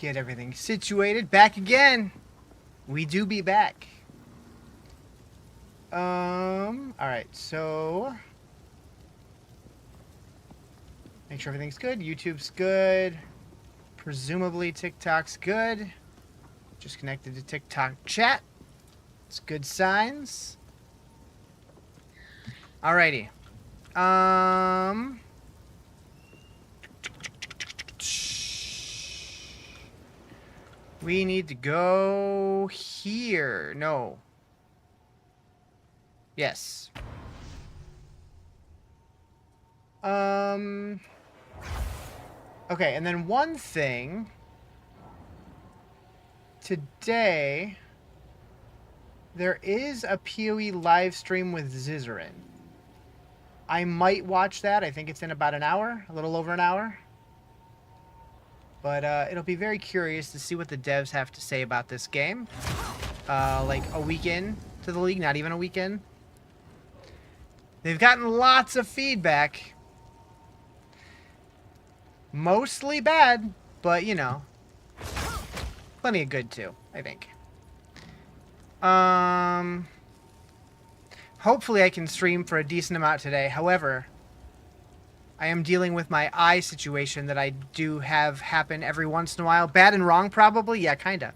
Get everything situated. Back again. We do be back. Alright, so make sure everything's good. YouTube's good. Presumably TikTok's good. Just connected to TikTok chat. It's good signs. Alrighty. We need to go here. No. Yes. Okay, and then one thing. Today, there is a PoE live stream with Rizarjay. I might watch that. I think it's in about an hour, a little over an hour. But it'll be very curious to see what the devs have to say about this game. Like a week in to the league, not even a week in. They've gotten lots of feedback. Mostly bad, but you know. Plenty of good too, I think. Hopefully I can stream for a decent amount today. However, I am dealing with my eye situation that I do have happen every once in a while. Bad and wrong, probably? Yeah, kinda.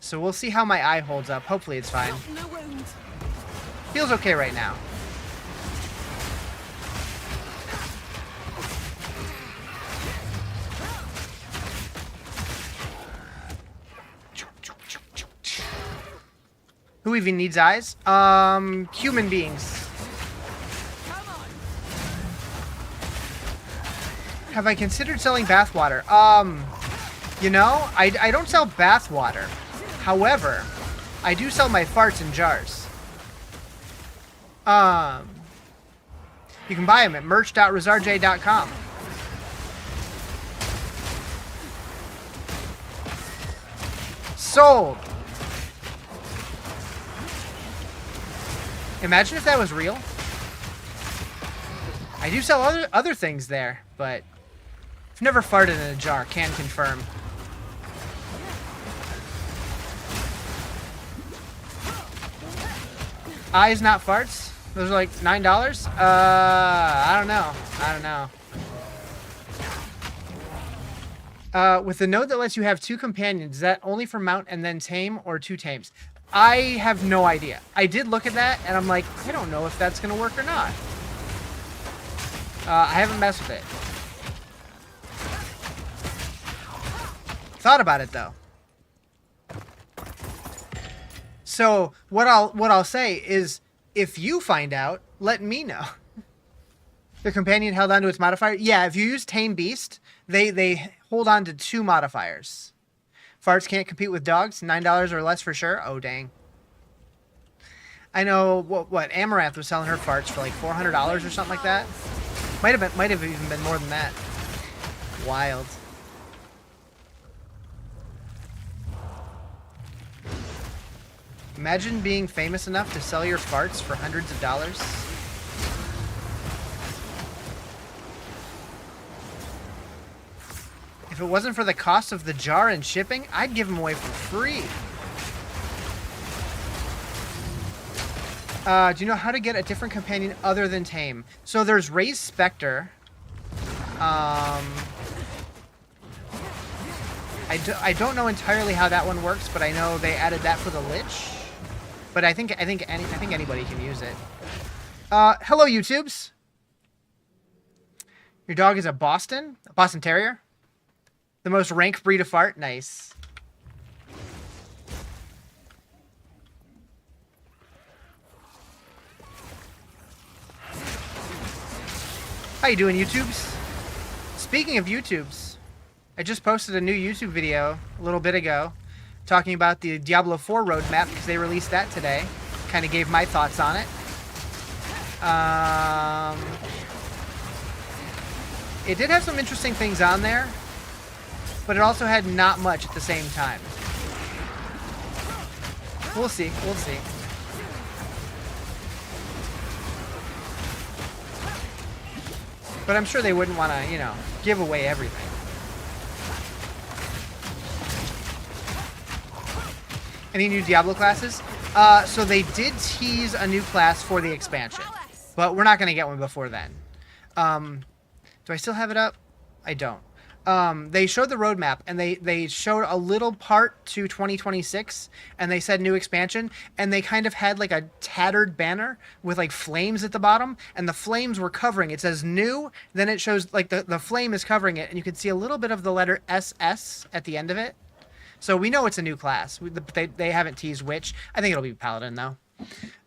So we'll see how my eye holds up. Hopefully it's fine. Feels okay right now. Who even needs eyes? Human beings. Have I considered selling bathwater? You know, I don't sell bathwater. However, I do sell my farts in jars. You can buy them at merch.rizarjay.com. Sold. Imagine if that was real. I do sell other things there, but I've never farted in a jar. Can confirm. Eyes, not farts. Those are like $9. I don't know. With the node that lets you have 2 companions, is that only for mount and then tame, or 2 tames? I have no idea. I did look at that, and I'm like, I don't know if that's going to work or not. I haven't messed with it. Thought about it, though. So, what I'll say is, if you find out, let me know. The companion held on to its modifier? Yeah, if you use Tame Beast, they hold on to 2 modifiers. Farts can't compete with dogs. $9 or less for sure. Oh, dang. I know what Amaranth was selling her farts for like $400 or something like that. Might have even been more than that. Wild. Imagine being famous enough to sell your farts for hundreds of dollars. If it wasn't for the cost of the jar and shipping, I'd give them away for free. Do you know how to get a different companion other than Tame? So there's Raise Spectre. I don't know entirely how that one works, but I know they added that for the Lich. But I think anybody can use it. Hello, YouTubes. Your dog is a Boston Terrier. The most rank breed of fart. Nice. How you doing, YouTubes? Speaking of YouTubes, I just posted a new YouTube video a little bit ago talking about the Diablo 4 roadmap because they released that today. Kind of gave my thoughts on it. It did have some interesting things on there, but it also had not much at the same time. We'll see. We'll see. But I'm sure they wouldn't want to, you know, give away everything. Any new Diablo classes? So they did tease a new class for the expansion, but we're not going to get one before then. Do I still have it up? I don't. They showed the roadmap, and they showed a little part to 2026, and they said new expansion, and they kind of had like a tattered banner with like flames at the bottom, and the flames were covering. It says new, then it shows like the flame is covering it, and you can see a little bit of the letter SS at the end of it. So we know it's a new class. They haven't teased which. I think it'll be Paladin, though.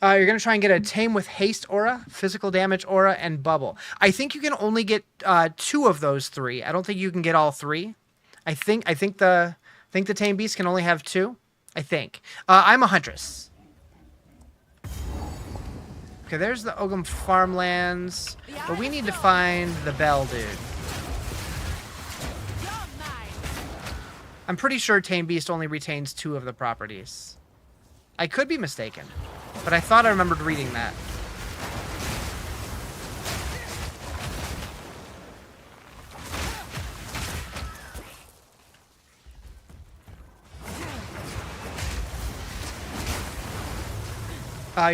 You're going to try and get a Tame with Haste aura, Physical Damage aura, and Bubble. I think you can only get 2 of those 3. I don't think you can get all 3. I think the Tame Beast can only have 2. I think. I'm a Huntress. Okay, there's the Ogum Farmlands. But we need to find the Bell dude. I'm pretty sure Tame Beast only retains 2 of the properties. I could be mistaken, but I thought I remembered reading that.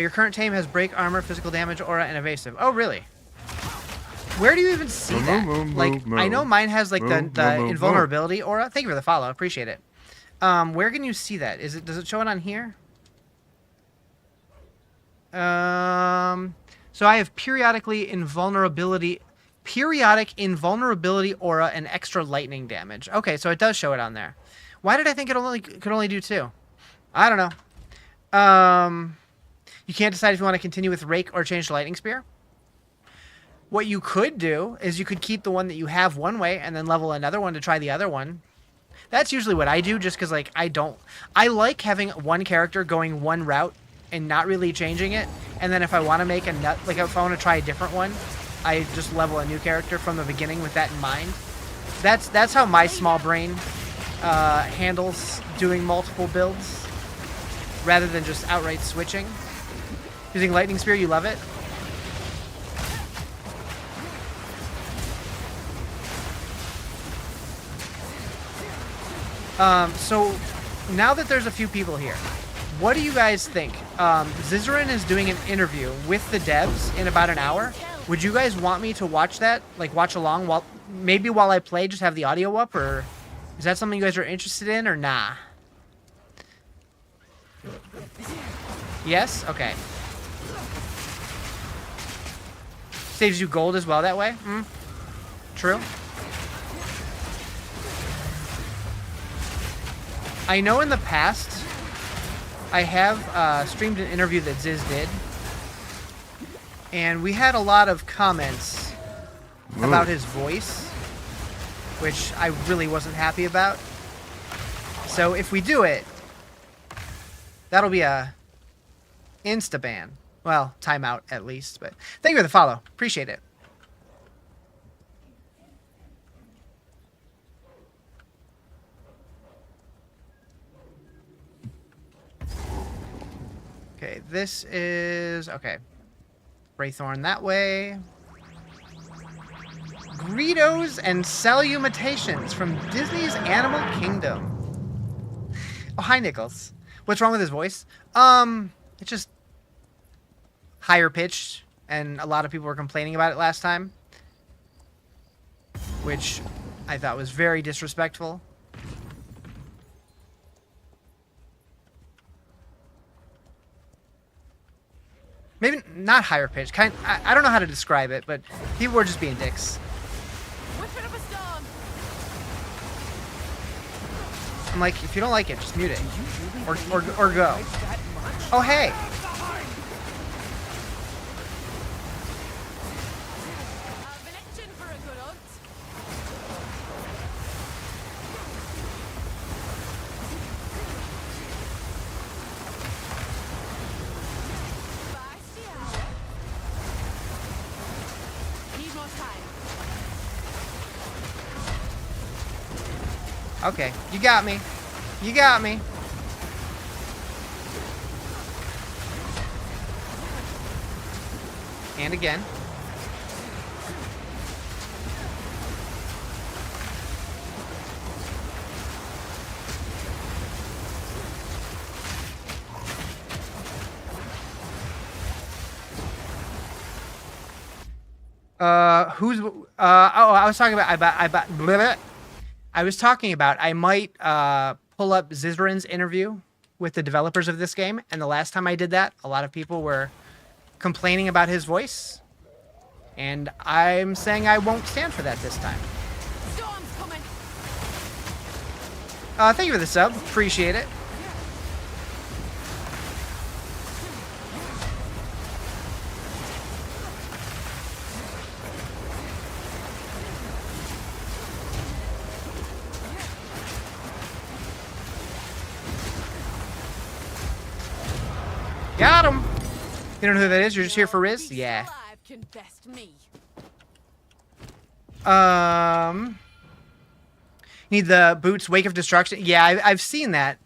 Your current tame has break, armor, physical damage, aura, and evasive. Oh, really? Where do you even see that? Like, I know mine has like the invulnerability aura. Thank you for the follow. Appreciate it. Where can you see that? Does it show it on here? So I have periodic invulnerability aura and extra lightning damage. Okay, so it does show it on there. Why did I think it could only do 2? I don't know. You can't decide if you want to continue with Rake or change to Lightning Spear. What you could do is you could keep the one that you have one way and then level another one to try the other one. That's usually what I do, just because like I like having one character going one route and not really changing it, and then if I want to make if I want to try a different one, I just level a new character from the beginning with that in mind. That's how my small brain handles doing multiple builds rather than just outright switching. Using Lightning Spear, you love it? So now that there's a few people here, what do you guys think? Rizarjay is doing an interview with the devs in about an hour. Would you guys want me to watch that? Like watch along while I play, just have the audio up, or is that something you guys are interested in, or nah? Yes? Okay. Saves you gold as well that way? True. I know in the past, I have streamed an interview that Ziz did, and we had a lot of comments about his voice, which I really wasn't happy about. So if we do it, that'll be a insta-ban. Well, timeout at least, but thank you for the follow. Appreciate it. Okay, this is... Okay. Wraithorn that way. Greedos and Salumentations from Disney's Animal Kingdom. Oh, hi, Nichols. What's wrong with his voice? It's just higher pitched, and a lot of people were complaining about it last time, which I thought was very disrespectful. Maybe not higher pitched. I don't know how to describe it, but people were just being dicks. I'm like, if you don't like it, just mute it, or go. Oh hey. Okay, you got me. You got me. And again. Who's? Oh, I was talking about. I was talking about. I might pull up Zizrin's interview with the developers of this game, and the last time I did that, a lot of people were complaining about his voice, and I'm saying I won't stand for that this time. Storm's coming. Thank you for the sub. Appreciate it. Got him. You don't know who that is? You're just here for Riz? Yeah. Can best me. Need the boots, Wake of Destruction. Yeah, I've seen that.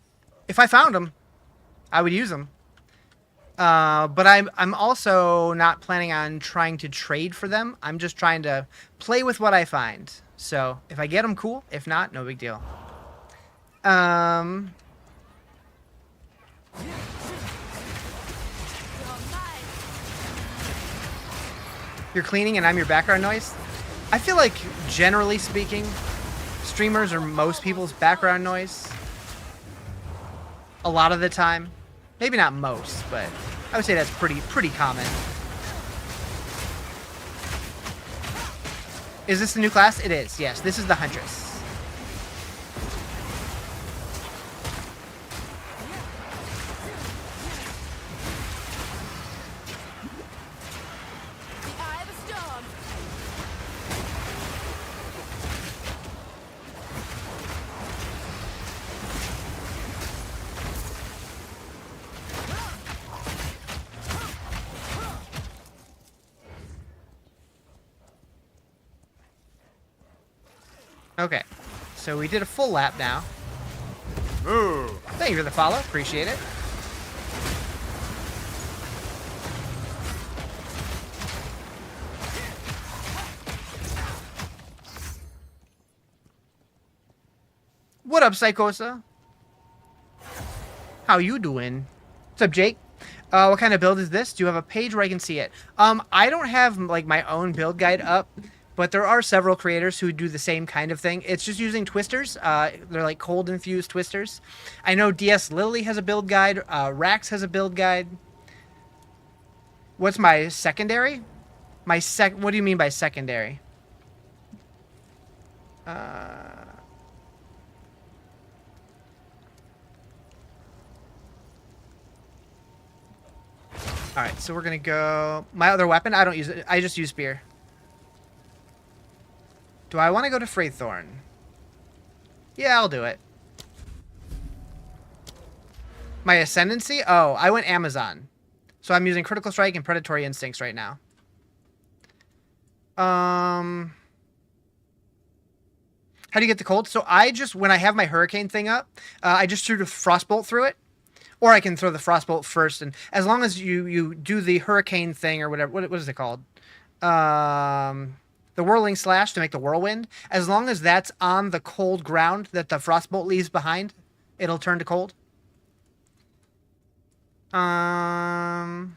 If I found them, I would use them. But I'm also not planning on trying to trade for them. I'm just trying to play with what I find. So if I get them, cool. If not, no big deal. You're cleaning and I'm your background noise? I feel like, generally speaking, streamers are most people's background noise. A lot of the time. Maybe not most, but I would say that's pretty common. Is this the new class? It is, yes. This is the Huntress. Okay, so we did a full lap now. Ooh. Thank you for the follow. Appreciate it. What up, Psychosa? How you doing? What's up, Jake? What kind of build is this? Do you have a page where I can see it? I don't have like my own build guide up. But there are several creators who do the same kind of thing. It's just using twisters. They're like cold infused twisters. I know DS Lily has a build guide. Rax has a build guide. What's my secondary? What do you mean by secondary? All right, so we're gonna go. My other weapon, I don't use it. I just use spear. Do I want to go to Freythorn? Yeah, I'll do it. My Ascendancy? Oh, I went Amazon. So I'm using Critical Strike and Predatory Instincts right now. How do you get the cold? So when I have my Hurricane thing up, I just threw the Frostbolt through it. Or I can throw the Frostbolt first. And as long as you do the Hurricane thing or whatever, what is it called? The Whirling Slash to make the Whirlwind. As long as that's on the cold ground that the Frostbolt leaves behind, it'll turn to cold. I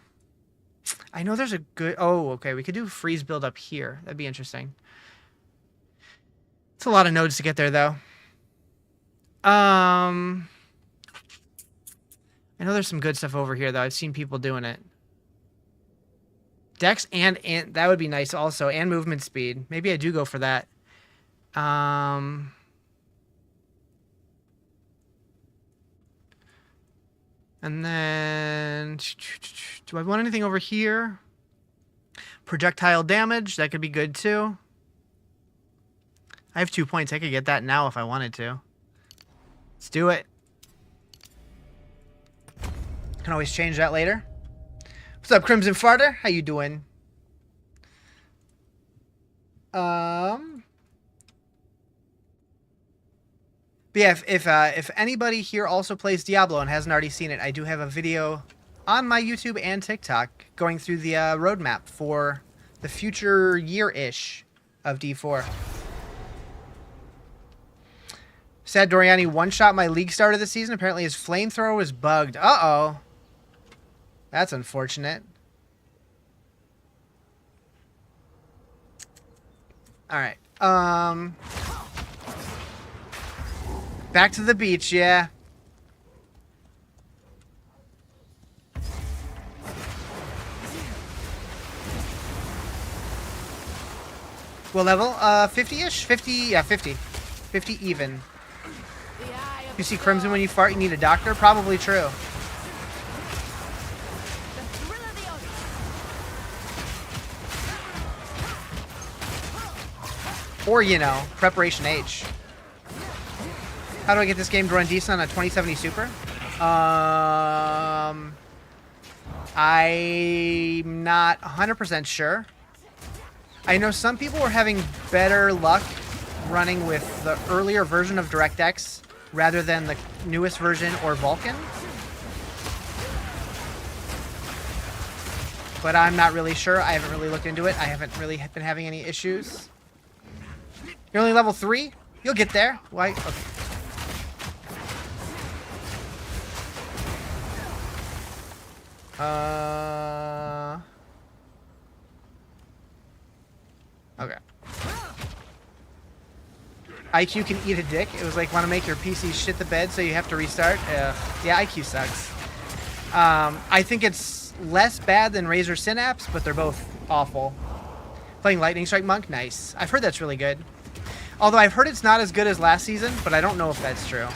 know there's a good... Oh, okay. We could do freeze build up here. That'd be interesting. It's a lot of nodes to get there, though. I know there's some good stuff over here, though. I've seen people doing it. Dex and that would be nice also, and movement speed. Maybe I do go for that. And then do I want anything over here? Projectile damage, that could be good too. I have 2 points. I could get that now if I wanted to. Let's do it. Can always change that later. What's up, Crimson Farter? How you doing? But yeah, if anybody here also plays Diablo and hasn't already seen it, I do have a video on my YouTube and TikTok going through the roadmap for the future year-ish of D4. Sad Doriani one-shot my league start of the season. Apparently his flamethrower was bugged. Uh-oh. That's unfortunate. All right. Back to the beach, yeah. What level? 50-ish? 50, yeah, 50. 50 even. You see crimson when you fart, you need a doctor? Probably true. Or, you know, Preparation H. How do I get this game to run decent on a 2070 Super? I'm not 100% sure. I know some people were having better luck running with the earlier version of DirectX rather than the newest version or Vulkan. But I'm not really sure. I haven't really looked into it. I haven't really been having any issues. You're only level 3? You'll get there. Why? Okay. Okay. IQ can eat a dick. It was like, want to make your PC shit the bed so you have to restart? Yeah, IQ sucks. I think it's less bad than Razer Synapse, but they're both awful. Playing Lightning Strike Monk? Nice. I've heard that's really good. Although I've heard it's not as good as last season, but I don't know if that's true.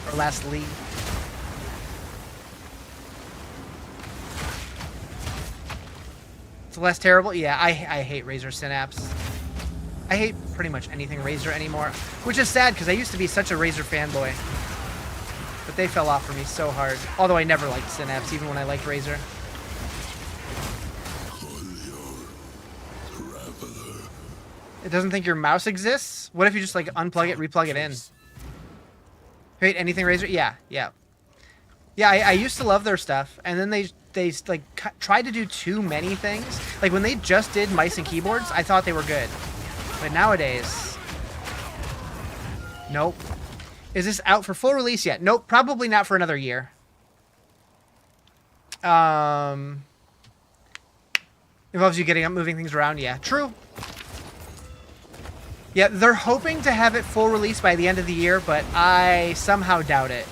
Or lastly. It's less terrible? Yeah, I hate Razer Synapse. I hate pretty much anything Razer anymore. Which is sad, because I used to be such a Razer fanboy. But they fell off for me so hard. Although I never liked Synapse, even when I liked Razer. It doesn't think your mouse exists? What if you just, like, unplug it, replug it in? Hate anything Razer? Yeah. Yeah, I used to love their stuff, and then they like, tried to do too many things. Like, when they just did mice and keyboards, I thought they were good. But nowadays... Nope. Is this out for full release yet? Nope, probably not for another year. Involves you getting up, moving things around? Yeah, true. Yeah, they're hoping to have it full release by the end of the year, but I somehow doubt it.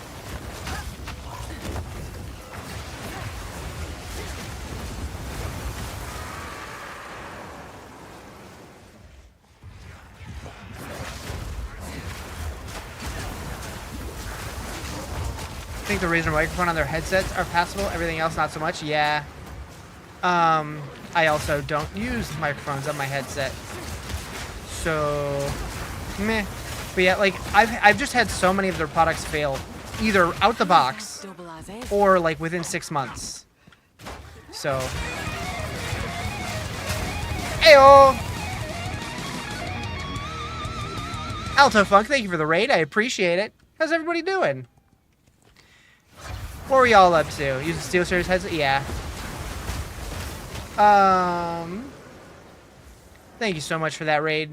I think the Razer microphone on their headsets are passable. Everything else, not so much. Yeah. I also don't use microphones on my headset. So, meh. But yeah, like, I've just had so many of their products fail, either out the box or like within 6 months. So, heyo! Alto Funk, thank you for the raid. I appreciate it. How's everybody doing? What were y'all up to? Using SteelSeries headset? Yeah. Thank you so much for that raid.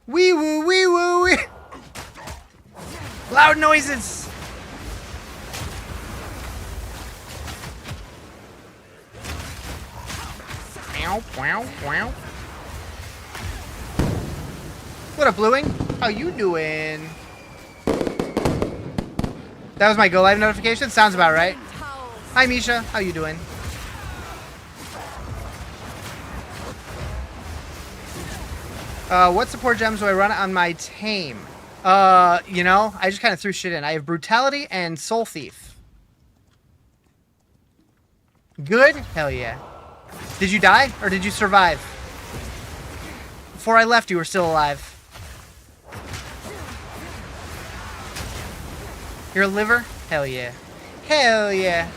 Wee woo, wee woo, wee. Loud noises. Meow, meow, meow. What up, Bluing? How you doing? That was my go live notification. Sounds about right. Hi, Misha. How you doing? What support gems do I run on my tame? You know, I just kind of threw shit in. I have Brutality and Soul Thief. Good? Hell yeah. Did you die, or did you survive? Before I left, you were still alive. Your liver? Hell yeah. Hell yeah.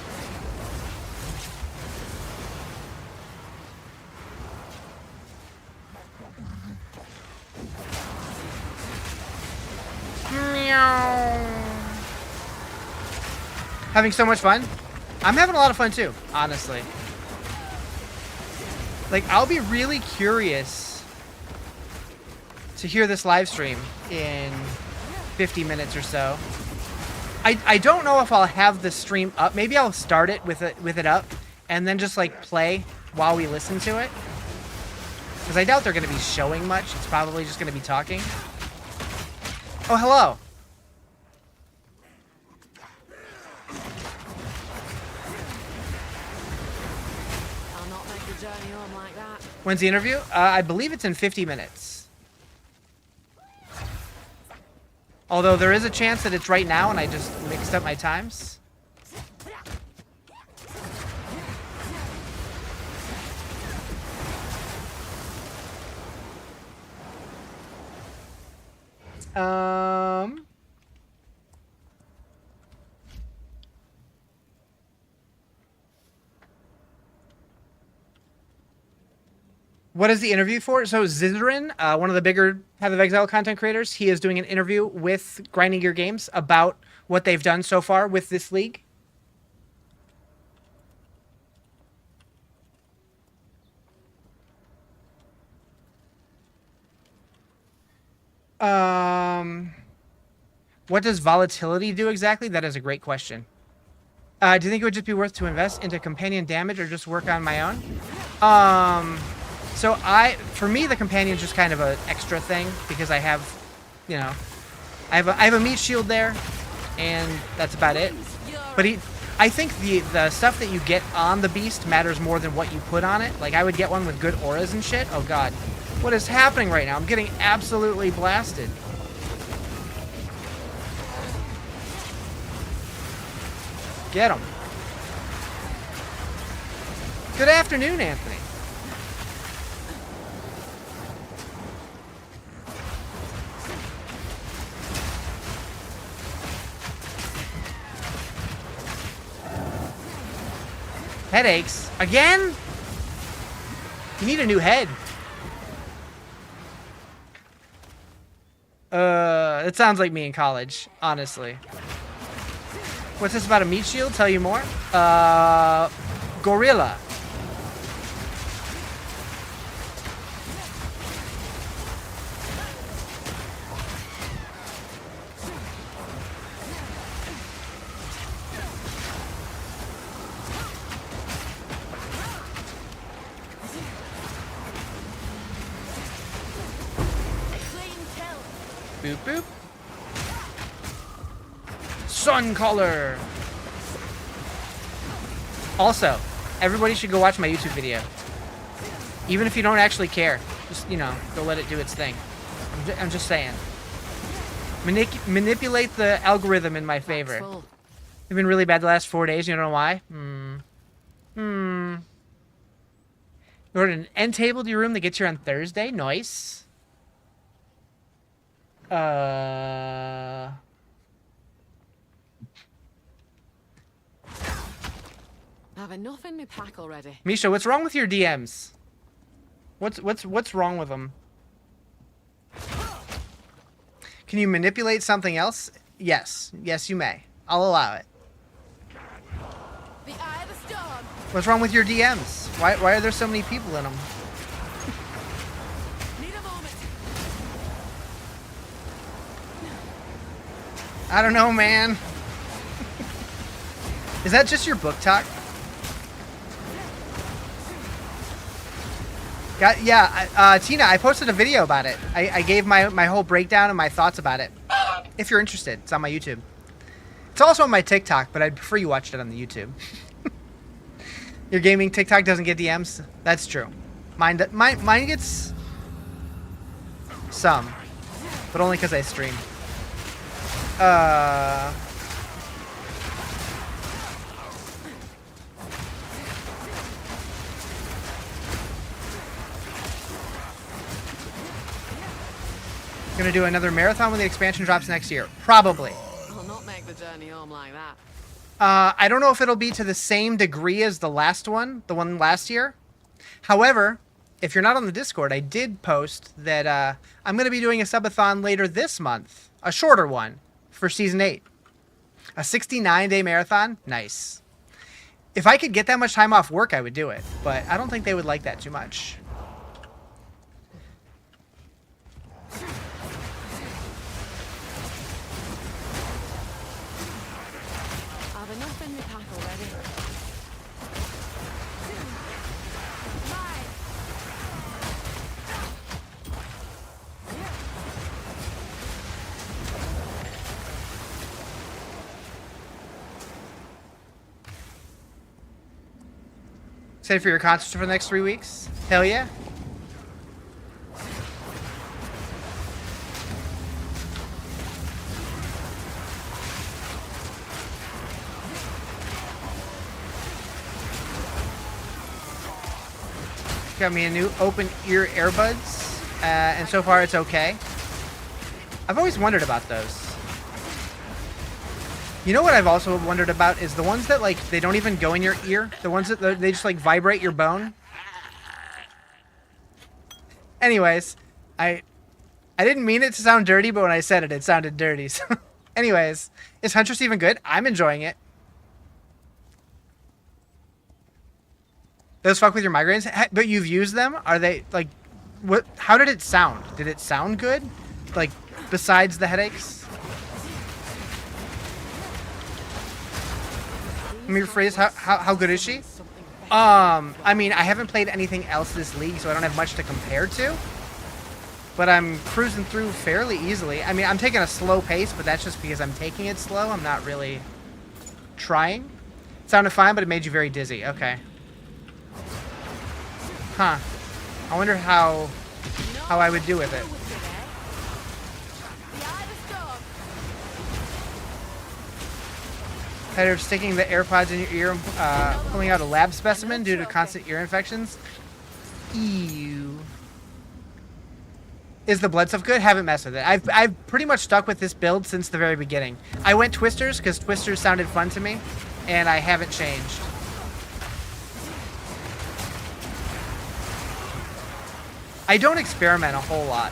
Having so much fun? I'm having a lot of fun too, honestly. Like, I'll be really curious to hear this live stream in 50 minutes or so. I don't know if I'll have the stream up. Maybe I'll start it with it up and then just like play while we listen to it. Because I doubt they're going to be showing much. It's probably just going to be talking. Oh, hello. I'll not make the journey home like that. When's the interview? I believe it's in 50 minutes. Although there is a chance that it's right now and I just mixed up my times. What is the interview for? So Rizarjay, one of the bigger Path of Exile content creators, he is doing an interview with Grinding Gear Games about what they've done so far with this league. What does volatility do exactly? That is a great question. Do you think it would just be worth to invest into companion damage or just work on my own? So for me, the companion's just kind of an extra thing because I have, you know, I have a meat shield there, and that's about it. But I think the stuff that you get on the beast matters more than what you put on it. Like I would get one with good auras and shit. Oh god, what is happening right now? I'm getting absolutely blasted. Get him. Good afternoon, Anthony. Headaches? Again? You need a new head. It sounds like me in college, honestly. What's this about a meat shield? Tell you more? Gorilla. Boop, boop. Sun color. Also, everybody should go watch my YouTube video. Even if you don't actually care. Just, you know, go let it do its thing. I'm just saying. Manipulate the algorithm in my favor. It's been really bad the last 4 days. You don't know why? You ordered an end table to your room that gets here on Thursday? Nice. I have enough in my pack already. Misha, what's wrong with your DMs? What's wrong with them? Can you manipulate something else? Yes. Yes, you may. I'll allow it. The eye of the storm. What's wrong with your DMs? Why are there so many people in them? Need a moment. I don't know, man. Is that just your book talk? Tina, I posted a video about it. I gave my whole breakdown and my thoughts about it. If you're interested, it's on my YouTube. It's also on my TikTok, but I'd prefer you watched it on the YouTube. Your gaming TikTok doesn't get DMs? That's true. Mine gets some, but only because I stream. Gonna do another marathon when the expansion drops next year. Probably. I'll not make the journey home like that. I don't know if it'll be to the same degree as the one last year. However, if you're not on the Discord, I did post that I'm going to be doing a subathon later this month. A shorter one for Season 8. A 69-day marathon? Nice. If I could get that much time off work, I would do it. But I don't think they would like that too much. Excited for your concert for the next 3 weeks? Hell yeah. Got me a new open ear earbuds, and so far it's okay. I've always wondered about those. You know what I've also wondered about is the ones that, like, they don't even go in your ear. The ones that they just, like, vibrate your bone. Anyways, I didn't mean it to sound dirty, but when I said it, it sounded dirty. So, anyways, is Huntress even good? I'm enjoying it. Those fuck with your migraines? But you've used them? Are they, like, what? How did it sound? Did it sound good? Like, besides the headaches? Let me rephrase, how good is she? I mean, I haven't played anything else this league, so I don't have much to compare to. But I'm cruising through fairly easily. I mean, I'm taking a slow pace, but that's just because I'm taking it slow. I'm not really trying. It sounded fine, but it made you very dizzy. Okay. Huh. I wonder how I would do with it. Better sticking the AirPods in your ear, pulling out a lab specimen due to constant ear infections. Ew. Is the blood stuff good? Haven't messed with it. I've pretty much stuck with this build since the very beginning. I went Twisters because Twisters sounded fun to me, and I haven't changed. I don't experiment a whole lot.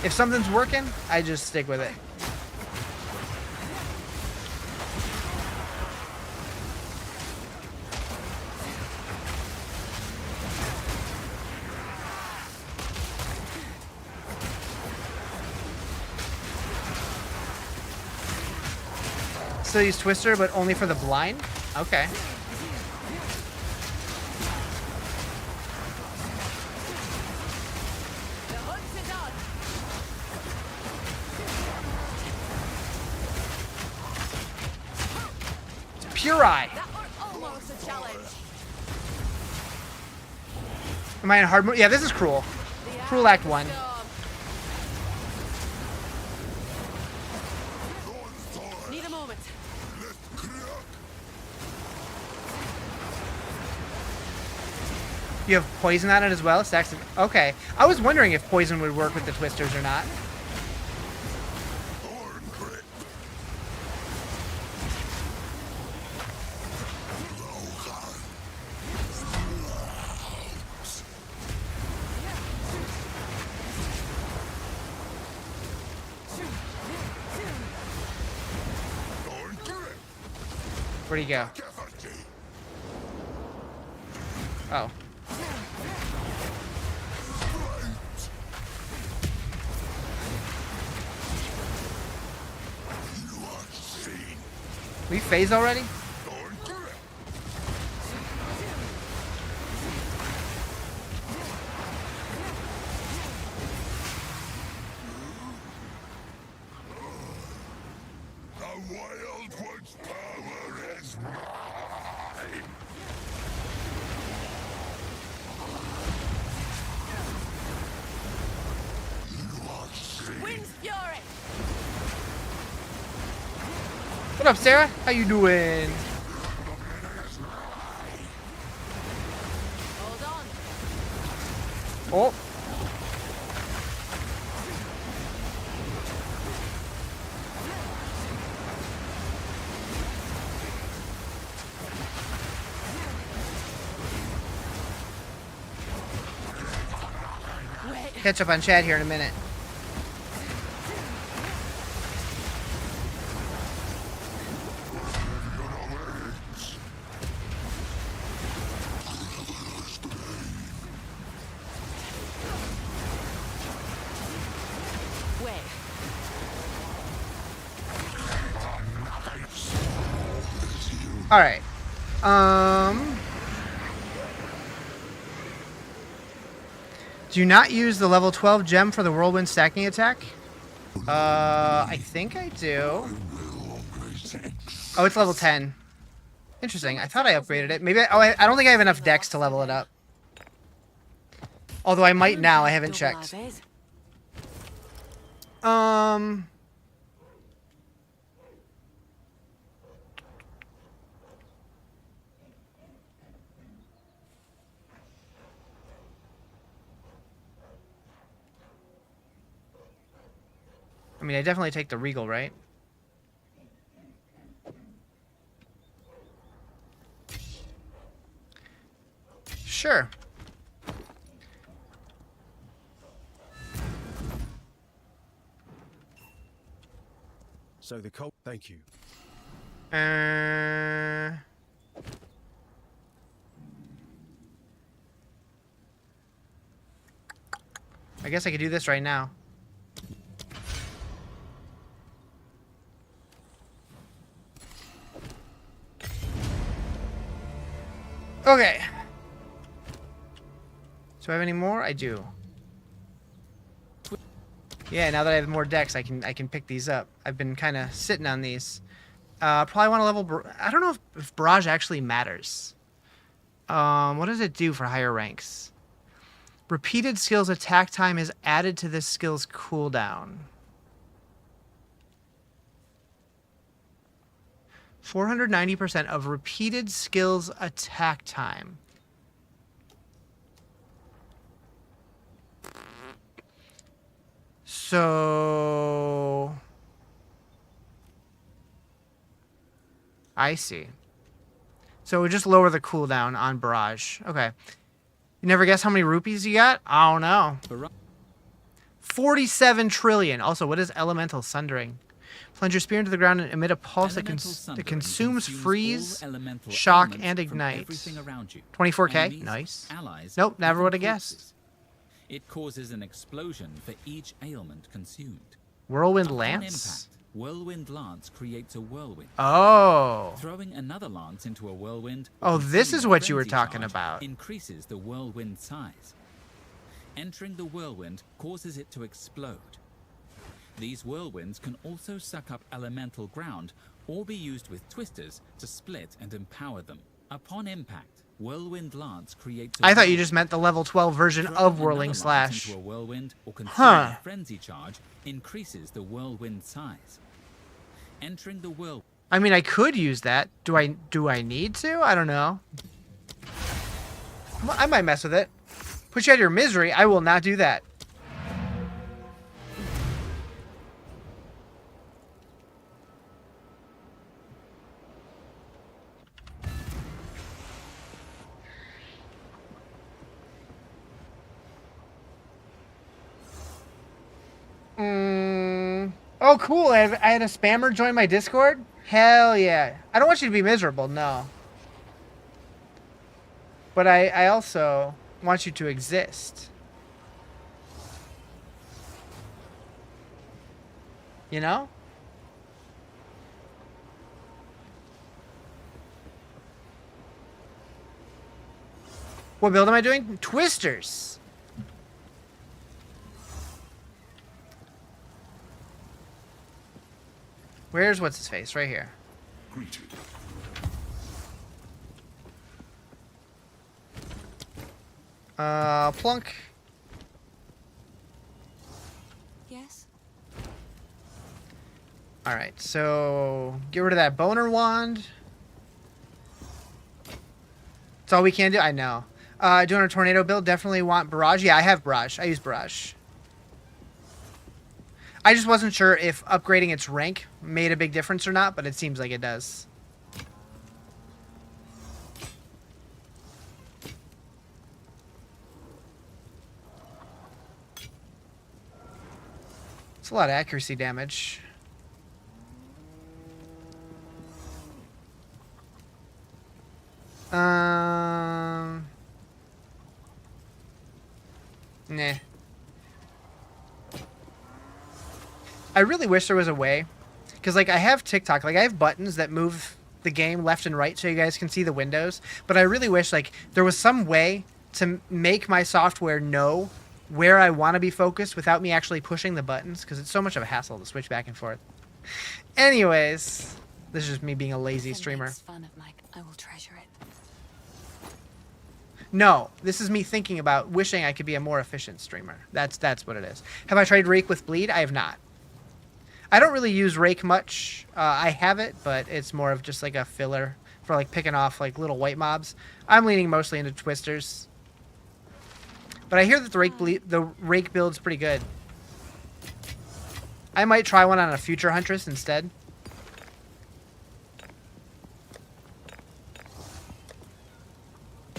If something's working, I just stick with it. Still use Twister, but only for the blind? Okay. Pure Eye. That was almost a challenge. Am I in hard mode? Yeah, this is Cruel. Cruel Act 1. Need a moment. You have poison on it as well? Stacks of, okay. I was wondering if poison would work with the Twisters or not. Where'd he go? Oh. We phase already? What up, Sarah? How you doing? Hold on. Oh. Wait. Catch up on chat here in a minute. All right. Do not use the level 12 gem for the whirlwind stacking attack. I think I do. Oh, it's level 10. Interesting. I thought I upgraded it. Maybe I don't think I have enough dex to level it up. Although I might now. I haven't checked. I mean, I definitely take the Regal, right? Sure. So the cult. Thank you. I guess I could do this right now. Okay. Do I have any more? I do. Yeah, now that I have more decks, I can pick these up. I've been kind of sitting on these. Probably want to level... I don't know if barrage actually matters. What does it do for higher ranks? Repeated skills attack time is added to this skill's cooldown. 490% of repeated skills attack time. So... I see. So it would just lower the cooldown on barrage. Okay. You never guess how many rupees you got? I don't know. 47 trillion. Also, what is elemental sundering? Plunge your spear into the ground and emit a pulse that consumes freeze, shock, and ignite. 24k. Nice. Nope, never would have guessed. It causes an explosion for each ailment consumed. Whirlwind Upon lance? impact, whirlwind lance creates a whirlwind. Oh. Throwing another lance into a whirlwind. Oh, this is consuming a what you were frenzy talking charge about. Increases the whirlwind size. Entering the whirlwind causes it to explode. These whirlwinds can also suck up elemental ground or be used with twisters to split and empower them. Upon impact, whirlwind lance creates a I thought you whirlwind. just meant the level 12 version Throwing of another Whirling lance Slash. into a whirlwind or consuming Huh. a frenzy charge increases the whirlwind size. Entering the whirlwind. I mean, I could use that. Do I need to? I don't know. I might mess with it. Put you out of your misery. I will not do that. Oh, cool. I had a spammer join my Discord? Hell yeah. I don't want you to be miserable, no. But I also want you to exist. You know? What build am I doing? Twisters. Where's what's his face? Right here. Plunk. Yes? Alright, so get rid of that boner wand. That's all we can do? I know. Doing a tornado build, definitely want barrage. Yeah, I have barrage. I use barrage. I just wasn't sure if upgrading its rank made a big difference or not, but it seems like it does. It's a lot of accuracy damage. Nah. I really wish there was a way, because like I have TikTok, like I have buttons that move the game left and right so you guys can see the windows, but I really wish like there was some way to make my software know where I want to be focused without me actually pushing the buttons, because it's so much of a hassle to switch back and forth. Anyways, This is just me being a lazy If it streamer. makes fun of Mike, I will treasure it. No, this is me thinking about wishing I could be a more efficient streamer. That's what it is. Have I tried Rake with Bleed? I have not. I don't really use Rake much. I have it, but it's more of just like a filler for like picking off like little white mobs. I'm leaning mostly into Twisters. But I hear that the Rake build's pretty good. I might try one on a future Huntress instead.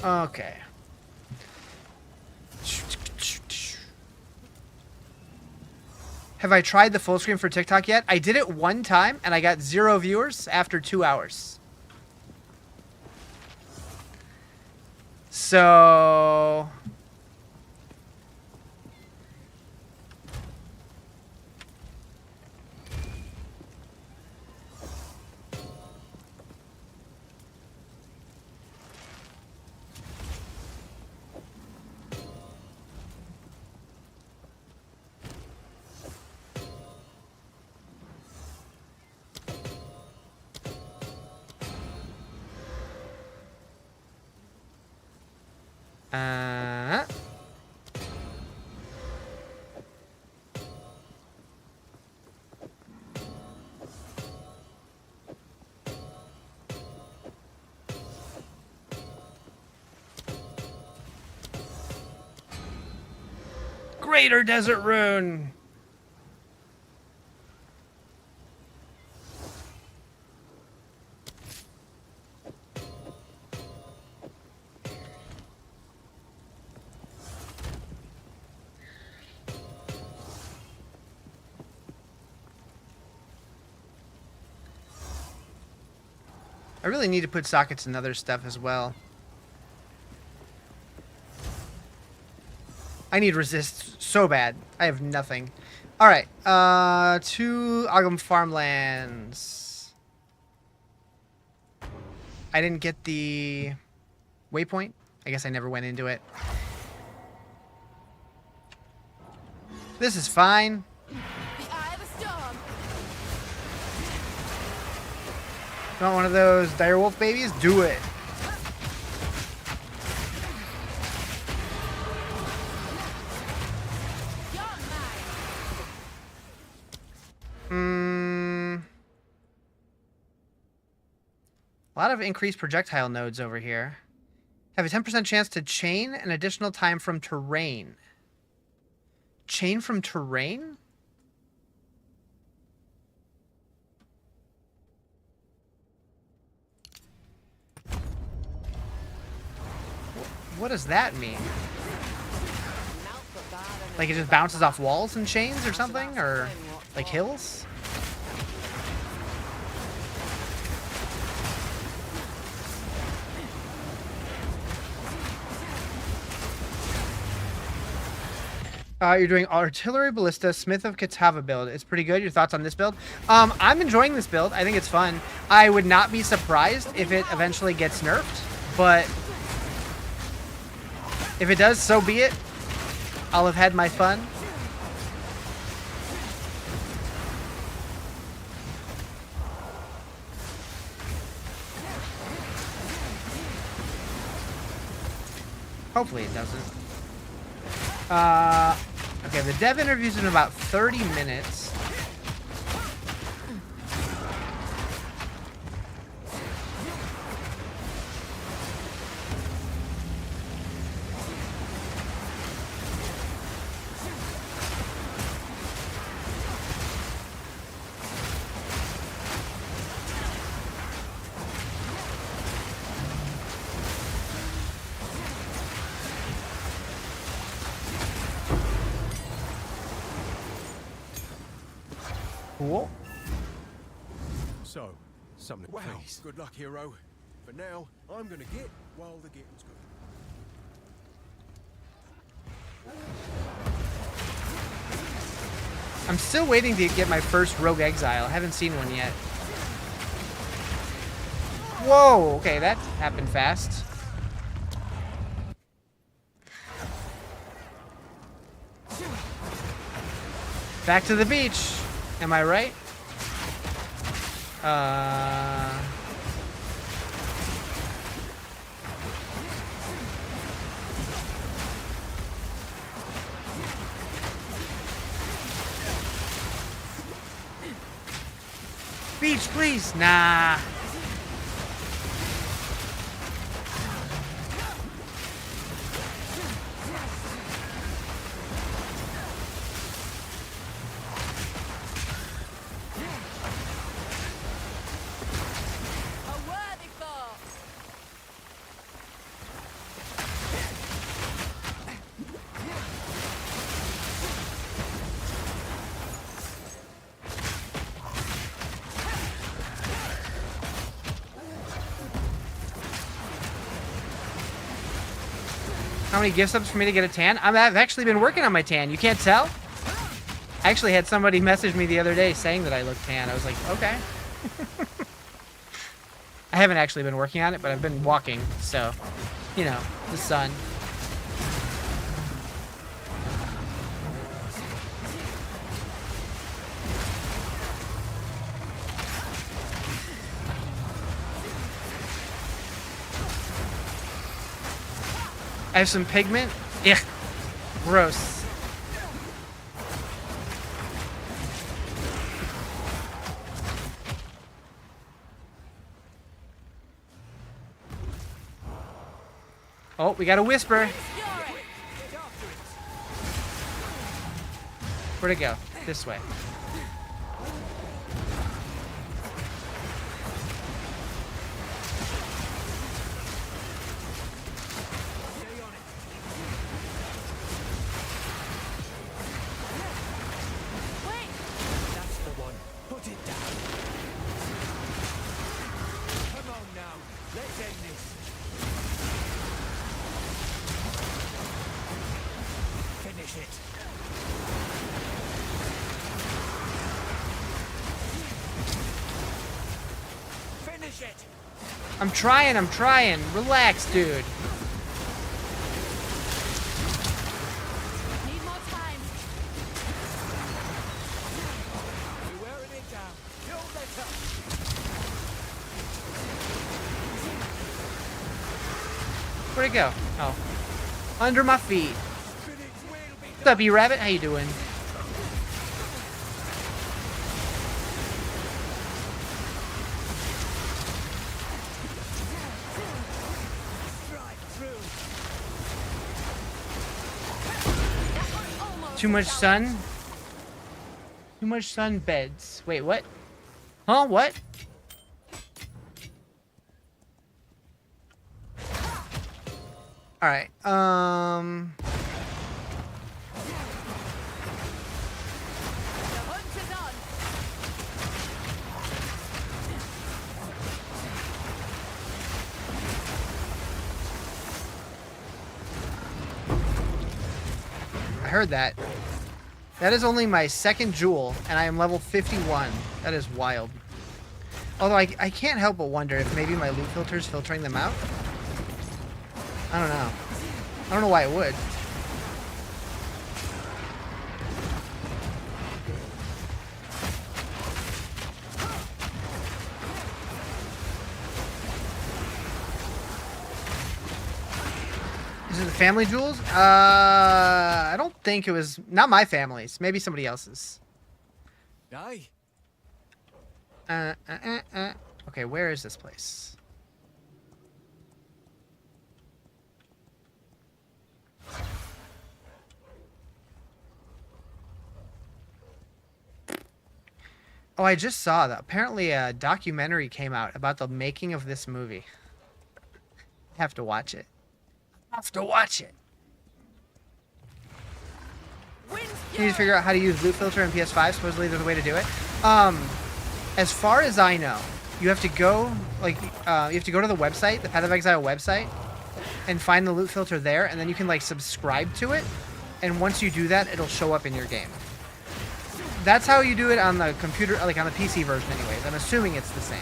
Okay. Have I tried the full screen for TikTok yet? I did it one time and I got 0 viewers after 2 hours. So... Greater Desert Rune. I really need to put sockets and other stuff as well. I need resist so bad. I have nothing. All right, to Agam Farmlands. I didn't get the waypoint. I guess I never went into it. This is fine. The eye of the storm. Want one of those direwolf babies? Do it. A lot of increased projectile nodes over here. Have a 10% chance to chain an additional time from terrain. Chain from terrain? What does that mean? Like it just bounces off walls and chains or something? Or like hills? You're doing Artillery Ballista, Smith of Katava build. It's pretty good. Your thoughts on this build? I'm enjoying this build. I think it's fun. I would not be surprised if it eventually gets nerfed, but if it does, so be it. I'll have had my fun. Hopefully it doesn't. Okay, the dev interview's in about 30 minutes. Cool. So, something. Wow, good luck, hero. For now, I'm gonna get while the getting's good. I'm still waiting to get my first Rogue Exile. I haven't seen one yet. Whoa, okay, that happened fast. Back to the beach. Am I right? Uh... Beach, please. Nah. A worthy foe. How many gift subs for me to get a tan? I've actually been working on my tan. You can't tell? I actually had somebody message me the other day saying that I look tan. I was like, okay. I haven't actually been working on it, but I've been walking, so, you know, the sun. I have some pigment. Yeah. Gross. Oh, we got a whisper. Where'd it go? This way. That's the one. Put it down. Come on now. Let's end this. Finish it. Finish it. I'm trying. Relax, dude. Need more time. We're wearing it down. Don't let up. Where'd it go? Oh. Under my feet. What's up, E-Rabbit? How you doing? Too much sun? Too much sun beds. Wait, what? Huh? What? Alright, The hunt is on. I heard that. That is only my second jewel, and I am level 51. That is wild. Although I can't help but wonder if maybe my loot filter is filtering them out. I don't know. I don't know why it would. Is it the family jewels? I don't think it was. Not my family's. Maybe somebody else's. Aye. Okay, where is this place? Oh, I just saw that. Apparently a documentary came out about the making of this movie. I have to watch it. I have to watch it. You need to figure out how to use loot filter in PS5. Supposedly there's a way to do it. As far as I know, you have to go you have to go to the website, the Path of Exile website, and find the loot filter there, and then you can like subscribe to it. And once you do that, it'll show up in your game. That's how you do it on the computer, like on the PC version anyways. I'm assuming it's the same.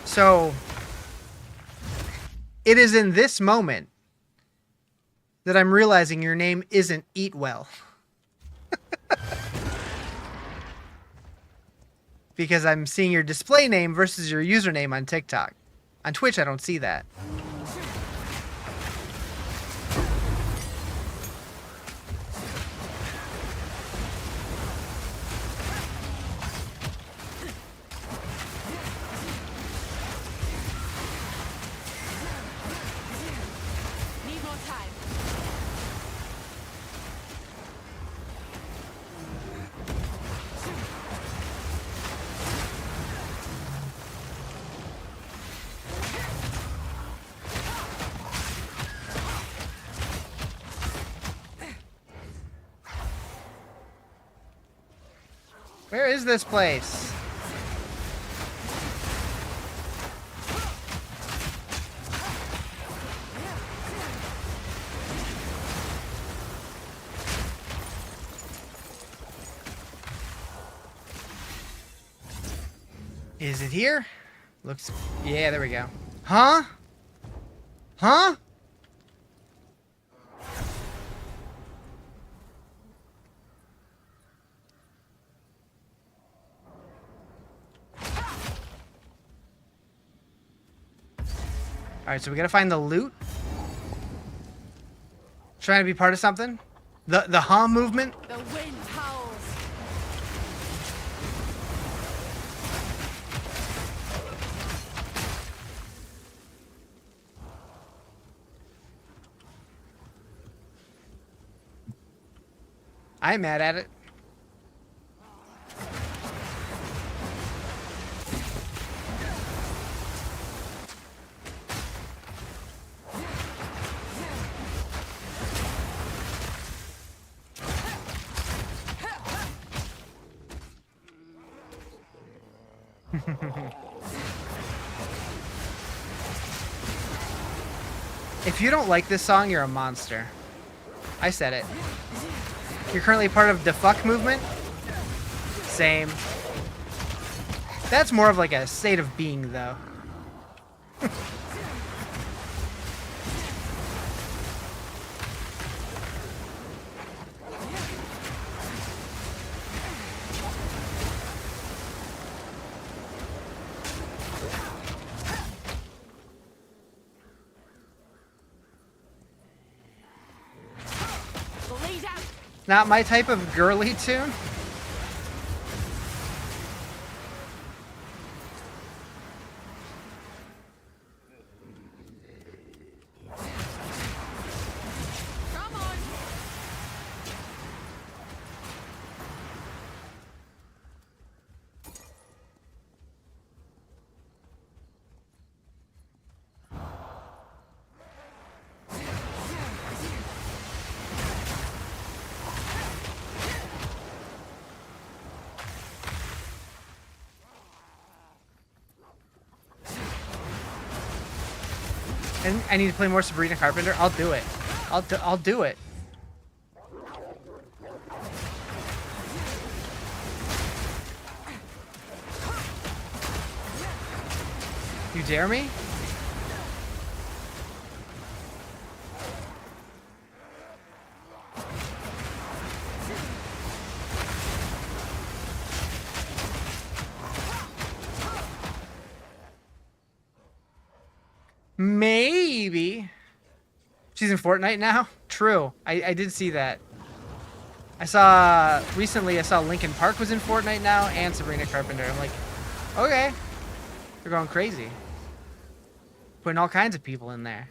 So it is in this moment that I'm realizing your name isn't Eat Well. Because I'm seeing your display name versus your username on TikTok. On Twitch, I don't see that. Need more time. Where is this place? Is it here? Looks... Yeah, there we go. Huh? Huh? Alright, so we gotta find the loot. Trying to be part of something? The hum movement? The wind howls. I'm mad at it. If you don't like this song, you're a monster. I said it. You're currently part of the fuck movement? Same. That's more of like a state of being, though. Bleed out. Not my type of girly tune. Come on. And I need to play more Sabrina Carpenter. I'll do it. I'll do it. You dare me? Maybe. She's in Fortnite now? True. I did see that. I saw Linkin Park was in Fortnite now and Sabrina Carpenter. I'm like, okay. They're going crazy. Putting all kinds of people in there.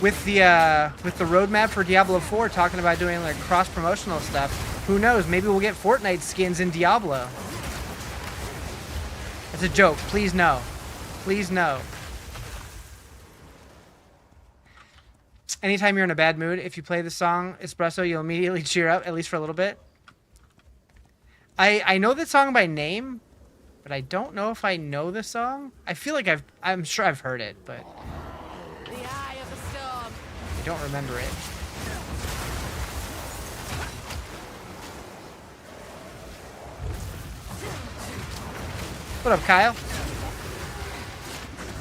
With the roadmap for Diablo 4 talking about doing like cross promotional stuff, who knows? Maybe we'll get Fortnite skins in Diablo. It's a joke. Please no. Please no. Anytime you're in a bad mood, if you play the song Espresso, you'll immediately cheer up, at least for a little bit. I know the song by name, but I don't know if I know the song. I feel like I'm sure I've heard it, but The eye of the storm. I don't remember it. What up, Kyle?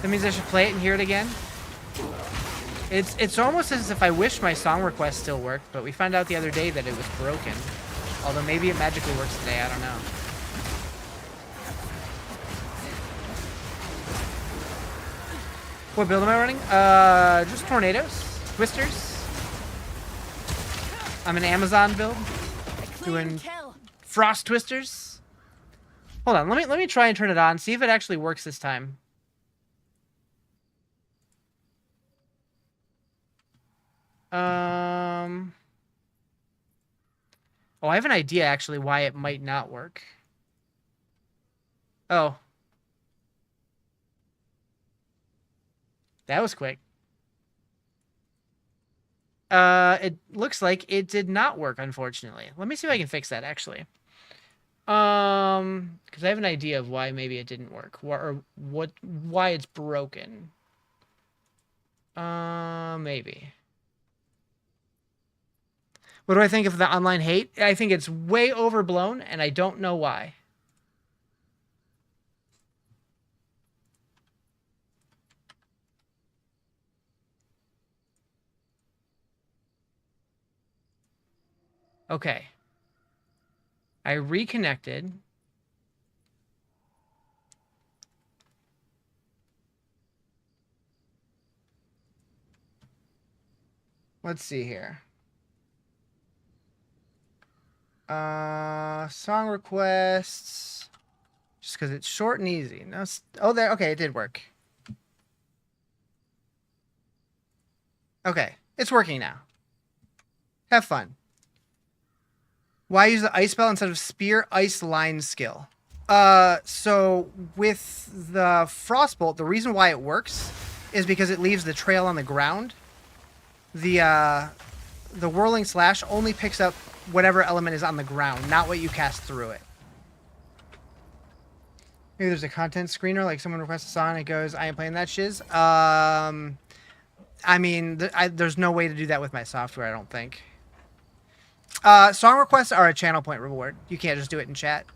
That means I should play it and hear it again. It's almost as if I wish my song request still worked, but we found out the other day that it was broken. Although maybe it magically works today, I don't know. What build am I running? Just tornadoes, twisters. I'm an Amazon build, doing frost twisters. Hold on, let me try and turn it on, see if it actually works this time. Oh, I have an idea actually why it might not work. Oh. That was quick. It looks like it did not work, unfortunately. Let me see if I can fix that actually. Because I have an idea of why maybe it didn't work, why it's broken. Maybe. What do I think of the online hate? I think it's way overblown, and I don't know why. Okay. I reconnected. Let's see here. Song requests. Just because it's short and easy. No, oh, there. Okay, it did work. Okay, it's working now. Have fun. Why use the ice spell instead of spear ice line skill? So with the frostbolt, the reason why it works is because it leaves the trail on the ground. The whirling slash only picks up whatever element is on the ground, not what you cast through it. Maybe there's a content screener, like someone requests a song and it goes, I ain't playing that shiz. I mean, there's no way to do that with my software, I don't think. Song requests are a channel point reward. You can't just do it in chat.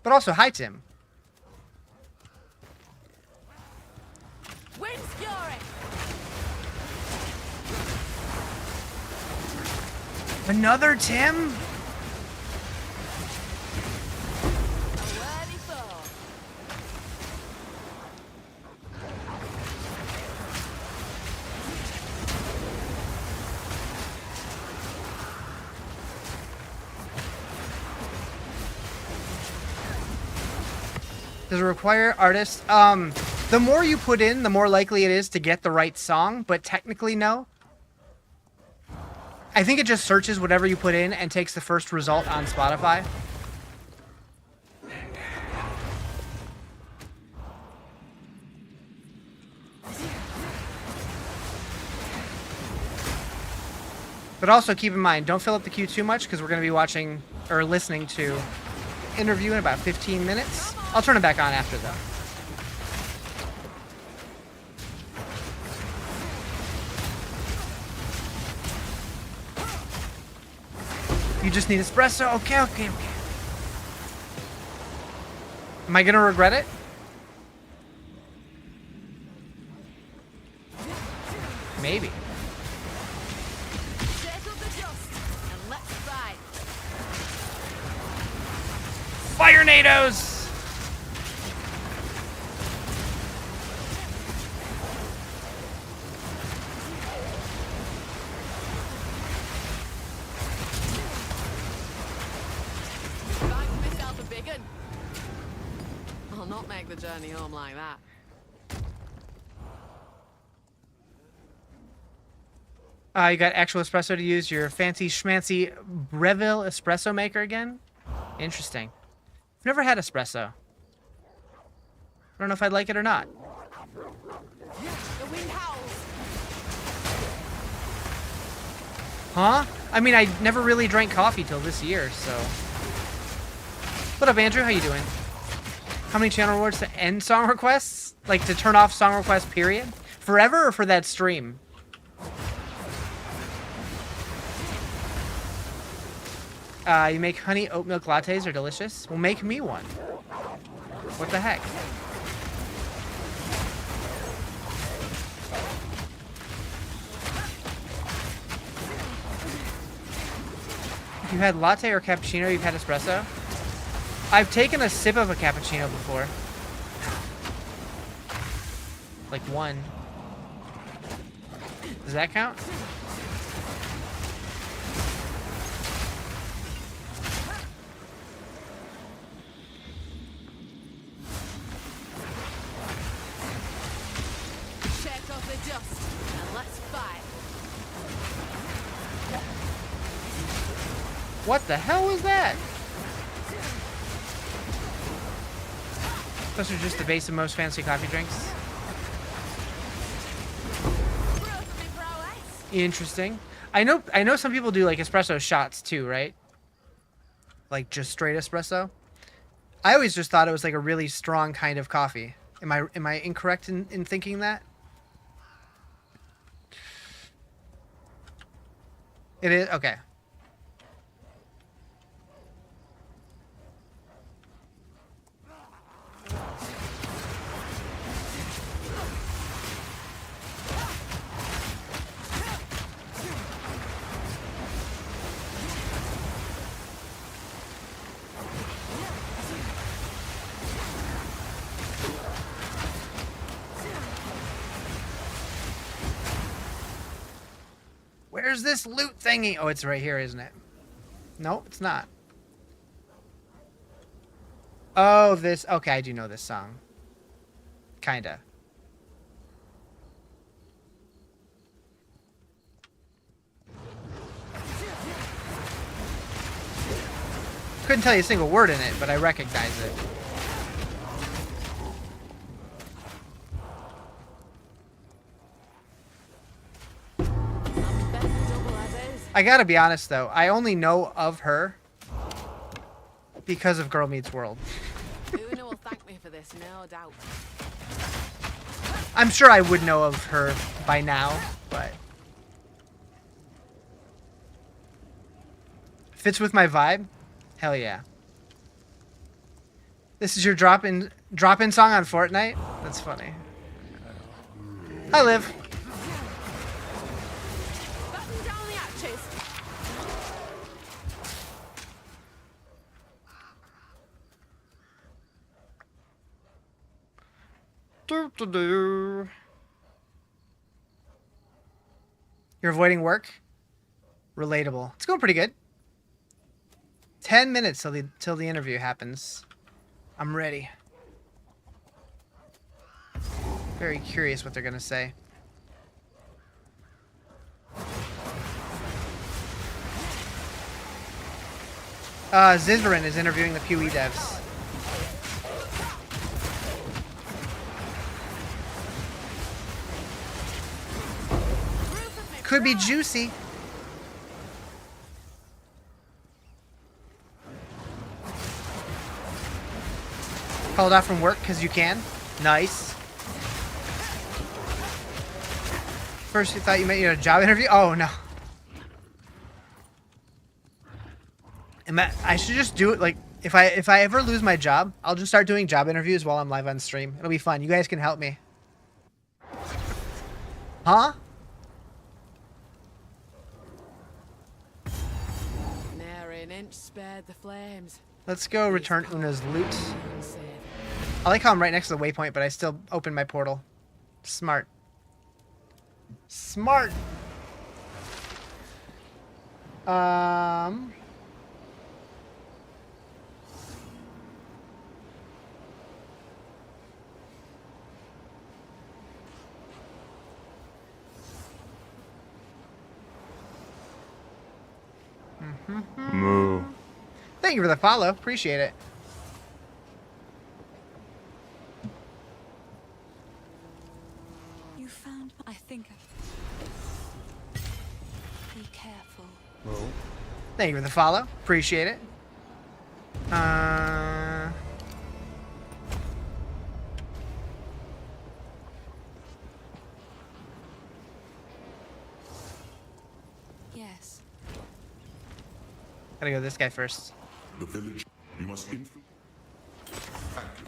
But also, hi, Tim. Wind's fury. Another Tim? A worthy foe. Does it require artists? The more you put in, the more likely it is to get the right song, but technically no. I think it just searches whatever you put in and takes the first result on Spotify. But also keep in mind, don't fill up the queue too much because we're going to be watching or listening to interview in about 15 minutes. I'll turn it back on after though. You just need espresso? Okay. Am I gonna regret it? Maybe. Settle the dust and let's fight. Fire nados! I'll not make the journey home like that. You got actual espresso to use your fancy schmancy Breville espresso maker again? Interesting. I've never had espresso. I don't know if I'd like it or not. The wind howls. Huh? I mean, I never really drank coffee till this year, so... What up, Andrew? How you doing? How many channel rewards to end song requests? Like, to turn off song requests, period? Forever or for that stream? You make honey oat milk lattes are delicious. Well, make me one. What the heck? If you had latte or cappuccino, you've had espresso. I've taken a sip of a cappuccino before. Like one. Does that count? Shake off the dust and let's fight. What the hell was that? Those are just the base of most fancy coffee drinks. Interesting. I know some people do like espresso shots too, right? Like just straight espresso. I always just thought it was like a really strong kind of coffee. Am I incorrect in thinking that? It is? Okay. Where's this loot thingy? Oh, it's right here, isn't it? Nope, it's not. Oh, this... Okay, I do know this song. Kinda. Couldn't tell you a single word in it, but I recognize it. I gotta be honest, though. I only know of her because of Girl Meets World. Una will thank me for this, no doubt. I'm sure I would know of her by now, but... Fits with my vibe? Hell yeah. This is your drop-in song on Fortnite? That's funny. Hi, Liv. Batten down the hatches. You're avoiding work? Relatable. It's going pretty good. 10 minutes till the interview happens. I'm ready. Very curious what they're gonna say. Zizverin is interviewing the PoE devs. Could be juicy. Called off from work because you can. Nice. First you thought you meant a job interview? Oh no. I should just do it like if I ever lose my job, I'll just start doing job interviews while I'm live on stream. It'll be fun. You guys can help me. Huh? Nary an inch spared the flames. Let's go return Una's loot. I like how I'm right next to the waypoint, but I still open my portal. Smart. Smart. Moo. Thank you for the follow. Appreciate it. You found. I think. Be careful. Moo. Thank you for the follow. Appreciate it. Yes. Gotta go this guy first. The village. You must influence. Thank you.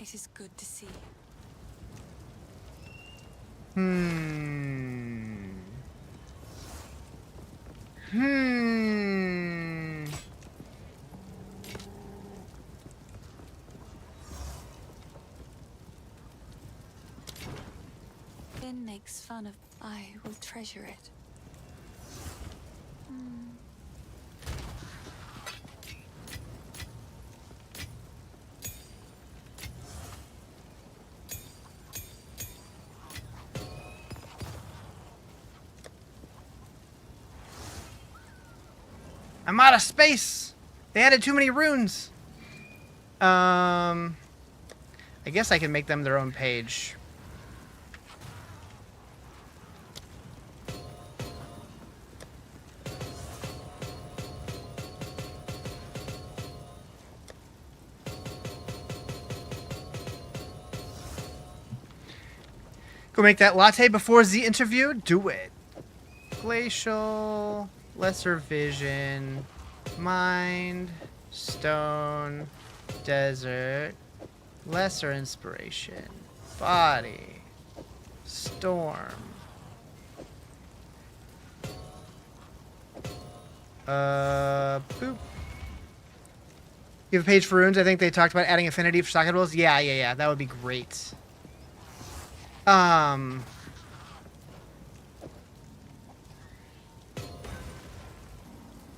It is good to see. Hmm. Ben makes fun of. I will treasure it. I'm out of space. They added too many runes. I guess I can make them their own page. Go make that latte before the interview? Do it. Glacial, lesser vision, mind, stone, desert, lesser inspiration, body, storm. Boop. You have a page for runes. I think they talked about adding affinity for socket rules. Yeah. That would be great.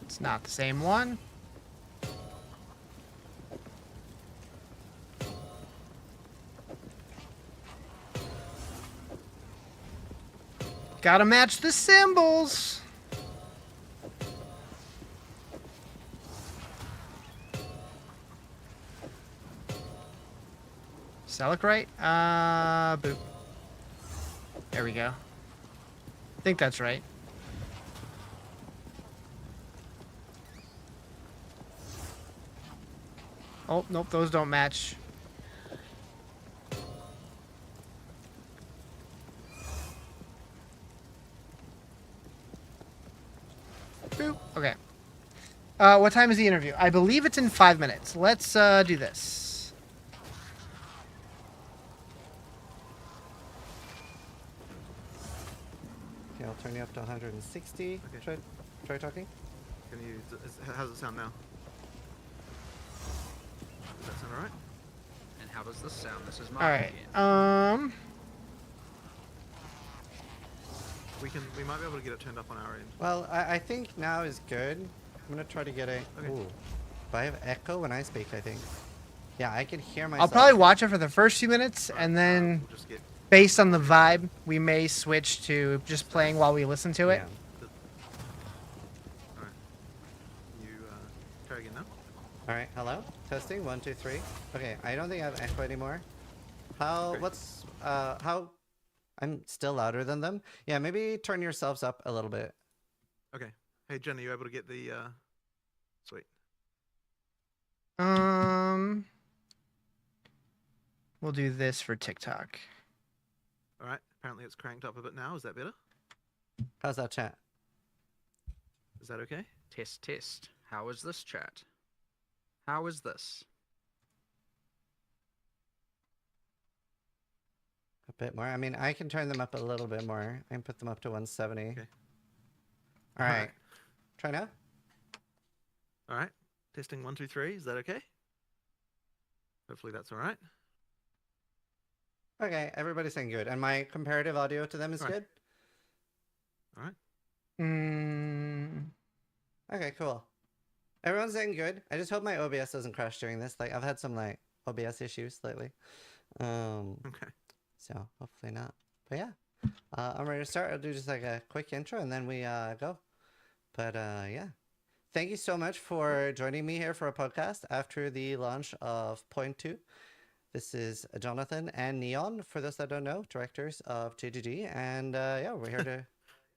It's not the same one. Gotta match the symbols. Celicrite? Boop. There we go. I think that's right. Oh, nope, those don't match. Boop. Okay. What time is the interview? I believe it's in 5 minutes. Let's do this. Okay, I'll turn you up to 160. Okay. Try talking. Can you? How does it sound now? Does that sound alright? And how does this sound? This is All mine. right. We might be able to get it turned up on our end. Well, I think now is good. I'm gonna try to get a. Okay. Ooh. But I have echo when I speak, I think. Yeah, I can hear I'll myself. probably watch it for the first few minutes, Alright, and then, we'll just get. based on the vibe, we may switch to just playing while we listen to it. Yeah. Alright. You try again now. Alright, hello? Testing, 1, 2, 3. Okay, I don't think I have echo anymore. How, Okay. what's, how, I'm still louder than them. Yeah, maybe turn yourselves up a little bit. Okay. Hey Jen, are you able to get the? Sweet. We'll do this for TikTok. Alright. Apparently it's cranked up a bit now. Is that better? How's that chat? Is that okay? Test, test. How is this, chat? How is this? A bit more. I mean, I can turn them up a little bit more. I can put them up to 170. Okay. Alright. Alright. Try now? Alright. Testing 1, 2, 3. Is that okay? Hopefully that's alright. Okay, everybody's saying good. And my comparative audio to them is Alright. good? Alright. Okay, cool. Everyone's saying good. I just hope my OBS doesn't crash during this. Like, I've had some, like, OBS issues lately. Okay. So, hopefully not. But yeah. I'm ready to start. I'll do just, like, a quick intro, and then we, go. But, yeah. Thank you so much for joining me here for a podcast after the launch of Point 2. This is Jonathan and Neon, for those that don't know, directors of JGG. And, yeah, we're here to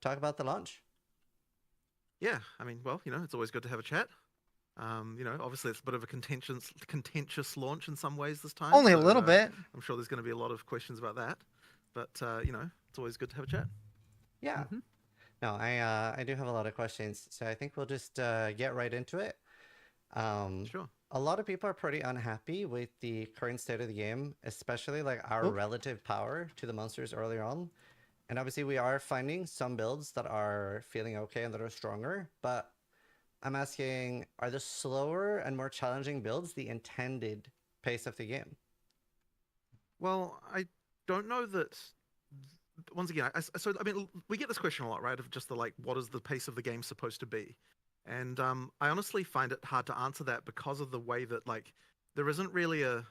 talk about the launch. Yeah, I mean, well, it's always good to have a chat. Obviously it's a bit of a contentious launch in some ways this time. Only a so, little bit. I'm sure there's going to be a lot of questions about that. but it's always good to have a chat. Yeah. No, I do have a lot of questions, so I think we'll just get right into it. Sure. A lot of people are pretty unhappy with the current state of the game, especially like our relative power to the monsters earlier on. And obviously we are finding some builds that are feeling okay and that are stronger, but I'm asking, are the slower and more challenging builds the intended pace of the game? Well, I don't know that. Once again, I mean, we get this question a lot, right? Of just the like, what is the pace of the game supposed to be? And I honestly find it hard to answer that because of the way that like there isn't really a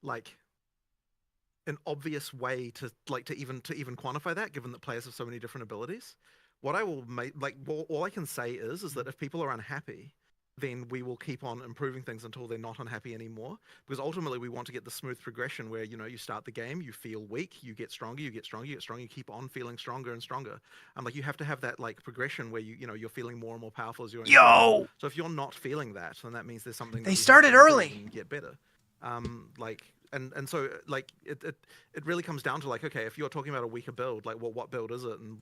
like an obvious way to even quantify that, given that players have so many different abilities. What I will make all I can say is that if people are unhappy, then we will keep on improving things until they're not unhappy anymore. Because ultimately, we want to get the smooth progression where you start the game, you feel weak, you get stronger, you get stronger, you get stronger, you keep on feeling stronger and stronger. Like you have to have that like progression where you're feeling more and more powerful as you're. Yo! So if you're not feeling that, then that means there's something. They started early. And get better. And so like it really comes down to like, okay, if you're talking about a weaker build, like, well, what build is it? And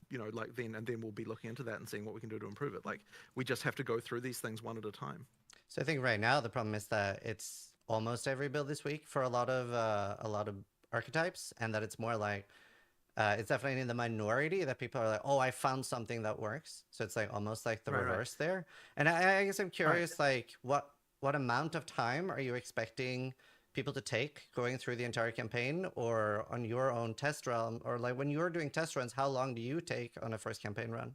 then we'll be looking into that and seeing what we can do to improve it. Like we just have to go through these things one at a time. So I think right now the problem is that it's almost every build this week for a lot of archetypes, and that it's more like it's definitely in the minority that people are like, oh, I found something that works. So it's like almost like the reverse there. And I guess I'm curious, like what amount of time are you expecting people to take going through the entire campaign, or on your own test run, or like when you're doing test runs, how long do you take on a first campaign run?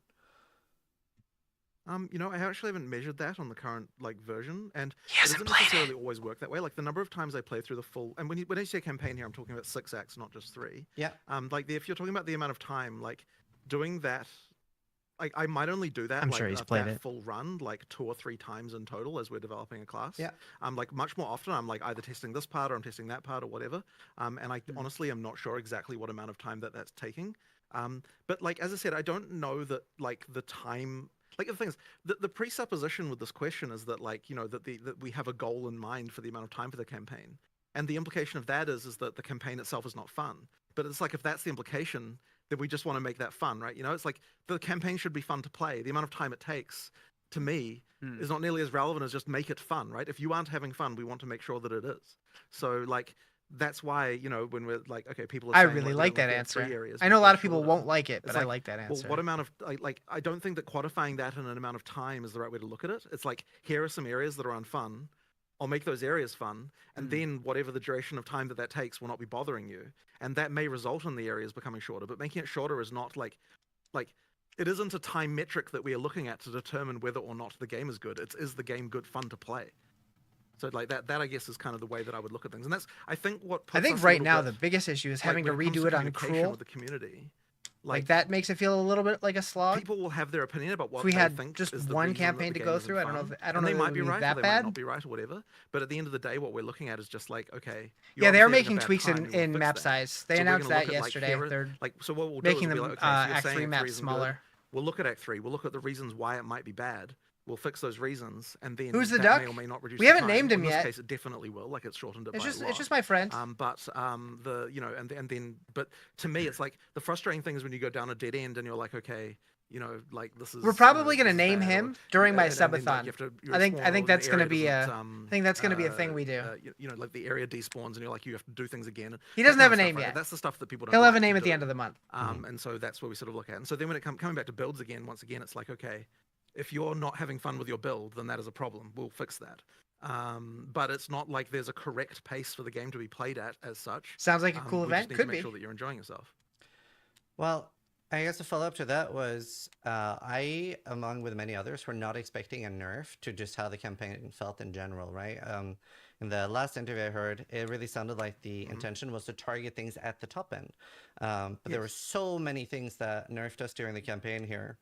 I actually haven't measured that on the current like version, and it doesn't necessarily always work that way. Like the number of times I play through the full, and when I say campaign here, I'm talking about 6 acts, not just 3. Yeah. If you're talking about the amount of time, like doing that, like I might only do that. I'm like, sure he's played it. Full run like 2 or 3 times in total as we're developing a class. Yeah. Like much more often, I'm like either testing this part or I'm testing that part or whatever. And I honestly am not sure exactly what amount of time that's taking. But like as I said, I don't know that like the time. Like the thing is, the presupposition with this question is that like that we have a goal in mind for the amount of time for the campaign, and the implication of that is that the campaign itself is not fun. But it's like if that's the implication, then we just want to make that fun, right? It's like the campaign should be fun to play. The amount of time it takes, to me, is not nearly as relevant as just make it fun, right? If you aren't having fun, we want to make sure that it is. So like that's why when we're like, okay, people are I saying, really like that there are answer. 3 areas, I know a make lot that of people shorter. won't like it, It's but I like that answer. Well, what amount of I don't think that quantifying that in an amount of time is the right way to look at it. It's like, here are some areas that are unfun. I'll make those areas fun, and then whatever the duration of time that takes will not be bothering you, and that may result in the areas becoming shorter. But making it shorter is not like it isn't a time metric that we are looking at to determine whether or not the game is good. Is the game good fun to play? So like that I guess is kind of the way that I would look at things, and that's I think right now the biggest issue is having to redo it on Cruel with the community. Like that makes it feel a little bit like a slog. People will have their opinion about what if we they had think just is the one reason that campaign the to game go isn't through. I don't know. fun. I don't know. They if might it be would right, that or they bad. might not be right, or whatever. But at the end of the day, what we're looking at is just like, okay. Yeah, they are obviously having making a bad tweaks time, you will in fix map that. size. They So we're announced gonna that look at, yesterday. They're so what we'll do making is the be like, okay, so you're Act saying 3 Act map 3 isn't smaller. good. We'll look at Act 3. We'll look at the reasons why it might be bad. We'll fix those reasons, and then Who's the that duck? may or may not reduce We the haven't time. named him In this yet. case, it definitely will. Like it's shortened it It's by just a lot. it's just my friend. And then but to me, it's like the frustrating thing is when you go down a dead end and you're like, okay, like this is. We're probably this gonna is name bad, him or- during my and then, like, subathon. you have to I think respawn, that's or gonna the be area a. doesn't, I think that's gonna be a thing we do. Like the area despawns and you're like you have to do things again. He That doesn't kind have of a stuff, name right? yet. That's the stuff that people don't. He'll have a like to name at the do. end of the month. And so that's what we sort of look at. And so then when it coming back to builds again, once again, it's like, okay, if you're not having fun with your build, then that is a problem. We'll fix that. But it's not like there's a correct pace for the game to be played at as such. Sounds like a cool we event. just need Could to make be. sure that you're enjoying yourself. Well, I guess a follow-up to that was I, among with many others, were not expecting a nerf to just how the campaign felt in general, right? In the last interview I heard, it really sounded like the intention was to target things at the top end. But there were so many things that nerfed us during the campaign here.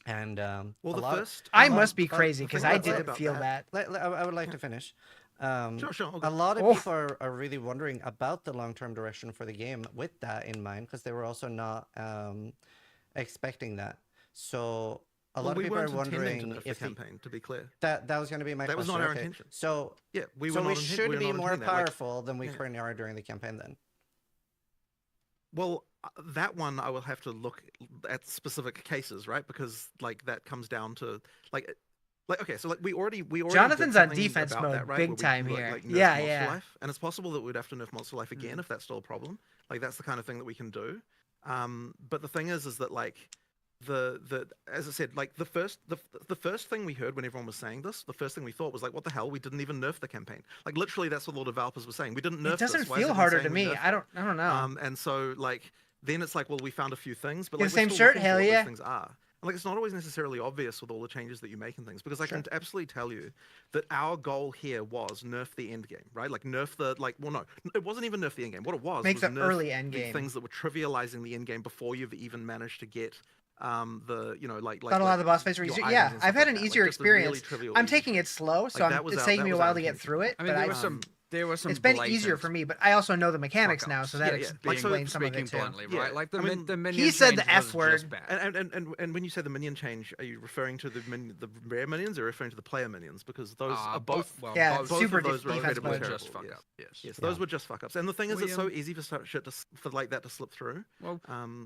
And I must be crazy because I didn't feel that. I would like to finish. Sure. Okay. A lot of people are really wondering about the long-term direction for the game with that in mind, because they were also not expecting that. So a lot of people are wondering if the campaign, to be clear. That was going to be my question. That was not our intention. So yeah, we should be more powerful than we currently are during the campaign then. Well, that one I will have to look at specific cases, right? Because like that comes down to like okay, so like we already Jonathan's did on something defense about mode that, right? big Where we, time like, here. like nerfed Yeah, Monster yeah. Life, and it's possible that we'd have to nerf Monster Life again if that's still a problem. Like that's the kind of thing that we can do. But the thing is that like the as I said, like the first thing we heard when everyone was saying this, the first thing we thought was like, what the hell? We didn't even nerf the campaign. Like literally, that's what all developers were saying. We didn't nerf It doesn't this. Why is feel everyone harder saying to we me. nerfed I it? don't know. And so like then it's like, well, we found a few things, but Get like the we're same still shirt? looking for Hell what yeah. those things are. And, like it's not always necessarily obvious with all the changes that you make and things, because I can absolutely tell you that our goal here was nerf the end game, right? Like nerf the well, no, it wasn't even nerf the end game. What it was Make was the nerf early end the game. things that were trivializing the end game before you've even managed to get the Thought a lot of the boss fights were your easier. items Yeah, and I've stuff had like an that. Like, easier just the really experience. trivial I'm easy taking shit. it slow, so Like, it's taking me a while to get through it. I mean, but there was some. it's been blatant easier for me, but I also know the mechanics now, fuck-ups. so that Yeah, yeah. explains Like, so some of Speaking it too. bluntly, Yeah, right? Like I mean, the minion he said the change F was word. just bad. And when you say the minion change, are you referring to the rare minions or referring to the player minions? Because those are both. Well, Yeah, both, super of those were defense incredibly mode. terrible. just fuck Yes. up. Yes. Yes, those were just fuck ups. And the thing is, it's so easy for shit for like that to slip through. Well,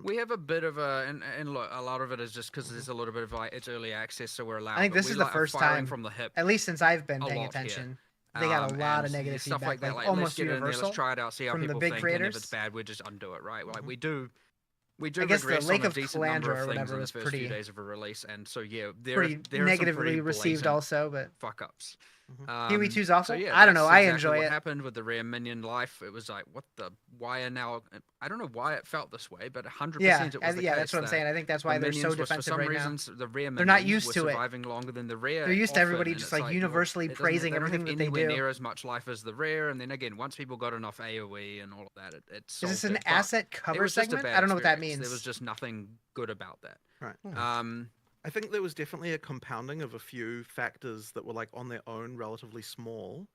we have a bit of a, and look, a lot of it is just because there's a little bit of like it's early access, so we're allowed. I think but this we is the like are first firing time, from the hip. at least since I've been a paying lot here. attention. They got a lot of and negative stuff feedback, like that. Like, almost let's get in there, universal. let's try it out, see how from the people big think, and if creators. it's bad, we just undo it, right? Like we do I guess the regress Lake on a of decent number Calandra or of things whatever in the was first few pretty- days of a release, and so yeah, there Pretty are some negatively pretty received blatant also, but fuck ups. Kiwi 2's awful? So yeah, I don't know, that's I exactly enjoy what it. happened with the rare minion life. It was like, what the? Why are now? I don't know why it felt this way, but 100% Yeah, it was the case. that's what I'm saying. I think that's why the they're so minions were, defensive for some right now. reasons, the rare minions They're not used were to it. surviving longer than the rare. They're used to often, everybody and just, it's like, well, universally it doesn't- praising they don't everything have that they anywhere do. near as much life as the rare, and then again, once people got enough AOE and all of that, it Is this solved an it, but asset it cover was just a segment? bad I don't know what that experience. means. There was just nothing good about that. Right. I think there was definitely a compounding of a few factors that were like on their own relatively small.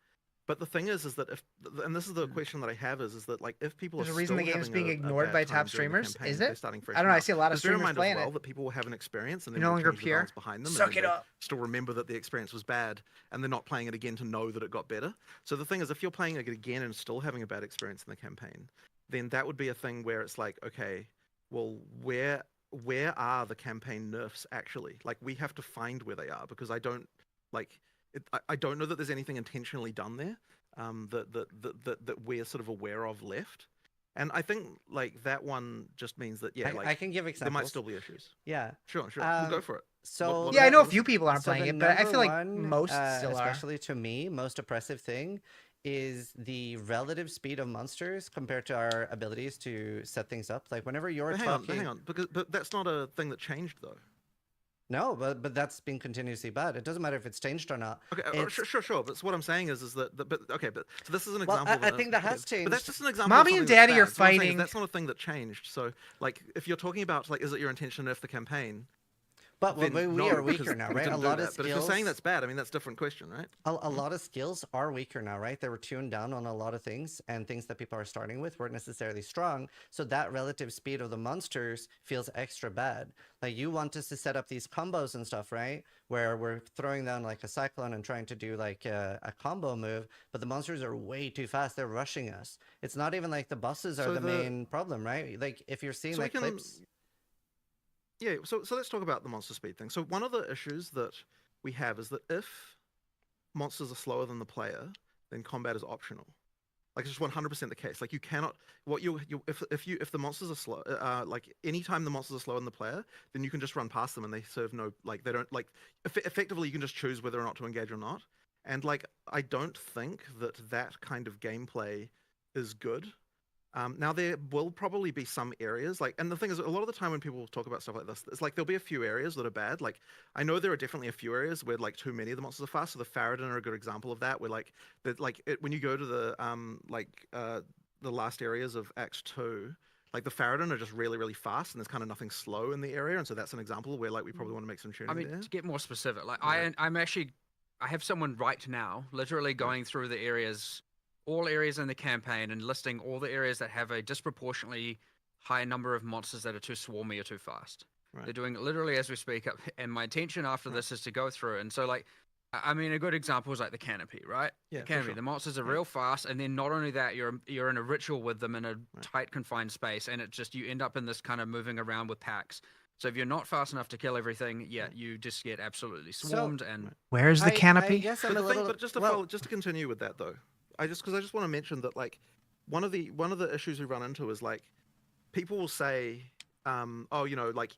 But the thing is that if, and this is the question that I have is that like if people There's are a reason still the game's having being a ignored bad by time top during the streamers, campaign, is they're it? starting fresh I don't know, I now. see a lot of Just bear in streamers mind playing as well it. that people will have an experience and You're then no they'll longer change the pure. balance behind them, Suck and it then they up. still remember that the experience was bad, and they're not playing it again to know that it got better. So the thing is, if you're playing it again and still having a bad experience in the campaign, then that would be a thing where it's like, okay, well, where are the campaign nerfs actually? Like we have to find where they are, because I don't like it, I don't know that there's anything intentionally done there that we're sort of aware of left. And I think like that one just means that I can give there examples. might still be issues. Yeah. Sure, we'll go for it. So What Yeah, I know a is few it? people aren't So playing the it, but I number feel like one, most still are. especially to me, most oppressive thing is the relative speed of monsters compared to our abilities to set things up. Like whenever you're But talking, hang on, but that's not a thing that changed though. no, but that's been continuously bad. It doesn't matter if it's changed or not. Okay, It's- sure. But what I'm saying is that, but okay, but so this is an Well, example. I think that has But that's changed. just an example. Mommy of and something that's Daddy are bad. So what I'm saying is fighting. That's not a thing that changed. So, like, if you're talking about like, is it your intention to nerf the campaign? But Then we no, are because weaker now, we right? A didn't do lot of that. But skills. if you're saying that's bad, I mean, that's a different question, right? A lot of skills are weaker now, right? They were tuned down on a lot of things, and things that people are starting with weren't necessarily strong. So that relative speed of the monsters feels extra bad. Like you want us to set up these combos and stuff, right? Where we're throwing down like a cyclone and trying to do like a combo move, but the monsters are way too fast. They're rushing us. It's not even like the bosses are So the main problem, right? Like if you're seeing So we like can- clips. Yeah, so let's talk about the monster speed thing. So one of the issues that we have is that if monsters are slower than the player, then combat is optional. Like it's just 100% the case. Like you cannot if the monsters are slow, like anytime the monsters are slower than the player, then you can just run past them and they serve no, like they don't, like effectively you can just choose whether or not to engage or not. And like I don't think that kind of gameplay is good. Now there will probably be some areas like, and the thing is, a lot of the time when people talk about stuff like this, it's like there'll be a few areas that are bad. Like I know there are definitely a few areas where like too many of the monsters are fast. So the Faradin are a good example of that. Where like when you go to the last areas of Act 2, like the Faradin are just really really fast, and there's kind of nothing slow in the area, and so that's an example where like we probably want to make some tuning I mean, there. to get more specific, like Yeah. I have someone right now, literally going through the areas, all areas in the campaign, and listing all the areas that have a disproportionately high number of monsters that are too swarmy or too fast. Right. They're doing it literally as we speak up, and my intention after this is to go through. And so, like, I mean, a good example is like the canopy, right? Yeah, The for canopy. sure. The monsters are real fast, and then not only that, you're in a ritual with them in a tight, confined space, and it just you end up in this kind of moving around with packs. So if you're not fast enough to kill everything, you just get absolutely swarmed. And Where's the I canopy? guess But I'm a the thing, little but just to well. follow, just to continue with that though, I just want to mention that like one of the issues we run into is like people will say, oh, you know, like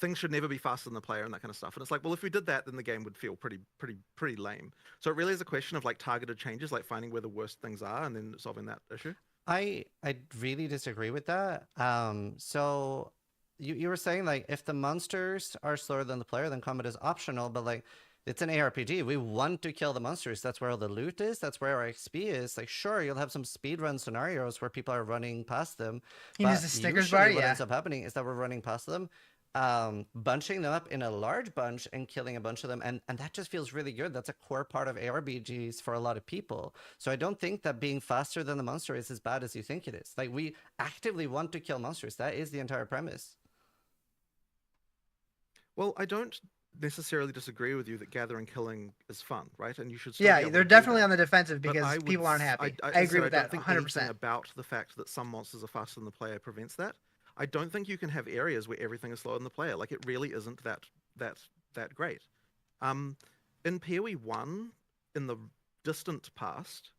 things should never be faster than the player and that kind of stuff. And it's like, well, if we did that, then the game would feel pretty lame. So it really is a question of like targeted changes, like finding where the worst things are and then solving that issue. I really disagree with that. So you were saying like if the monsters are slower than the player, then combat is optional. But like it's an ARPG. We want to kill the monsters. That's where all the loot is. That's where our XP is. Like sure, you'll have some speedrun scenarios where people are running past them. You mean But the Snickers usually bar? what Yeah. ends up happening is that we're running past them, bunching them up in a large bunch and killing a bunch of them, and that just feels really good. That's a core part of ARPGs for a lot of people. So I don't think that being faster than the monster is as bad as you think it is. Like we actively want to kill monsters. That is the entire premise. Well, I don't necessarily disagree with you that gathering killing is fun, right? And you should still be Yeah, able they're to do definitely that. on the defensive But because I would people aren't s- happy. I I said agree with I that don't think 100%. anything about the fact that some monsters are faster than the player prevents that. I don't think you can have areas where everything is slower than the player. Like it really isn't that great. In PoE 1, in the distant past,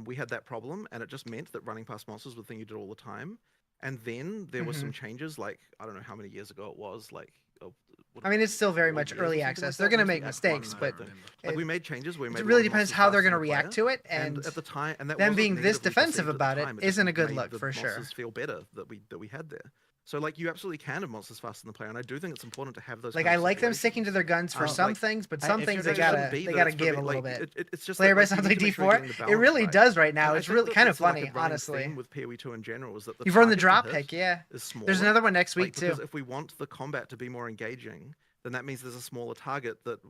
we had that problem, and it just meant that running past monsters was the thing you did all the time. And then there were some changes, like I don't know how many years ago it was, like. I mean, it's still very 4 much years or early something access. like They're that. going to Must be make F1, mistakes, I but don't remember. Like we made changes. We made it a lot really of depends monsters how they're faster going to than the react player. to it. And at the time, and that them wasn't being this negatively defensive perceived at the about it time, just isn't a good made look the for sure. monsters feel better that we had there. So like you absolutely can have monsters faster than the player, and I do think it's important to have those. Like kind I of like them situations. sticking to their guns for some Like, things, but I- some if things you're they gonna- gotta shouldn't be they that gotta it's give a prevent- little like, bit. it's just Player that, like, base sounds you like need to make sure you're D4. getting the It balance really right. does right now. And I It's think really that kind of that's like funny, a running honestly. theme with PoE 2 in general is that the You've run the target to drop hit pick, yeah. is smaller. There's another one next week Because too. if we want the combat to be more engaging, then that means there's a smaller target that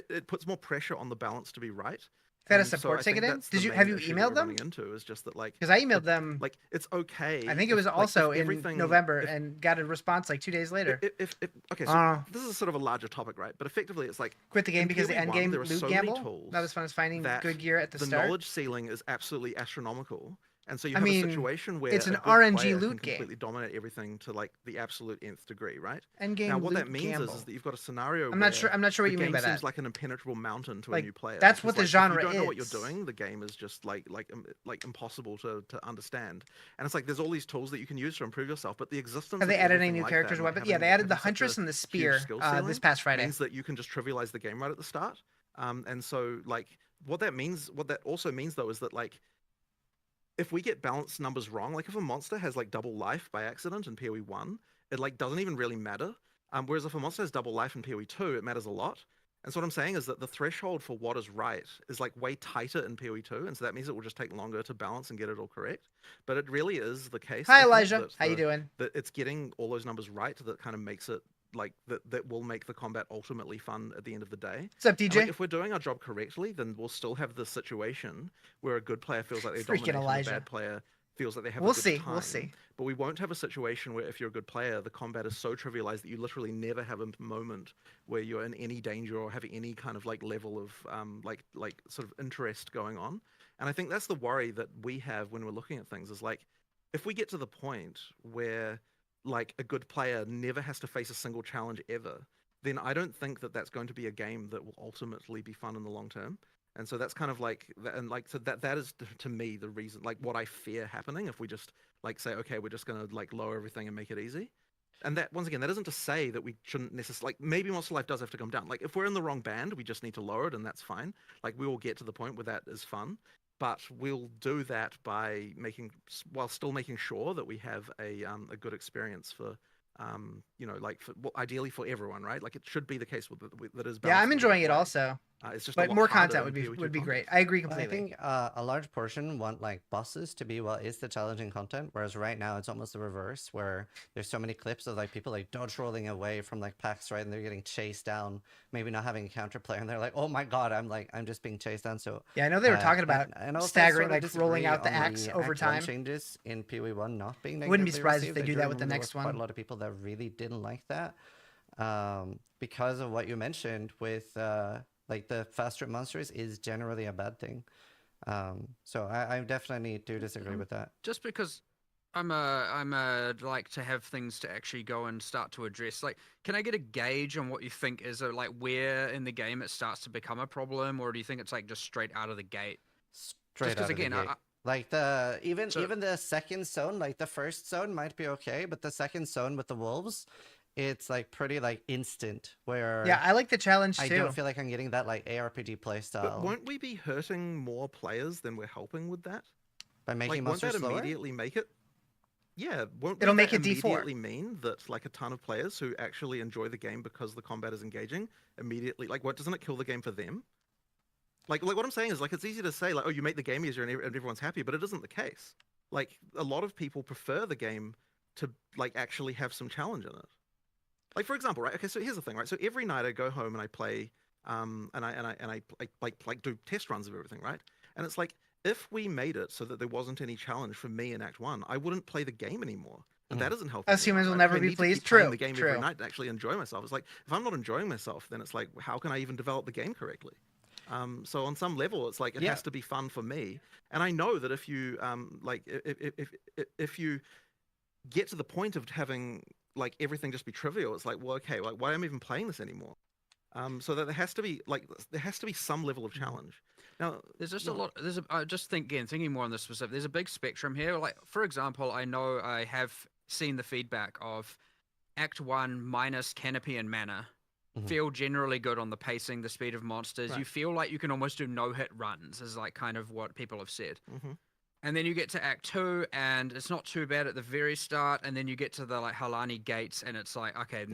it puts more pressure on the balance to be right. Got a And so support I think ticket in? that's the Have main you issue that emailed we're them? running into is just that like Because I emailed them. like it's okay. I think it was also in everything, November and got a response like 2 days later. Okay, so Oh. this is sort of a larger topic, right? But effectively, it's like Quit the game in because the PoE end 1, game there are loot so many gamble. tools Not as fun as finding that good gear at the the start. knowledge ceiling is absolutely astronomical. And so you I have mean, a situation where it's a an good RNG player loot can game. completely dominate everything to like the absolute nth degree, right? End game Now, what loot that means gamble. is that you've got a scenario. I'm not sure what you mean by The game seems that. like an impenetrable mountain to Like, a new player. that's because, what the like, genre if you don't know what is. you're doing, the game is just like impossible to understand. And it's like there's all these tools that you can use to improve yourself, but the existence. Have they of added any everything new like characters that or and weapons? Yeah, they added the having such a Huntress and the huge Spear skill this ceiling past Friday. means that you can just trivialize the game right at the start. And so like what that also means though is that like if we get balance numbers wrong, like if a monster has like double life by accident in PoE 1, it like doesn't even really matter. Whereas if a monster has double life in PoE 2, it matters a lot. And so what I'm saying is that the threshold for what is right is like way tighter in PoE 2, and so that means it will just take longer to balance and get it all correct. But it really is the case. Hi I think, Elijah, that how you doing? that it's getting all those numbers right that kind of makes it like that will make the combat ultimately fun at the end of the day. What's up, And, DJ? like, if we're doing our job correctly, then we'll still have the situation where a good player feels like they're Freaking dominating, and Elijah. a bad player feels like they have We'll a good see, time. we'll see. But we won't have a situation where if you're a good player, the combat is so trivialized that you literally never have a moment where you're in any danger or have any kind of like level of like sort of interest going on. And I think that's the worry that we have when we're looking at things is like, if we get to the point where like a good player never has to face a single challenge ever, then I don't think that that's going to be a game that will ultimately be fun in the long term. And so that's kind of like, and like, so that is to me the reason, like what I fear happening if we just like say, okay, we're just going to like lower everything and make it easy. And that, once again, that isn't to say that we shouldn't necessarily, like maybe Monster Life does have to come down. Like if we're in the wrong band, we just need to lower it and that's fine. Like we will get to the point where that is fun, but we'll do that by while still making sure that we have a good experience for, you know, like well, ideally for everyone, right? Like it should be the case that is. Yeah, I'm balanced in enjoying that it way. also. It's just a But lot more harder content in would be PoE2 great. content. I agree I completely. think a large portion want like bosses to be what is the challenging content, whereas right now it's almost the reverse, where there's so many clips of like people like dodge rolling away from like packs, right, and they're getting chased down, maybe not having a counterplay, and they're like, oh my god, I'm just being chased down. So Yeah, I know they were talking about and also staggering, sort of like rolling disagree out the on axe over Act 1 time. changes in PoE 1 not being Wouldn't be negatively surprised if received. they I do that with the remember there next was quite one. a lot of people that really didn't like that, because of what you mentioned with like the faster monsters is generally a bad thing. So I definitely do disagree with that. Just because I'm like to have things to actually go and start to address. Like, can I get a gauge on what you think is like where in the game it starts to become a problem, or do you think it's like just straight out of the gate? Straight 'cause out of again, the gate. Like even the second zone, like the first zone might be okay, but the second zone with the wolves, it's like pretty like instant. Where Yeah, I like the challenge I too. don't feel like I'm getting that like ARPG playstyle. But won't we be hurting more players than we're helping with that? By making Like, won't monsters that slower? immediately make it? Yeah, won't It'll that make it D4. immediately mean that like a ton of players who actually enjoy the game because the combat is engaging immediately, like, what, doesn't it kill the game for them? Like what I'm saying is, like, it's easy to say, like, oh, you make the game easier and everyone's happy, but it isn't the case. Like, a lot of people prefer the game to like actually have some challenge in it. Like, for example, right? Okay, so here's the thing, right? So every night I go home and I play, and I like do test runs of everything, right? And it's like, if we made it so that there wasn't any challenge for me in Act 1, I wouldn't play the game anymore. And that isn't helping. Us humans will right? never I be need to pleased. keep playing True, the game true. every night to actually enjoy myself. It's like, if I'm not enjoying myself, then it's like, how can I even develop the game correctly? So on some level, it's like, it has to be fun for me. And I know that if you like if you get to the point of having like everything just be trivial, it's like, well, okay, like, why am I even playing this anymore? So that there has to be some level of challenge. Now, There's just a lot. I just thinking more on this specific. There's a big spectrum here. Like, for example, I know I have seen the feedback of Act 1 minus canopy and mana feel generally good on the pacing, the speed of monsters. Right. You feel like you can almost do no-hit runs, is like kind of what people have said. And then you get to Act 2, and it's not too bad at the very start, and then you get to the like Halani gates, and it's like, okay,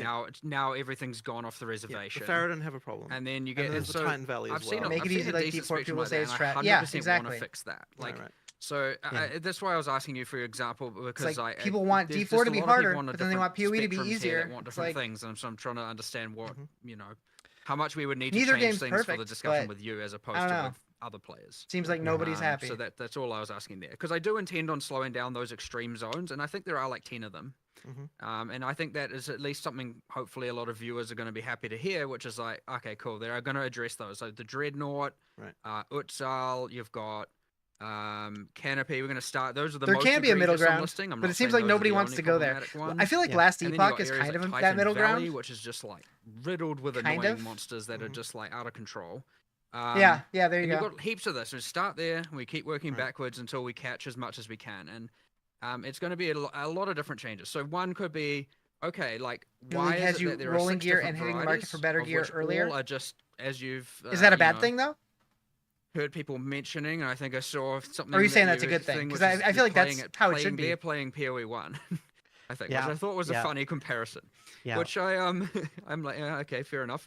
now everything's gone off the reservation. the Farradon have a problem. And then you get and there's the Titan Valley as I've well. seen Make I've it seen easy a like decent D4 spectrum people like say that, it's and trash. I 100% Yeah, want exactly. to fix that. Like, right. so that's why I was asking you for your example, because like I people want there's D4 just to a be lot of people harder, on a but then they want different PoE to be spectrums here easier. that want It's different like- things, and so I'm trying to understand what how much we would need to Neither change game's things for the perfect, discussion but with you as I opposed don't to know. with other players. Seems like nobody's happy. So that's all I was asking there, because I do intend on slowing down those extreme zones, and I think there are like 10 of them. And I think that is at least something hopefully a lot of viewers are going to be happy to hear, which is like, okay, cool, they are going to address those. So the Dreadnought, Exile, you've got Canopy. We're going to start. Those are the There most can be a middle egregious I'm ground, listing. I'm but not it seems saying like those are nobody the wants only to go there. problematic ones. I feel like Yeah. last And then you've Epoch got is areas kind of like that Titan middle Valley, ground. which is just like riddled with Kind annoying of. monsters that are just like out of control. Yeah, there you And go. you've got heaps of this. So start there, and we keep working backwards until we catch as much as we can. And it's going to be a lot of different changes. So one could be, okay, like, Your why league has is it you that there rolling are 6 gear different and hitting the market for better varieties, gear of which earlier? all are just, as you've Is that a you bad know, thing though? heard people mentioning, and I think I saw something. Or are you that saying that's a good thing? thing, 'Cause which I- is I feel like playing that's how it should They're be. playing PoE 1, I think, Yeah, which I thought was a yeah. funny comparison. Yeah. Which I I'm like, yeah, okay, fair enough.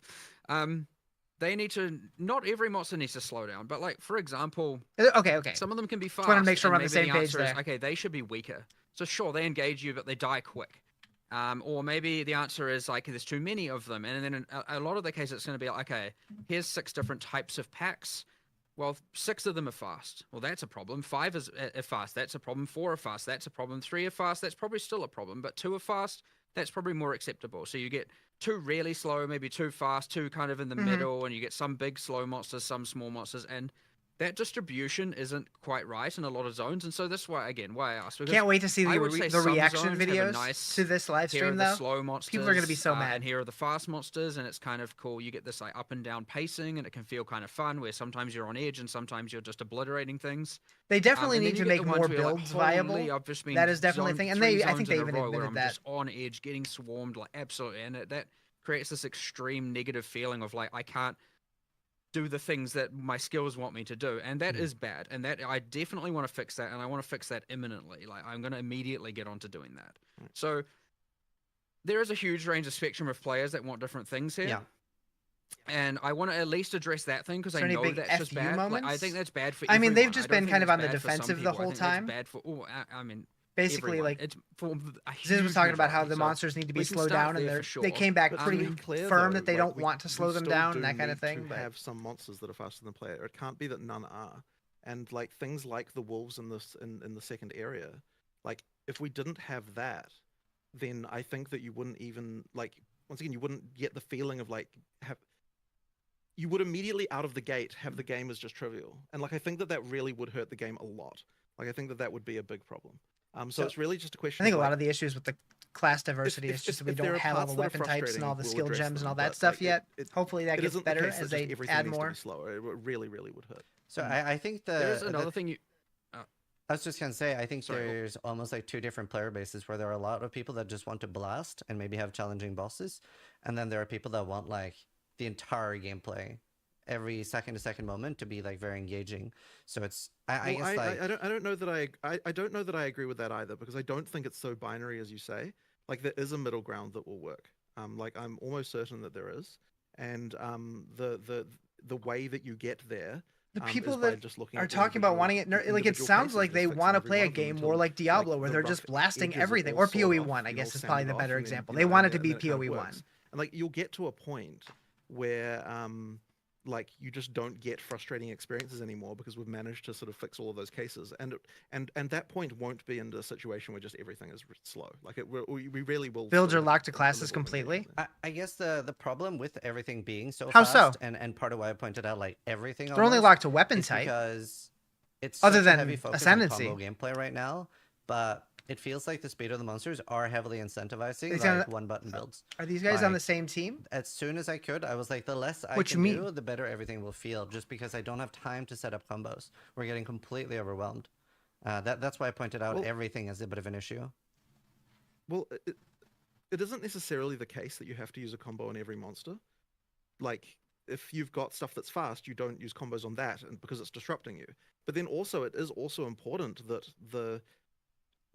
They need to. Not every monster needs to slow down, but like, for example, Okay. some of them can be fast. wanna make sure and we're on the maybe same page answer is, there. okay, they should be weaker. So sure, they engage you, but they die quick. Or maybe the answer is like, there's too many of them, and then in a lot of the cases it's going to be like, okay, here's 6 different types of packs. Well, 6 of them are fast. Well, that's a problem. 5 is fast. That's a problem. 4 are fast. That's a problem. 3 are fast. That's probably still a problem. But 2 are fast. That's probably more acceptable. So you get 2 really slow, maybe 2 fast, 2 kind of in the middle, and you get some big slow monsters, some small monsters, and that distribution isn't quite right in a lot of zones. And so that's why I asked. because Can't wait to see I the, would say the some reaction zones have a videos nice- to this live Here are stream the though. slow monsters. People are gonna be so mad. And here are the fast monsters, and it's kind of cool. You get this like up and down pacing, and it can feel kind of fun. Where sometimes you're on edge, and sometimes you're just obliterating things. They definitely And then need you to get make the ones more where you're like, builds "Holy, viable. I've just been That is definitely a zoned thing, and 3 I think zones they in a even row where admitted I'm that. just on edge, getting swarmed, like absolutely, and that creates this extreme negative feeling of like I can't do the things that my skills want me to do, and that is bad, and that I definitely want to fix that, and I want to fix that imminently. Like, I'm going to immediately get onto doing that. So there is a huge range of spectrum of players that want different things here. Yeah. And I want to at least address that thing, because Is I there any know big that's just FU bad. Like, I moments? think that's bad for I mean, they've everyone. just I don't been think kind of that's on the bad for some defensive the people. I whole think that's time. bad for, I mean, Basically, everyone. like it's for a Ziz was huge talking about how majority. the So monsters need to be we can slowed start down, and there they for they sure. came back But to pretty be clear, firm though, that they like, don't we- want to we slow them still down do and that kind of need thing. to But have some monsters that are faster than player. It can't be that none are. And like things like the wolves in this in the second area, like if we didn't have that, then I think that you wouldn't even like once again you wouldn't get the feeling of like you would immediately out of the gate have the game as just trivial, and like I think that really would hurt the game a lot. Like I think that would be a big problem. So it's really just a question. I think a of, lot like, of the issues with the class diversity is just that we if there don't are have all parts the that are weapon types and frustrating, all the we'll skill address gems and them, all that but, stuff like, yet. Hopefully that it gets isn't better the case as that just they everything add needs to more. be slower. It really would hurt. So I think There's the another thing you. I was just gonna say, I think Sorry, go. there's almost like two different player bases where there are a lot of people that just want to blast and maybe have challenging bosses, and then there are people that want like the entire gameplay, every second to second moment to be like very engaging. So it's I Well, guess like I don't know that I don't know that I agree with that either, because I don't think it's so binary as you say. Like there is a middle ground that will work. Like I'm almost certain that there is, and the way that you get there. The is people by that just looking are at talking about wanting it, like it individual sounds cases, like just they fixing want to every play one a of them game until, more like Diablo, like, where the they're rough just blasting edges are everything, all or sawed PoE off, 1, I you guess know, is probably sanded the off, better and then, example. you They know, want and it to be then it kind of PoE 1. works. And like you'll get to a point where like you just don't get frustrating experiences anymore because we've managed to sort of fix all of those cases, and that point won't be in the situation where just everything is slow. Like we really will Builds still are have locked to a classes level of engagement completely. there. I guess the problem with everything being so How fast, so? and part of why I pointed out like everything They're only almost, locked to weapon is type. because it's Other such a heavy than focus Ascendancy. on combo gameplay right now, but it feels like the speed of the monsters are heavily incentivizing It's like gonna- one button builds. Are these guys on the Like, same team? as soon as I could, I was like, the less I What can you mean? do, the better everything will feel, just because I don't have time to set up combos. We're getting completely overwhelmed. That's why I pointed out Well- everything as a bit of an issue. Well, it isn't necessarily the case that you have to use a combo on every monster. Like, if you've got stuff that's fast, you don't use combos on that, and because it's disrupting you. But then also, it is also important that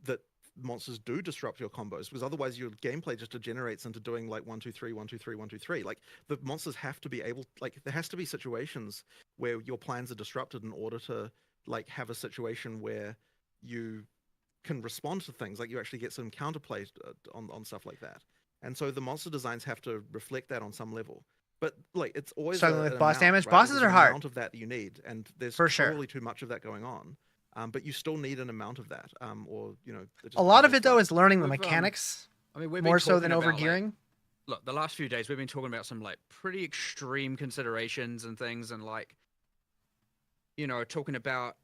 that monsters do disrupt your combos, because otherwise your gameplay just degenerates into doing like 1 2 3 1 2 3 1 2 3. Like the monsters have to be able, like there has to be situations where your plans are disrupted in order to like have a situation where you can respond to things, like you actually get some counterplay on stuff like that. And so the monster designs have to reflect that on some level. But like it's always Struggling with an boss amount, damage? right? Bosses There's are an hard. amount of that you need, and there's For sure. totally too much of that going on. But you still need an amount of that, or you know. just A lot of becomes it though flat. is learning the We've, mechanics I mean, we've more been so than talking about, overgearing. Like, look, the last few days we've been talking about some like pretty extreme considerations and things, and like, you know, talking about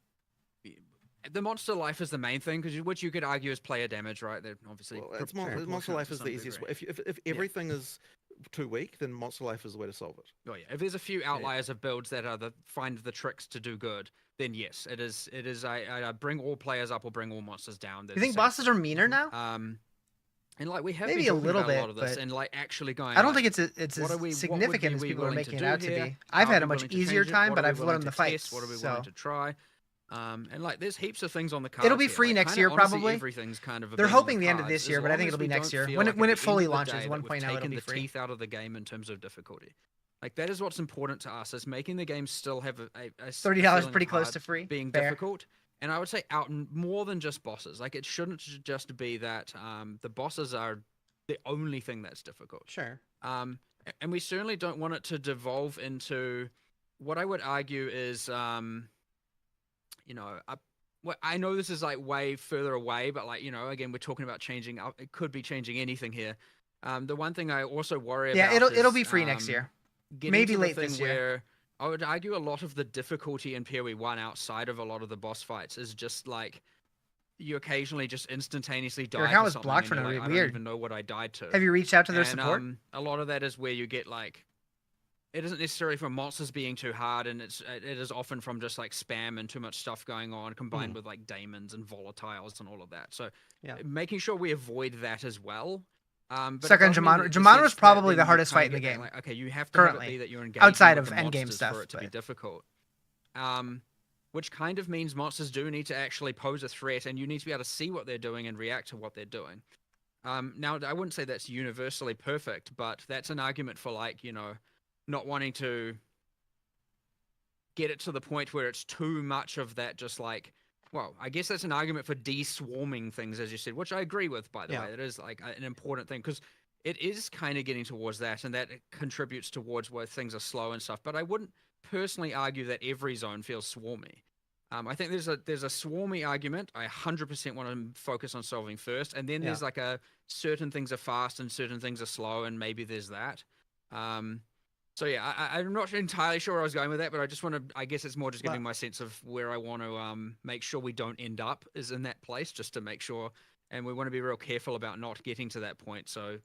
the monster life is the main thing, because which you could argue is player damage, right? They're obviously Well, it's proportionate Monster Life to is the some easiest way. degree. If everything is too weak, then Monster Life is the way to solve it. Oh yeah, if there's a few outliers of builds that are find the tricks to do good, then yes, it is. It is. I bring all players up or bring all monsters down. You think bosses are meaner now? And like we have Maybe been a talking little about a bit, lot of this, but and like actually going. I don't like, think it's what as are we- what would significant as we people are willing to making it do out to here? be. Are I've had we a much willing to easier change it? time, What but are we I've willing learned the to test? fights. What are we So willing to try? And like there's heaps of things on the cards. it'll be here. free Like, next kinda year honestly probably. Everything's kind of a They're bit on hoping the end of cards, this as year, but I long think as it'll be we next don't year. feel When like it at the fully end of the launches, day that 1.0 we've it'll taken be the free. teeth out of the game in terms of difficulty. Like that is what's important to us, is making the game still have a $30 feeling pretty of close hard to free. being Fair. difficult. And I would say out more than just bosses. Like it shouldn't just be that the bosses are the only thing that's difficult. Sure. And we certainly don't want it to devolve into what I would argue is, you know, I know this is like way further away, but like, you know, again, we're talking about changing. It could be changing anything here. The one thing I also worry about. Yeah, it'll is, be free next year. getting Maybe to the late thing this year. Where I would argue a lot of the difficulty in PoE 1 outside of a lot of the boss fights is just like you occasionally just instantaneously die. account to was something blocked and for you're no like, reason. I don't Weird. even know what I died to. Have you reached out to their And, support? a lot of that is where you get like, it isn't necessarily from monsters being too hard, and it is often from just like spam and too much stuff going on, combined with like daemons and volatiles and all of that. So Yeah. making sure we avoid that as well. But Suck it on doesn't mean Jumano. that the Jumano sense is that probably then the you hardest kinda fight in the get that, game. like, okay, you have to have it Currently. be that you're engaging Outside with of the endgame monsters stuff, for it to be but- difficult. Which kind of means monsters do need to actually pose a threat, and you need to be able to see what they're doing and react to what they're doing. Now, I wouldn't say that's universally perfect, but that's an argument for like, you know, not wanting to get it to the point where it's too much of that, just like, well, I guess that's an argument for de-swarming things, as you said, which I agree with, by the Yeah. way. It is like an important thing, because it is kind of getting towards that, and that contributes towards where things are slow and stuff. But I wouldn't personally argue that every zone feels swarmy. I think there's a swarmy argument I 100% want to focus on solving first, and then there's like a certain things are fast and certain things are slow, and maybe there's that. So yeah, I'm not entirely sure where I was going with that, but I just want to. I guess it's more just giving Well- my sense of where I want to make sure we don't end up is in that place, just to make sure. And we want to be real careful about not getting to that point. So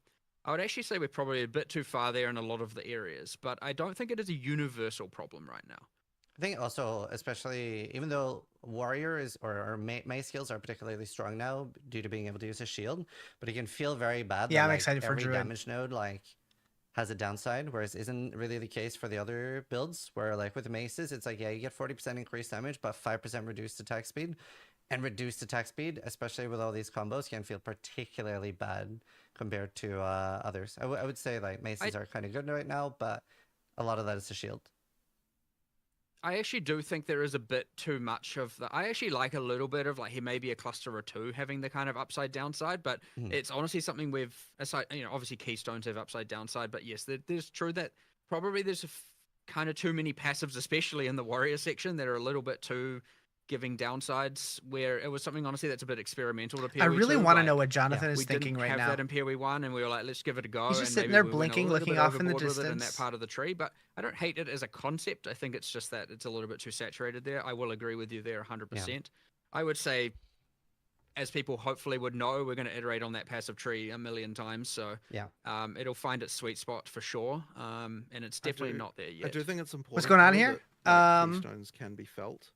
I would actually say we're probably a bit too far there in a lot of the areas, but I don't think it is a universal problem right now. I think also, especially even though warrior is or May skills are particularly strong now due to being able to use a shield, but it can feel very bad. Yeah, that, I'm like, excited for every Druid. damage node has a downside, whereas isn't really the case for the other builds. Where like with maces, it's like you get 40% increased damage, but 5% reduced attack speed, and reduced attack speed, especially with all these combos, can feel particularly bad compared to others. I would say like maces are kind of good right now, but a lot of that is the shield. I actually do think there is a bit too much of the. I actually like a little bit of like, here may be a cluster or two having the kind of upside downside, but it's honestly something we've aside. Obviously keystones have upside downside, but yes, there's true that probably there's kind of too many passives, especially in the warrior section, that are a little bit too giving downsides. Where it was something honestly that's a bit experimental to PoE. I really 2, want to like, know what Jonathan is we thinking didn't right have now. that in PoE 1, and we were like, let's give it a go. He's just and sitting maybe there we went a blinking, little looking bit off in the overboard with it in that distance. part of the tree, but I don't hate it as a concept. I think it's just that it's a little bit too saturated there. I will agree with you there 100%. I would say, as people hopefully would know, we're going to iterate on that passive tree a million times. So it'll find its sweet spot for sure. And it's definitely not there yet. I do think it's important. What's going on though, here? that, like, keystones can be felt,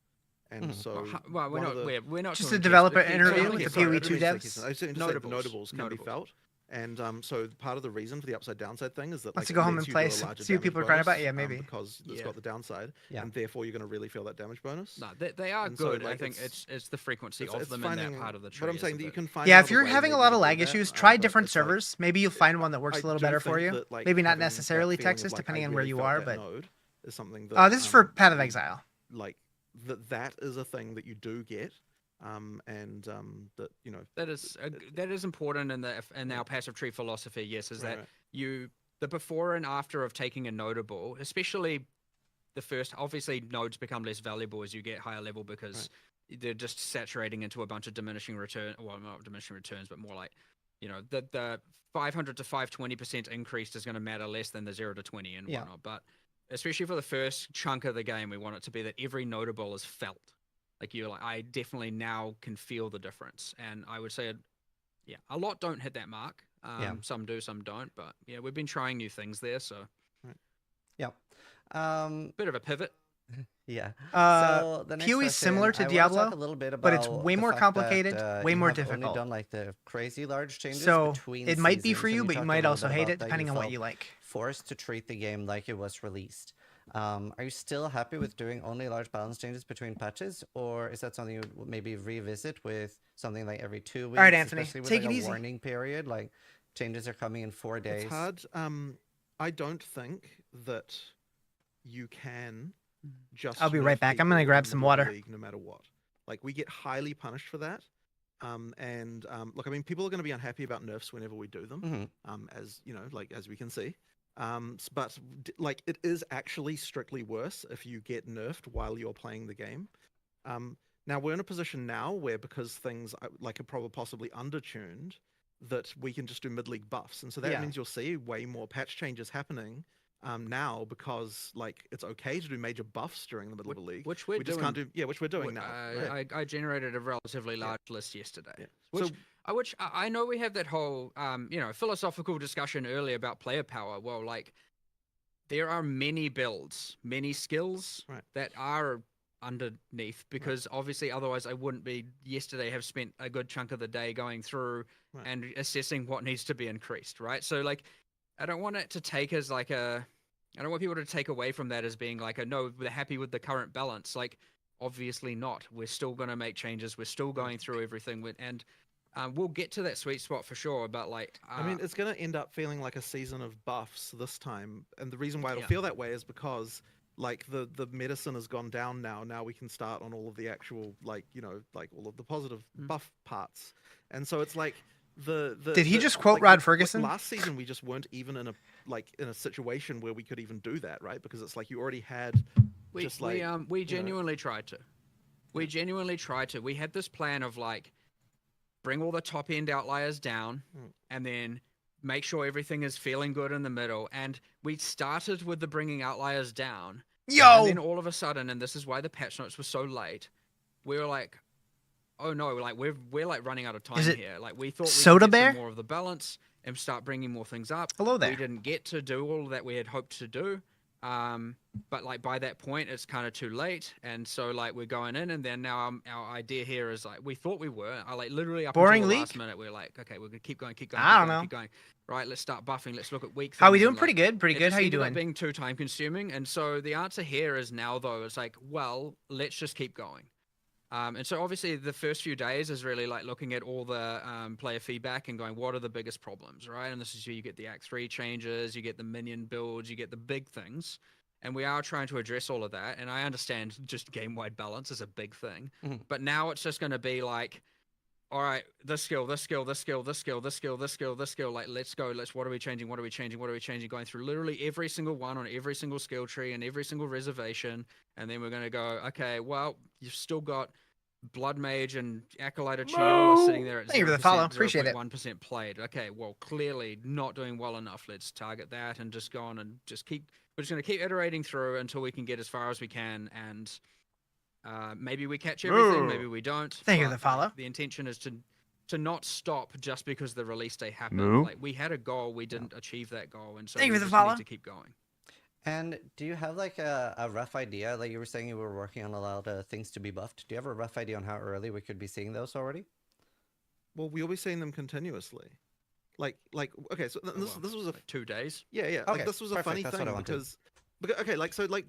and so Well, we're one of not. the- We're not Just talking a developer keys, but interview keys- with the sorry, PoE I 2 didn't mean to say devs. keystones. I was saying the Notables. notables can be felt. And so part of the reason for the upside downside thing is that Wants like, to go it home lets and you play, do a larger see what damage people are crying about? bonus, Yeah, maybe. because it's Yeah. got the downside, Yeah. and therefore you're going to really feel that damage bonus. No, they are And so, good. I like, think it's the frequency of them in that part of the tree. But I'm is a saying that you bit- can find. Yeah, if another you're way having a maybe lot to of do lag that, issues, try but different it's like- servers. Maybe you'll find one that works I a little do better for think you. that, like, Maybe not having that necessarily feeling of, Texas, like, I depending on where really you felt are. that But node is something that. this is for Path of Exile. Like that is a thing that you do get, that that is important in our passive tree philosophy. Yes, is that right. the before and after of taking a notable, especially the first. Obviously, nodes become less valuable as you get higher level because they're just saturating into a bunch of diminishing return. Well, not diminishing returns, but more like the 500 to 520% increase is going to matter less than the 0 to 20 and whatnot. But especially for the first chunk of the game, we want it to be that every notable is felt. Like I definitely now can feel the difference, and I would say, a lot don't hit that mark. Some do, some don't, but we've been trying new things there, so bit of a pivot. Yeah. So the next PoE is question, similar to I wanna Diablo, talk a little bit but it's about way the more fact complicated, that, way you more have only difficult. done like the crazy large changes So between it might be for seasons, you, and but you talked a might little also bit hate about it, that depending on what felt you like. forced to treat the game like it was released. Are you still happy with doing only large balance changes between patches, or is that something you would maybe revisit with something like every 2 weeks? All right, Anthony, especially with take like it a easy. warning period, like changes are coming in 4 days. It's hard. I don't think that you can just. I'll be right nerf back. I'm people gonna in grab the some middle of the water. league no matter what. Like we get highly punished for that. Look, I mean, people are going to be unhappy about nerfs whenever we do them. As you know, like as we can see. But like it is actually strictly worse if you get nerfed while you're playing the game. Now we're in a position now where because things like are probably possibly undertuned, that we can just do mid-league buffs, and so that means you'll see way more patch changes happening now because like it's okay to do major buffs during the middle of a league, which we're we just doing, can't do. Which we're doing now. I generated a relatively large list yesterday. So Which I know we have that whole philosophical discussion earlier about player power. Well, like there are many builds, many skills that are underneath because obviously otherwise I wouldn't be have spent a good chunk of the day going through and assessing what needs to be increased, right? So like I don't want it to take as like I don't want people to take away from that as being like no, we're happy with the current balance. Like obviously not. We're still going to make changes. We're still going through everything and we'll get to that sweet spot for sure, but like I mean, it's going to end up feeling like a season of buffs this time, and the reason why it'll feel that way is because like the medicine has gone down now. Now we can start on all of the actual like all of the positive buff parts, and so it's like Did he just quote Rod Ferguson? Last season we just weren't even in a situation where we could even do that, right? Because it's like you already had we genuinely tried to. We genuinely tried to. We had this plan of like bring all the top end outliers down and then make sure everything is feeling good in the middle. And we started with the bringing outliers down. And then Yo, all of a sudden, and this is why the patch notes were so late, we were like, oh no, like we're like running out of time Is it here. Like we thought we Soda could get Bear? some more of the balance and start bringing more things up. Hello there. We didn't get to do all that we had hoped to do. But like by that point, it's kind of too late, and so like we're going in, and then now our idea here is like we thought we were. I like literally up Boring until the league? last minute, we're like, okay, we're gonna keep going, I don't know. keep going. Right, let's start buffing. Let's look at weak things. How we and, doing? like, Pretty good. Pretty it good. just How you ended up doing? being too time consuming, and so the answer here is now though it's like, well, let's just keep going. And so obviously the first few days is really like looking at all the player feedback and going, what are the biggest problems, right? And this is where you get the Act 3 changes, you get the minion builds, you get the big things. And we are trying to address all of that. And I understand just game-wide balance is a big thing. But now it's just going to be like, all right, this skill, this skill, this skill, this skill, this skill, this skill, this skill. Like, let's go. What are we changing? What are we changing? What are we changing? Going through literally every single one on every single skill tree and every single reservation. And then we're going to go, okay, well, you've still got Blood Mage and Acolyte of Chiel are sitting there at Thank you for the follow. Appreciate it. 1% played. Okay, well, clearly not doing well enough. Let's target that and just go on and just keep. We're just going to keep iterating through until we can get as far as we can, and maybe we catch everything, maybe we don't. Thank you for but, the follow. The intention is to not stop just because the release day happened. Like we had a goal, we didn't achieve that goal, and so Thank you we for the just follow. need to keep going. And do you have like a rough idea? Like you were saying you were working on a lot of things to be buffed. Do you have a rough idea on how early we could be seeing those already? Well, we'll be seeing them continuously. Like okay, so this was a Like 2 days. yeah. Okay, Like this was a perfect, funny that's what thing I wanted. because okay, like so like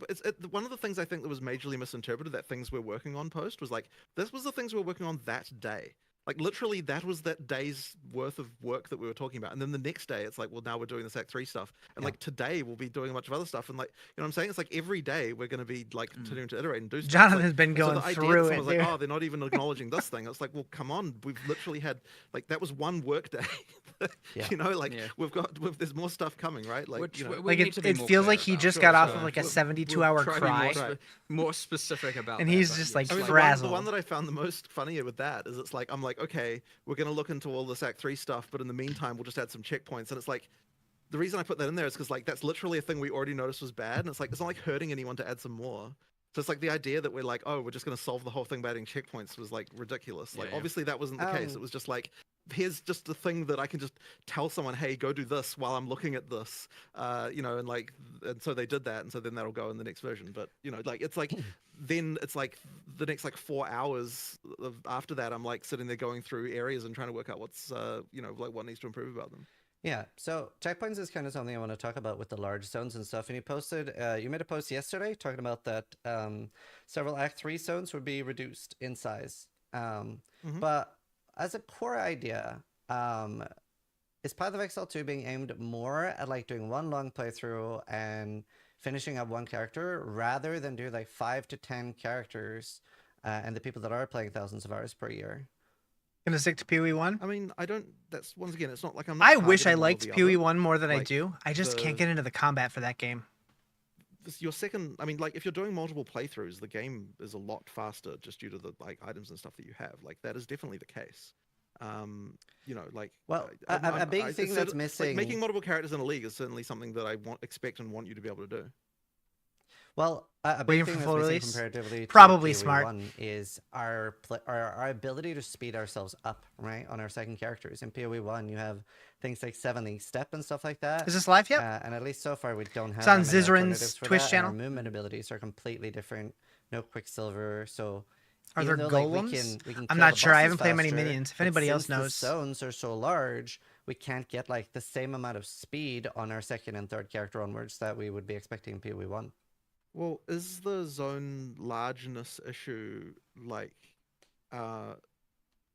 one of the things I think that was majorly misinterpreted that things we're working on post was like this was the things we were working on that day. Like literally that was that day's worth of work that we were talking about. And then the next day it's like, well, now we're doing this Act 3 stuff. And like today we'll be doing a bunch of other stuff. And like, you know what I'm saying? It's like every day we're going to be like continuing to iterate and do stuff. Jonathan's been so going the idea through that it, someone was like, dude. oh, they're not even acknowledging this thing. It's like, well, come on. We've literally had like, that was one work day. You know, like there's more stuff coming, right? Like, Which you know, we Like need it, to be it more feels clear like he about. just Sure, got off sure. of like a We'll 72-hour Try to be cry. more specific about And that, he's but just, yes. like, I mean, frazzled. the one that I found the most funnier with that is it's like, I'm like, okay, we're going to look into all this Act 3 stuff, but in the meantime, we'll just add some checkpoints. And it's like, the reason I put that in there is because, like, that's literally a thing we already noticed was bad. And it's like, it's not like hurting anyone to add some more. So it's like the idea that we're like, oh, we're just going to solve the whole thing by adding checkpoints was like ridiculous. Like, Yeah. obviously that wasn't the case. It was just like, here's just a thing that I can just tell someone, hey, go do this while I'm looking at this, you know, and like, and so they did that, and so then that'll go in the next version. But you know, like, it's like, then it's like the next like 4 hours after that, I'm like sitting there going through areas and trying to work out what's, you know, like what needs to improve about them. Yeah, so checkpoints is kind of something I want to talk about with the large zones and stuff. And you posted, you made a post yesterday talking about that several Act 3 zones would be reduced in size. But as a core idea, is Path of Exile 2 being aimed more at like doing one long playthrough and finishing up one character rather than do like 5 to 10 characters and the people that are playing thousands of hours per year? Gonna stick to PoE1. I mean, I don't. That's once again, it's not like I'm. Not I wish I targeting one or liked the other. PoE1 more than I Like, do. I just can't get into the combat for that game. Your second, I mean, like if you're doing multiple playthroughs, the game is a lot faster just due to the like items and stuff that you have. Like that is definitely the case. You know, like Well, a big thing that's missing. Like, making multiple characters in a league is certainly something that I expect and want you to be able to do. Well, a Waiting big for thing full that's missing release? comparatively to Probably PoE smart. 1 is our ability to speed ourselves up, right, on our second characters. In PoE 1, you have things like 7 League Step and stuff like that. Is this live yet? And at least so far, we don't have It's on that many Zizrin's alternatives for Twitch that, and channel. our movement abilities are completely different. No Quicksilver, so Are even there though, like, golems? we can I'm kill not the sure. I bosses haven't played many faster, minions. If but anybody else since knows. the zones are so large, we can't get like the same amount of speed on our second and third character onwards that we would be expecting in PoE 1. Well, is the zone largeness issue like I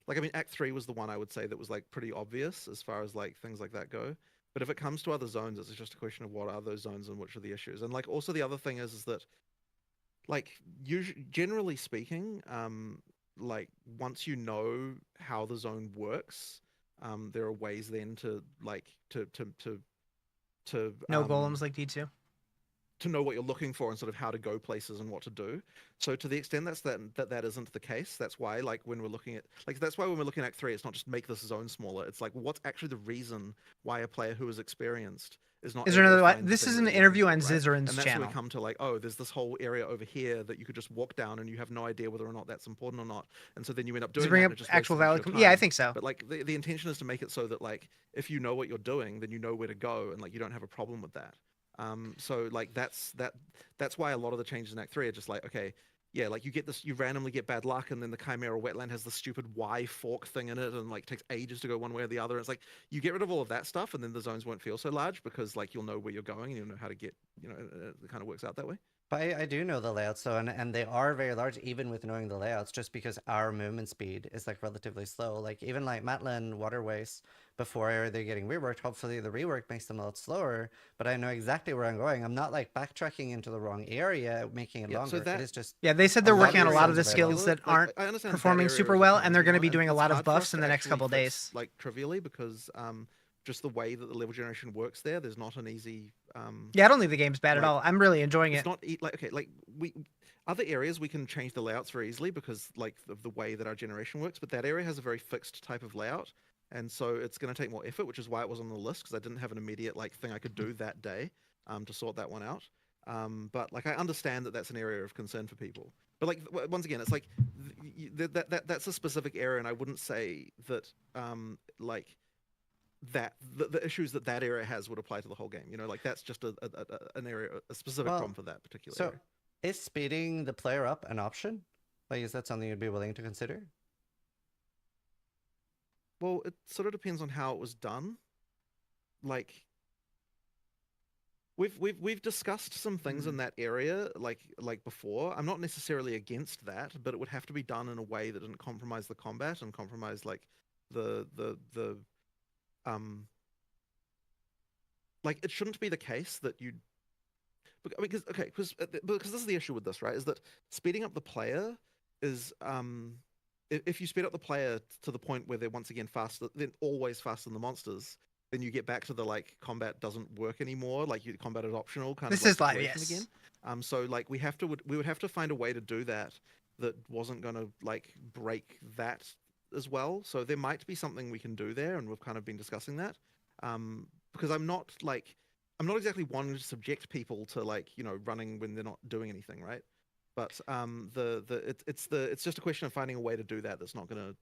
mean, Act 3 was the one I would say that was like pretty obvious as far as like things like that go. But if it comes to other zones, it's just a question of what are those zones and which are the issues. And like also the other thing is that like generally speaking, like once you know how the zone works, there are ways then to like to No golems like D2. to know what you're looking for and sort of how to go places and what to do. So to the extent that isn't the case, that's why when we're looking at when we're looking at Act 3, it's not just make this zone smaller. It's like what's actually the reason why a player who is experienced is not. Is there able to another? find the This thing is that an they're interview looking on for, right? Rizarjay's And that's channel. where we come to there's this whole area over here that you could just walk down and you have no idea whether or not that's important or not. And so then you end up Does doing it bring that. up And it just actual wastes valid? your Yeah, I time. think so. But the intention is to make it so that if you know what you're doing, then you know where to go and you don't have a problem with that. So that's why a lot of the changes in Act 3 are just okay, yeah, you randomly get bad luck, and then the Chimera wetland has the stupid Y fork thing in it, and takes ages to go one way or the other. It's you get rid of all of that stuff, and then the zones won't feel so large because you'll know where you're going and you'll know how to get, it kind of works out that way. But I do know the layouts though, and they are very large even with knowing the layouts, just because our movement speed is relatively slow. Even Matlin waterways, before they're getting reworked, hopefully the rework makes them a lot slower. But I know exactly where I'm going. I'm not backtracking into the wrong area, making it longer. So it is just they said they're working on a lot of the areas skills that aren't I understand performing that super area is well, a pain and they're as going to well, be and doing a it's lot of hard for us buffs in to the next actually couple fix, days. Trivially, because just the way that the level generation works there's not an easy Yeah, I don't think the game's bad at all. I'm really enjoying it's it. not we other areas we can change the layouts very easily because of the way that our generation works, but that area has a very fixed type of layout, and so it's going to take more effort, which is why it was on the list, because I didn't have an immediate thing I could do that day to sort that one out. But I understand that that's an area of concern for people, but once again, it's that's a specific area, and I wouldn't say that that the issues that area has would apply to the whole game. That's just an area, a specific problem for that particular area. Is speeding the player up an option? Is that something you'd be willing to consider? Well, it sort of depends on how it was done. We've discussed some things in that area before. I'm not necessarily against that, but it would have to be done in a way that didn't compromise the combat and compromise the it shouldn't be the case that you. Because this is the issue with this, right? Is that speeding up the player is if you speed up the player to the point where they're once again faster, then always faster than the monsters, then you get back to the combat doesn't work anymore. Combat is optional kind this of is live, situation yes. again. So we would have to find a way to do that wasn't going to break that as well. So there might be something we can do there, and we've kind of been discussing that. Because I'm not exactly wanting to subject people to running when they're not doing anything, right? But it's just a question of finding a way to do that that's not gonna.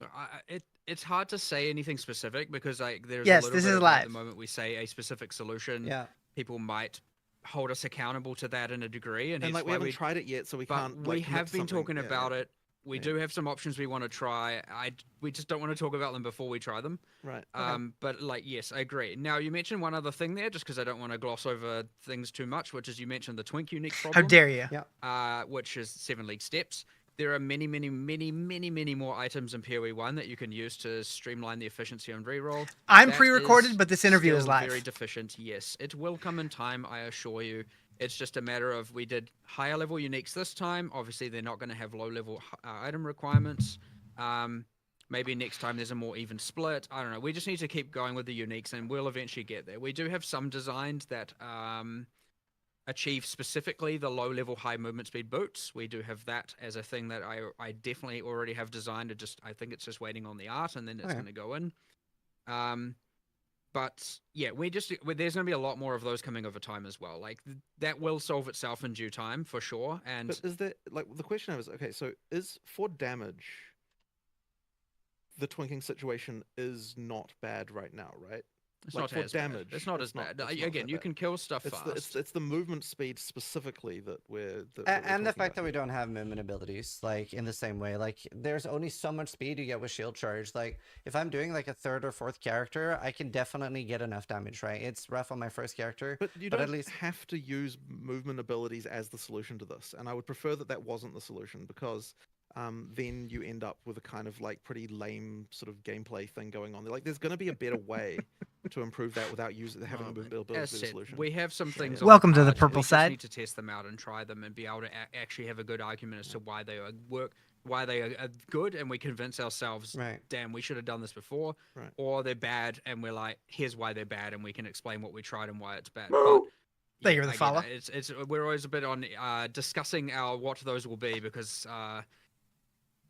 It's hard to say anything specific because there's Yes, a little this bit is of, live. the moment we say a specific solution, Yeah. people might hold us accountable to that in a degree, and we haven't tried it yet, so we can't. We commit have to been something. talking about it. We Yeah. do have some options we want to try. We just don't want to talk about them before we try them. Right. But yes, I agree. Now you mentioned one other thing there, just because I don't want to gloss over things too much, which is you mentioned the Twink unique problem. How dare you? Yeah. Which is 7 league steps. There are many, many, many, many, many more items in PoE 1 that you can use to streamline the efficiency on reroll. I'm That pre-recorded, is but this interview is still live. very deficient. Yes, it will come in time, I assure you. It's just a matter of we did higher level uniques this time. Obviously, they're not going to have low level item requirements. Maybe next time there's a more even split. I don't know. We just need to keep going with the uniques, and we'll eventually get there. We do have some designs that achieve specifically the low level high movement speed boots. We do have that as a thing that I definitely already have designed. I think it's just waiting on the art, and then it's going to go in. But yeah, there's going to be a lot more of those coming over time as well. That will solve itself in due time for sure. And But is there the question I was okay? So is for damage, the twinking situation is not bad right now, right? it's not for as damage. bad. It's not as bad. it's not Again, that you bad. can kill stuff fast. It's the movement speed specifically that we're And the talking fact that about we here. don't have movement abilities, in the same way, there's only so much speed you get with shield charge. If I'm doing a third or fourth character, I can definitely get enough damage, right? It's rough on my first character, But you but don't at least have to use movement abilities as the solution to this, and I would prefer that wasn't the solution, because then you end up with a kind of pretty lame sort of gameplay thing going on. There's going to be a better way to improve that without having movement abilities As as a said, solution. we have some things. Welcome on to the cards. purple We side. just need to test them out and try them and be able to actually have a good argument as to why they are good, and we convince ourselves, Right. damn, we should have done this before, Right. or they're bad, and we're like, here's why they're bad, and we can explain what we tried and why it's bad. But Thank you for I the get follow. that. It's we're always a bit on discussing what those will be because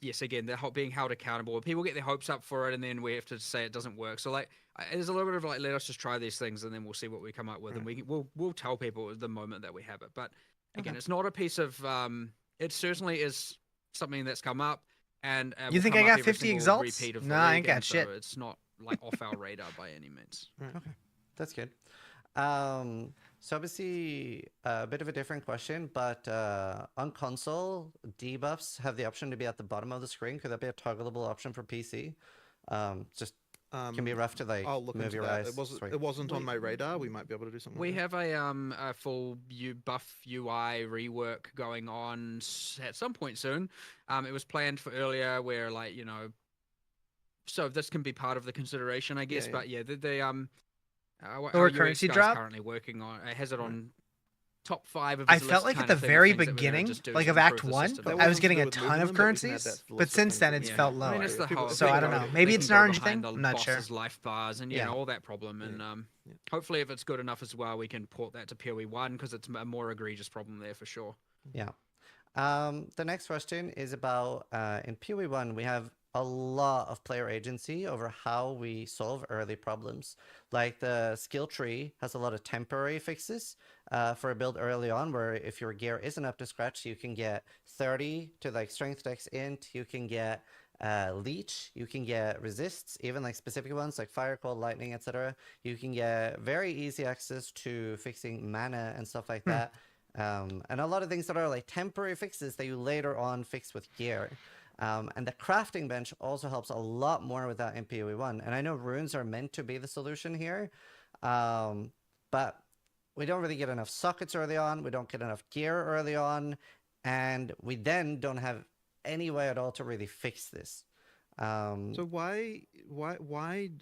yes, again, they're being held accountable. People get their hopes up for it, and then we have to say it doesn't work. So like, there's a little bit of like, let us just try these things, and then we'll see what we come up with, and we'll tell people the moment that we have it. But again, it's not a piece of it certainly is something that's come up, and You will think come I up got every 50 single exalts? repeat of the Nah, I ain't league, got and shit. So it's not like off our radar by any means. Right. Okay. That's good. So obviously a bit of a different question, but on console, debuffs have the option to be at the bottom of the screen. Could that be a toggleable option for PC? Just can be rough to like I'll look move into your that. eyes. It wasn't on my radar. We might be able to do something. We like that. have a full buff UI rework going on at some point soon. It was planned for earlier, where like so this can be part of the consideration, I guess. Yeah. But yeah, our Lower UX currency guy's drop? currently working on. It has it on top 5 of I his felt list like at kind the of thing of very things that we're gonna beginning, just do like to of Act improve the 1, system. That I was wasn't to getting do a with ton moving of them, but we can add currencies, that to the but list of since things then that it's we felt can- I mean, lower. it's the whole. So I don't know. we Maybe can it's go an orange behind thing? The I'm not sure. boss's life bars and Yeah. all that problem, and hopefully, if it's good enough as well, we can port that to PoE 1 because it's a more egregious problem there for sure. Yeah. The next question is about in PoE 1, we have a lot of player agency over how we solve early problems. Like the skill tree has a lot of temporary fixes for a build early on, where if your gear isn't up to scratch, you can get 30 to like strength dex int, you can get leech, you can get resists, even like specific ones like fire, cold, lightning, etc. You can get very easy access to fixing mana and stuff like that. And a lot of things that are like temporary fixes that you later on fix with gear. And the crafting bench also helps a lot more with that in PoE 1. And I know runes are meant to be the solution here, but we don't really get enough sockets early on, we don't get enough gear early on, and we then don't have any way at all to really fix this. So why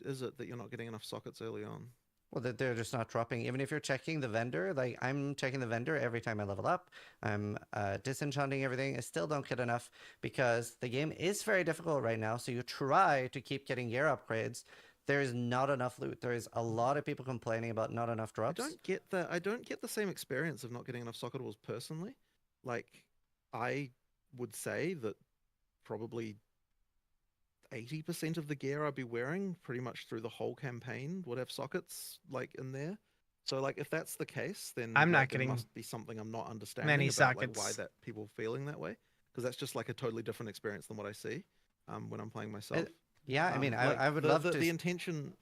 is it that you're not getting enough sockets early on? Well, they're just not dropping. Even if you're checking the vendor, like I'm checking the vendor every time I level up. I'm disenchanting everything. I still don't get enough because the game is very difficult right now. So you try to keep getting gear upgrades. There is not enough loot. There is a lot of people complaining about not enough drops. I don't get the same experience of not getting enough socketables personally. Like, I would say that probably 80% of the gear I'd be wearing pretty much through the whole campaign would have sockets like in there. So like if that's the case, then I'm not like, getting there must be something I'm not understanding many about like sockets. why that people are feeling that way, because that's just like a totally different experience than what I see when I'm playing myself. Yeah, I mean, Like, I would the, love the, to. the intention.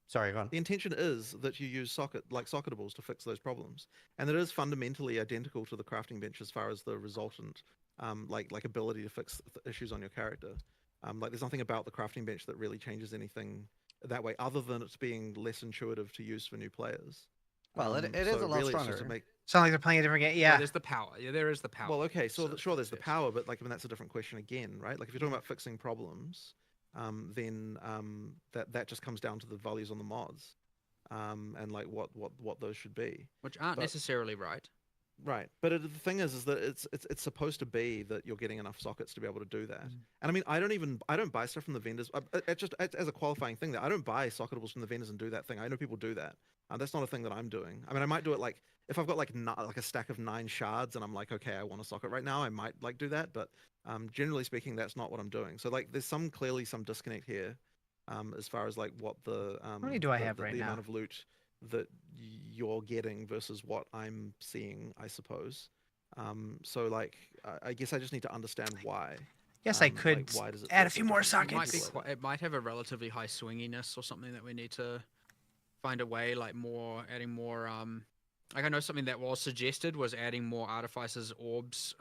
Sorry, go on. The intention is that you use socketables to fix those problems, and it is fundamentally identical to the crafting bench as far as the resultant, like ability to fix issues on your character. Like there's nothing about the crafting bench that really changes anything that way, other than it's being less intuitive to use for new players. Well, it is so a lot really it's just to stronger. make. Sound like they're playing a different game. Well, Yeah. there's the power. Yeah, there is the power. Well, okay, so sure, there's the yes. power, but like, I mean, that's a different question again, right? Like, if you're talking about fixing problems, then that just comes down to the values on the mods, and like what those should be. Which aren't but- necessarily right. Right, but the thing is that it's supposed to be that you're getting enough sockets to be able to do that. And I mean, I don't buy stuff from the vendors. It's just as a qualifying thing that I don't buy socketables from the vendors and do that thing. I know people do that. That's not a thing that I'm doing. I mean, I might do it like if I've got like a stack of 9 shards and I'm like, okay, I want a socket right now. I might like do that, but generally speaking, that's not what I'm doing. So like, there's clearly some disconnect here, as far as like what the How many do I have right the now? amount of loot that you're getting versus what I'm seeing, I suppose. So like, I guess I just need to understand why. Yes, I Like, could why does it add feel a so few more different to sockets. people? It might have a relatively high swinginess or something that we need to find a way, like adding more. Like I know something that was suggested was adding more artificers orbs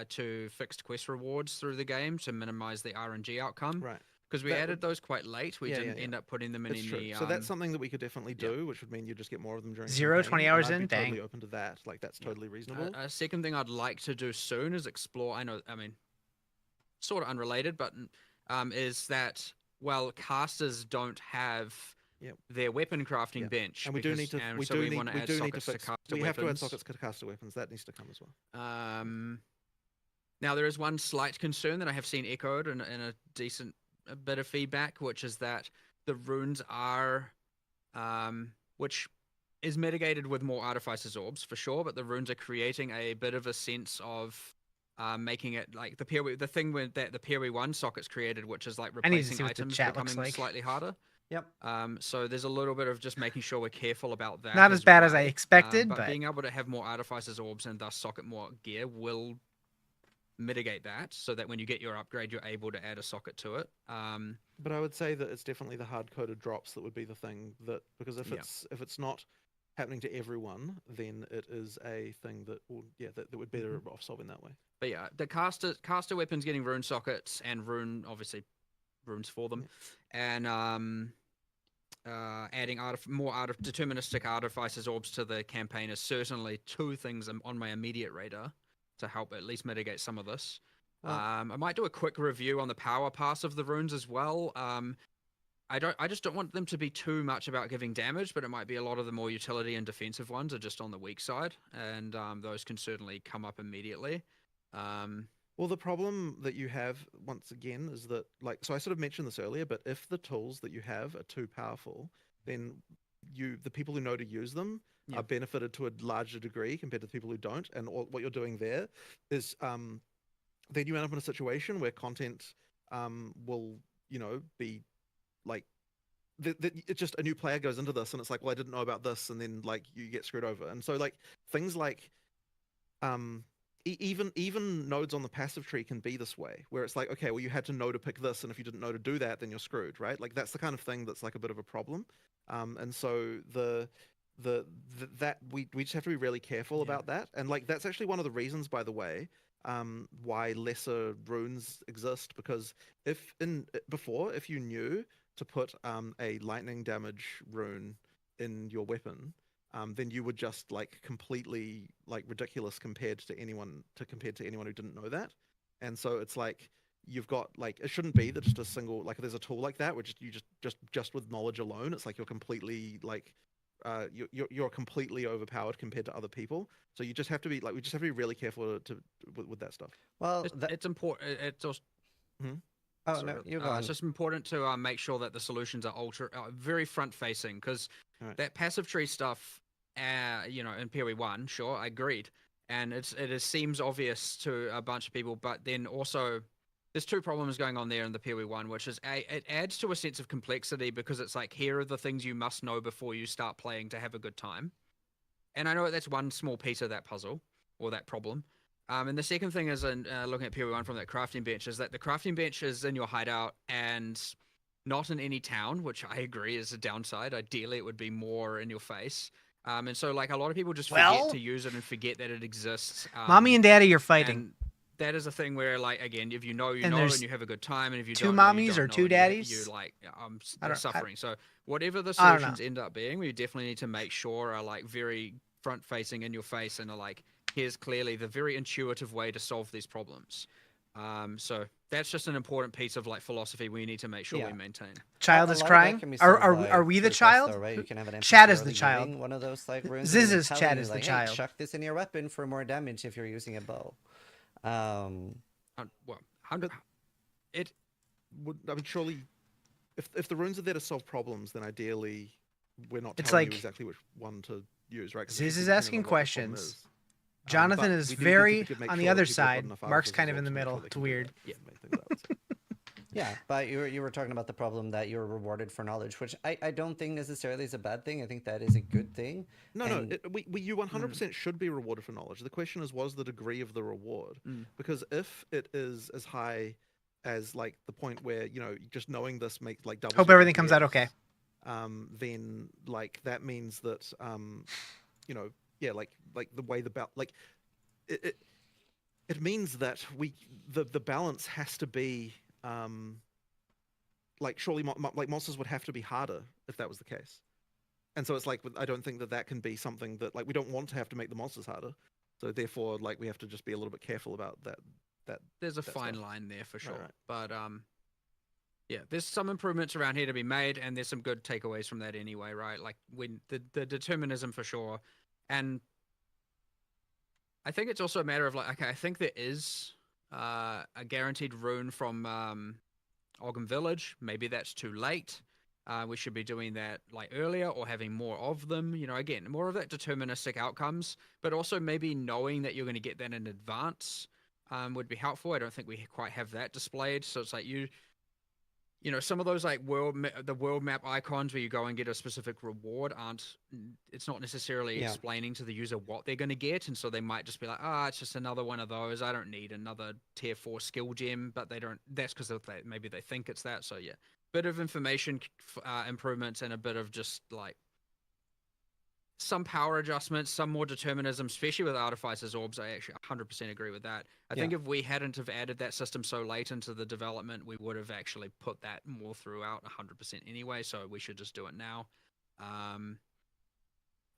to fixed quest rewards through the game to minimize the RNG outcome. Right. Because we That added would- those quite late. We Yeah, didn't yeah, end yeah. up putting them in It's any. true. So that's something that we could definitely yeah. do, which would mean you just get more of them during Zero, campaign, 20 and hours I'd in? be totally Dang. open to that. Like that's totally reasonable. A second thing I'd like to do soon is explore. I mean, sort of unrelated, but is that casters don't have Yep. their weapon crafting Yeah. bench, And we do need to. and We so do we need. want to We add do need to sockets to fix. caster We have to add weapons. sockets to caster weapons. That needs to come as well. Now there is one slight concern that I have seen echoed in a decent bit of feedback, which is that the runes are, which is mitigated with more Artificer's Orbs for sure, but the runes are creating a bit of a sense of making it like the thing with that the PoE1 sockets created, which is like I need to replacing see what the items chat looks becoming like. slightly harder. Yep. So there's a little bit of just making sure we're careful about that. Not as bad as I well. expected, but but being able to have more Artificer's Orbs and thus socket more gear will mitigate that, so that when you get your upgrade, you're able to add a socket to it. But I would say that it's definitely the hard-coded drops that would be the thing that, because if Yeah. it's not happening to everyone, then it is a thing that will, that would be better off solving that way. But yeah, the caster weapons getting rune sockets and obviously runes for them, and adding deterministic Artificer's Orbs to the campaign is certainly two things on my immediate radar to help at least mitigate some of this. I might do a quick review on the power pass of the runes as well. I just don't want them to be too much about giving damage, but it might be a lot of the more utility and defensive ones are just on the weak side, and those can certainly come up immediately. Well, the problem that you have, once again, is that, like, so I sort of mentioned this earlier, but if the tools that you have are too powerful, then the people who know to use them are benefited to a larger degree compared to the people who don't. And what you're doing there is, then you end up in a situation where content will, be like, it's just a new player goes into this and it's like, well, I didn't know about this, and then like you get screwed over. And so like things like even nodes on the passive tree can be this way, where it's like, okay, well, you had to know to pick this, and if you didn't know to do that, then you're screwed, right? Like that's the kind of thing that's like a bit of a problem. And so that we just have to be really careful about that. And like that's actually one of the reasons, by the way, why lesser runes exist, because if you knew to put a lightning damage rune in your weapon, then you would just like completely like ridiculous compared to anyone who didn't know that. And so it's like you've got like, it shouldn't be that just a single, like there's a tool like that which you just with knowledge alone, it's like you're completely like you're completely overpowered compared to other people. So you just have to be like, we just have to be really careful with that stuff. Well, it's important. It's also oh no, you go on. It's just important to make sure that the solutions are very front facing, because that passive tree stuff, in PoE1, sure, I agreed, and it seems obvious to a bunch of people, but then also there's two problems going on there in the PoE1, which is it adds to a sense of complexity, because it's like, here are the things you must know before you start playing to have a good time. And I know that's one small piece of that puzzle, or that problem. And the second thing is, looking at PoE1 from that crafting bench, is that the crafting bench is in your hideout and not in any town, which I agree is a downside. Ideally, it would be more in your face. And so, like, a lot of people just forget to use it and forget that it exists. Mommy and Daddy, you're fighting. And that is a thing where, like, again, if you know, And and there's you have a good time, and if you two don't know, mommies you don't or know, two and daddies? you're like, I don't- suffering. So whatever the I don't know. solutions end up being, we definitely need to make sure are like very front facing, in your face, and are like, here's clearly the very intuitive way to solve these problems. So that's just an important piece of like philosophy we need to make sure we maintain. Child A is lot of that crying. can be Are solved by we the request, child? though, right? You can have an Chad NPC is the already child. doing one of those like runes. Ziz's telling Chad you, is the like, child. Hey, chuck this in your weapon for more damage if you're using a bow. It would, I mean, surely, if the runes are there to solve problems, then ideally we're not It's telling like- you exactly which one to use, right? 'Cause Ziz it is should be dependent asking on what the problem questions. is. Jonathan But is we do need to very make on sure the that other people have got side. enough Mark's Artificer's kind of in Orbs the to make middle. sure they It's can do weird. that. Yeah, make things out. Yeah, but you were talking about the problem that you're rewarded for knowledge, which I don't think necessarily is a bad thing. I think that is a good thing. No, And- you 100% should be rewarded for knowledge. The question is, was the degree of the reward? Because if it is as high as like the point where just knowing this makes like double. Hope everything comes out okay. Then like that means that like the way it means that the balance has to be like surely like monsters would have to be harder if that was the case. And so it's like, I don't think that can be something that like we don't want to have to make the monsters harder. So therefore, like we have to just be a little bit careful about that. There's a that fine stuff. line there for sure. Right. But yeah, there's some improvements around here to be made, and there's some good takeaways from that anyway, right? Like when the determinism for sure. And I think it's also a matter of like, okay, I think there is a guaranteed rune from Ogham Village. Maybe that's too late. We should be doing that like earlier or having more of them. You know, again, more of that deterministic outcomes, but also maybe knowing that you're going to get that in advance would be helpful. I don't think we quite have that displayed. So it's like you know, some of those like the world map icons where you go and get a specific reward it's not necessarily explaining to the user what they're going to get, and so they might just be like, it's just another one of those. I don't need another tier 4 skill gem, but they don't. That's because maybe they think it's that. So yeah, bit of information improvements and a bit of just like some power adjustments, some more determinism, especially with Artificer's Orbs. I actually 100% agree with that. I think if we hadn't have added that system so late into the development, we would have actually put that more throughout 100% anyway, so we should just do it now.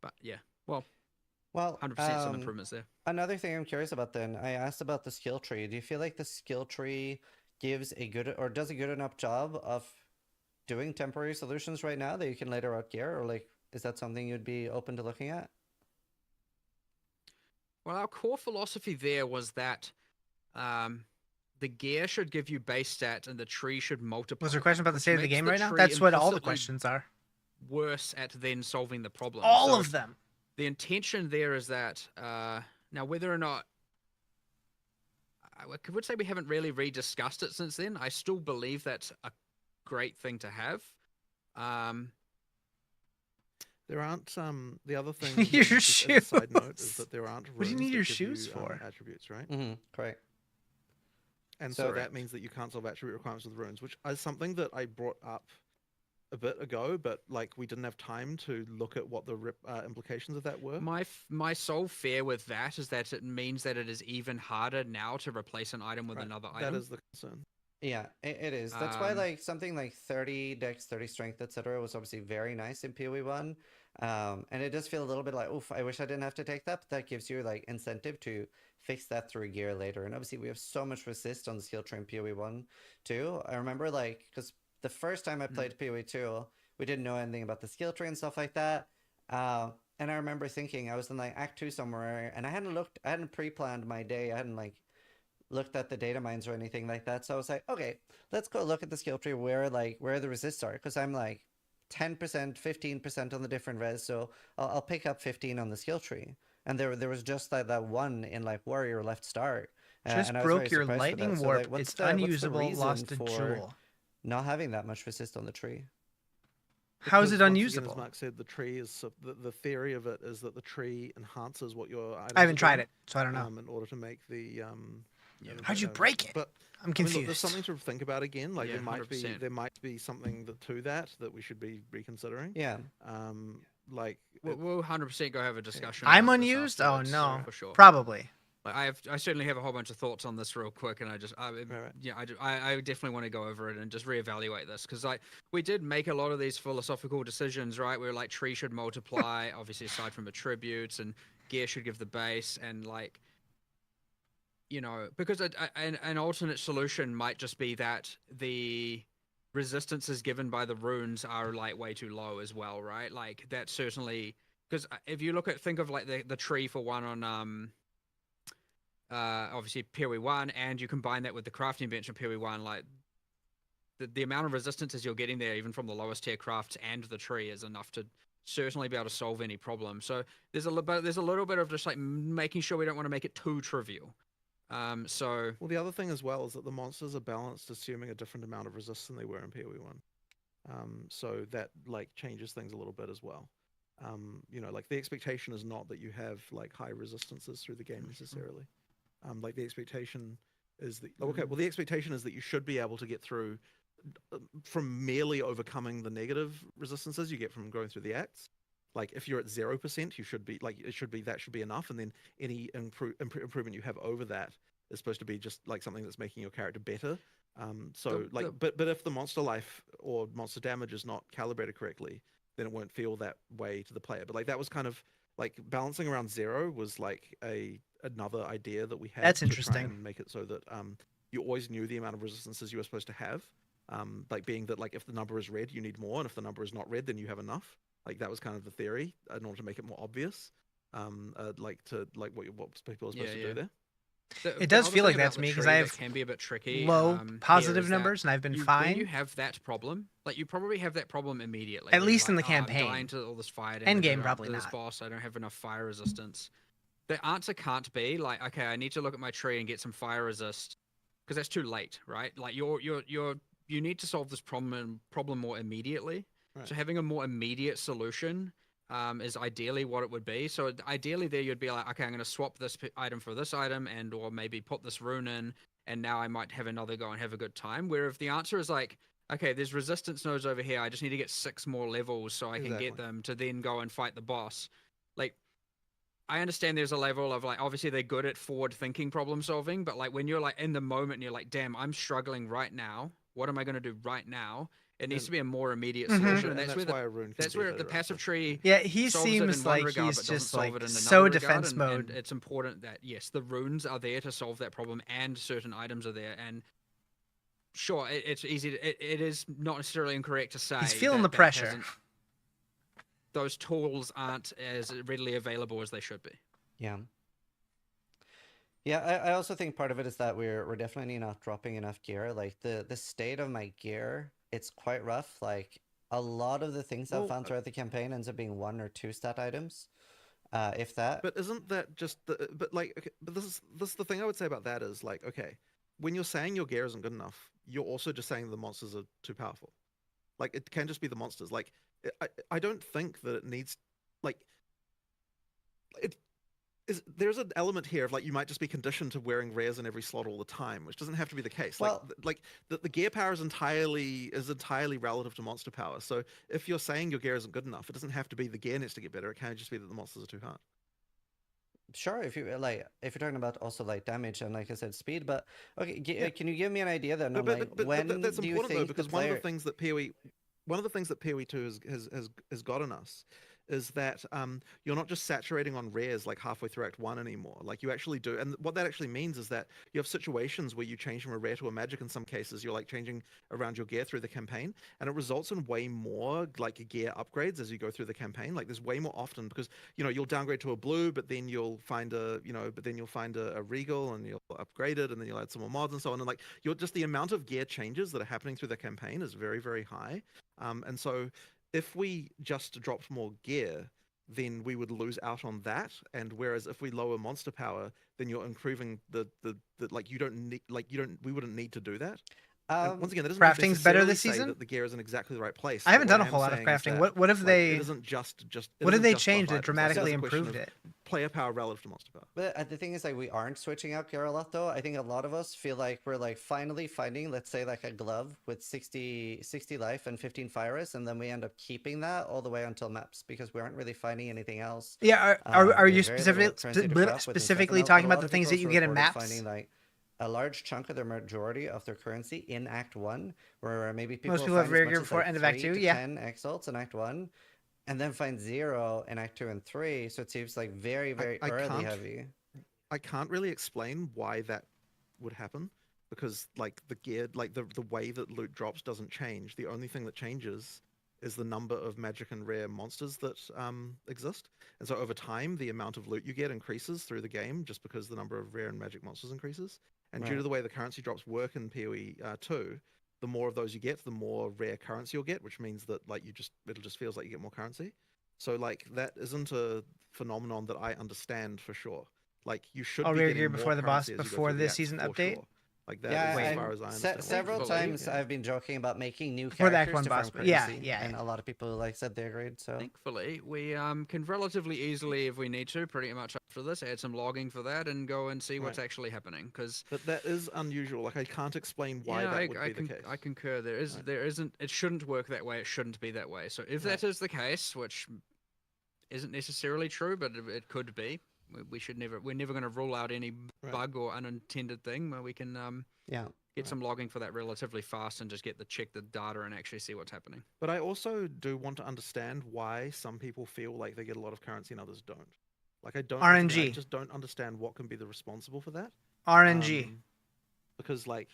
But yeah, well, 100% some improvements there. Another thing I'm curious about then, I asked about the skill tree. Do you feel like the skill tree gives a good, or does a good enough job of doing temporary solutions right now that you can later out gear, or like, is that something you'd be open to looking at? Well, our core philosophy there was that the gear should give you base stats and the tree should multiply. Was there a question about the state of the makes game the right now? tree That's what all the implicitly questions are. Worse at then solving the problem. All So of them. the intention there is that now whether or not I would say we haven't really rediscussed it since then. I still believe that's a great thing to have. There aren't the other thing. Your just as a side note is shoes. that there aren't. What do you runes need that your give shoes you, for? Attributes, right? Correct. And so Correct. that means that you can't solve attribute requirements with runes, which is something that I brought up a bit ago, but like we didn't have time to look at what the implications of that were. My sole fear with that is that it means that it is even harder now to replace an item with another item. That is the concern. Yeah, it is. That's why like something like 30 dex, 30 strength, etc. was obviously very nice in PoE 1. And it does feel a little bit like, oof, I wish I didn't have to take that, but that gives you like incentive to fix that through gear later. And obviously we have so much resist on the skill tree in PoE 1 too. I remember like, because the first time I played PoE 2, we didn't know anything about the skill tree and stuff like that. And I remember thinking, I was in like Act 2 somewhere, and I hadn't pre-planned my day. I hadn't like looked at the data mines or anything like that. So I was like, okay, let's go look at the skill tree where the resists are, because I'm like 10%, 15% on the different res, so I'll pick up 15 on the skill tree. And there was just that one in like Warrior left start. Just and I was broke very your surprised with lightning that. So, warp. like, what's It's the unusable, reason lost a for jewel. not having that much resist on the tree? How is Because it once again, unusable? as Mark said, the tree is the theory of it is that the tree enhances what your items I haven't are tried doing, it, so I don't know. in order to make the How'd you break it? But I'm I mean, confused. look, there's something to think about again. Like Yeah, there 100%. might be something to that we should be reconsidering. Yeah. Like We'll 100% go have a discussion. I'm about this unused? Oh afterwards, no. for sure. Probably. Like, I certainly have a whole bunch of thoughts on this real quick, and I definitely want to go over it and just reevaluate this, because like we did make a lot of these philosophical decisions, right? Where like tree should multiply, obviously aside from attributes, and gear should give the base, and like, you know, because an alternate solution might just be that the resistances given by the runes are like way too low as well, right? Like that certainly, because if you think of like the tree for one on obviously PoE 1, and you combine that with the crafting bench in PoE 1, like the amount of resistances you're getting there, even from the lowest tier crafts and the tree, is enough to certainly be able to solve any problem. So there's a little bit of just like making sure we don't want to make it too trivial. Well, the other thing as well is that the monsters are balanced, assuming a different amount of resist than they were in PoE 1. So that like changes things a little bit as well. You know, like the expectation is not that you have like high resistances through the game necessarily. Like the expectation is that the expectation is that you should be able to get through from merely overcoming the negative resistances you get from going through the acts. Like if you're at 0%, you should be like that should be enough, and then any improvement you have over that is supposed to be just like something that's making your character better. But if the monster life or monster damage is not calibrated correctly, then it won't feel that way to the player. But like that was kind of like balancing around 0 was like another idea that we had. That's to interesting. try and make it so that you always knew the amount of resistances you were supposed to have. Like being that like if the number is red, you need more, and if the number is not red, then you have enough. Like that was kind of the theory in order to make it more obvious, what people are supposed to do there. It does other feel like thing that about to the me, 'cause tree I that have can be a bit tricky. low here positive is that numbers, and I've been when fine. you have that problem, like you probably have that problem immediately. At where you're least in like, the "Oh, I'm campaign. dying to all this fire End damage. I game, don't- probably this not. boss, I don't have enough fire resistance." The answer can't be like, okay, I need to look at my tree and get some fire resist, because that's too late, right? Like you need to solve this problem more immediately. Right. So having a more immediate solution is ideally what it would be. So ideally, there you'd be like, okay, I'm going to swap this item for this item, and or maybe put this rune in, and now I might have another go and have a good time. Where if the answer is like, okay, there's resistance nodes over here, I just need to get 6 more levels so I can get Exactly. them to then go and fight the boss. Like, I understand there's a level of like, obviously they're good at forward thinking problem solving, but like when you're like in the moment and you're like, damn, I'm struggling right now. What am I going to do right now? It needs And- to be a more immediate Mhm. solution, And and that's where why a rune can that's be where better the passive at. tree Yeah, he solves it seems in one like regard, he's but doesn't just solve like it in so another defense regard, mode. and it's important that yes, the runes are there to solve that problem, and certain items are there, and sure, it's easy. It is not necessarily incorrect to say He's feeling that the pressure. those tools aren't as readily available as they should be. Yeah. Yeah, I also think part of it is that we're definitely not dropping enough gear. Like the state of my gear, it's quite rough. Like a lot of the things I've Well, found throughout the campaign ends up being 1 or 2 stat items, if that. But isn't that just the? But like, okay, but this is the thing I would say about that is like, okay, when you're saying your gear isn't good enough, you're also just saying the monsters are too powerful. Like it can just be the monsters. Like I don't think that it needs, like, it is. There's an element here of like you might just be conditioned to wearing rares in every slot all the time, which doesn't have to be the case. Well- like the gear power is entirely relative to monster power. So if you're saying your gear isn't good enough, it doesn't have to be the gear needs to get better. It can just be that the monsters are too hard. Sure, if you like, if you're talking about also like damage and like I said, speed. But okay, can you give me an idea then on like when That's do you important though, think because the player... one of the things that PoE 2 has gotten us is that you're not just saturating on rares like halfway through Act 1 anymore. Like you actually do, and what that actually means is that you have situations where you change from a rare to a magic. In some cases, you're like changing around your gear through the campaign, and it results in way more like gear upgrades as you go through the campaign. Like there's way more often because you'll downgrade to a blue, but then you'll find a regal and you'll upgrade it, and then you'll add some more mods and so on. And like you're just the amount of gear changes that are happening through the campaign is very, very high. And so if we just dropped more gear, then we would lose out on that. And whereas if we lower monster power, then you're improving the like you don't need we wouldn't need to do that. And once again, that doesn't crafting's better necessarily this say season? that the gear is in exactly the right place. I haven't But done what a I whole am lot of saying is crafting. that, What have like, they? It isn't just. It What have isn't they just changed buff that items. Like, it is dramatically a question improved of it? Player power relative to monster power. But the thing is, like, we aren't switching out gear a lot, though. I think a lot of us feel like we're, like, finally finding, let's say, like, a glove with 60 life and 15 fire res, and then we end up keeping that all the way until maps, because we aren't really finding anything else. Yeah, are We you have very little specifically currency to craft within specifically Sentinel, talking and a about lot the of things that people you also get in reported maps? finding, like, a large chunk of their majority of their currency in Act 1, where maybe people Most people have find rare as gear much as, before like, end of Act 3 2, to yeah. 10 exalts in Act 1, and then find 0 in Act 2 and 3, so it seems like very, very I early can't- heavy. I can't really explain why that would happen because like the gear, like the way that loot drops doesn't change. The only thing that changes is the number of magic and rare monsters that exist. And so over time, the amount of loot you get increases through the game just because the number of rare and magic monsters increases. And due to Right. the way the currency drops work in PoE 2, the more of those you get, the more rare currency you'll get, which means that like it'll just feels like you get more currency. So like that isn't a phenomenon that I understand for sure. Like you should Oh, be rare getting gear more before the boss, currency as you go before through the this acts season for update? sure. Like that Yeah, is as Wait. far as I understand. Several Thankfully, times yeah. I've been joking about making new For the characters Act 1 to boss, farm but yeah, currency, yeah, and yeah. a lot of people like said they agreed. So Thankfully, we can relatively easily, if we need to, pretty much after this, add some logging for that and go and see what's Right. actually happening. Because But that is unusual. Like I can't explain why that would be the case. I concur. Right. There isn't. It shouldn't work that way. It shouldn't be that way. So if that is the case, which isn't necessarily true, but it could be, we should never. We're never going to rule out any Right. bug or unintended thing where we can yeah, get some logging for that relatively fast and just check the data and actually see what's happening. But I also do want to understand why some people feel like they get a lot of currency and others don't. Like I don't. once again, I RNG. just don't understand what can be the responsible for that. RNG. Because like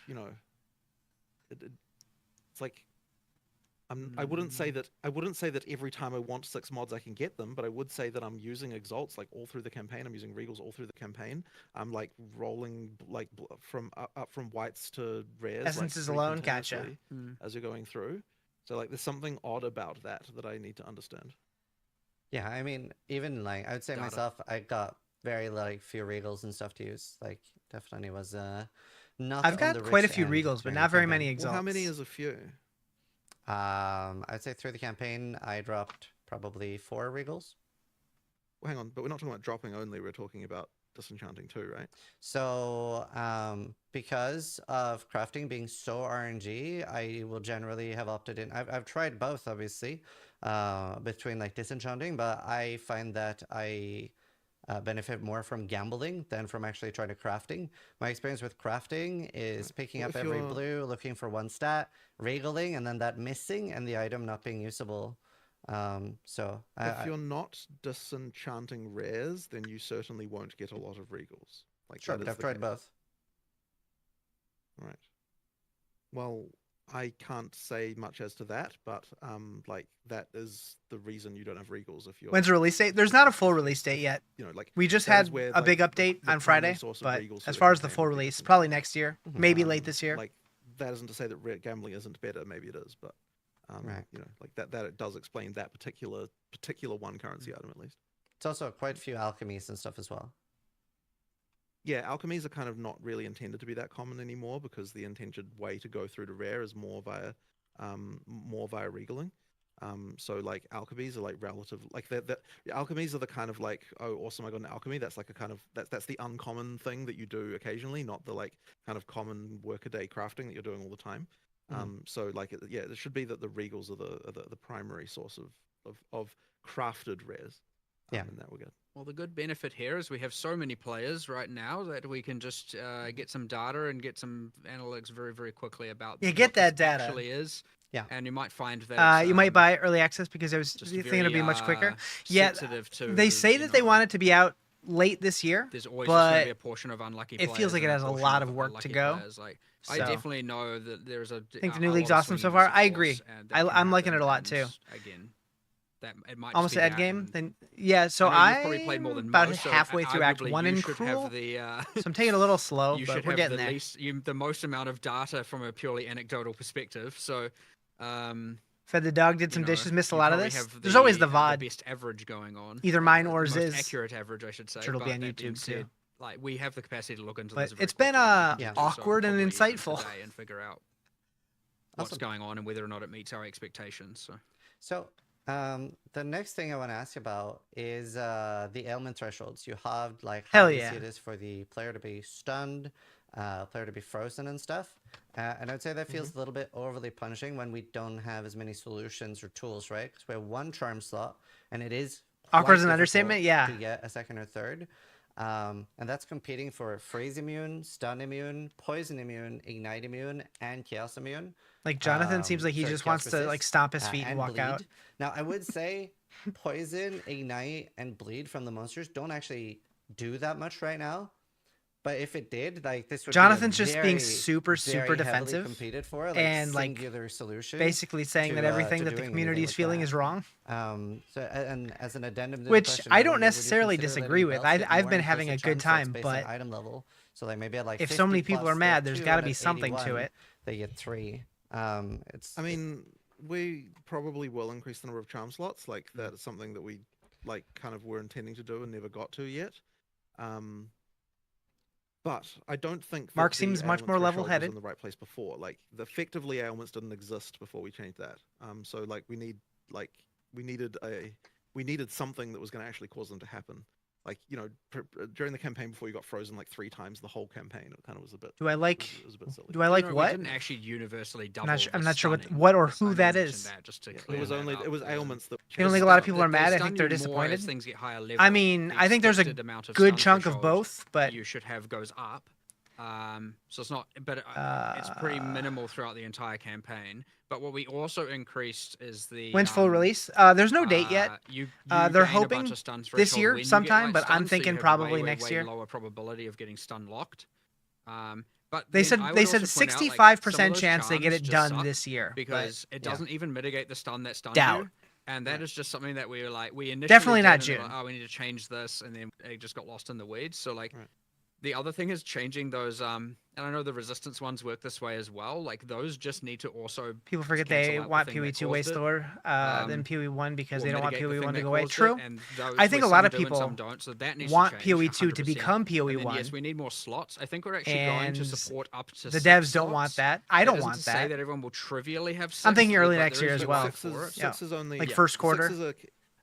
it's like I wouldn't say that every time I want 6 mods I can get them, but I would say that I'm using exalts like all through the campaign. I'm using regals all through the campaign. I'm like rolling like from up from whites to rares. Essences like, alone, gotcha. continuously as you're going through. So like there's something odd about that I need to understand. Yeah, I mean, even like I would say Data. myself, I got very like few regals and stuff to use. Like definitely was not. I've on got the quite a rich few end regals, but during not the very campaign. many exalts. Well, how many is a few? I'd say through the campaign, I dropped probably 4 regals. Well, hang on, but we're not talking about dropping only. We're talking about disenchanting too, right? So, because of crafting being so RNG, I will generally have opted in. I've tried both, obviously, between like disenchanting, but I find that I benefit more from gambling than from actually trying to crafting. My experience with crafting is picking Well, up if every you're- blue, looking for one stat, regaling, and then that missing and the item not being usable. So If you're not disenchanting rares, then you certainly won't get a lot of regals. Like sure, that but is I've the tried case. both. Right. Well, I can't say much as to that, but like that is the reason you don't have regals if you're. When's the release date? There's not a full release date yet. You know, like We just that is had where, a big like, update the on primary Friday, source of but regals for as the far as the campaign full would be release, disenchanting. probably next year, maybe late this year. Like that isn't to say that gambling isn't better. Maybe it is, but Right. you know, like that it does explain that particular one currency item at least. It's also quite a few alchemies and stuff as well. Yeah, alchemies are kind of not really intended to be that common anymore because the intended way to go through to rare is more via regaling. So like alchemies are like relative, like that alchemies are the kind of like, oh awesome, I got an alchemy. That's like a kind of that's the uncommon thing that you do occasionally, not the like kind of common workaday crafting that you're doing all the time. So like it should be that the regals are the primary source of crafted rares. Yeah. In that regard. Well, the good benefit here is we have so many players right now that we can just get some data and get some analytics very, very quickly about Yeah, get what this that data. actually is. Yeah. And you might find that You might buy early access because I was just thinking it'll be much quicker. very, Yeah, sensitive to, they say you that they know, want it to be out late this year, There's always just going to but be a portion of unlucky it players. feels like it and has a portion lot of work to lucky go. players. Like, I So- definitely know that there's a. think the a new lot league's of awesome so swings far. I of agree. force, and that can I'm liking happen, it a lot too. and Again, that it might Almost just be end that, game. and Then yeah, so I know you've probably I'm played more than about most, so halfway through Act arguably 1 you in should Cruel. have the, So I'm taking it a little slow, you but should we're have getting the there. least, the most amount of data from a purely anecdotal perspective. So, Fed the dog, did some you know, dishes, missed a you lot of probably this. have There's always the the VOD, best average going on. either mine The or most Ziz. accurate average, I should say. Sure it'll be but on that being YouTube, said, too. Like we have the capacity to look into But this. Very it's been, quickly and Yeah. do so awkward and probably even insightful. today and figure out what's Awesome. going on and whether or not it meets our expectations. So. So, the next thing I want to ask you about is the ailment thresholds. You have like Hell how yeah. easy it is for the player to be stunned, player to be frozen and stuff. And I'd say that feels a little bit overly punishing when we don't have as many solutions or tools, right? Because we have one charm slot, and it is Awkward is quite an understatement, difficult yeah. to get a second or third. And that's competing for freeze immune, stun immune, poison immune, ignite immune, and chaos immune. Like Jonathan seems like he sorry, just chaos wants to resist, like stomp his feet and walk bleed. out. Now, I would say poison, ignite, and bleed from the monsters don't actually do that much right now. But if it did, like this would Jonathan's be a just very, being super very heavily defensive competed for, like, and, like, singular solution. Basically saying to, that everything to that the doing community anything is with feeling that. is wrong, So, and as an addendum, to the which question, I would don't you necessarily consider letting disagree with. belts get I've more been in having a person good charm slots time, based on but item level. So like maybe at like if 50 so many people plus, are mad, they there's get got to 2, be and at something to 81, it. They get 3. It's I mean, we probably will increase the number of charm slots. Like that is something that we like kind of were intending to do and never got to yet. But I don't think that Mark the seems much ailment more threshold was level-headed. in the right place before. Like effectively ailments didn't exist before we changed that. So like we needed something that was going to actually cause them to happen. Like, you know, during the campaign before you got frozen like 3 times the whole campaign, it kind of was a bit. Do I like? It was a bit silly. Do I like We what? didn't actually universally double. I'm the not sure stunning. what or Just who I that mentioned is. that just to Yeah, clear it was that only up. it was ailments that. I don't think a lot of people are mad. I think they're More disappointed. as things get higher level. I mean, the I think there's a expected amount of good stun chunk of threshold both, but you should have goes up. So it's not, but it's pretty minimal throughout the entire campaign. But what we also increased is the when's full release? There's no date yet. You They're gain a hoping bunch of stun this threshold year when you get sometime, light but I'm stun, so you thinking have probably way, next way year. Lower probability of getting stun locked. But They then I said would they said also point out, like, some of 65% those chance they get charms it just done suck this year. because but, it yeah. doesn't even mitigate the stun that stuns Doubt. you. And that is just something that we were like, we initially Definitely did, not and then we're June. like, oh, we need to change this, and then it just got lost in the weeds. So like, Right. the other thing is changing those. And I know the resistance ones work this way as well. Like those just need to also. People forget cancel they out the want thing PoE that 2 way caused it, slower than PoE 1 because or they don't want mitigate the PoE thing 1 to that go away. caused it, True. and those I think where a lot some of do and people some don't, so that needs want to change, PoE 2 to 100%. become PoE And then, 1. yes, we need more slots. I think we're actually going to And support up to the 6 devs don't want slots. that. I don't That isn't want to say that. that everyone will trivially have 6. I'm thinking early but next there year is as demand well. for it. Six is only Like first quarter. 6 is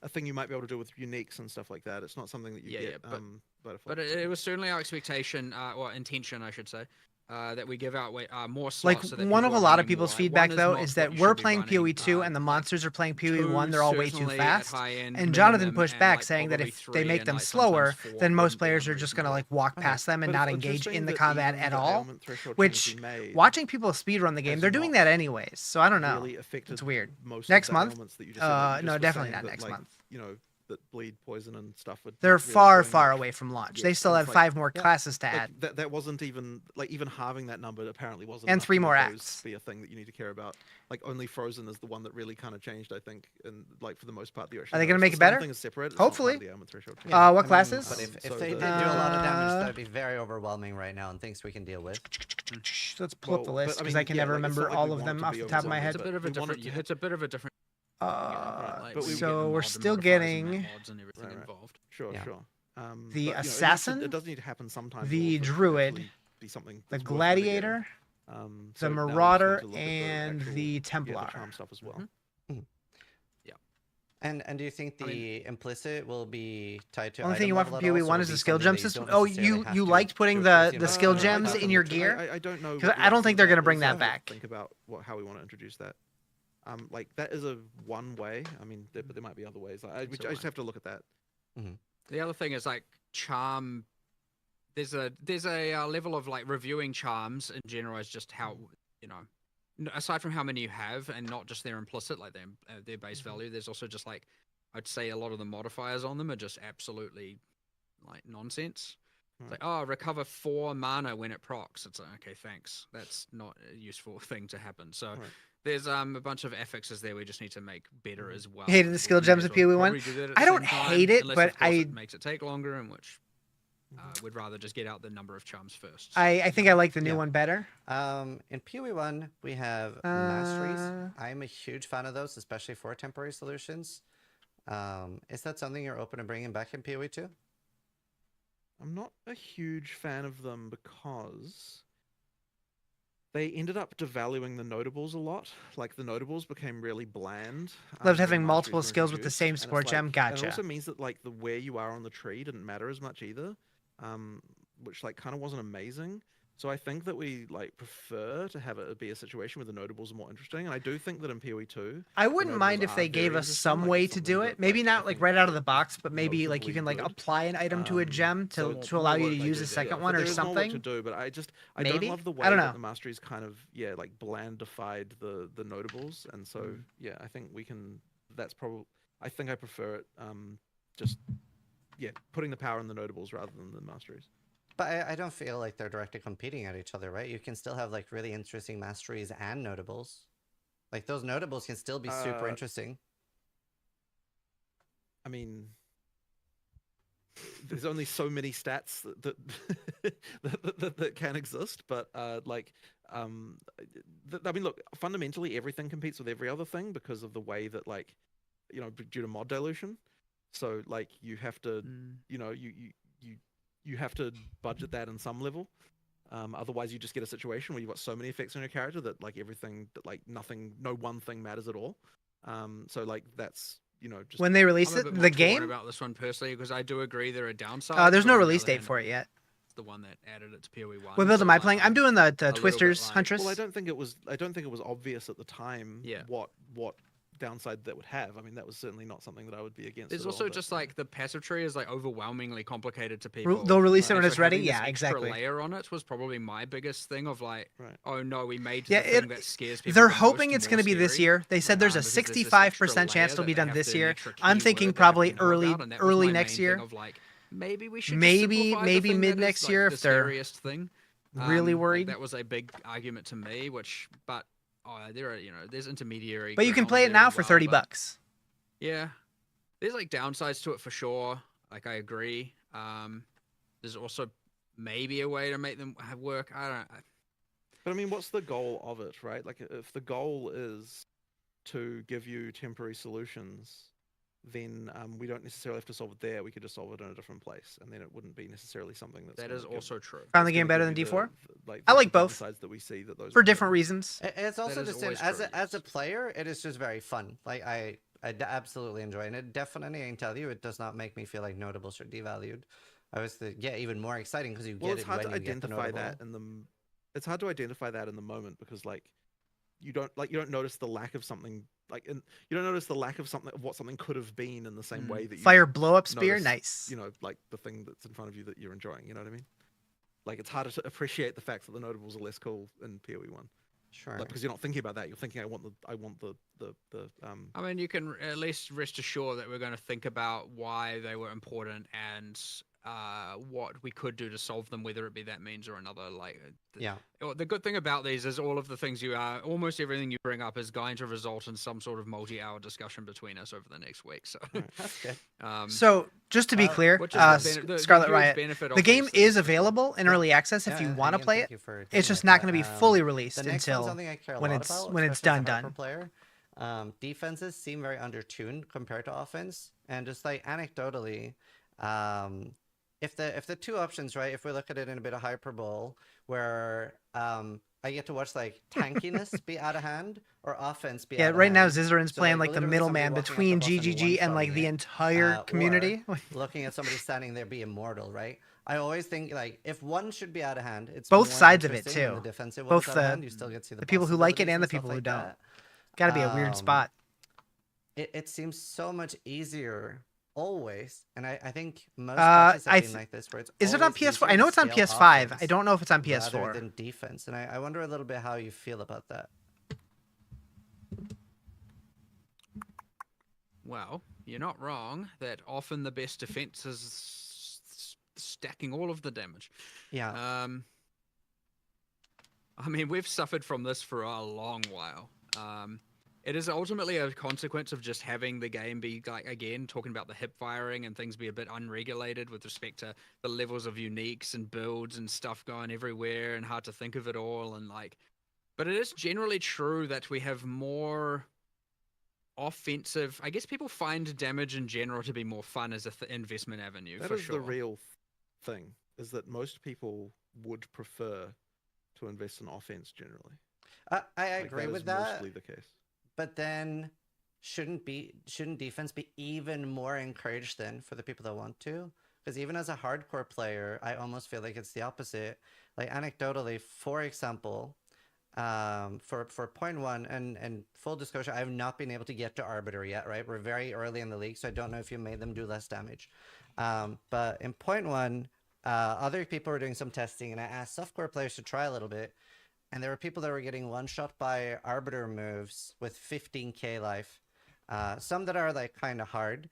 a thing you might be able to do with uniques and stuff like that. It's not something that you get. but Butterfly. But it was certainly our expectation, or intention, I should say, that we give out more slots. Like so that one of people a are lot of running people's more. feedback One though not is what that you we're should be playing PoE running, 2 and the like, monsters are playing PoE 2 1. They're all way too certainly at fast. high-end And Jonathan minimum, pushed and, back like, saying that probably if they 3 make and, them like, slower, sometimes 4 then most wouldn't be players are just gonna like unreasonable. walk past them and But not it's engage interesting in the that combat even at the all. ailment threshold Which changes we made watching people speedrun the game, has they're doing not that anyways. So I don't know. really affected It's weird. most Next of the month? ailments that you just said, like, you No, just were definitely saying not that, next like, month. You know, that bleed, poison, and stuff. They're not really far, doing far much away from launch. yet. They still And have it's like, 5 more yeah, classes to like, add. that wasn't even like even halving that number apparently wasn't And enough 3 to more make those acts. be a thing that you need to care about. Like only Frozen is the one that really kind of changed, I think, and like for the most part, the Are they gonna make it better? Thing is separate. It's not part of Hopefully. the ailment threshold change. What I mean, classes? But if So they the- did do a lot of damage, Uh, that would be very overwhelming right now and things we can deal with. Let's pull up the Well, but, list I because mean, I can yeah, never like, it's remember not like all we of want them it to off be the top of my overwhelming, head. It's a bit of a we want it different. to- It's a bit of a different. But we- So we're mod and still modifiers and getting map mods and everything Right. involved. Sure, Yeah. sure. the but, you know, it assassin, does need to happen sometimes. the for it to druid, actually be something the that's worth mitigating. gladiator, So the now we just need marauder, to look at and actual- the yeah, templar. the charm stuff as well. And do you think the implicit will be tied to Only thing item you want from level at all, PoE so 1 it'll is the be skill something gem that system. don't Oh, necessarily you have you to liked putting do it with, the skill gems I in your don't- gear? I don't know. 'Cause what the I don't answer think to they're gonna that bring is. that I'll have to back. Think about how we want to introduce that. Like that is a one way. I mean, but there might be other ways. I just have to look at that. The other thing is like charm. There's a level of like reviewing charms in general is just how aside from how many you have and not just their implicit like their base value. There's also just like I'd say a lot of the modifiers on them are just absolutely like nonsense. It's like, oh, recover 4 mana when it procs. It's like, okay, thanks. That's not a useful thing to happen. So there's a bunch of affixes there we just need to make better as well. Hated the skill gems of PoE 1. I don't hate it, but it makes it take longer, in which would rather just get out the number of charms first. I think I like the new Yeah. one better. In PoE 1, we have masteries. I'm a huge fan of those, especially for temporary solutions. Is that something you're open to bringing back in PoE 2? I'm not a huge fan of them because they ended up devaluing the notables a lot. Like the notables became really bland. Loved when having masteries multiple were skills with the introduced, same and it's support gem. and it Gotcha. also means that like the where you are on the tree didn't matter as much either, which like kind of wasn't amazing. So I think that we like prefer to have it be a situation where the notables are more interesting, and I do think that in PoE 2, I wouldn't mind if they gave us some way to do it. Maybe not like right out of the box, but maybe like you can like apply an item to a gem to allow you to use a second one or something. There is more work to do, but I don't Maybe? love the way I don't that know. the masteries kind of like blandified the notables, and so yeah, I think we can. That's probably. I think I prefer it. Just putting the power in the notables rather than the masteries. But I don't feel like they're directly competing at each other, right? You can still have like really interesting masteries and notables. Like those notables can still be super interesting. I mean, there's only so many stats that can exist, but I mean, look, fundamentally everything competes with every other thing because of the way that due to mod dilution. So like you have to, you have to budget that in some level. Otherwise, you just get a situation where you've got so many effects on your character that like everything, that like nothing, no one thing matters at all. So like that's just When they released I'm a it, bit the more torn game. about this one personally because I do agree there are downsides. There's but no on the release other date hand, for it yet. it's the one that added it to PoE 1. What build am I playing? I'm doing the bit Twisters like- Huntress. Well, I don't think it was obvious at the time. Yeah. What downside that would have. I mean, that was certainly not something that I would be against. There's at all, also but, just like the passive tree is like overwhelmingly complicated to people. They'll release it And when so it's ready. having this Yeah, extra exactly. layer on it was probably my biggest thing of like, Right. oh no, we made Yeah, the thing that scares people. They're the hoping most it's more going to be this scary. year. They said there's a Because there's this 65% extra chance layer it'll that be they done have this to- an year. extra I'm keyword thinking that they probably can help early out, and that was early my next main year. thing of like, maybe we should Maybe just simplify the thing that mid is, next like, year the if they're scariest thing. really Like, worried. that was a big argument to me, but there are, there's intermediary. But you can ground play it there now as for well, 30 but bucks. Yeah, there's like downsides to it for sure. Like I agree. There's also maybe a way to make them work. I don't. But I mean, what's the goal of it, right? Like, if the goal is to give you temporary solutions, then we don't necessarily have to solve it there. We could just solve it in a different place, and then it wouldn't be necessarily something that's That gonna is give- also true. Found the that's game gonna better give than you D4? like, I the like both. downsides that we see that those For don't different bring. reasons. It's also is just always as true, as a yes. player, it is just very fun. Like absolutely enjoy it. And it definitely, I can tell you, it does not make me feel like notables are devalued. I was even more exciting because you Well, get it's it hard when to you get the identify notable. that in the. It's hard to identify that in the moment because like, you don't notice the lack of something you don't notice the lack of something of what something could have been in the same way that you Fire blow up spear, notice, nice. like the thing that's in front of you that you're enjoying. You know what I mean? Like, it's harder to appreciate the fact that the notables are less cool in PoE1. Sure. Like, because you're not thinking about that. You're thinking, I want the I mean, you can at least rest assured that we're going to think about why they were important and what we could do to solve them, whether it be that means or another. Like, Yeah. the good thing about these is all of the things almost everything you bring up is going to result in some sort of multi-hour discussion between us over the next week. So, All right, that's good. So, just to be clear, which is the Scarlet huge Riot, benefit the of game these things, is for sure. available in early access if you And want to again, play thank it. you for It's doing just that, not but, going to be fully the released next one's until something I care a when lot it's about, when it's especially as done a hyper done. player. Defenses seem very undertuned compared to offense, and just like anecdotally, if the two options, right, if we look at it in a bit of hyperbole, where I get to watch like tankiness be out of hand or offense be Yeah, out of right now hand. Zizarin's So, playing like the literally somebody middleman walking up the between boss and GGG and like one-shotting the it, entire or community. looking at somebody standing there be immortal, right? I always think like if one should be out of hand, it's Both more sides of it, interesting when too. the defensive Both one's out of the- hand. You still get to see the people boss who like it abilities and the stuff people who like don't. that. Got to be a weird spot. It seems so much easier always, and I think most Uh, patches have I been th- like this, where it's Is it on always PS4? easier I know to it's on scale PS5. I offense don't know if it's on rather PS4. than defense, and I wonder a little bit how you feel about that. Well, you're not wrong that often the best defense is stacking all of the damage. Yeah. I mean, we've suffered from this for a long while. It is ultimately a consequence of just having the game be, like, again, talking about the hip firing and things be a bit unregulated with respect to the levels of uniques and builds and stuff going everywhere and hard to think of it all. And like, but it is generally true that we have more offensive. I guess people find damage in general to be more fun as a investment avenue. That for is sure. the real thing, is that most people would prefer to invest in offense generally. I Like, agree that with is that, mostly the case. but then shouldn't defense be even more encouraged then for the people that want to? Because even as a hardcore player, I almost feel like it's the opposite. Like anecdotally, for example, for point one, and full disclosure, I have not been able to get to Arbiter yet, right? We're very early in the league, so I don't know if you made them do less damage. But in point one, other people were doing some testing, and I asked softcore players to try a little bit, and there were people that were getting one-shot by Arbiter moves with 15k life. Some that are like kind of hard.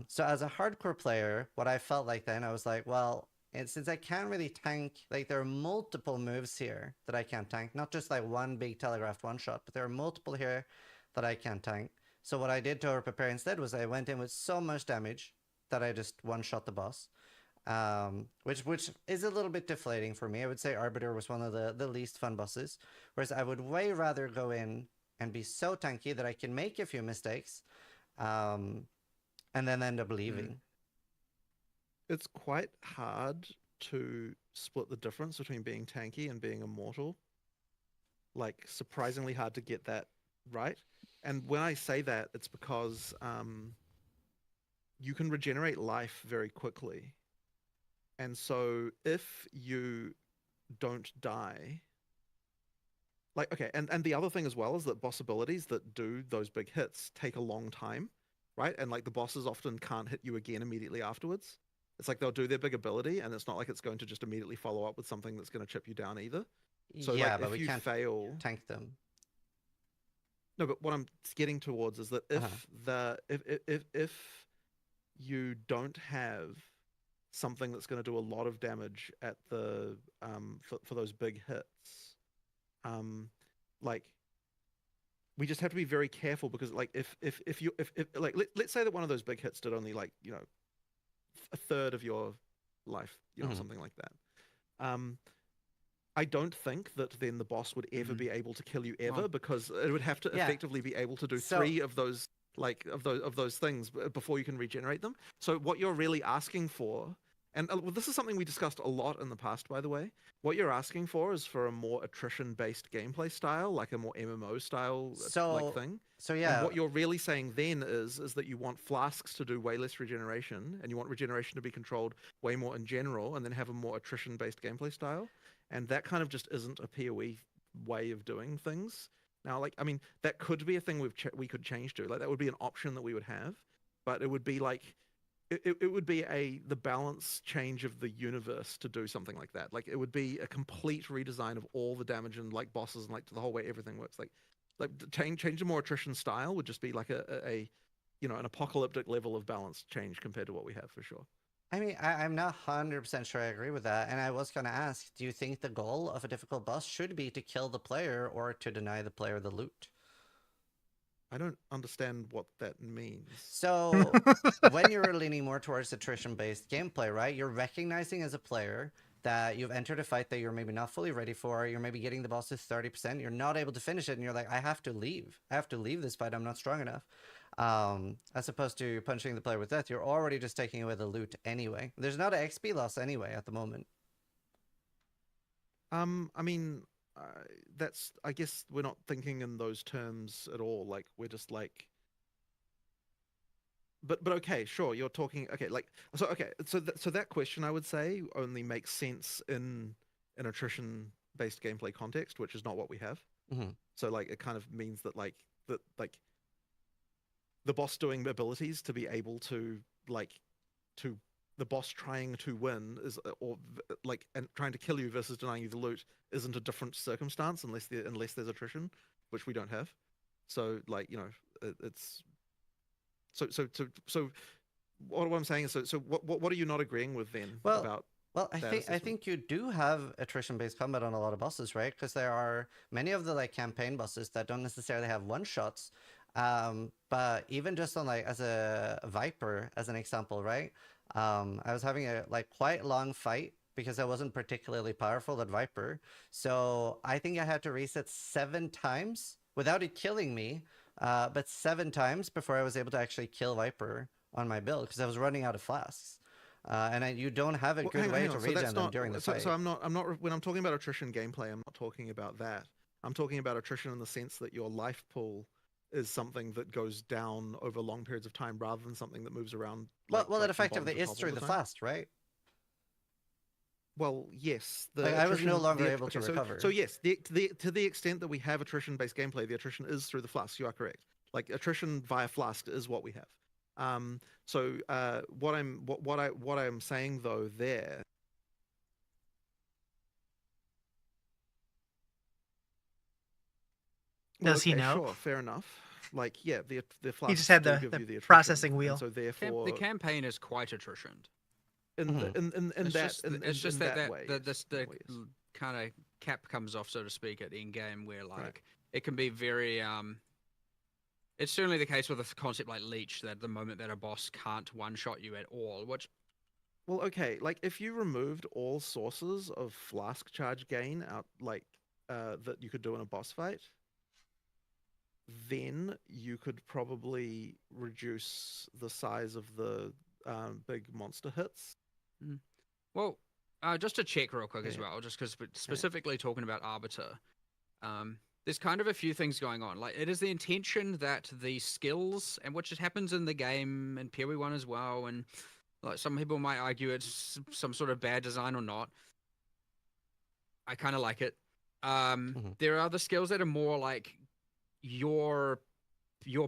So as a hardcore player, what I felt like then, I was like, well, and since I can't really tank, like there are multiple moves here that I can't tank, not just like one big telegraphed one shot, but there are multiple here that I can't tank. So what I did to over prepare instead was I went in with so much damage that I just one shot the boss, which is a little bit deflating for me. I would say Arbiter was one of the least fun bosses, whereas I would way rather go in and be so tanky that I can make a few mistakes, and then end up leaving. It's quite hard to split the difference between being tanky and being immortal. Like, surprisingly hard to get that right. And when I say that, it's because you can regenerate life very quickly. And so if you don't die, like, okay, and the other thing as well is that boss abilities that do those big hits take a long time, right? And like the bosses often can't hit you again immediately afterwards. It's like they'll do their big ability, and it's not like it's going to just immediately follow up with something that's going to chip you down either. So yeah, like, but if we you can't fail, tank them. no, but what I'm getting towards is that if you don't have something that's going to do a lot of damage at the for those big hits. Like we just have to be very careful because like if like let's say that one of those big hits did only like a third of your life, something like that. I don't think that then the boss would ever be able to kill you ever because it would have to effectively be able to do three of those of those things before you can regenerate them. So what you're really asking for, and this is something we discussed a lot in the past, by the way. What you're asking for is for a more attrition-based gameplay style, like a more MMO style like thing. So yeah, and what you're really saying then is that you want flasks to do way less regeneration, and you want regeneration to be controlled way more in general, and then have a more attrition-based gameplay style. And that kind of just isn't a PoE way of doing things. Now, like, I mean, that could be a thing we could change to. Like, that would be an option that we would have, but it would be like, it would be the balance change of the universe to do something like that. Like, it would be a complete redesign of all the damage and like bosses and like the whole way everything works. Like change to more attrition style would just be like an apocalyptic level of balance change compared to what we have for sure. I mean, I'm not 100% sure I agree with that. And I was going to ask, do you think the goal of a difficult boss should be to kill the player or to deny the player the loot? I don't understand what that means. So, when you're leaning more towards attrition-based gameplay, right, you're recognizing as a player that you've entered a fight that you're maybe not fully ready for, you're maybe getting the boss to 30%, you're not able to finish it, and you're like, I have to leave. I have to leave this fight, I'm not strong enough. As opposed to punching the player with death, you're already just taking away the loot anyway. There's not an XP loss anyway at the moment. I mean, that's, I guess we're not thinking in those terms at all. Like, we're just like, but okay, sure, you're talking, okay, like, so that question, I would say, only makes sense in an attrition-based gameplay context, which is not what we have. Mm-hmm. So, like, it kind of means that, like, the boss doing abilities to be able to the boss trying to win is and trying to kill you versus denying you the loot isn't a different circumstance unless there's attrition, which we don't have. So like it's so what I'm saying is so what are you not agreeing with then about? Well, I think you do have attrition-based combat on a lot of bosses, right? Because there are many of the like campaign bosses that don't necessarily have one-shots. But even just on like as a Viper, as an example, right? I was having a like quite long fight because I wasn't particularly powerful at Viper. So I think I had to reset 7 times without it killing me, but 7 times before I was able to actually kill Viper on my build because I was running out of flasks. And you don't have a good way to regen them during the fight. So I'm not when I'm talking about attrition gameplay, I'm not talking about that. I'm talking about attrition in the sense that your life pool is something that goes down over long periods of time rather than something that moves around. Well, it effectively is through the flask, right? Well, yes. I was no longer able to recover. So yes, to the extent that we have attrition-based gameplay, the attrition is through the flask. You are correct. Like attrition via flask is what we have. What I'm saying though there. Does he know? Sure, fair enough. Like, yeah, the flask. He just had the processing wheel. So therefore, the campaign is quite attritioned. It's just that way. The kind of cap comes off, so to speak, at end game, where like it can be very. It's certainly the case with a concept like Leech that the moment that a boss can't one-shot you at all, which. Well, okay, like if you removed all sources of flask charge gain out, like that you could do in a boss fight. Then you could probably reduce the size of the big monster hits. Well, just to check real quick as well, just because specifically talking about Arbiter, there's kind of a few things going on. Like, it is the intention that the skills, and which happens in the game and PoE 1 as well, and like some people might argue it's some sort of bad design or not. I kind of like it. There are other skills that are more like your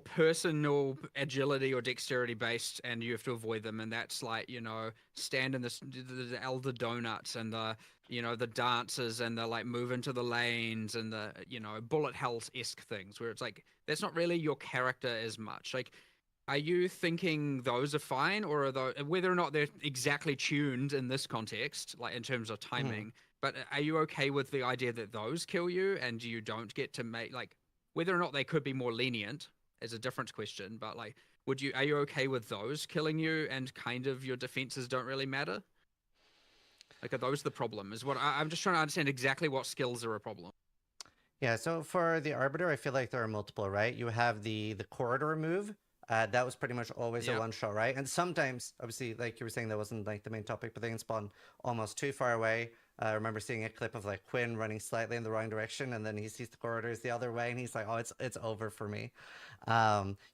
personal agility or dexterity based, and you have to avoid them, and that's like, stand in the elder donuts and the the dances and the like move into the lanes and the bullet hells-esque things where it's like that's not really your character as much. Like Are you thinking those are fine, or are those, whether or not they're exactly tuned in this context, like in terms of timing? But are you okay with the idea that those kill you and you don't get to make, like, whether or not they could be more lenient is a different question. But like, are you okay with those killing you and kind of your defenses don't really matter? Like, are those the problem? Is what I'm just trying to understand exactly what skills are a problem. Yeah, so for the Arbiter, I feel like there are multiple, right? You have the corridor move. That was pretty much always a Yep. one shot, right? And sometimes, obviously, like you were saying, that wasn't like the main topic, but they can spawn almost too far away. I remember seeing a clip of like Quinn running slightly in the wrong direction, and then he sees the corridors the other way, and he's like, "Oh, it's over for me."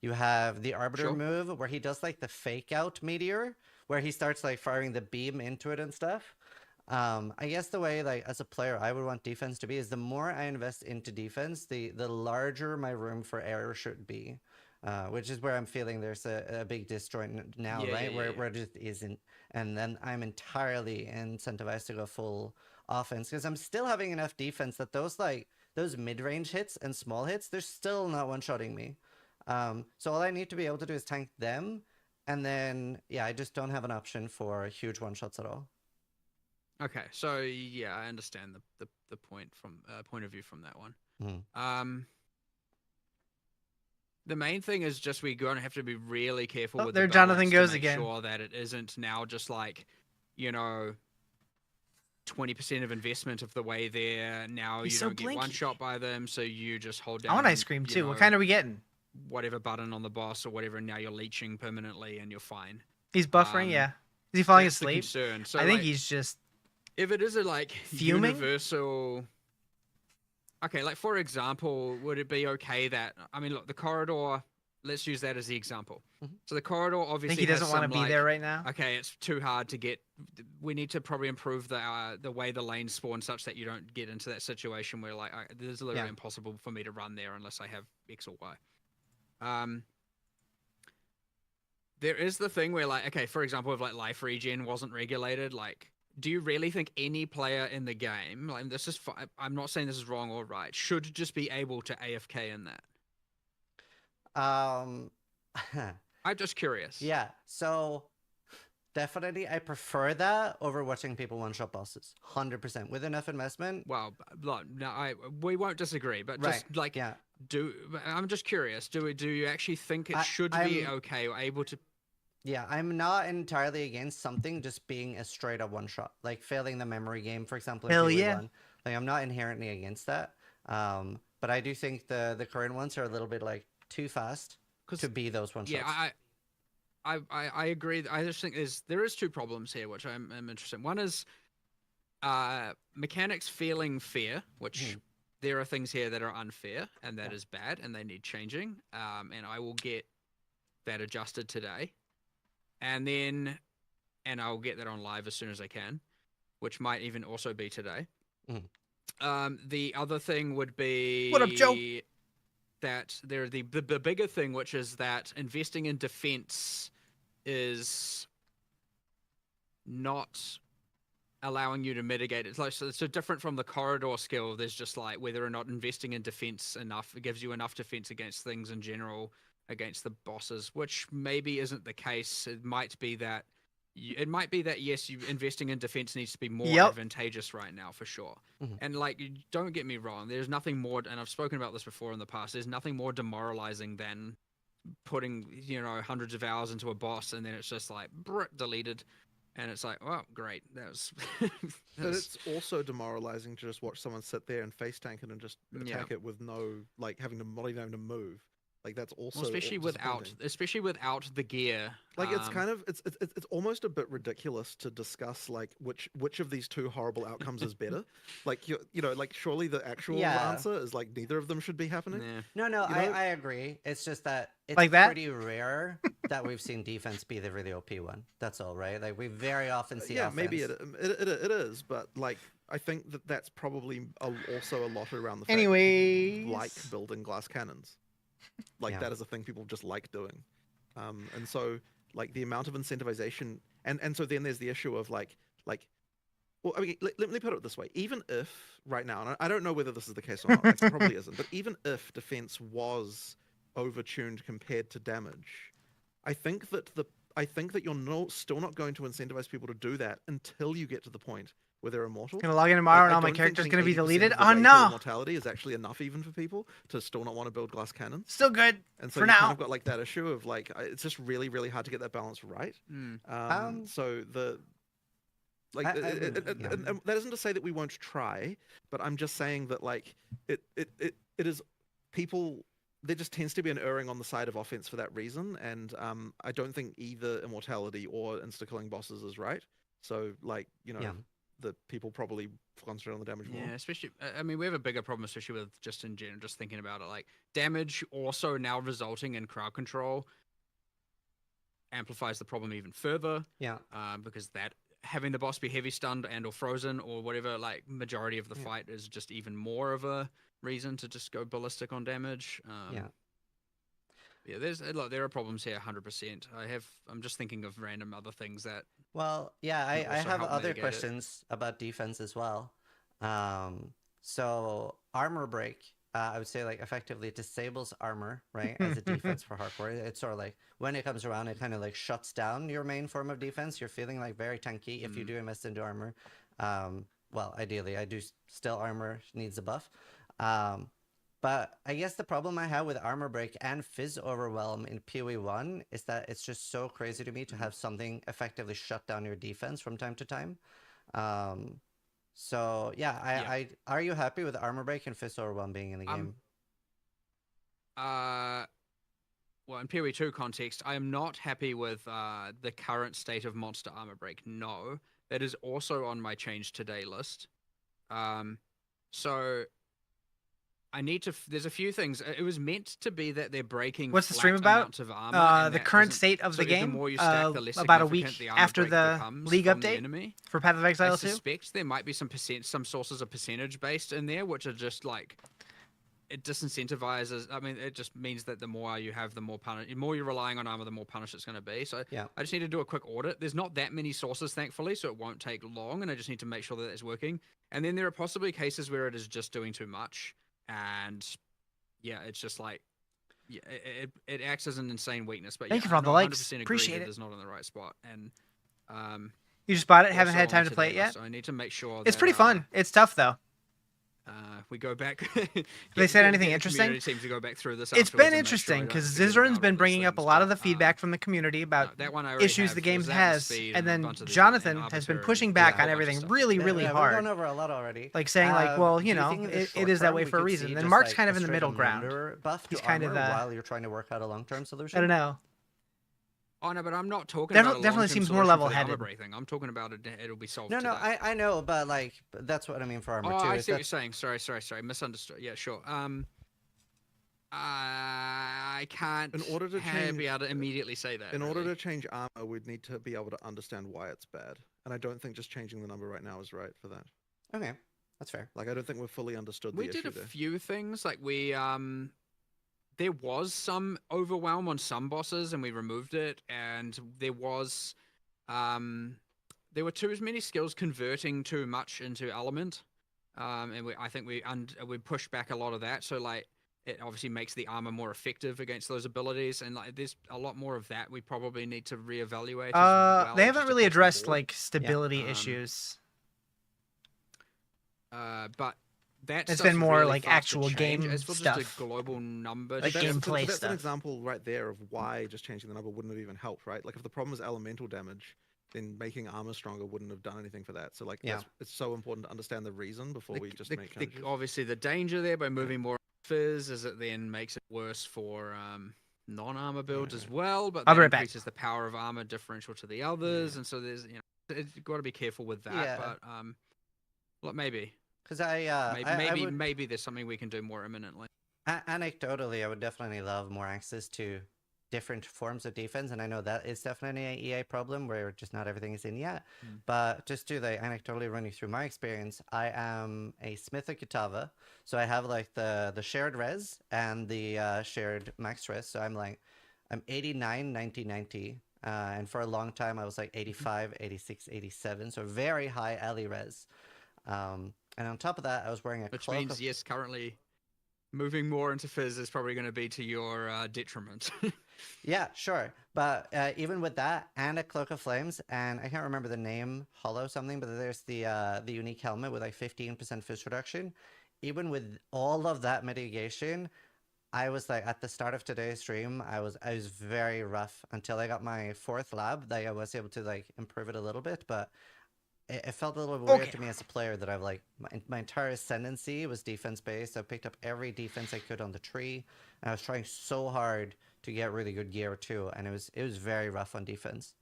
You have the Arbiter Sure. move where he does like the fake out meteor, where he starts like firing the beam into it and stuff. I guess the way, like, as a player, I would want defense to be is the more I invest into defense, the larger my room for error should be. Which is where I'm feeling there's a big disjoint now, Yeah, right? yeah, Where yeah. where it just isn't, and then I'm entirely incentivized to go full offense because I'm still having enough defense that those mid-range hits and small hits, they're still not one-shotting me. So all I need to be able to do is tank them, and then yeah, I just don't have an option for huge one-shots at all. Okay, so yeah, I understand the point from point of view from that one. Mhm. The main thing is just we're going to have to be really careful Oh, with there the Jonathan balance goes to make again. sure that it isn't now just like, 20% of investment of the way there. Now He's you so don't get one blinky. shot by them, so you just hold down. I want ice cream too. What kind are we getting? Whatever button on the boss or whatever, and now you're leeching permanently and you're fine. He's buffering, yeah. Is he falling That's the asleep? concern. So I think like, he's just if it is a like fuming? universal. Okay, like for example, would it be okay that look, the corridor. Let's use that as the example. So the corridor I obviously think he doesn't want to be there right now. Okay, it's too hard to get. We need to probably improve the way the lanes spawn such that you don't get into that situation where like this is literally impossible for me to run there unless I have X or Y. There is the thing where like, okay, for example, if like life regen wasn't regulated, like, do you really think any player in the game, like this is, I'm not saying this is wrong or right, should just be able to AFK in that? Um, I'm just curious. yeah, so definitely I prefer that over watching people one-shot bosses. 100%. With enough investment. Well, look, no, we won't disagree, but Right, just like, yeah. I'm just curious. Do you actually think it should be okay or able to? Yeah, I'm not entirely against something just being a straight up one shot, like failing the memory game, for example. Hell yeah. Like I'm not inherently against that. But I do think the current ones are a little bit like too fast to be those one shots. Yeah, I agree. I just think there is two problems here, which I'm interested in. One is mechanics feeling fair, which there are things here that are unfair, and that is bad, and they need changing. And I will get that adjusted today. And I'll get that on live as soon as I can, which might even also be today. The other thing would be, what up, Joe? That the bigger thing, which is that investing in defense is not allowing you to mitigate it. It's like, so different from the corridor skill. There's just like whether or not investing in defense enough, it gives you enough defense against things in general, against the bosses, which maybe isn't the case. It might be that yes, you investing in defense needs to be more advantageous right now for sure. And like, don't get me wrong, there's nothing more, and I've spoken about this before in the past, there's nothing more demoralizing than putting hundreds of hours into a boss and then it's just like deleted, and it's like, oh great, that was but it's also demoralizing to just watch someone sit there and face tank it and just attack it with no, like, having to not even having to move. Like that's also especially without the gear. Like it's kind of it's almost a bit ridiculous to discuss like which of these two horrible outcomes is better. Like like surely the actual answer is like neither of them should be happening. No, I agree. It's just that it's like that? pretty rare that we've seen defense be the really OP one. That's all, right? Like we very often see yeah, offense. maybe it is, but like I think that's probably also a lot around the fact Anyways, that like building glass cannons. Like that is a thing people just like doing. And so like the amount of incentivization and so then there's the issue of like well, I mean, let me put it this way. Even if right now, and I don't know whether this is the case or not, it probably isn't, but even if defense was overtuned compared to damage, I think that you're still not going to incentivize people to do that until you get to the point where they're immortal. Gonna log in tomorrow and I all my don't think characters getting gonna be 80% deleted. of the Oh way to no! immortality is actually enough even for people to still not want to build glass cannons. Still good And so for you kind now. of got like that issue of like it's just really, really hard to get that balance right. So the like and that isn't to say that we won't try, but I'm just saying that like it is people. There just tends to be an erring on the side of offense for that reason, and I don't think either immortality or insta-killing bosses is right. So like the people probably concentrate on the damage more. Yeah, especially, I mean, we have a bigger problem, especially with just in general, just thinking about it, like damage also now resulting in crowd control amplifies the problem even further. Yeah. Because that having the boss be heavy stunned and or frozen or whatever, like majority of the fight is just even more of a reason to just go ballistic on damage. Yeah, there are problems here, 100%. I'm just thinking of random other things that. Well, yeah, I also have help other mitigate it. questions about defense as well. So armor break, I would say like effectively disables armor, right, as a defense for hardcore. It's sort of like when it comes around, it kind of like shuts down your main form of defense. You're feeling like very tanky if you do invest into armor. Well, ideally, I do still armor needs a buff. But I guess the problem I have with Armor Break and Fizz Overwhelm in PoE 1 is that it's just so crazy to me to have something effectively shut down your defense from time to time. So, yeah, are you happy with Armor Break and Fizz Overwhelm being in the game? Well, in PoE 2 context, I am not happy with the current state of Monster Armor Break. No. That is also on my change today list. So... I need to. There's a few things. It was meant to be that they're breaking. What's the stream about? Of armor, the current state of the game. The more you stack, the less about a week significant the armor after break the becomes League from the update enemy. for Path of Exile I 2. suspect there might be some sources of percentage based in there, which are just like it disincentivizes. I mean, it just means that the more you have, the more you're relying on armor, the more punished it's going to be. So yeah. I just need to do a quick audit. There's not that many sources, thankfully, so it won't take long, and I just need to make sure that it's working. And then there are possibly cases where it is just doing too much, and yeah, it's just like, yeah, it acts as an insane weakness. But Thank yeah, you for all the likes. 100% agree Appreciate that it. It's not in the right spot, and You just bought it, haven't also had time on to the play it today yet. list, so I need to make sure It's that, pretty fun. It's tough though. We go back. They said anything the interesting? community seems to go back through this. It's afterwards been and make interesting sure I because don't forget Zizarin's about been all these bringing up a things, lot of the but, feedback from the community about that one I already issues have. the It game was has, Speed and a then bunch of these Jonathan and has been Arbitrary pushing and back a whole on bunch of everything stuff. really, really We've hard. gone over a lot already. Like saying like, well, do you know, think in the it short is that term way we for a could reason. see And just, Mark's like, kind a of in the straight middle ground. number buff to He's kind of armor while you're trying to work out a long-term solution. I don't know. Oh no, but I'm not talking Definitely about a long-term seems more solution for the level-headed. armor break thing. I'm talking about it'll be solved. No, today. I know, but like that's what I mean for armor Oh, too. I is see what that- you're saying. Sorry. Misunderstood. Yeah, sure. I can't In order to change- be able to immediately say that. In order really. to change armor, we'd need to be able to understand why it's bad. And I don't think just changing the number right now is right for that. Okay, that's fair. Like, I don't think we've fully understood the We issue did a there. few things. Like there was some overwhelm on some bosses, and we removed it. And there was there were too many skills converting too much into element. And I think we pushed back a lot of that. So like it obviously makes the armor more effective against those abilities, and like there's a lot more of that we probably need to reevaluate. As well, They haven't just really across the addressed board. like stability issues. But that It's stuff's been more really like fast to actual change. game As for stuff. just a global number Like shift, gameplay that's an stuff. example right there of why just changing the number wouldn't have even helped, right? Like, if the problem is elemental damage, then making armor stronger wouldn't have done anything for that. So, like, it's so important to understand the reason before we just make changes. obviously the danger there by moving more fizz is it then makes it worse for non-armor builds as well, but I'll that be right back. increases the power of armor differential to the others, and so there's you've got to be careful with that. But look, maybe Because I would, maybe there's something we can do more imminently. anecdotally, I would definitely love more access to different forms of defense, and I know that is definitely an EA problem where just not everything is in yet. But just to like anecdotally run you through my experience, I am a Smith of Kitava, so I have like the shared res and the shared max res. So I'm 89, 90, 90. And for a long time I was like 85, 86, 87, so very high alley res. And on top of that, I was wearing a Which cloak means of... yes, currently moving more into fizz is probably going to be to your detriment. Yeah, sure. But even with that and a cloak of flames, and I can't remember the name, hollow something, but there's the unique helmet with like 15% fish reduction. Even with all of that mitigation, I was like at the start of today's stream, I was very rough until I got my 4th lab. That I was able to like improve it a little bit, but it felt a little weird Okay. to me as a player that I've like my entire ascendancy was defense based. I picked up every defense I could on the tree, and I was trying so hard to get really good gear too, and it was very rough on defense.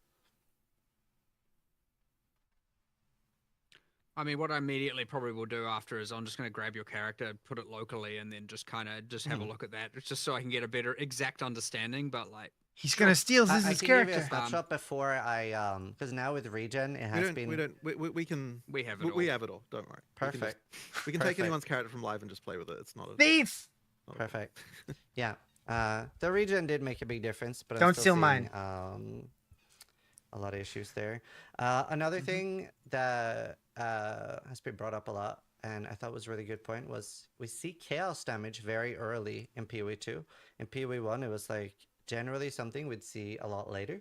I mean, what I immediately probably will do after is I'm just going to grab your character, put it locally, and then just kind of just have a look at that. It's just so I can get a better exact understanding. But like, He's gonna steal I Ziz's can give you a character. snapshot before I because now with regen it has been We can. we have it all. We have it all. Don't worry. perfect. We can Perfect. take anyone's character from live and just play with it. It's not a. Thief. not a- Perfect. Yeah. The regen did make a big difference, but I'm Don't still steal seeing, mine. a lot of issues there. Another thing that has been brought up a lot, and I thought was a really good point, was we see chaos damage very early in PoE 2. In PoE 1, it was like generally something we'd see a lot later.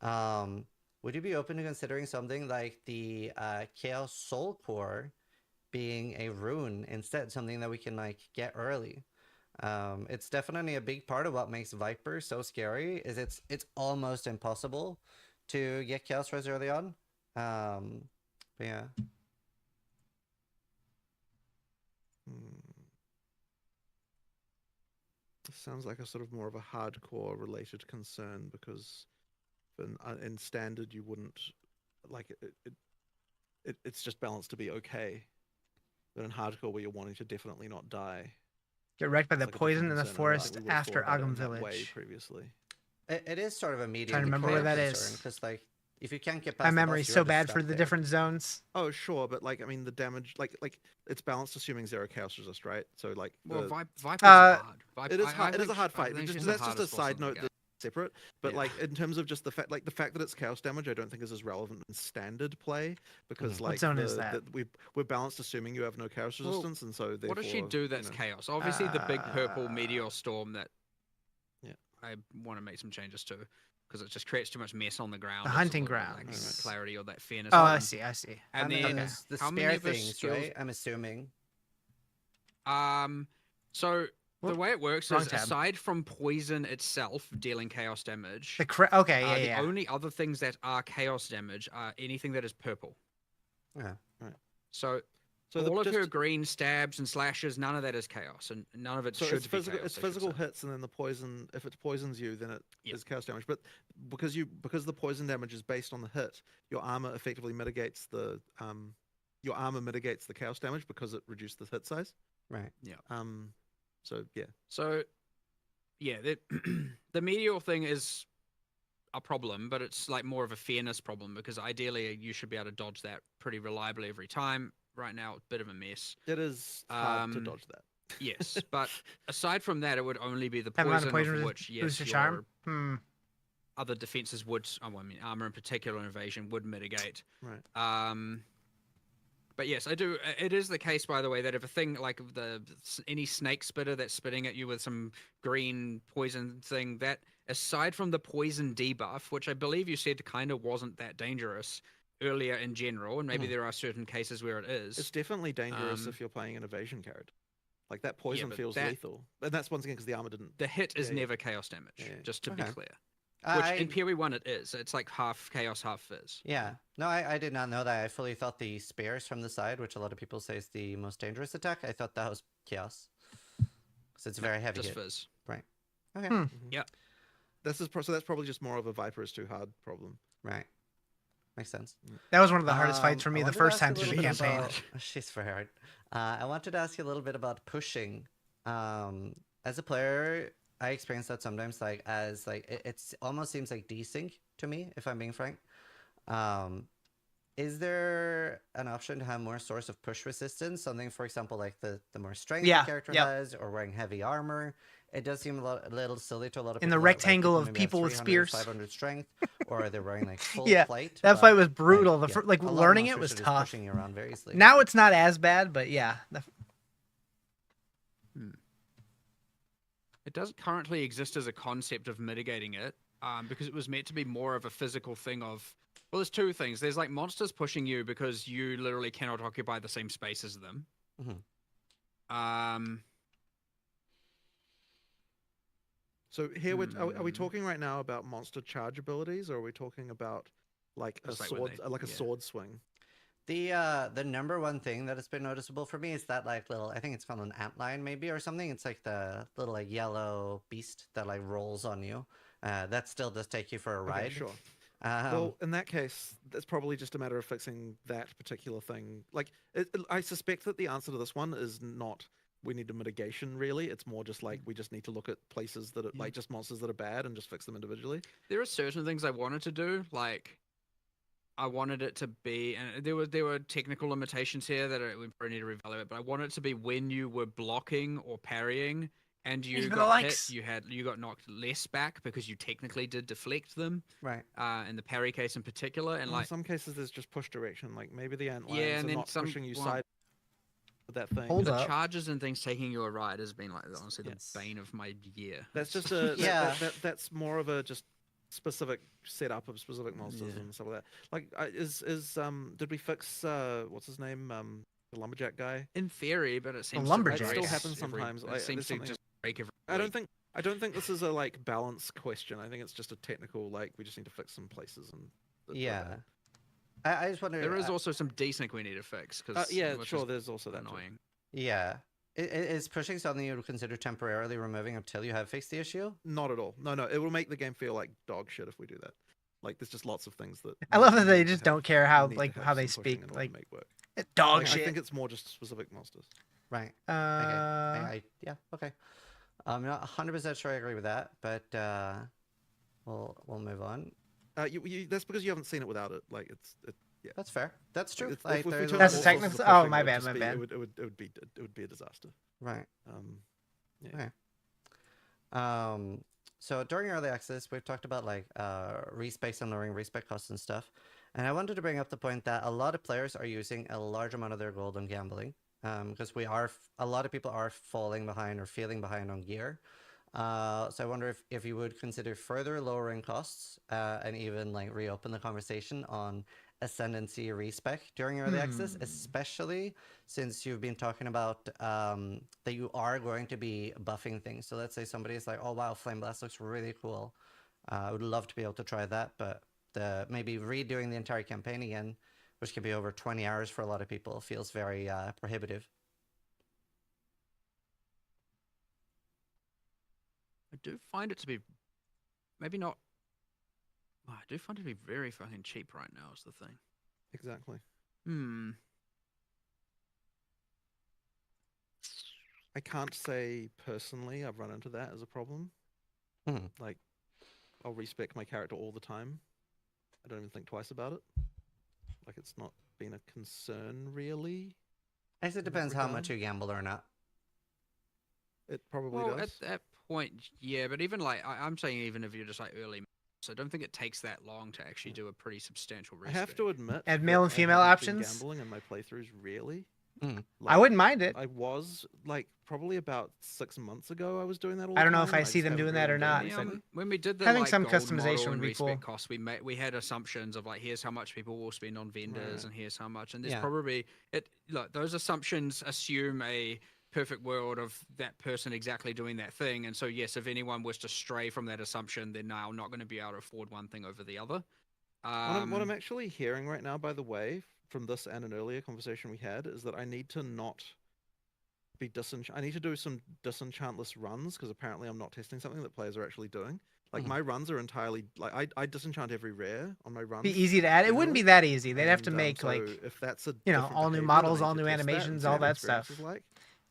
Would you be open to considering something like the Chaos Soul Core being a rune instead, something that we can like get early? It's definitely a big part of what makes Viper so scary. Is it's almost impossible to get Chaos Res early on. But yeah. This sounds like a sort of more of a hardcore related concern because in standard you wouldn't like it's just balanced to be okay. But in hardcore where you're wanting to definitely not die. Get wrecked by it's the like a different poison in the concern, and I think forest we would've after thought about it in Agam that way Village. previously. It is sort of a medium. Trying to remember where that is. Because like if you can't get past My the memory's boss, so you're just bad for stuck the there. different zones. Oh sure, but like I mean the damage like it's balanced assuming 0 chaos resist, right? So like Well, the, Viper's Uh, hard. it is I hard. It is a think- hard I fight. think Just, she's the that's just a hardest boss side in the note game. that's separate. But Yeah. like in terms of just the fact that it's chaos damage, I don't think is as relevant in standard play because What like zone is that? we're balanced assuming you have no chaos Well, resistance, and so therefore What does she do that's you know, chaos? Obviously, the big purple meteor storm that Yeah. I want to make some changes to because it just creates too much mess on the ground. The It's hunting a little bit grounds. lacking clarity or that fairness. Oh, on I them. see. I see. And mean, then the how spare many of the things, skills? right? I'm assuming. So the Whoop, way it works wrong is tab. aside from poison itself dealing chaos damage, Okay, yeah, the yeah. only other things that are chaos damage are anything that is purple. Yeah. So So all of her just- green stabs and slashes, none of that is chaos, and none of it So should it's be physical. chaos. It's I should physical say. hits, and then the poison. If it poisons you, then it is Yep. chaos damage. But because the poison damage is based on the hit, your armor effectively mitigates the chaos damage because it reduced the hit size. Right. So yeah. So, yeah, the meteor thing is a problem, but it's like more of a fairness problem because ideally you should be able to dodge that pretty reliably every time. Right now, it's a bit of a mess. It is hard to Um, dodge that. Yes, but aside from that, it would only be the Have amount poison, of poison of resist- which, yes, boost your your charm. other defenses would, I mean, armor in particular and evasion would mitigate. Right. But yes, I do. It is the case, by the way, that if a thing like any snake spitter that's spitting at you with some green poison thing, that aside from the poison debuff, which I believe you said kind of wasn't that dangerous earlier in general, and maybe there are certain cases where it is. It's definitely dangerous if you're playing an evasion card. Like that poison but feels that- lethal, and that's once again because the armor didn't. The hit is Yeah, yeah. never chaos damage, Yeah, yeah. just to be Okay. clear. Which I in PoE 1 it is. It's like half chaos, half fizz. Yeah. No, I did not know that. I fully thought the spears from the side, which a lot of people say is the most dangerous attack, I thought that was chaos. Because it's very heavy Just hit. fizz. Right. Okay. So that's probably just more of a Viper is too hard problem. Right. Makes sense. That was one of the hardest fights for I me the wanted to first ask a time through the little bit campaign. about- She's very hard. I wanted to ask you a little bit about pushing. As a player, I experience that sometimes, like as like it's almost seems like desync to me, if I'm being frank. Is there an option to have more source of push resistance? Something, for example, like the more strength Yeah, the character yep. has, or wearing heavy armor. It does seem a little silly to a lot of In people. the that, like, rectangle of maybe have people with 300, spears. 500 strength, or they're wearing like full Yeah, plate. that but, fight was brutal. The yeah, fir- like a lot of learning it monsters was are just tough. pushing you around very easily. Now it's not as bad, but yeah. doesn't currently exist as a concept of mitigating it, because it was meant to be more of a physical thing of. Well, there's two things. There's like monsters pushing you because you literally cannot occupy the same space as them. So here are we talking right now about monster charge abilities, or are we talking about like a Just like when sword, they- like a yeah. sword swing? The number one thing that has been noticeable for me is that like little, I think it's called an antlion maybe or something. It's like the little like yellow beast that like rolls on you. That still does take you for a ride. Okay, sure. Um, Well, in that case, it's probably just a matter of fixing that particular thing. Like, I suspect that the answer to this one is not we need a mitigation. Really, it's more just like we just need to look at places that are like just monsters that are bad and just fix them individually. There are certain things I wanted to do, like I wanted it to be, and there were technical limitations here that we probably need to reevaluate. But I wanted it to be when you were blocking or parrying and you Even the got hit, likes. you got knocked less back because you technically did deflect them. right. In the parry case in particular, and And like in some cases, there's just push direction. Like maybe the antlions Yeah, and are then not some- pushing you well, side with that thing. Hold the up. charges and things taking you a ride has been like honestly Yes. the bane of my year. That's just a Yeah. that's more of a just specific setup of specific monsters Yeah. and stuff like that. Like, did we fix what's his name, the lumberjack guy? In theory, but it seems lumberjack. to It break still happens every- sometimes. It Like, seems there's to something- just break every. I week. don't think this is a like balance question. I think it's just a technical like we just need to fix some places and Yeah. I just wonder. There is also some desync we need to fix because yeah, sure. There's also that too. annoying. Yeah. Is pushing something you would consider temporarily removing until you have fixed the issue? Not at all. No, it will make the game feel like dog shit if we do that. Like, there's just lots of things that I love that need they to just have- don't care how need to like have how they some pushing speak. in order Like to make work. dog Like, shit. I think it's more just specific monsters. Right. Uh, Yeah. Okay. I'm not 100% sure I agree with that, but we'll move on. That's because you haven't seen it without it. Like, yeah. That's fair. That's true. If Like, we there's took That's all a sorts of technical- the oh, pushing, my it would bad, just my be- bad. It would be a disaster. right. Yeah. Okay. So during early access, we've talked about like respace and lowering respec costs and stuff. And I wanted to bring up the point that a lot of players are using a large amount of their gold on gambling, because a lot of people are falling behind or feeling behind on gear. So I wonder if you would consider further lowering costs and even like reopen the conversation on ascendancy respec during early access, especially since you've been talking about that you are going to be buffing things. So let's say somebody's like, oh wow, Flame Blast looks really cool. I would love to be able to try that, but maybe redoing the entire campaign again, which can be over 20 hours for a lot of people, feels very prohibitive. I do find it to be maybe not. I do find it to be very fucking cheap right now. Is the thing. Exactly. I can't say personally I've run into that as a problem. Hmm. Like, I'll respec my character all the time. I don't even think twice about it. Like, it's not been a concern really. I guess it depends how much you gamble or not. It probably Well, does. at that point, yeah. But even like I'm saying, even if you're just like early, so I don't think it takes that long to actually do a pretty substantial. I have to admit, Add that male and I female haven't been options? gambling in my playthroughs really. Mm. I wouldn't mind it. I was like probably about 6 months ago. I was doing that all. I don't the know if time, I see just them haven't doing that really or done not. it recently. When we did the Having like, some gold customization model would and be respec cool. costs, we had assumptions of like here's how much people will spend on vendors Right. and here's how much, and there's Yeah. probably look, those assumptions assume a perfect world of that person exactly doing that thing, and so yes, if anyone was to stray from that assumption, they're now not going to be able to afford one thing over the other. What I'm actually hearing right now, by the way, from this and an earlier conversation we had, is that I need to not be I need to do some disenchantless runs because apparently I'm not testing something that players are actually doing. Like Mhm. my runs are entirely like I disenchant every rare on my runs. Be easy to add. It wouldn't be generally, that easy. They'd have to and, make so like if that's a you know, different all new behavior, models, then I all need new to test that and animations, see all what the that experience stuff. is like.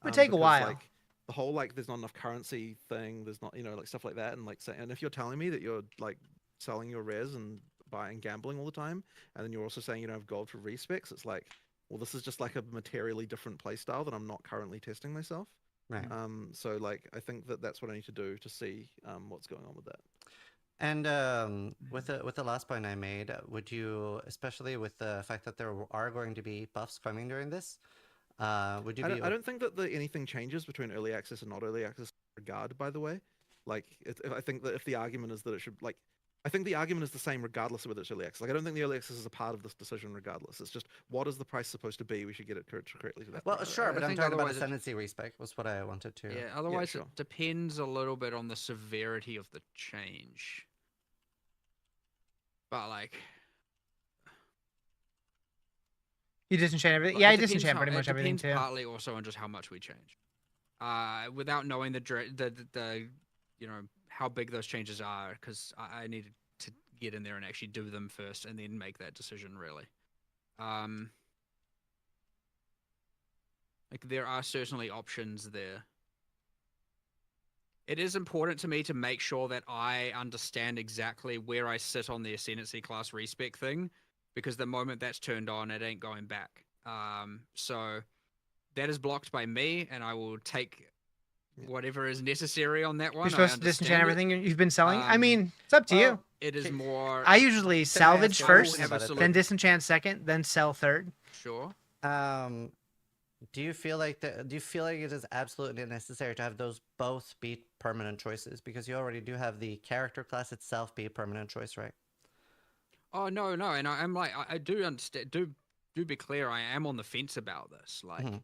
Would take a Because, while. Like, the whole like there's not enough currency thing. There's not like stuff like that, and like and if you're telling me that you're like selling your rares and buying gambling all the time, and then you're also saying you don't have gold for respecs, it's like, well, this is just like a materially different playstyle that I'm not currently testing myself. Right. So like I think that's what I need to do to see what's going on with that. And with the last point I made, would you, especially with the fact that there are going to be buffs coming during this, would you I be? don't think that anything changes between early access and not early access in that regard, by the way. Like, I think that if the argument is that it should, like, I think the argument is the same regardless of whether it's early access. Like, I don't think the early access is a part of this decision regardless. It's just, what is the price supposed to be? We should get it correctly to that Well, price. sure, but I I'm think talking about otherwise it- ascendancy respec was what I wanted to. Yeah, otherwise sure. it depends a little bit on the severity of the change. But like, You disenchant everything. but Yeah, it I depends disenchant how- pretty much it everything depends too. partly also on just how much we change. Without knowing the you know how big those changes are, because I needed to get in there and actually do them first, and then make that decision. Really, like there are certainly options there. It is important to me to make sure that I understand exactly where I sit on the ascendancy class respec thing, because the moment that's turned on, it ain't going back. So that is blocked by me, and I will take whatever is necessary on that one. You're supposed to disenchant everything you've been selling. I Um, mean, it's up to you. It is more I usually salvage you a first, question about it? then disenchant second, then sell third. sure. Do you feel like it is absolutely necessary to have those both be permanent choices? Because you already do have the character class itself be a permanent choice, right? Oh no, and I'm like, I do understand. Do be clear. I am on the fence about this. Like, Mhm.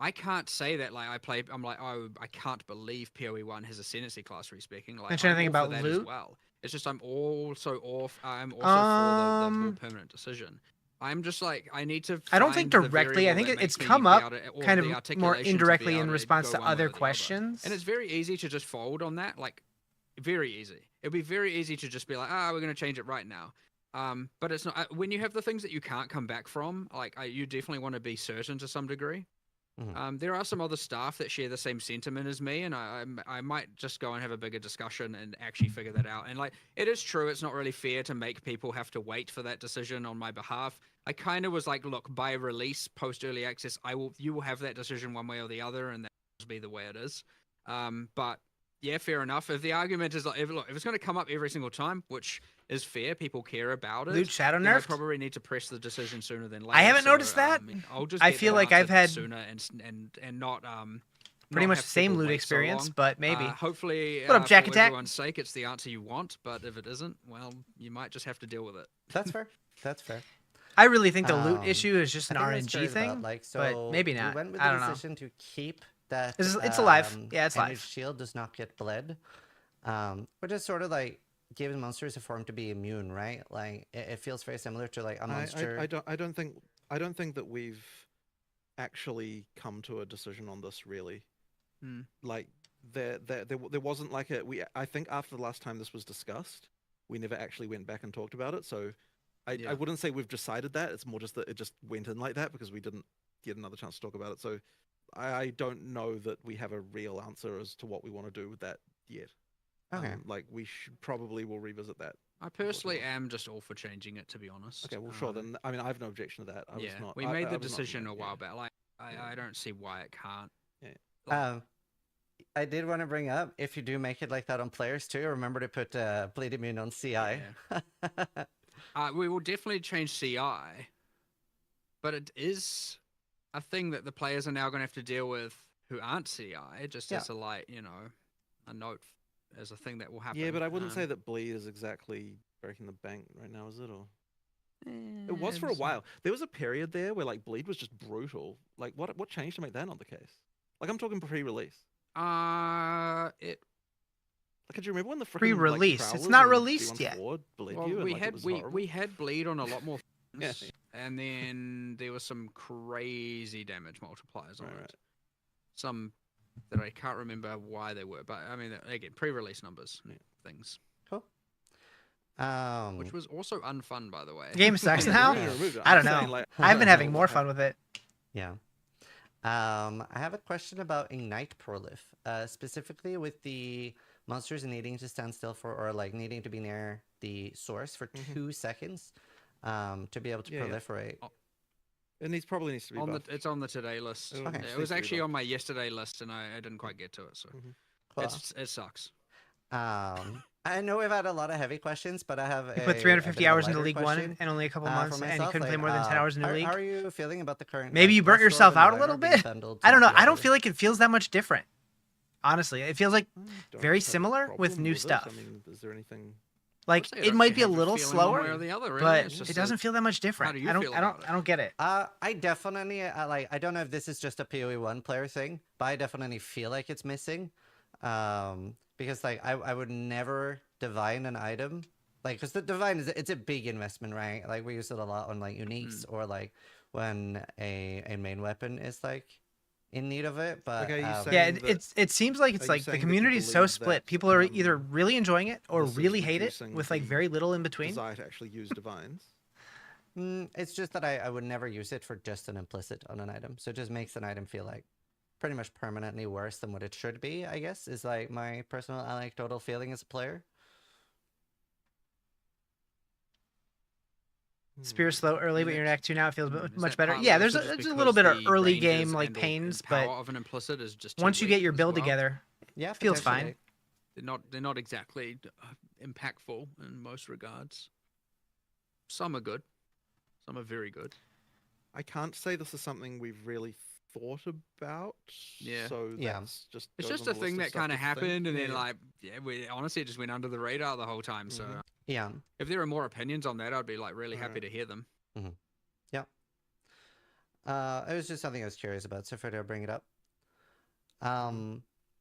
I can't say that. Like, I'm like, oh, I can't believe PoE1 has ascendancy class respecing. Like, Mention I'm anything all for about that as loot? well. It's just I'm also for the more permanent decision. I'm just like, I need to. I don't think find the directly. I variable think that it's makes me come be up able to- or kind the of more articulation to be indirectly able in to response go to one way other or the other. questions. And it's very easy to just fold on that. Like, very easy. It'd be very easy to just be like, we're going to change it right now. But it's not. When you have the things that you can't come back from, like, you definitely want to be certain to some degree. There are some other staff that share the same sentiment as me, and I might just go and have a bigger discussion and actually figure that out. And like, it is true, it's not really fair to make people have to wait for that decision on my behalf. I kind of was like, look, by release, post early access, you will have that decision one way or the other, and that will be the way it is. But yeah, fair enough. If the argument is like, if it's going to come up every single time, which is fair, people care about it. Loot shadow then I nerfed? probably need to press the decision sooner than later. I haven't noticed that. I'll just. I get feel that like I've answered had sooner and not pretty not much have the same people loot wait so experience, long. but maybe. Hopefully, What up, Jack for Attack? everyone's sake, it's the answer you want. But if it isn't, well, you might just have to deal with it. That's fair. That's fair. I really think the loot Um, issue is just an I think I was RNG curious thing, about, like, but so maybe we not. went with I the don't know. decision to keep that. It's alive. Yeah, it's energy live. shield does not get bled, which is sort of like giving monsters a form to be immune, right? Like it feels very similar to like a monster. I don't think that we've actually come to a decision on this really. Like there wasn't like I think after the last time this was discussed, we never actually went back and talked about it. So I wouldn't say we've decided that. It's more just that it just went in like that because we didn't get another chance to talk about it. So I don't know that we have a real answer as to what we want to do with that yet. Okay. Like we probably will revisit that. I personally am just all for changing it, to be honest. Okay, well, sure. Then I mean, I have no objection to that. I was not. We I- made I the was not- decision a yeah. while back. Like, I don't see why it can't. I did want to bring up, if you do make it like that on players too, remember to put bleed immune on CI. We will definitely change CI, but it is a thing that the players are now going to have to deal with who aren't CI, just as a a note as a thing that will happen. Yeah, but I wouldn't say that bleed is exactly breaking the bank right now, is it? Or it was for a while. There was a period there where like bleed was just brutal. Like what changed to make that not the case? Like I'm talking pre-release. It. Like, could you remember when the freaking, Pre-release? Like, It's Prowlers not and released D1 yet. Forward bled Well, you and, we like, it had was horrible? we had bleed on a lot more Yeah. things, and then there was some crazy damage multipliers on Right, it. right. Some that I can't remember why they were, but I mean, again, pre-release numbers things, Cool. which was also unfun, by the way. The game sucks Yeah, now. we removed it. I I'm don't saying, know. like, I've been having what more fun happened. with it. Yeah. I have a question about Ignite Prolif, specifically with the monsters needing to stand still for, or like needing to be near the source for 2 seconds, to be able to Yeah, yeah. proliferate. It probably needs to be buffed. It's on the today list. Okay. Yeah, Needs it to was be actually buffed. on my yesterday list, and I didn't quite get to it, so Cool. it sucks. I know we've had a lot of heavy questions, but I have You put a 350 bit of a hours into lighter League question, One and only a couple for months, and you myself, couldn't play like, more than 10 hours in New League. How are you feeling about the current? Maybe you burnt Rust yourself Orb and out a little Weather being bit. bundled I don't know. I don't together? feel like it feels that much different. Honestly, it feels like Don't very have a similar with problem new it. stuff. I mean, is there anything? Like Honestly, I it don't might be a have little feeling one way or slower, the other, really. but It's it just doesn't feel that much different. do you I don't feel I don't about it? I don't get it. I definitely I don't know if this is just a PoE1 player thing, but I definitely feel like it's missing. Because like I would never divine an item. Like, because the divine it's a big investment, right? Like we use it a lot on like uniques or like when a main weapon is like in need of it. But Like, are you Yeah, saying that- it seems like are it's you like the saying that you community is so believe split. that, People are either really enjoying it or this is really hate it reducing with like the very little in between. desire to actually use divines? it's just that I would never use it for just an implicit on an item. So it just makes an item feel like pretty much permanently worse than what it should be, I guess, is like my personal anecdotal feeling as a player. Spear slow early, Yeah, but you're in that's- Act 2 now. It feels Is much that better. partly Yeah, also there's just a because little bit of the early ranges game like and the pains, power but of an implicit is just too once you weak get your as build well. together, Yeah, feels potentially. fine. They're not exactly impactful in most regards. Some are good, some are very good. I can't say this is something we've really thought about. Yeah. So Yeah. that's just It's goes just on a the list thing of that stuff kind of to think. happened, and then Yeah. like, we honestly it just went under the radar the whole time. So Yeah. if there are more opinions on that, I'd be like really happy to hear them. Yeah. It was just something I was curious about, so figured I'd bring it up.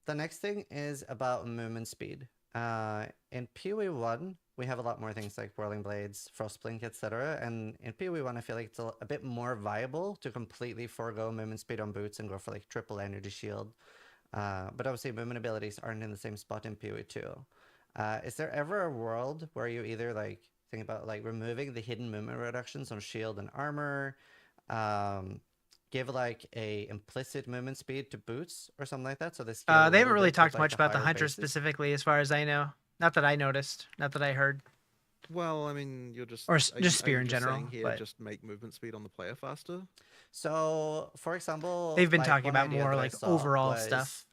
The next thing is about movement speed. In PoE 1, we have a lot more things like Whirling Blades, Frostblink, etc. And in PoE 1, I feel like it's a bit more viable to completely forego movement speed on boots and go for like triple energy shield. But obviously, movement abilities aren't in the same spot in PoE 2. Is there ever a world where you either like think about like removing the hidden movement reductions on shield and armor, give like a implicit movement speed to boots or something like that? So this They haven't really talked much about the hunter specifically, as far as I know. Not that I noticed. Not that I heard. Well, I mean, you're just Or are just you spear in just saying general, Here, but- just make movement speed on the player faster. So, for example, They've been like, talking one about idea more that I like saw overall was, stuff.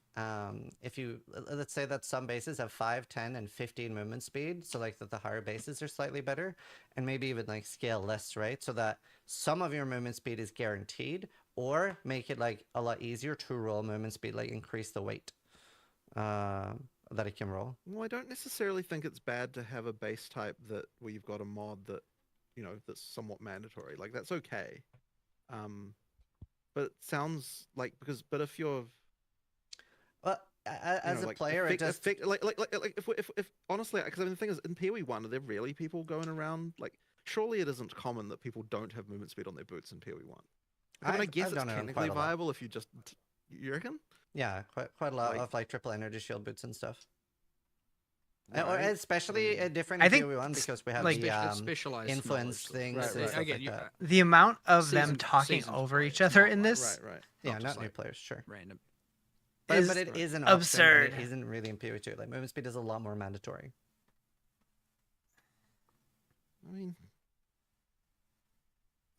If you let's say that some bases have 5, 10, and 15 movement speed, so like that the higher bases are slightly better, and maybe even like scale less, right? So that some of your movement speed is guaranteed, or make it like a lot easier to roll movement speed, like increase the weight that it can roll. Well, I don't necessarily think it's bad to have a base type that where you've got a mod that, that's somewhat mandatory. Like that's okay. But it sounds like but if you're Well, as a like player, it just like if honestly, because I mean the thing is in PoE 1, are there really people going around like? Surely it isn't common that people don't have movement speed on their boots in PoE 1. I mean, I guess I've it's done it on technically quite a lot. viable if you just. You reckon? Yeah, quite a lot Like- of like triple energy shield boots and stuff. Right. Or especially different I in think PoE 1 because we have like, the specialized influence knowledge. things Right, and right. stuff I get like you. that. The amount of them Seasoned- talking seasoned over players, each other not in like- this Right. Yeah, just not new like players, sure. Random. But is it is an option, absurd. and it isn't really in PoE 2. Like movement speed is a lot more mandatory. I mean,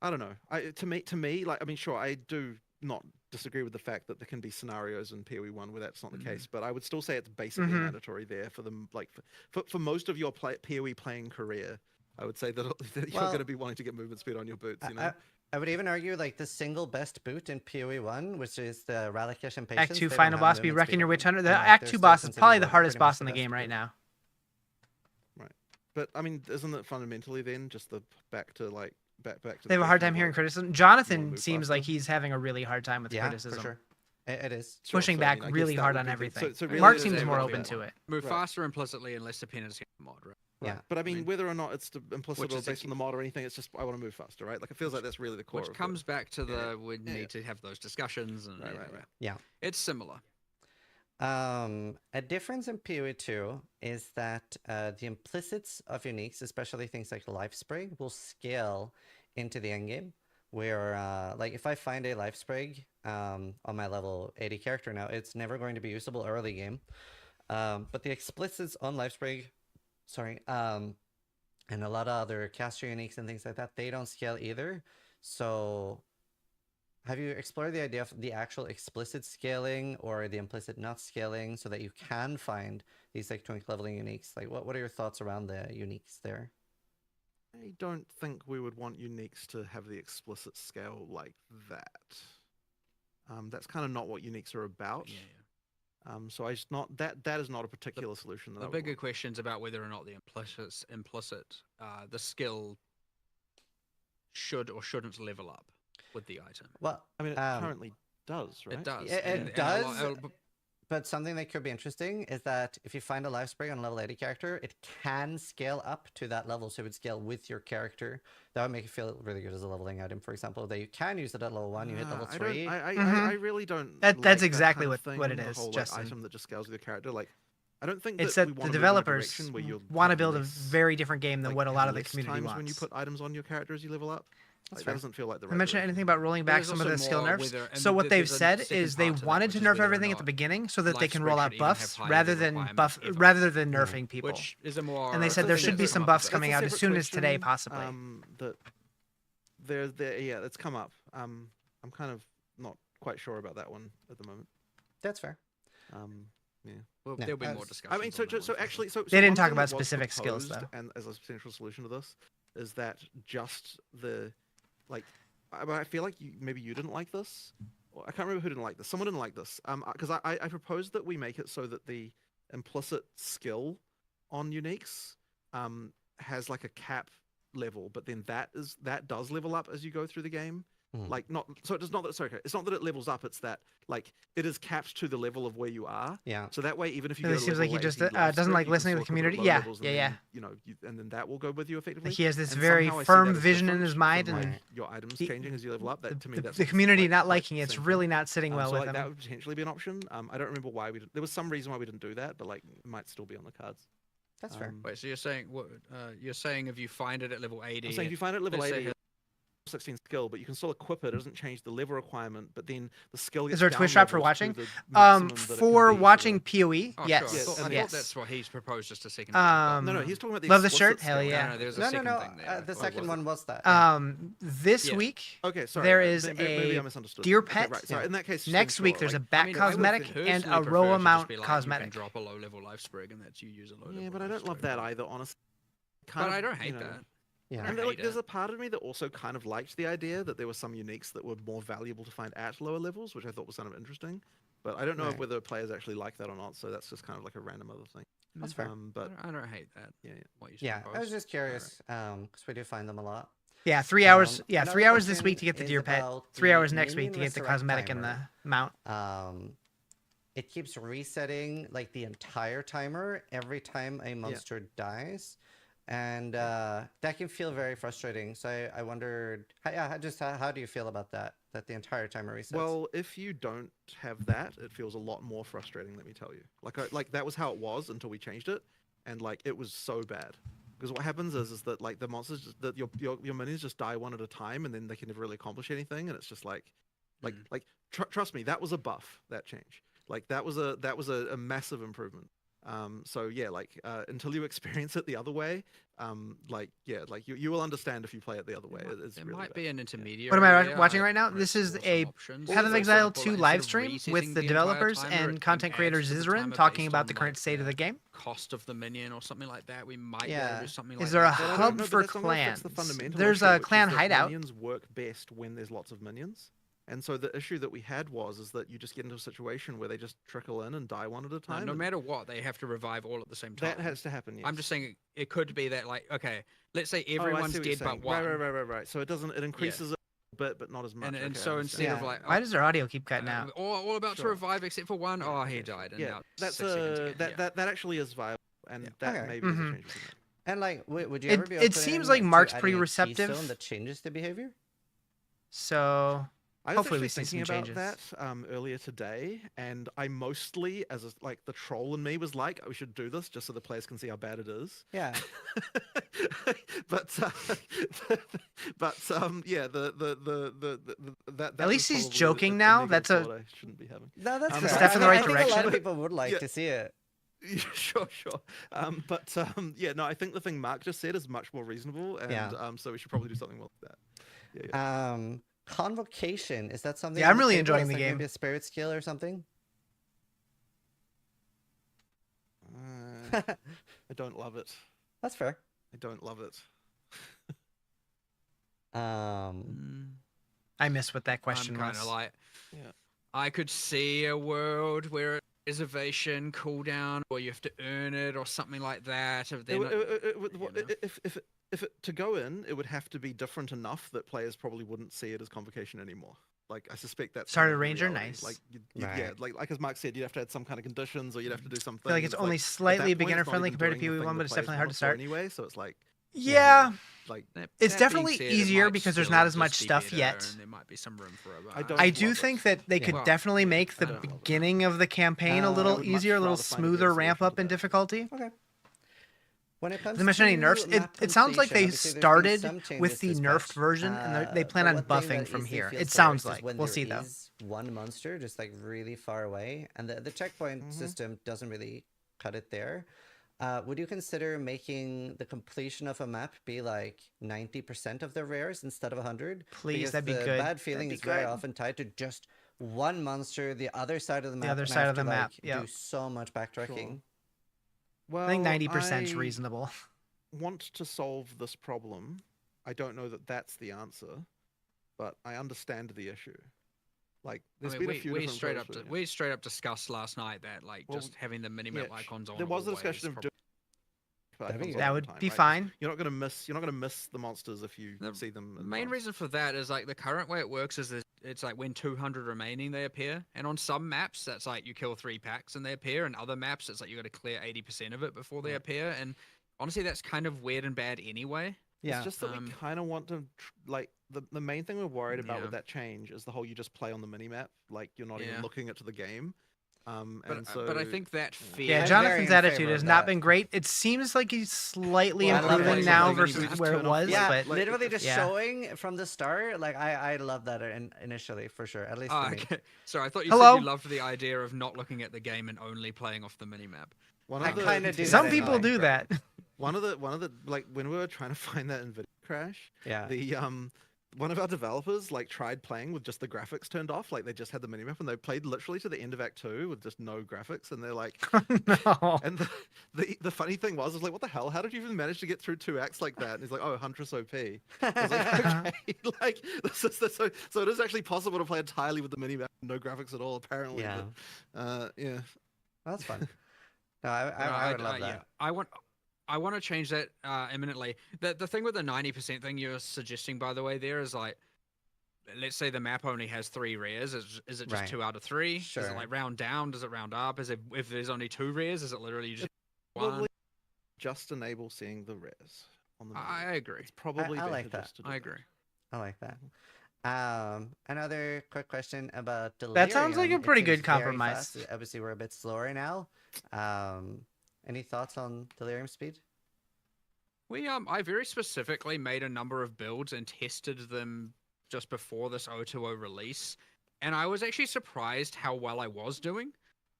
I don't know. To me, like, I mean, sure, I do not disagree with the fact that there can be scenarios in PoE 1 where that's not the case, but I would still say it's basically mandatory there for them. Like, for most of your PoE playing career, I would say that you're Well, going to be wanting to get movement speed on your boots. You know, I would even argue like the single best boot in PoE 1, which is the Relicash and Patience. Act 2 they don't final have boss be movement wrecking speed your on witch them. hunter. The And, like, Act they're 2 still boss is considered probably the like hardest pretty much boss the in the best game right boot. now. right? But I mean, isn't it fundamentally then just the back to? They have a hard time hearing criticism. Jonathan seems like he's having a really hard time with Yeah, criticism. for sure. It is. Sure, Pushing so, I back mean, I guess really that hard would on be the- everything. so really Mark it is seems more everything. open to it. Move Right. faster implicitly and less dependency on the mod, right? Yeah. But I mean, mean, whether or not it's the implicit which or is the based on key- the mod or anything, it's just I want to move faster, right? Like it feels like that's really the core. Which of comes back to Yeah. the we Yeah. need to have those discussions and Right. Yeah. It's similar. A difference in PoE 2 is that the implicits of uniques, especially things like Life Sprig, will scale into the endgame. Where, like, if I find a Life Sprig on my level 80 character now, it's never going to be usable early game. But the explicits on Life Sprig, and a lot of other caster uniques and things like that, they don't scale either. So have you explored the idea of the actual explicit scaling or the implicit not scaling so that you can find these like twink leveling uniques? Like what are your thoughts around the uniques there? I don't think we would want uniques to have the explicit scale like that. That's kind of not what uniques are about. So I just not that is not a particular solution. That The I would bigger want. questions about whether or not the the skill should or shouldn't level up with the item. Well, I mean, it currently does, right? It does. It and does. a lot- But something that could be interesting is that if you find a life spring on a level 80 character, it can scale up to that level. So it would scale with your character. That would make it feel really good as a leveling item, for example. That you can use it at level 1, you hit level 3. I really don't. That's like that exactly kind of what thing, it the is, whole, like, Justin. item that just scales with your character. Like, I don't think It's that that we the wanna move in a developers direction where you'll want to have build a less, very different game than like, what a lot of the less community times wants. when you put items on your character as you level up. That's Like, fair. that doesn't feel like the I right mentioned direction. anything about rolling back There's some of also the skill more nerfs. whether- and So what they've there's a said second is they part to that, wanted which to is nerf whether or everything at the not beginning so that they life can spring roll should out even have buffs high rather level than requirements ever. rather than nerfing people. Which is a more. And they said That's there a should be separate- some come up buffs with it. coming That's out a as separate soon as today, question, possibly. That yeah, it's come up. I'm kind of not quite sure about that one at the moment. That's fair. Yeah. Well, No, there'll be I more was- discussion. I mean, so actually, so They didn't one talk thing about that was specific skills, proposed though. And as a potential solution to this, is that just the, like, I feel like maybe you didn't like this. Or I can't remember who didn't like this. Someone didn't like this. Because I proposed that we make it so that the implicit skill on uniques has like a cap level, but then that does level up as you go through the game. Like, not so it does not that sorry, it's not that it levels up, it's that like it is capped to the level of where you are. Yeah. So that way, even if you So go it to seems level like he just 80 life doesn't spring, like you can listening to still the equip it at community. low Yeah, levels, and yeah, then, yeah. You know, and then that will go with you effectively. He has this And very somehow I see firm that as vision in different his mind, from, and like, your items the- changing as you level up. That to me, that's the just, community like, not quite liking the it's same really thing. not sitting well So with like him. that would potentially be an option. I don't remember why we did. There was some reason why we didn't do that, but like it might still be on the cards. That's fair. Wait, so you're saying what? You're saying if you find it at level 80. I'm saying if you find it at level let's say 80, 16 skill, but you can still equip it. It doesn't change the level requirement, but then the skill gets Is there a Twitch chat for down watching? levels to the maximum that it can For be watching the- PoE, Oh, yes, Sure. I thought yes. that's what he's proposed just a second ago. No, he's talking about the Love the explicit shirt? Hell skill. yeah. No, there's a No, second no. thing there. The Or second was one it? was that. Yeah. This Yeah. week Okay, sorry. there is maybe I a misunderstood. deer Okay, pet. right, sorry. In that case, just Next being week sure, there's a like, bat I mean, cosmetic I would and personally a prefer row to just amount be like, cosmetic. You can drop a low level life sprig and that's you use a low level. yeah, but I life don't love sprig. that either, honestly. But I don't hate that. Yeah. And I like, hate there's it. a part of me that also kind of liked the idea that there were some uniques that were more valuable to find at lower levels, which I thought was kind of interesting. But I don't know Right. whether players actually like that or not. So that's just kind of like a random other thing. That's fair. But I don't hate that. yeah. What you Yeah, I was proposed. just curious because we do find them a lot. Yeah, 3 hours. Yeah, Another 3 hours this question week to get the is deer pet. about 3 the hours next week minion to get the resurrect cosmetic and the timer. mount. It keeps resetting like the entire timer every time a monster dies, and that can feel very frustrating. So I wondered, how do you feel about that? That the entire timer resets. Well, if you don't have that, it feels a lot more frustrating. Let me tell you. Like that was how it was until we changed it, and like it was so bad. Because what happens is that like the monsters that your minions just die one at a time, and then they can never really accomplish anything, and it's just like trust me, that was a buff, that change. Like that was a massive improvement. So yeah, like until you experience it the other way, you will understand if you play it the other way. It's There really might bad. be an intermediary. What am I there, watching like, right now? for This is some a options. Path of For Exile example, 2 like, live instead of stream resetting with the entire developers timer, and it content adds creator to the Rizarjay timer talking based about on, the current like, state of the game. cost of the minion or something like that. We might be Yeah. able to do something like Is there a that. But I don't hub know, but for that's not gonna fix the clans? fundamental There's issue, a which is clan that hideout. Minions work best when there's lots of minions. And so the issue that we had is that you just get into a situation where they just trickle in and die one at a No, time. no and matter what, they have to revive all at the same time. that has to happen. Yes. I'm just saying it could be that, like, okay, let's say Oh, I see everyone's what you're dead but saying. one. Right. So it doesn't. It increases a bit, but not as much. And Okay, I so instead understand. of Yeah. like, Why does their audio keep cutting uh, out? all about to Sure. revive except for one, oh, he died. And Yeah, now that's 6 seconds again. that actually is viable, and Yeah. that Okay. maybe is a Mhm. change. we can make. And like, would you It- ever be it open seems like to Mark's adding pretty a receptive. keystone that changes the behavior? So I was hopefully we actually see thinking some about changes. that earlier today, and I mostly, like the troll in me was like, we should do this just so the players can see how bad it is. Yeah. but yeah, that At was least he's probably joking a now. negative That's a- thought I shouldn't be having. No, that's It's fair. a step in the I right think a lot direction. of people would like Yeah. to see it. Sure. Yeah, no, I think the thing Mark just said is much more reasonable, and Yeah. so we should probably do something more like that. Yeah. Convocation, is that something? Yeah, on I'm really table? enjoying Is the like game. Maybe a spirit skill or something? I don't love it. That's fair. I don't love it. I miss what that question I'm kind was. of like, Yeah. I could see a world where it reservation cooldown, or you have to earn it, or something like that. If they're not, If it to go in, it would have to be different enough that players probably wouldn't see it as convocation anymore. Like I suspect that's kind Started of the Ranger, reality. nice. Like Right. yeah, like as Mark said, you'd have to add some kind of conditions, or you'd have to do something. I feel like it's only slightly beginner friendly compared to PoE1, but it's definitely hard to start. Anyway, so it's like Yeah, like it's that being definitely said, it easier might because there's still not as just much be stuff better, yet. and there might be some room for I it. don't I do love think it. that they Yeah. could Well, definitely make I the don't love it. beginning of the campaign a I little would much easier, a little rather find a smoother better ramp solution up to in that. difficulty. Okay. When it comes Did they mention any to nerfs? map It sounds like completion, they obviously there's been started some with changes the this nerfed patch, version, and they plan but on one thing buffing that from easily here. feels It sounds worse is like. when We'll there see though. is one monster just like really far away, and the checkpoint system doesn't really cut it there. Would you consider making the completion of a map be like 90% of the rares instead of 100? Please, Because that'd be the good. bad feeling That'd is be very good. often tied to just one monster, the other side of the map. other and I side have of the to, map, like, yep. do so much backtracking. Well, I think 90% is I reasonable. want to solve this problem. I don't know that that's the answer, but I understand the issue. Like, there's been a few we different straight approaches up with it. we straight up discussed last night that like Well, just having the minimap icons on. There was a always discussion of prob- doing That'd be icons good. That all would the time, be right? 'Cause fine. You're not gonna miss the monsters if you The see them. The in main advance. reason for that is like the current way it works is that it's like when 200 remaining they appear, and on some maps that's like you kill 3 packs and they appear, and other maps it's like you got to clear 80% of it before they Right. appear. And honestly, that's kind of weird and bad anyway. Yeah. It's just that we kind of want to like the main thing we're worried about with Yeah. that change is the whole you just play on the minimap, like you're not even Yeah. looking into the game. But And so but I think that yeah. fear. Yeah, I'm Jonathan's very in attitude favor has of not that. been great. It seems like he's slightly Well, I love improving it. now Like, versus just where it turn off was, the- Yeah, but like, literally just yeah. showing from the start. Like I love that initially for sure. At least for Oh, me. okay. Sorry, I thought you Hello? said you loved the idea of not looking at the game and only playing off the minimap. one I of the kinda do some that people anyway. do that. one of the like when we were trying to find that NVIDIA crash, Yeah. the one of our developers like tried playing with just the graphics turned off, like they just had the minimap and they played literally to the end of Act 2 with just no graphics, and they're like, No. and the funny thing was like, what the hell? How did you even manage to get through 2 acts like that? And he's like, oh, Huntress OP. I was like, okay, like so it is actually possible to play entirely with the minimap, no graphics at all, apparently. Yeah. But, yeah. That's fun. No, I No, would love that. Yeah, I want to change that imminently. The thing with the 90% thing you're suggesting, by the way, there is like, let's say the map only has 3 rares. Is it just Right. 2 out of 3? Does Sure. it like round down? Does it round up? Is it if there's only 2 rares? Is it literally just Probably one? just enable seeing the res on the I minimap. agree. It's probably I better like that. just to do I that. agree. I like that. Another quick question about Delirium. That sounds like a It pretty seems good very compromise. fast. Obviously, we're a bit slower now. Any thoughts on Delirium speed? I very specifically made a number of builds and tested them just before this 020 release, and I was actually surprised how well I was doing.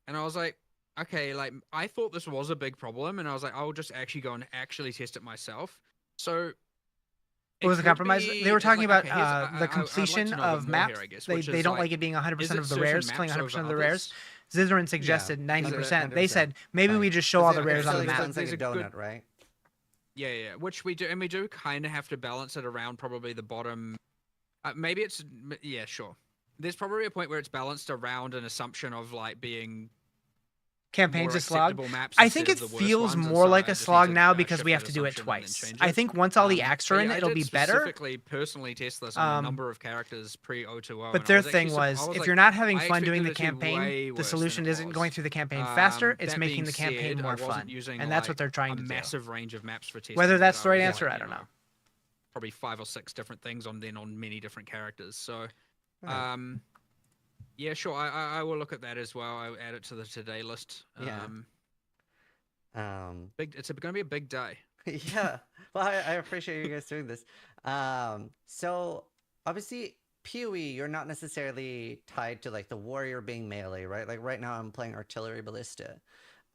And I was like, okay, like I thought this was a big problem, and I was like, I'll just actually go and actually test it myself. So What was the could compromise? be- They were it's talking like, about okay, here's- the I'd like to completion know a bit of more maps. here, I guess, They which is don't like, like it being 100% is of it the certain rares, maps killing 100% over of the rares. others? Zizarin suggested 90%. They 100%. said maybe Fine. we just show all the It rares on Still the map. sounds like There's a a good- donut, right? Yeah, which we do, and we do kind of have to balance it around probably the bottom. Maybe it's yeah, sure. There's probably a point where it's balanced around an assumption of like being Campaign's more a slog. acceptable maps I instead think it of the worst feels ones, and more so like I a just need slog to, now because shift we have that to do it assumption and then twice. change I it. think once all the acts are But in, yeah, I it'll did be better. Specifically, personally test this on Um, a number of characters pre-020. But and I their was thing actually was, I if like, you're not having I fun doing the expected it to be way campaign, the worse than solution it isn't was. going through the campaign faster. It's That making being the campaign said, more I wasn't fun, using, and that's like, what they're trying a to do. massive range of maps for testing. Whether that's it. the right was answer, like, I you don't know. Probably 5 or 6 different things on many different characters. So, Right. yeah, sure. I will look at that as well. I will add it to the today list. Yeah. It's going to be a big day. Yeah. Well, I appreciate you guys doing this. So obviously PoE, you're not necessarily tied to like the warrior being melee, right? Like right now I'm playing artillery ballista.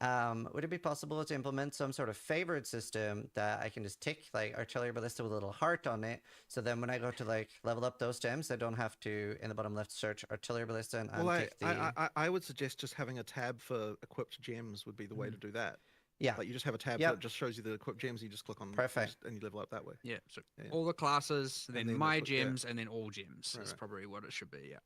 Would it be possible to implement some sort of favored system that I can just tick like artillery ballista with a little heart on it, so then when I go to like level up those gems, I don't have to in the bottom left search artillery ballista and Well, tick the I would suggest just having a tab for equipped gems would be the way to do that. yeah. Like you just have a tab Yep. that just shows you the equipped gems. You just click on Perfect. and you level up that way. Yeah. So Yeah. all the classes, then then my that's what- yeah. gems, and then all gems Right, is right. probably what it should be. Yeah.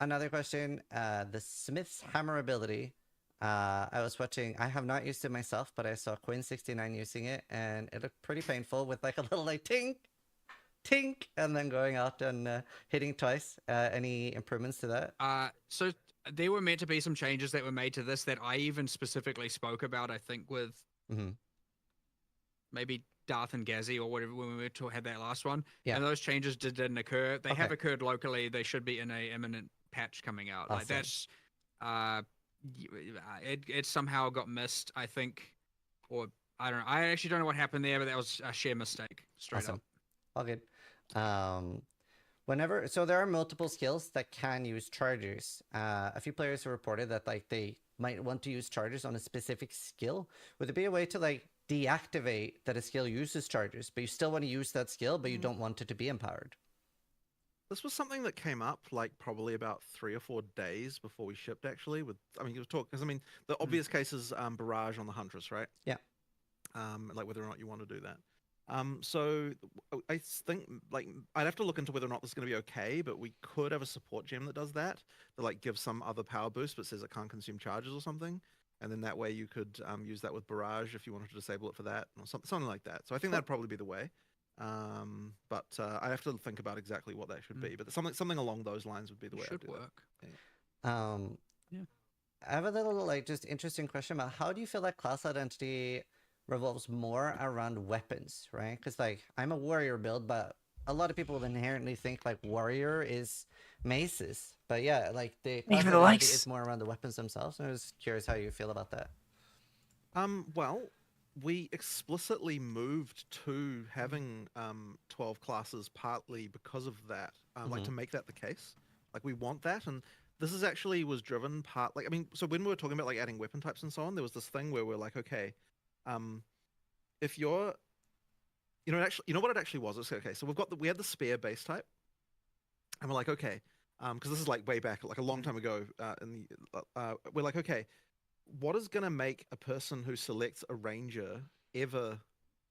Another question. The Smith's Hammer ability. I was watching. I have not used it myself, but I saw Quinn69 using it, and it looked pretty painful with like a little like tink, tink, and then going out and hitting twice. Any improvements to that? So there were meant to be some changes that were made to this that I even specifically spoke about. I think with Mm-hmm. maybe Darth and Gazzy or whatever when we had that last one. Yeah. And those changes didn't occur. They have Okay. occurred locally. They should be in a imminent patch coming out. Like Awesome. that's it somehow got missed, I think, or I don't know. I actually don't know what happened there, but that was a sheer mistake, straight Awesome. up. All good. So there are multiple skills that can use chargers. A few players have reported that like they might want to use chargers on a specific skill. Would there be a way to like deactivate that a skill uses chargers, but you still want to use that skill, but you don't want it to be empowered? This was something that came up like probably about 3 or 4 days before we shipped. Actually, you was talking because the obvious case is barrage on the Huntress, right? Yeah. Like whether or not you want to do that. So I think like I'd have to look into whether or not this is going to be okay, but we could have a support gem that does that like gives some other power boost, but says it can't consume charges or something, and then that way you could use that with barrage if you wanted to disable it for that or something like that. So I think that'd probably be the way. But I have to think about exactly what that should be, but something along those lines would be the way. Should I'd do work. That. Yeah. I have a little like just interesting question about how do you feel like class identity revolves more around weapons, right? Because like I'm a warrior build, but a lot of people would inherently think like warrior is maces, but yeah, like the class for the identity likes. is more around the weapons themselves. And I was curious how you feel about that. Well, we explicitly moved to having 12 classes partly because of that, like to make that the case. Like we want that, and this is actually was driven part like so when we were talking about like adding weapon types and so on, there was this thing where we're like, okay, if you're, you know what it actually was. It's okay. So we had the spear base type, and we're like, okay, because this is like way back, like a long time ago. We're like, okay, what is gonna make a person who selects a ranger ever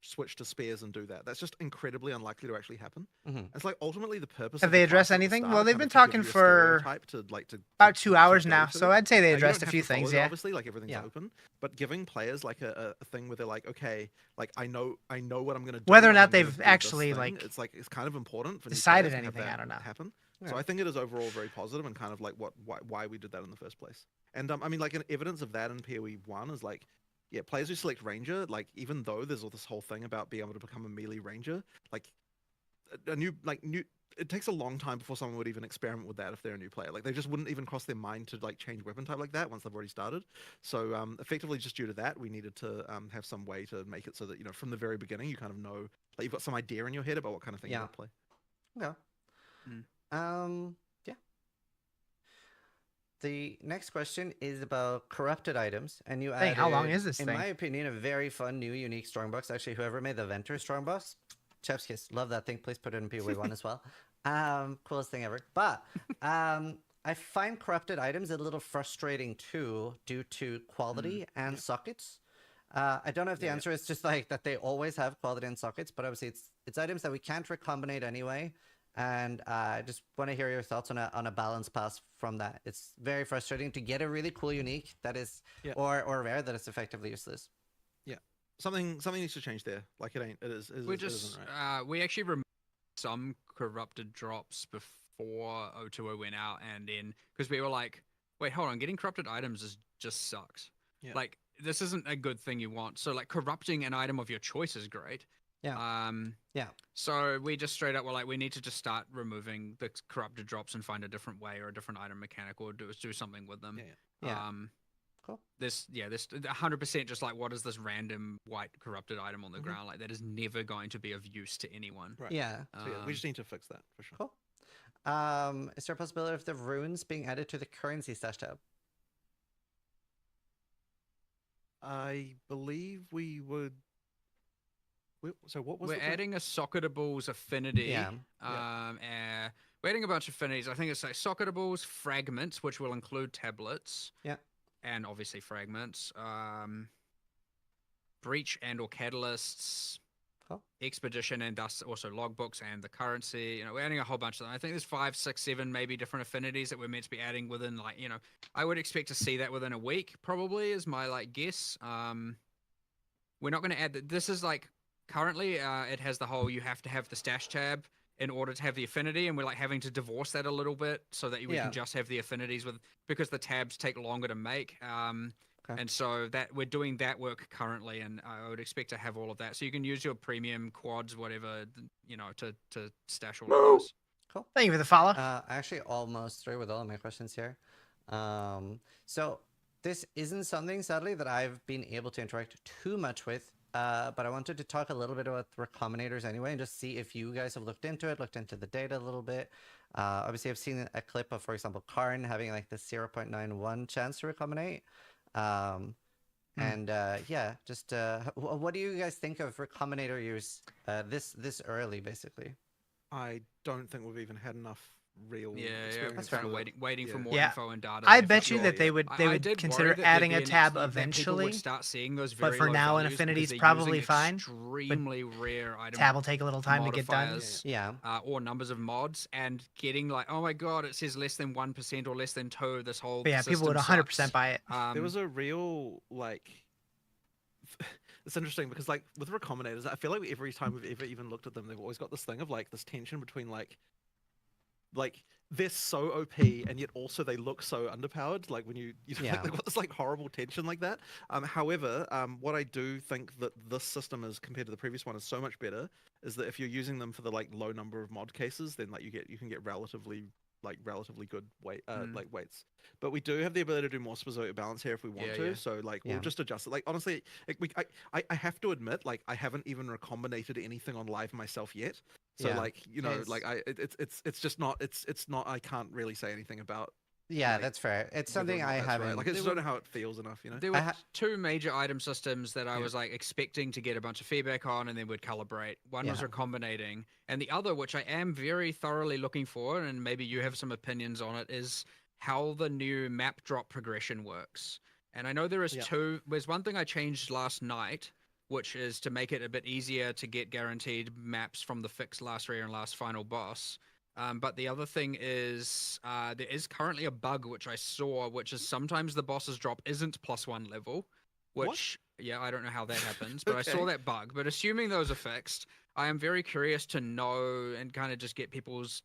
switch to spears and do that? That's just incredibly unlikely to actually happen. It's like ultimately the purpose. Have of they the addressed class at the anything? start Well, are they've kind been of to give talking you a for stereotype to about 2 hours go now, to so it. I'd say they You don't addressed a have few to follow things. that, Yeah. obviously, like everything's open, but giving players like a thing where they're like, okay, like I know what I'm gonna do. Whether or I'm not gonna they've do this actually thing. like it's kind of important for new decided players to have anything. that I don't know. happen. Yeah. So I think it is overall very positive and kind of like why we did that in the first place. And I mean, like an evidence of that in PoE 1 is like, yeah, players who select ranger, like even though there's all this whole thing about being able to become a melee ranger, like it takes a long time before someone would even experiment with that if they're a new player. Like they just wouldn't even cross their mind to like change weapon type like that once they've already started. So effectively just due to that, we needed to have some way to make it so that, you know, from the very beginning you kind of know, like you've got some idea in your head about what kind of thing you want to play. Yeah. Yeah. The next question is about corrupted items, and you Dang, added, how long is this in thing? my opinion, a very fun, new, unique strongbox. Actually, whoever made the Venter strongbox, chef's kiss. Love that thing. Please put it in PoE1 as well. Coolest thing ever. But I find corrupted items a little frustrating too, due to quality and sockets. I don't know if the answer is just like that they always have quality and sockets, but obviously it's items that we can't recombinate anyway. And I just want to hear your thoughts on a balance pass from that. It's very frustrating to get a really cool unique that is or rare that is effectively useless. Yeah, something needs to change there. Like it isn't right. We actually removed some corrupted drops before 020 went out, and then because we were like, wait, hold on, getting corrupted items just sucks. Yeah. Like this isn't a good thing you want. So like corrupting an item of your choice is great. Yeah. So we just straight up were like, we need to just start removing the corrupted drops and find a different way or a different item mechanic or do something with them. Yeah. Cool. This 100% just like, what is this random white corrupted item on the ground? Like that is never going to be of use to anyone. Right. Yeah. So we just need to fix that for sure. Cool. Is there a possibility of the runes being added to the currency stash tab? I believe we would. So what was We're adding a socketables affinity. Yeah. We're adding a bunch of affinities. I think it's like socketables, fragments, which will include tablets. Yeah. And obviously fragments. Breach and or catalysts. Cool. expedition, and thus also logbooks and the currency. We're adding a whole bunch of them. I think there's 5, 6, 7 maybe different affinities that we're meant to be adding within I would expect to see that within a week probably is my guess. We're not going to add that. This is currently it has the whole you have to have the stash tab in order to have the affinity, and we're having to divorce that a little bit so that we can just have the affinities because the tabs take longer to make. Okay. And so that we're doing that work currently, and I would expect to have all of that. So you can use your premium quads, whatever, to stash all of those. Cool. Thank you for the follow. Actually, almost through with all of my questions here. So this isn't something, sadly, that I've been able to interact too much with, but I wanted to talk a little bit about recombinators anyway, and just see if you guys have looked into the data a little bit. Obviously, I've seen a clip of, for example, Karn having the 0.91 chance to recombinate. And just what do you guys think of recombinator use this early, basically? I don't think we've even had enough real Yeah, experience kind of with it. waiting for more Yeah. info and data. I there for bet you sure. that they would I did consider worry that adding there'd a be tab that people eventually. would start seeing those but very for low now, an values affinity is because they're probably using fine, extremely rare item Tab will take a little time to get done. modifiers, Yeah. or numbers of mods, and getting oh my god, it says less than 1% or less than 2. This whole But yeah, people would system 100% sucks. buy it. There was a real it's interesting because with recombinators, I feel like every time we've ever even looked at them, they've always got this thing of this tension between they're so OP and yet also they look so underpowered. When you Yeah. they've got this horrible tension like that. However, what I do think that this system is compared to the previous one is so much better is that if you're using them for the low number of mod cases, then you can get relatively good weights. But we do have the ability to do more specific balance here if we want to. Yeah. So Yeah. we'll just adjust it. Honestly, I have to admit, I haven't even recombinated anything on live myself yet. So Yeah. it's just not it's not I can't really say anything about. Yeah, that's fair. It's whether or something not I that's haven't. right. I just don't know how it feels enough, There were I ha- 2 major item systems that I Yeah. was expecting to get a bunch of feedback on, and then would calibrate. One was Yeah. recombinating, and the other, which I am very thoroughly looking for, and maybe you have some opinions on it, is how the new map drop progression works. And I know there is Yeah. 2. There's one thing I changed last night, which is to make it a bit easier to get guaranteed maps from the fixed last rare and last final boss. But the other thing is there is currently a bug which I saw, which is sometimes the boss's drop isn't +1 level, which, yeah, I don't know how that happens, but I saw Okay. that bug. But assuming those are fixed, I am very curious to know and kind of just get people's,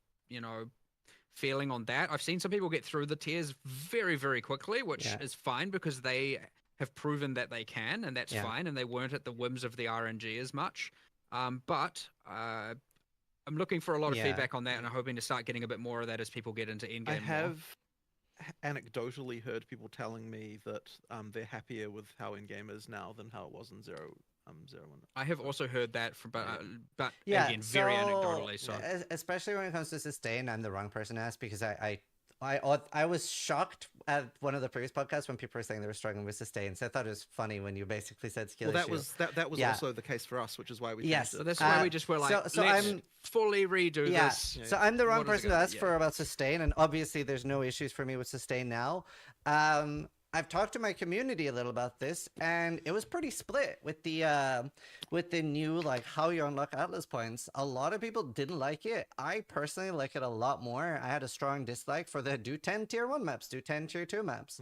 feeling on that. I've seen some people get through the tiers very, very quickly, which Yeah. is fine because they have proven that they can, and that's Yeah. fine, and they weren't at the whims of the RNG as much. But I'm looking for a lot of Yeah. feedback on that, and I'm hoping to start getting a bit more of that as people get into endgame I more. have anecdotally heard people telling me that they're happier with how in-game is now than how it was in 0.1. I have also heard that from, but Yeah, again, very anecdotally. So especially when it comes to sustain, I'm the wrong person to ask because I was shocked at one of the previous podcasts when people were saying they were struggling with sustain. So I thought it was funny when you basically said skill Well, issue. that was Yeah. also the case for us, which is why we Yes. changed so it. that's why we just were like, so let's I'm- fully redo Yeah. this. So I'm the wrong What is it person to gonna ask be? for about sustain, and obviously there's no issues for me with sustain now. I've talked to my community a little about this, and it was pretty split with the new how you unlock Atlas points. A lot of people didn't like it. I personally like it a lot more. I had a strong dislike for the do 10 tier 1 maps, do 10 tier 2 maps.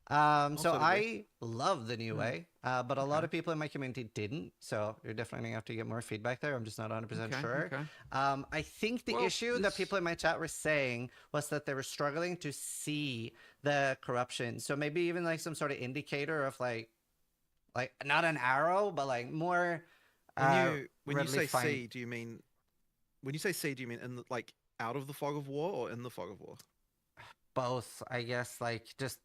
So Also I agree. love the new way, but a lot of people in my community didn't. So you're definitely gonna have to get more feedback there. I'm just not 100% Okay, sure. okay. I think the Well, issue that this- people in my chat were saying was that they were struggling to see the corruption. So maybe even some sort of indicator of like not an arrow, but more. When you readily say find- C, do you mean in the, out of the fog of war or in the fog of war? both, I guess, just.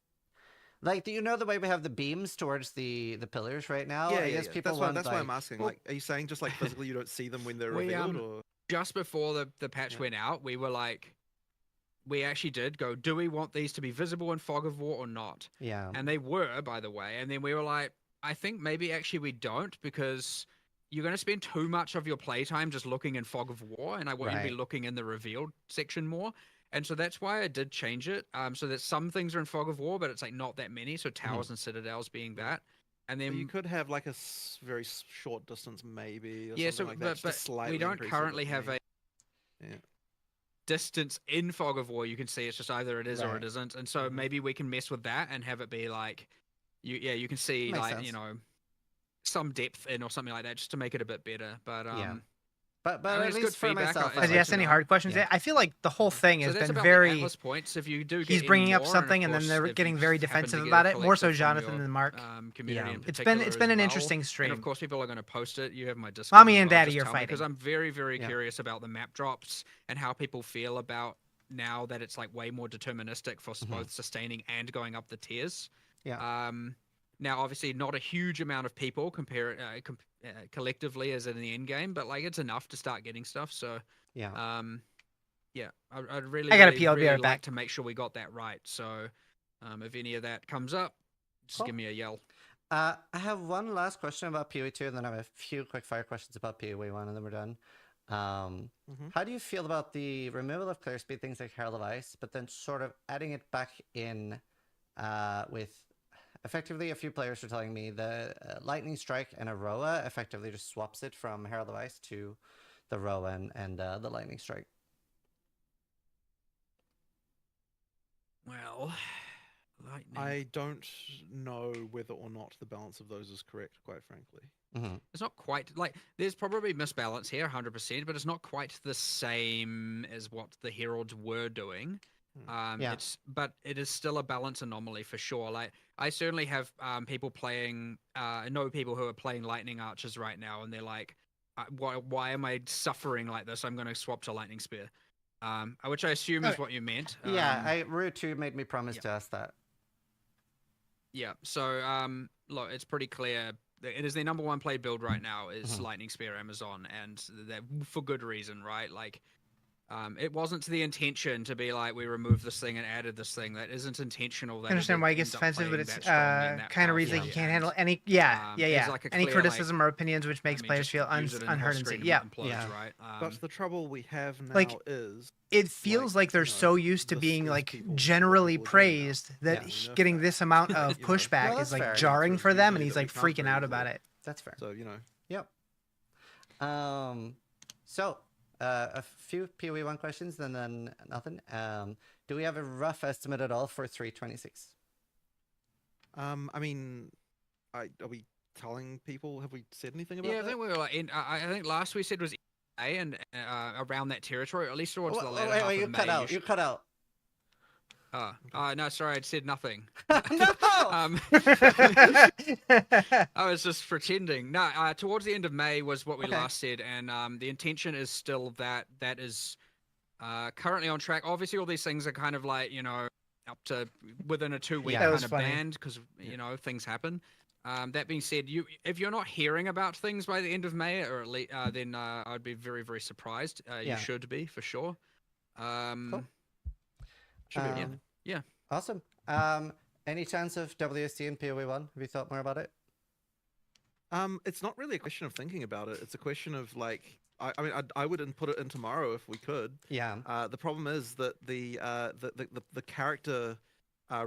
Do you know the way we have the beams towards the pillars right now? I guess people want that's why I'm asking. Well- Are you saying just physically you don't see them when they're We, revealed, or Just before the patch Yeah. went out, we were like, we actually did go, do we want these to be visible in Fog of War or not? Yeah. And they were, by the way. And then we were like, I think maybe actually we don't, because you're going to spend too much of your playtime just looking in Fog of War, and I want you to be Right. looking in the revealed section more. And so that's why I did change it. So that some things are in Fog of War, but it's not that many. So towers and citadels being that. and But then you could have like a very short distance, maybe, or yeah, so something like that. just to but slightly we don't increase it, currently but have a yeah. distance in Fog of War. You can see it's just either it is or Right. it isn't, and so Mhm. maybe we can mess with that and have it be like, you can see Makes like sense. you know some depth in or something like that, just to make it a bit better. But Yeah. But I mean, at it's least good for feedback, myself, I Has he like asked to any know. hard questions? Yeah. I feel like the whole thing So has that's been about very. the Atlas points. If you do get He's any bringing up more, something, and and of then course, they're if getting you very happen to defensive get a about it. More so collective from Jonathan your, than Mark. community Yeah. in It's particular been an as well. interesting And stream. of course, people are going to post it. You have my Discord. Mommy as and well. Daddy Just are tell me, because fighting. I'm very, very Yeah. curious about the map drops and how people feel about now that it's like way more deterministic for both sustaining and going up the tiers. Yeah. Now, obviously, not a huge amount of people collectively as in the end game, but like it's enough to start getting stuff. So, Yeah. yeah, I'd really, I gotta really, pee, I'll be really right like back. to make sure we got that right. So, if any of that comes up, just Cool. give me a yell. I have one last question about PoE 2, and then I have a few quick fire questions about PoE 1, and then we're done. How do you feel about the removal of clear speed, things like Herald of Ice, but then sort of adding it back in with effectively a few players are telling me the Lightning Strike and Aroa effectively just swaps it from Herald of Ice to the Rowan and the Lightning Strike. Well, lightning. I don't know whether or not the balance of those is correct, quite frankly. It's not quite like there's probably misbalance here, 100%, but it's not quite the same as what the Heralds were doing. Yeah. But it is still a balance anomaly for sure. Like I certainly have people playing, know people who are playing Lightning Archers right now, and they're like, why am I suffering like this? I'm going to swap to Lightning Spear, which I assume is what you meant. Yeah, Root 2 made me promise yeah. to ask that. Yeah, so look, it's pretty clear. It is their number one played build right now is Lightning Spear Amazon, and that for good reason, right? Like, it wasn't the intention to be like we removed this thing and added this thing. That isn't intentional. That I understand why he gets defensive, but it's kind of reason he can't handle any. Yeah. Like any clear, criticism or opinions which makes players just feel use it in unheard whole and screen safe. Yeah. implodes, Yeah. right? But the trouble we have now like, is it feels like they're so used to this being is like people- what generally people are doing now. praised that Yeah. getting this amount of You know. pushback No, is that's like fair. jarring It's for them, and usually he's that we like can't freaking out really about do it. it. That's fair. So, you know. Yep. So a few PoE1 questions and then nothing. Do we have a rough estimate at all for 326? I mean, are we telling people? Have we said anything about Yeah, I that? think we were like, I think last we said was A and around that territory, or at least towards the latter half Wait, of you May. cut out. You cut out. No, sorry, I'd said nothing. No! I was just pretending. No, towards the end of May was what we Okay. last said, and the intention is still that is currently on track. Obviously, all these things are kind of like, you know, up to within a 2-week Yeah. That was kind of funny. band because you know things happen. That being said, if you're not hearing about things by the end of May, or at least then I'd be very, very surprised. Yeah. You should be for sure. Cool. Should be, yeah. Awesome. Any chance of WST and PoE1? Have you thought more about it? It's not really a question of thinking about it. It's a question of like, I mean, I would put it in tomorrow if we could. Yeah. The problem is that the character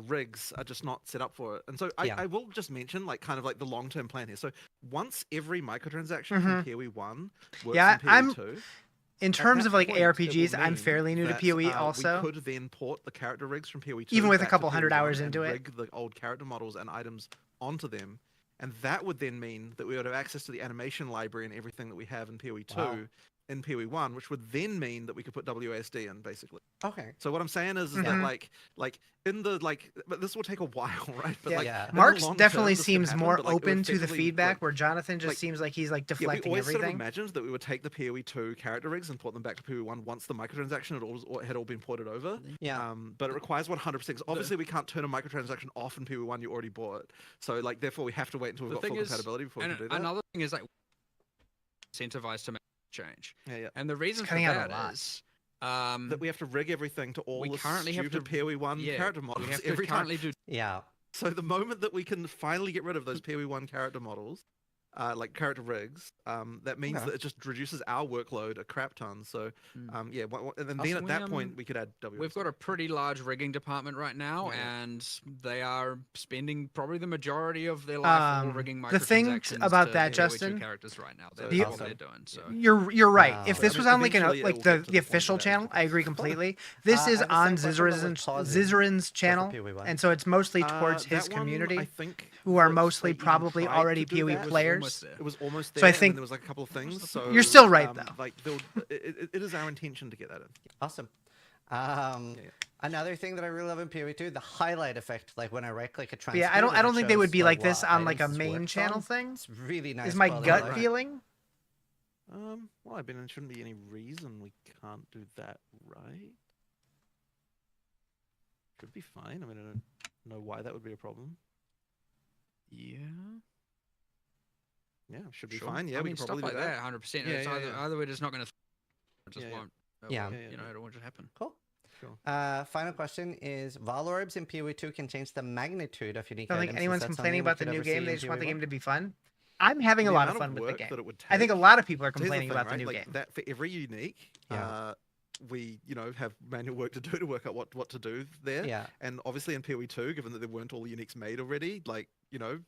rigs are just not set up for it, and so Yeah. I will just mention like kind of like the long term plan here. So once every microtransaction from PoE 1 works Yeah, in PoE I'm- 2. In at terms that of like point, it will ARPGs, I'm mean fairly new to that, PoE also. We could then port the character rigs from PoE 2 Even with a back to couple hundred PoE 1 hours and into it. rig the old character models and items onto them, and that would then mean that we would have access to the animation library and everything that we have in PoE 2 Wow. in PoE 1, which would then mean that we could put WASD in basically. Okay. So what I'm saying is that like in the but this will take a while, right? But Yeah. like Yeah. in the Mark's long term, definitely this could seems happen, more but, like, it would open to the effectively, feedback, like, where Jonathan just like- seems like he's like yeah, we deflecting always sort of everything. imagined that we would take the PoE 2 character rigs and port them back to PoE 1 once the microtransaction had all been ported over. Yeah. But it requires 100%. Obviously, we can't turn a microtransaction off in PoE 1 you already bought. So like therefore we have to wait until we've The got thing full is, compatibility before we and can do that. another thing is like incentivized to make a change. Yeah. And the reason for cutting out a that lot. is That we have to rig everything to all we the currently have stupid to- PoE 1 character models we have to every time. currently do Yeah. So the moment that we can finally get rid of those PoE 1 character models, like character rigs, that means Okay. that it just reduces our workload a crap ton. So, yeah, and then Also, at we, that point we could add WS. We've got a pretty large rigging department right now, Yeah. and they are spending probably the majority of their life all rigging The thing microtransactions about to that, PoE 2 Justin, characters right now. So That's it's what awesome. they're doing. So you're right. Wow. If So, this was on like eventually it will get to the the official point where channel, that I agree completely. This is I have the on same question, but with pausing. Zizarin's channel, PoE1. and so it's mostly towards his That one, community, I think, who are looks mostly like even probably tried already to do PoE that. players. It was almost there. So I and then think there was like a couple of things. So you're still right, though. Like it is our intention to get that in. Awesome. Another thing that I really love in PoE2, the highlight effect. Like when I right click a transfer. Yeah, I don't think they would be like this on like a items main worked channel on. thing. It's really nice. Is my quality gut life. feeling? Well, I mean, there shouldn't be any reason we can't do that, right? Should be fine. I mean, I don't know why that would be a problem. yeah, Yeah, should be sure. fine. Yeah, I we mean, can stuff probably like do that. that. 100%. Yeah, It's yeah, either, yeah. either we're just not going to. It just Yeah, yeah. won't. It Yeah. won't, Yeah, yeah, you know, yeah. it won't just happen. Cool. Sure. Final question is: Val orbs in PoE2 can change the magnitude of unique I don't items. think Is anyone's that complaining something we about the could new ever game. see They in just want the PoE1? game to be fun. I'm having a The lot of amount fun with the work game. that it would I think a take- lot of people are So here's the complaining thing, about the right? new Like game. that for every unique, Yeah. we have manual work to do to work out what to do there. Yeah. And obviously in PoE2, given that there weren't all the uniques made already, like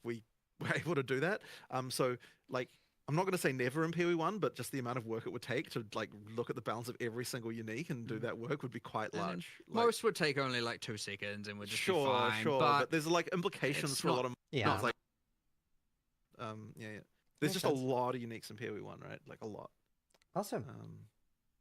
we were able to do that. So like I'm not going to say never in PoE1, but just the amount of work it would take to like look at the balance of every single unique and do that work would be quite And then large. Like, most would take only like 2 seconds and would just be sure, fine. sure, but there's like implications it's for a not- lot of Yeah. it's like yeah. There's Makes just sense. a lot of uniques in PoE1, right? Like a lot. Awesome.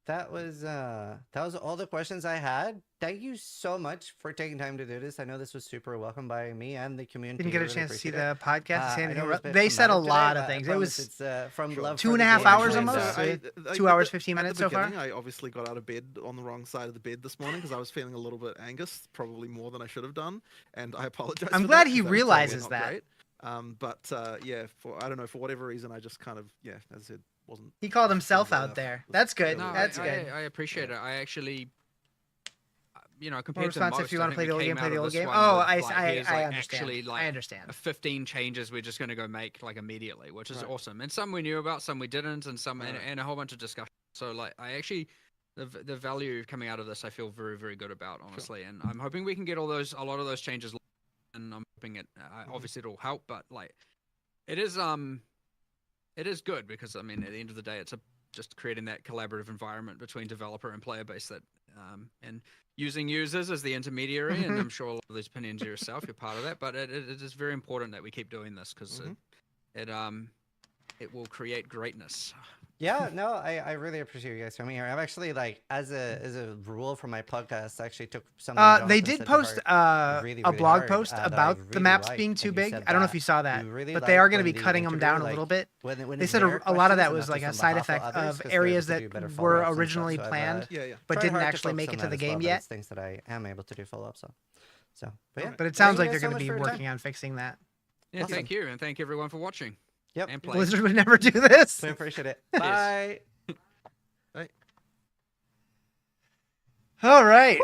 That was all the questions I had. Thank you so much for taking time to do this. I know this was super welcomed by me and the community. Didn't get a Really chance to see appreciate it. the podcast. I Sandy know Hook. it was a bit They said a traumatic lot today, of but I things. It promise was it's from Sure. love. 2.5 for the hours game, almost? so- Like 2 hours, 15 at the minutes so far? beginning, I obviously got out of bed on the wrong side of the bed this morning because I was feeling a little bit anxious, probably more than I should have done, and I apologize. I'm for glad that, he 'cause that was totally realizes not that. great. But yeah, I don't know, for whatever reason, I just kind of as I said, wasn't. He called feeling himself well out enough. there. Was That's good. feeling That's well. good. I appreciate it. I actually, More compared to response most, if you I want to think play the we old game, came play out the of old this game. one Oh, with, I like, here's, like, understand. actually, like, I understand. 15 changes we're just going to go make like immediately, which is Right. awesome. And some we knew about, some we didn't, and some Right. and a whole bunch of discussion. So like I actually the value coming out of this I feel very, very good about, honestly. And I'm hoping we can get a lot of those changes, and I'm hoping it obviously it'll help, but like it is good because I mean at the end of the day it's just creating that collaborative environment between developer and player base that and using users as the intermediary. And I'm sure a lot of these opinions are yourself, you're part of that, but it is very important that we keep doing this because it will create greatness. Yeah, no, I really appreciate you guys coming here. I've actually like as a rule for my podcast, I actually took something. They Jonathan did said to post heart a really blog hard, post that I about the really maps liked, being and too you big. said I don't know if you saw that, you really but they are liked going to when be the cutting them down a interviewer, little like, bit. when They it's said their a lot of questions that and was not like just a on side behalf effect others, of 'cause they're areas able to that do better were follow-ups and stuff, originally so I've, planned, Yeah, yeah. but tried didn't hard to actually focus make on it to that the as well, game but yet. it's things that I am able to do follow-ups on. So, but yeah. But it sounds thank like you they're guys going so to be much for your time. working on fixing that. Yeah, Awesome. thank you, and thank everyone for watching. Yep. And playing. Blizzard would never do this. We appreciate it. Yes. Bye. All right.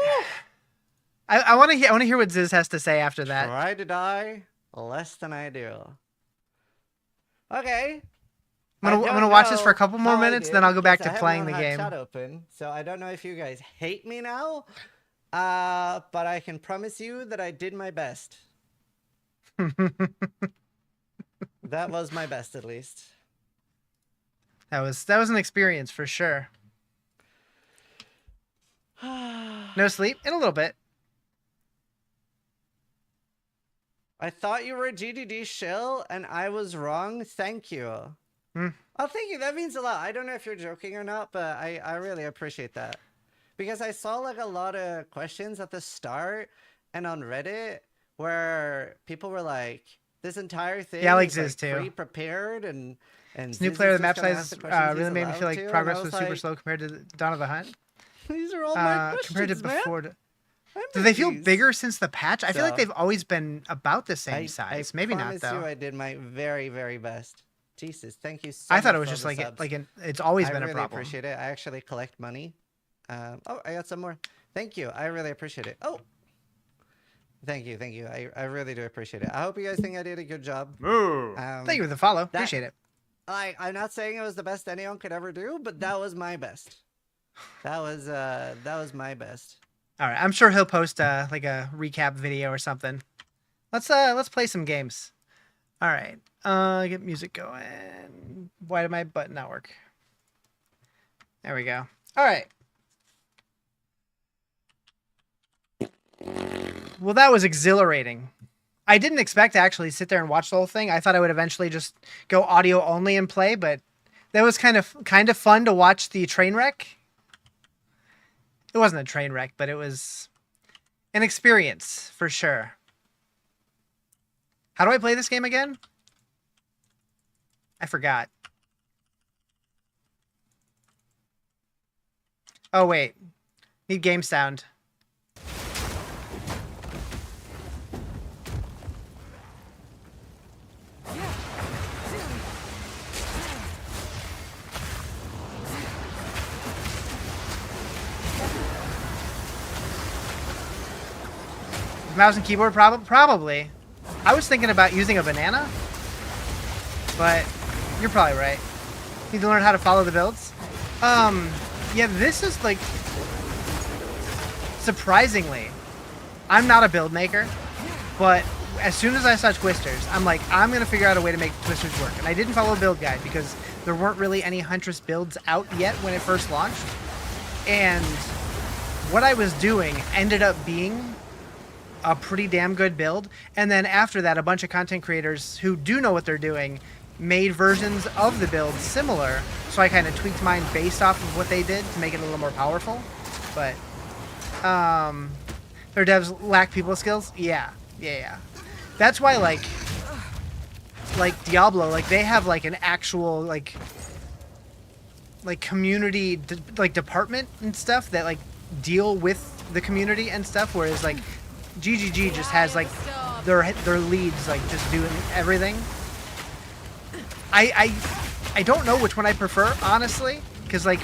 I want to hear. I want to hear what Ziz has to say after that. Try to die less than I do. Okay. I'm gonna watch this for a couple more minutes, then I'll go back to playing the game. Chat open, so I don't know if you guys hate me now, but I can promise you that I did my best. That was my best, at least. That was an experience for sure. No sleep in a little bit. I thought you were a GDD shill, and I was wrong. Thank you. Oh, thank you. That means a lot. I don't know if you're joking or not, but I really appreciate that. Because I saw like a lot of questions at the start and on Reddit where people were like, this entire thing Alex is like is too. pre-prepared and This new Ziz player, is the map just gonna ask size the questions he's really made me allowed feel like to, and progress I was super like, slow compared to Dawn of the Hunt. These are all my questions, Compared to man. before. I Do they feel made these. bigger since the patch? I feel like So- they've always been about the same I size. Maybe not promise though. you I did my very, very best. Jesus, thank you so I much thought it was for all just the like subs. it's always I been really a problem. appreciate it. I actually collect money. Oh, I got some more. Thank you. I really appreciate it. Oh, thank you. Thank you. I really do appreciate it. I hope you guys think I did a good job. Thank you for the follow. Appreciate it. I'm not saying it was the best anyone could ever do, but that was my best. That was my best. All right, I'm sure he'll post like a recap video or something. Let's play some games. All right, get music going. Why did my button not work? There we go. All right. Well, that was exhilarating. I didn't expect to actually sit there and watch the whole thing. I thought I would eventually just go audio only and play, but that was kind of fun to watch the train wreck. It wasn't a train wreck, but it was an experience for sure. How do I play this game again? I forgot. Oh, wait. Need game sound. Mouse and keyboard, probably. I was thinking about using a banana, but you're probably right. Need to learn how to follow the builds. Yeah, this is like surprisingly. I'm not a build maker, but as soon as I saw Twisters, I'm like, I'm gonna figure out a way to make Twisters work. And I didn't follow a build guide because there weren't really any Huntress builds out yet when it first launched. And what I was doing ended up being a pretty damn good build. And then after that, a bunch of content creators who do know what they're doing made versions of the build similar. So I kind of tweaked mine based off of what they did to make it a little more powerful. But their devs lack people skills. Yeah. That's why like Diablo, like they have like an actual like community department and stuff that like deal with the community and stuff, whereas like GGG just has like their leads like just doing everything. I don't know which one I prefer, honestly, because like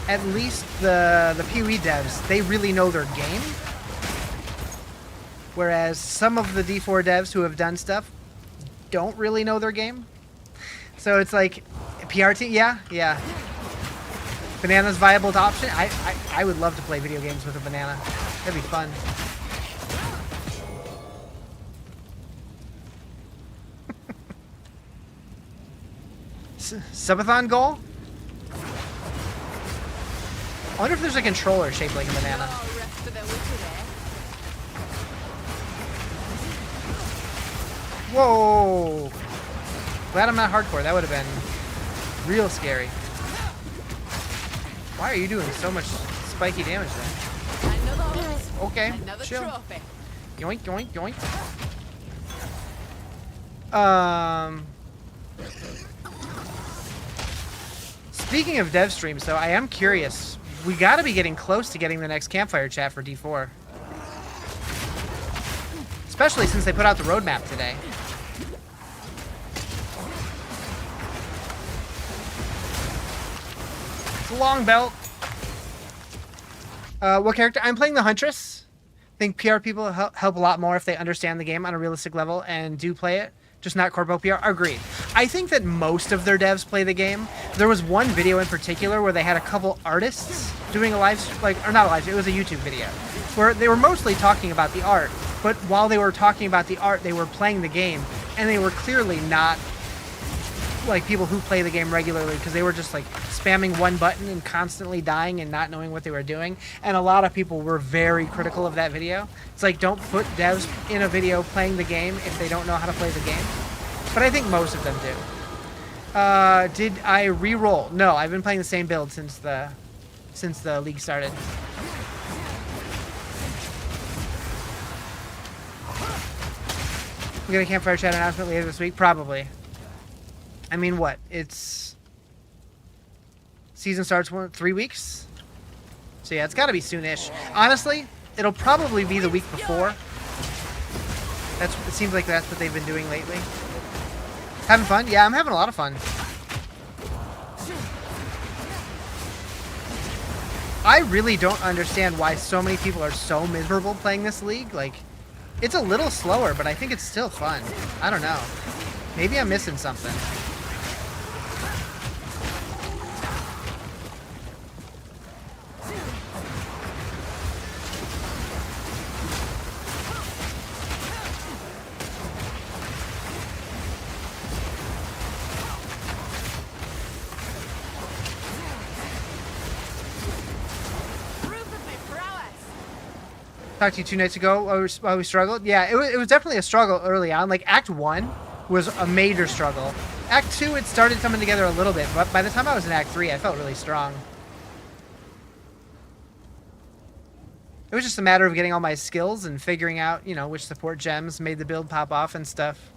at least the PoE devs, they really know their game, whereas some of the D4 devs who have done stuff don't really know their game. So it's like PR team, yeah. Banana's viable option. I would love to play video games with a banana. That'd be fun. Subathon goal? I wonder if there's a controller shaped like a banana. Whoa! Glad I'm not hardcore. That would have been real scary. Why are you doing so much spiky damage then? Okay, chill. Yoink, yoink, yoink. Speaking of dev streams, though, I am curious. We gotta be getting close to getting the next campfire chat for D4. Especially since they put out the roadmap today. It's a long belt. What character? I'm playing the Huntress. I think PR people help a lot more if they understand the game on a realistic level and do play it. Just not corpo PR. Agreed. I think that most of their devs play the game. There was one video in particular where they had a couple artists doing a live, or not a live, it was a YouTube video, where they were mostly talking about the art, but while they were talking about the art, they were playing the game, and they were clearly not like people who play the game regularly, because they were just like spamming one button and constantly dying and not knowing what they were doing. And a lot of people were very critical of that video. It's like, don't put devs in a video playing the game if they don't know how to play the game. But I think most of them do. Did I re-roll? No, I've been playing the same build since the league started. We get a campfire chat announcement later this week? Probably. I mean, what? It's... Season starts 3 weeks? So yeah, it's gotta be soonish. Honestly, it'll probably be the week before. It seems like that's what they've been doing lately. Having fun? Yeah, I'm having a lot of fun. I really don't understand why so many people are so miserable playing this league. Like, it's a little slower, but I think it's still fun. I don't know. Maybe I'm missing something. Talked to you 2 nights ago while we struggled. Yeah, it was definitely a struggle early on. Like Act 1 was a major struggle. Act 2, it started coming together a little bit, but by the time I was in Act 3, I felt really strong. It was just a matter of getting all my skills and figuring out, you know, which support gems made the build pop off and stuff.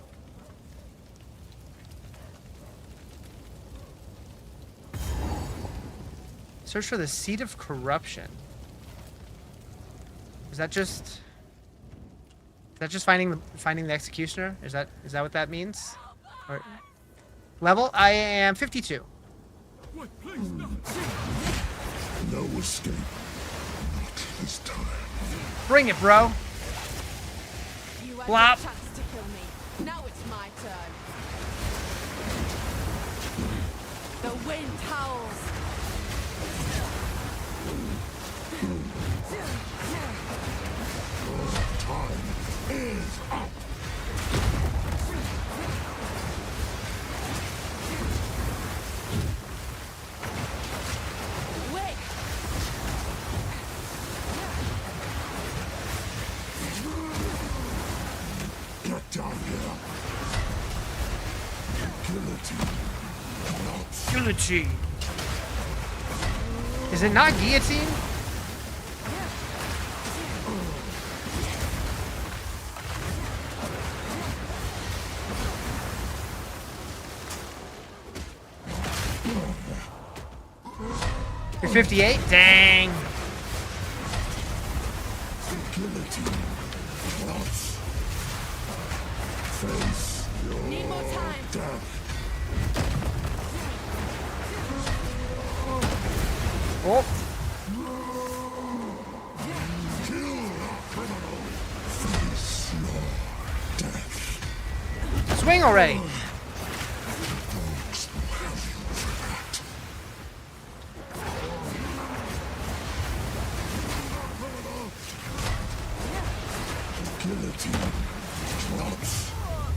Search for the Seat of Corruption. Is that just finding the executioner? Is that what that means? Or, level? I am 52. Wait, please, no. No escape. Not this time. Bring it, bro. You had Flop. your chance to kill me. Now it's my turn. The wind howls. Time is up. Wait. Get down here. Guillotine. Not Guillotine. Is it not guillotine? You're 58? Dang. guillotine. Not face your Need more time. death. Oh. Kill a criminal. Face your death. Swing already. Dogs will have you for that. Guillotine. Drops.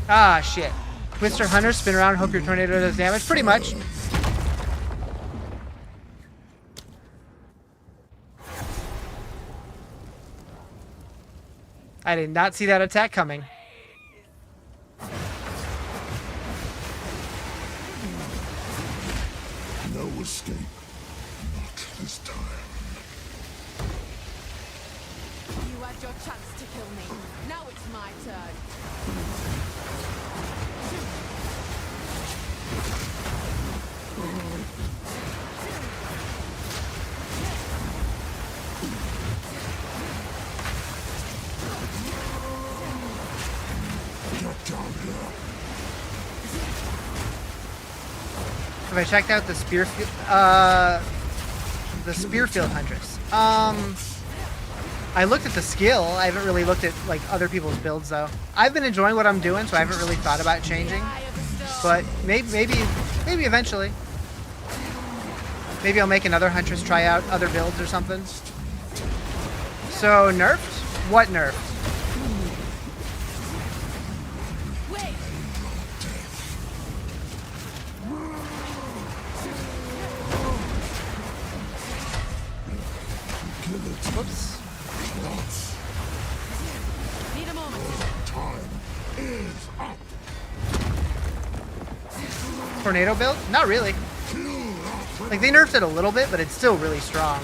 Ah, shit. Twister Hunter, spin around, hope your tornado does damage. Pretty much. I did not see that attack coming. No escape. Not this time. You had your chance to kill me. Now it's my turn. Get down here. Have I checked out the Spearfield, Huntress? I looked at the skill. I haven't really looked at like other people's builds though. I've been enjoying what I'm doing, so I haven't really thought about changing. Eye of the storm. But maybe eventually. Maybe I'll make another Huntress try out other builds or something. So nerfed? What nerfed? Wait. Whoops. Drops. Need a moment. Time is up. Tornado build? Not really. Like they nerfed it a little bit, but it's still really strong.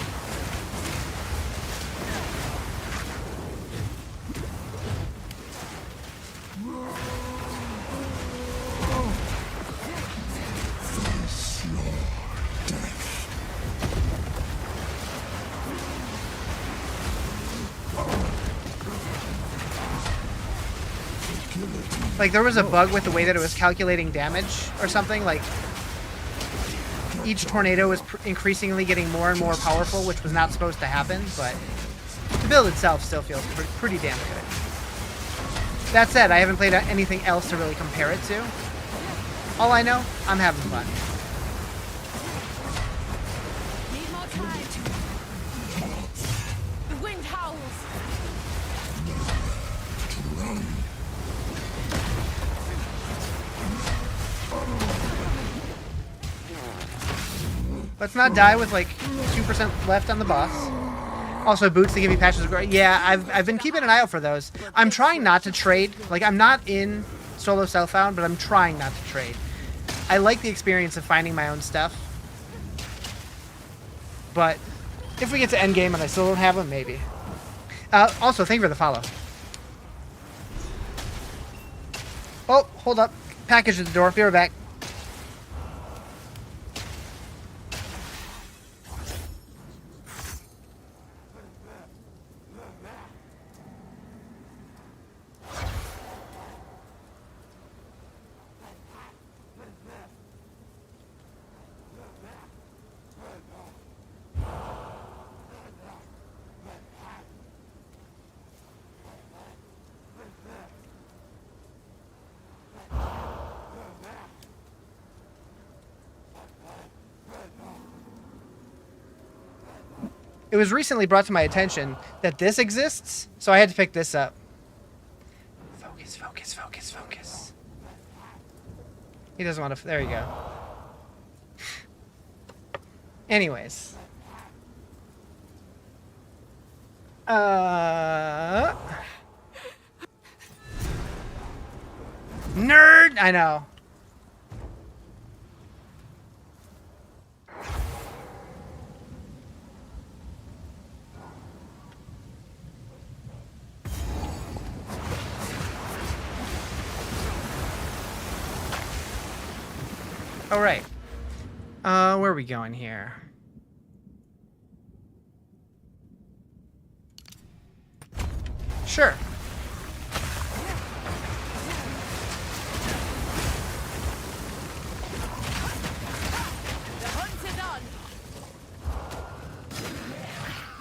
Face your death. Guillotine. Like there was a bug with the way that it was calculating damage or something. Like each tornado was increasingly getting more and more powerful, which was not supposed to happen, but the build itself still feels pretty damn good. That said, I haven't played anything else to really compare it to. All I know, I'm having fun. Need more time. The wind howls. Run. Let's not die with like 2% left on the boss. Also, boots that give you patches of glory. Yeah, I've been keeping an eye out for those. I'm trying not to trade. Like, I'm not in solo Southbound, but I'm trying not to trade. I like the experience of finding my own stuff. But if we get to endgame and I still don't have them, maybe. Also, thank you for the follow. Oh, hold up. Package at the door. Be right back. It was recently brought to my attention that this exists, so I had to pick this up. Focus, focus, focus, focus. He doesn't want to... There you go. Anyways. Nerd! I know. All right. Where are we going here? Sure. The hunt is on.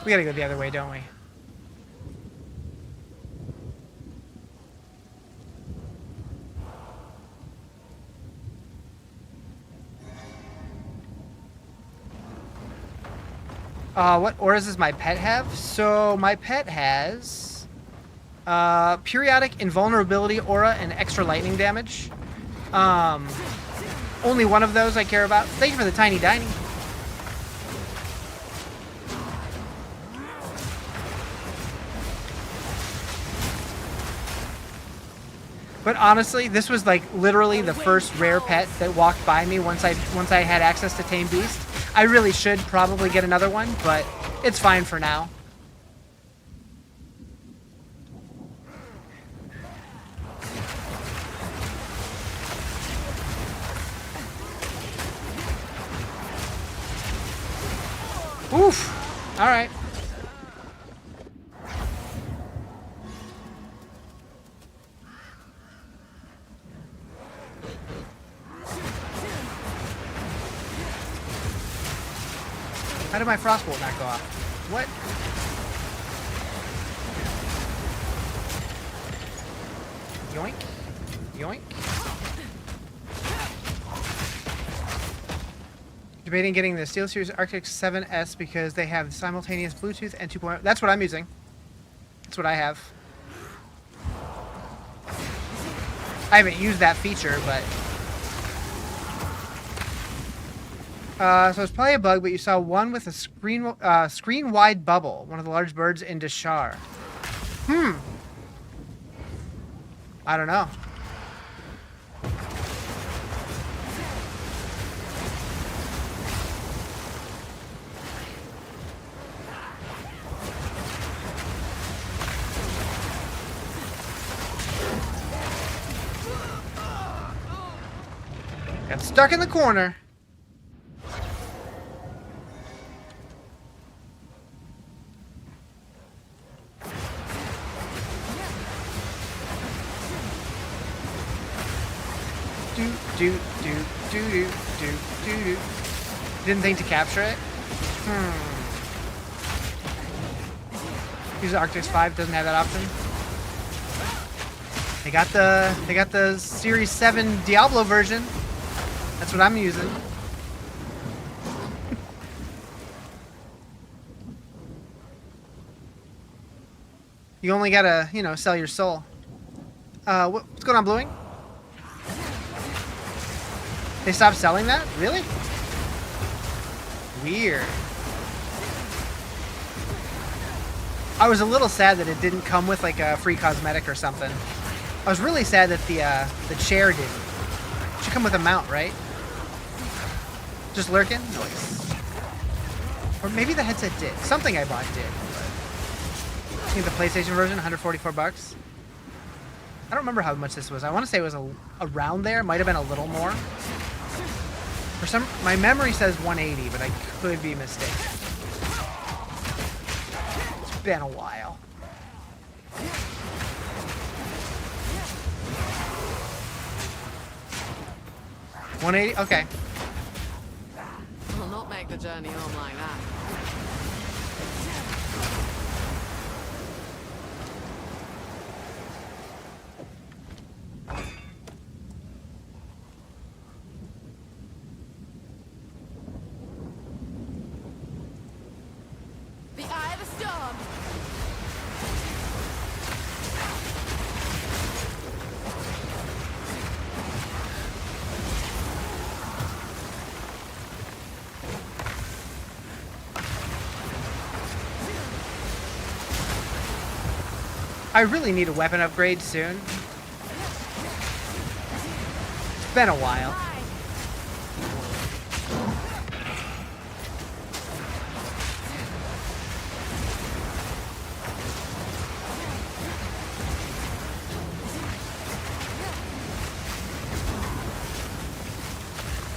We gotta go the other way, don't we? What auras does my pet have? So my pet has periodic invulnerability aura and extra lightning damage. Only one of those I care about. Thank you for the tiny dining. But honestly, this was like literally the first rare pet that walked by me once I had access to Tame Beast. I really should probably get another one, but it's fine for now. Oof. All right. How did my frostbolt not go off? What? Yoink. Yoink. Debating getting the SteelSeries Arctic 7S because they have simultaneous Bluetooth and 2.0. That's what I'm using. That's what I have. I haven't used that feature, but... so it's probably a bug, but you saw one with a screen-wide bubble, one of the large birds in Deshar. I don't know. Got stuck in the corner. Do. Didn't think to capture it. Use Arctis 5 doesn't have that option. They got the Series 7 Diablo version. That's what I'm using. You only gotta, sell your soul. What's going on, Bluing? They stopped selling that? Really? Weird. I was a little sad that it didn't come with like a free cosmetic or something. I was really sad that the chair didn't. It should come with a mount, right? Just lurking? Noise. Or maybe the headset did. Something I bought did. I think the PlayStation version, 144 bucks. I don't remember how much this was. I want to say it was around there. Might have been a little more. For some, my memory says 180, but I could be mistaken. It's been a while. $180? Okay. I'll not make the journey home like that. The eye of the storm. I really need a weapon upgrade soon. It's been a while.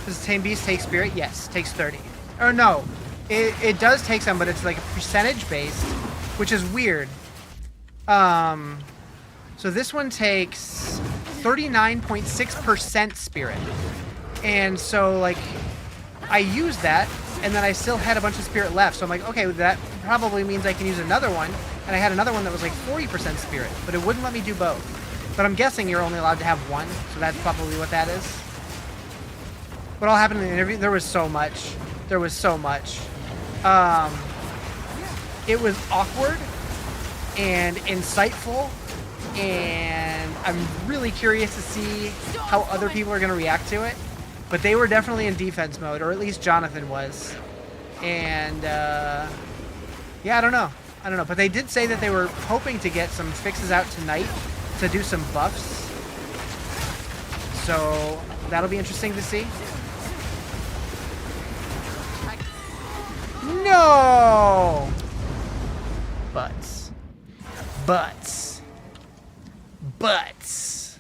Does Tame Beast take Spirit? Yes, takes 30. Or no, it does take some, but it's like percentage based, which is weird. So this one takes 39.6% Spirit. And so, like, I used that, and then I still had a bunch of Spirit left. So I'm like, okay, that probably means I can use another one. And I had another one that was like 40% Spirit, but it wouldn't let me do both. But I'm guessing you're only allowed to have one, so that's probably what that is. What all happened in the interview? There was so much. There was so much. It was awkward and insightful, and I'm really curious to see how other people are going to react to it. But they were definitely in defense mode, or at least Jonathan was. And yeah, I don't know. But they did say that they were hoping to get some fixes out tonight to do some buffs. So that'll be interesting to see. No! Butts. Butts. Butts.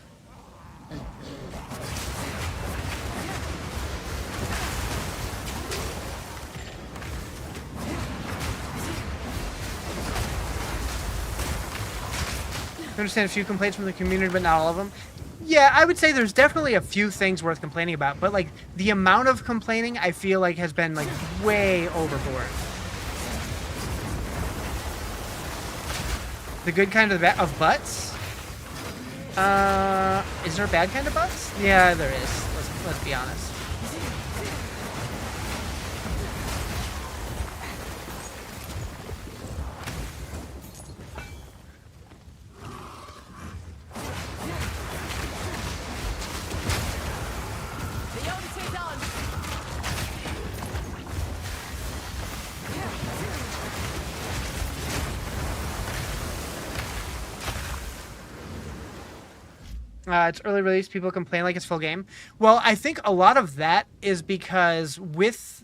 I understand a few complaints from the community, but not all of them. Yeah, I would say there's definitely a few things worth complaining about, but like the amount of complaining I feel like has been like way overboard. The good kind of butts? Is there a bad kind of butts? Yeah, there is. Let's be honest. It's early release. People complain like it's full game. Well, I think a lot of that is because with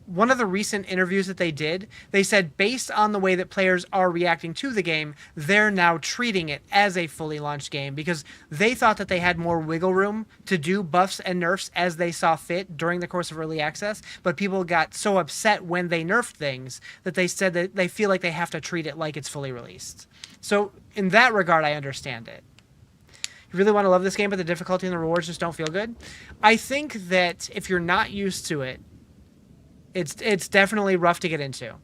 one of the recent interviews that they did, they said based on the way that players are reacting to the game, they're now treating it as a fully launched game because they thought that they had more wiggle room to do buffs and nerfs as they saw fit during the course of early access. But people got so upset when they nerfed things that they said that they feel like they have to treat it like it's fully released. So in that regard, I understand it. You really want to love this game, but the difficulty and the rewards just don't feel good. I think that if you're not used to it, it's definitely rough to get into.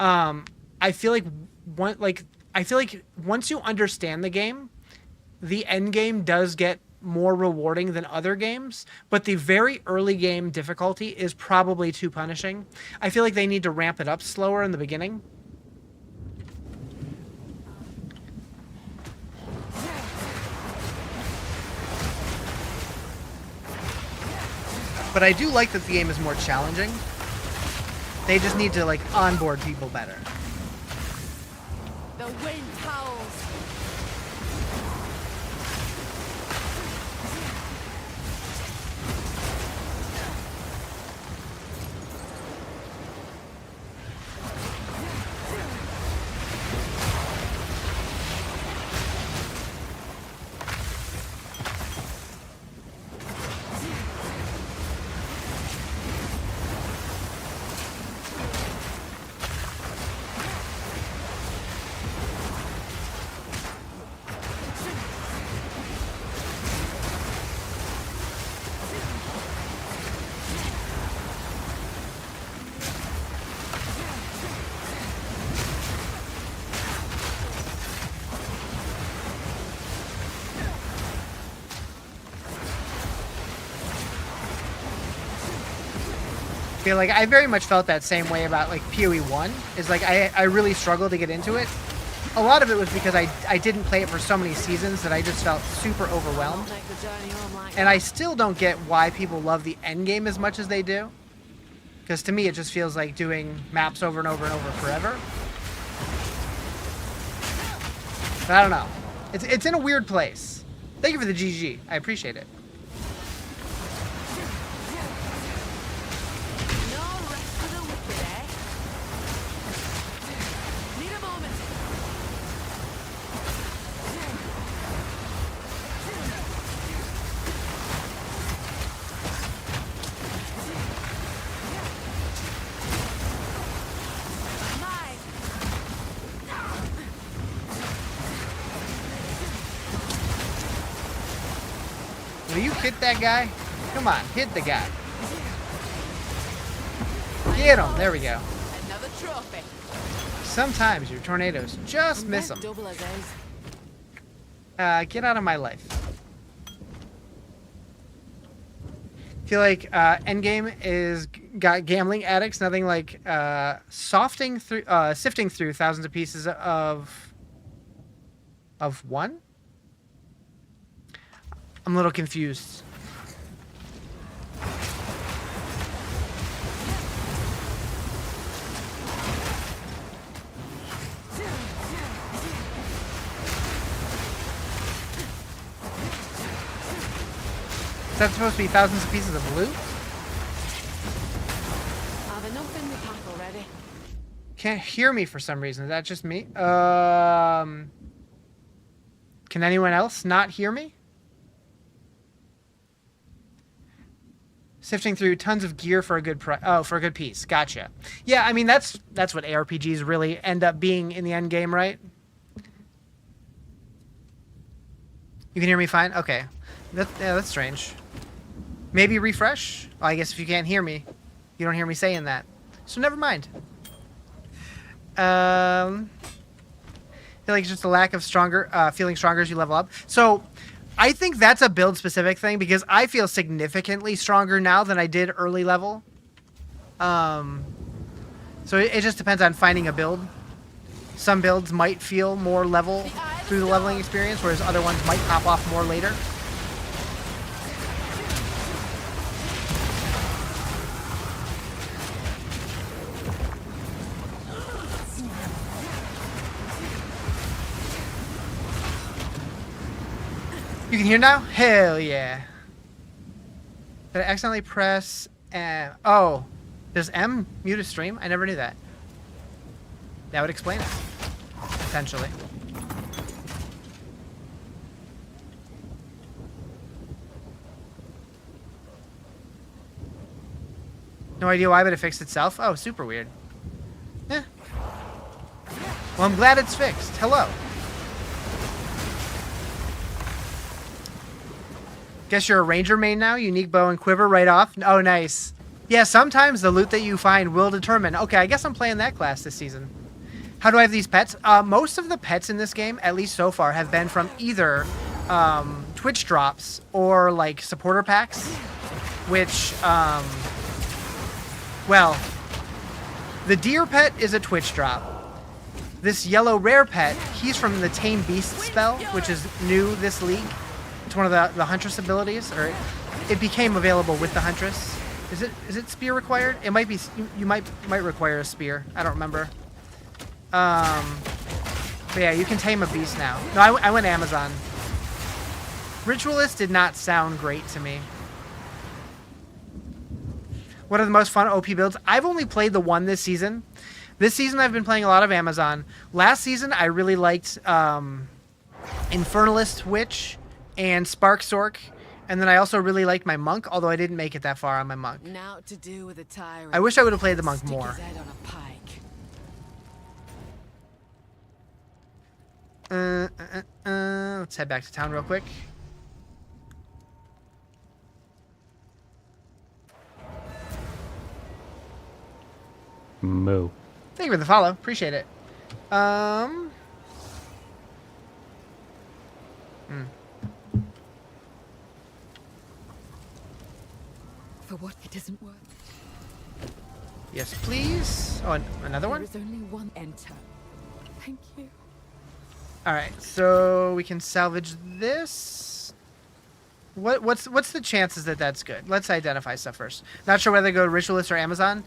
I feel like once you understand the game, the end game does get more rewarding than other games, but the very early game difficulty is probably too punishing. I feel like they need to ramp it up slower in the beginning. But I do like that the game is more challenging. They just need to like onboard people better. The wind howls. Feel like I very much felt that same way about like PoE 1. Is like I really struggled to get into it. A lot of it was because I didn't play it for so many seasons that I just felt super overwhelmed. Make the journey home like And I still don't get why people love the end game as much as they do. Because to me, it just feels like doing maps over and over and over forever. But I don't know. It's in a weird place. Thank you for the GG. I appreciate it. no rest for the wicked, eh? Need a moment. Mine. Will you hit that guy? Come on, hit the guy. Get him. There we go. Another trophy. Sometimes your tornadoes just miss them. Double as is. Get out of my life. Feel like endgame is got gambling addicts. Nothing like sifting through thousands of pieces of one. I'm a little confused. Is that supposed to be thousands of pieces of loot? I've enough in the pack already. Can't hear me for some reason. Is that just me? Can anyone else not hear me? Sifting through tons of gear for a good for a good piece. Gotcha. Yeah, I mean that's what ARPGs really end up being in the end game, right? You can hear me fine? Okay. That's strange. Maybe refresh? Well, I guess if you can't hear me, you don't hear me saying that. So never mind. I feel like it's just a lack of feeling stronger as you level up. So I think that's a build specific thing because I feel significantly stronger now than I did early level. So it just depends on finding a build. Some builds might feel more level through the leveling experience, whereas other ones might pop off more later. You can hear now? Hell yeah. Did I accidentally press... oh. Does M mute a stream? I never knew that. That would explain it. Potentially. No idea why, but it fixed itself. Oh, super weird. Eh. Well, I'm glad it's fixed. Hello. Guess you're a ranger main now? Unique bow and quiver right off? Oh, nice. Yeah, sometimes the loot that you find will determine. Okay, I guess I'm playing that class this season. How do I have these pets? Most of the pets in this game, at least so far, have been from either Twitch drops or like supporter packs, which, well, the deer pet is a Twitch drop. This yellow rare pet, he's from the Tame Beast spell, which is new this league. It's one of the Huntress abilities, or it became available with the Huntress. Is it spear required? It might be. You might require a spear. I don't remember. But yeah, you can tame a beast now. No, I went Amazon. Ritualist did not sound great to me. What are the most fun OP builds? I've only played the one this season. This season I've been playing a lot of Amazon. Last season I really liked Infernalist Witch and Spark Sork. And then I also really liked my Monk, although I didn't make it that far on my Monk. Now to do with a tyrant. I wish I would have played the Monk Stick more. his head on a pike. Let's head back to town real quick. Moo. Thank you for the follow. Appreciate it. For what it isn't worth. Yes, please. Oh, another one? There is only one enter. Thank you. All right, so we can salvage this. What's the chances that that's good? Let's identify stuff first. Not sure whether to go Ritualist or Amazon.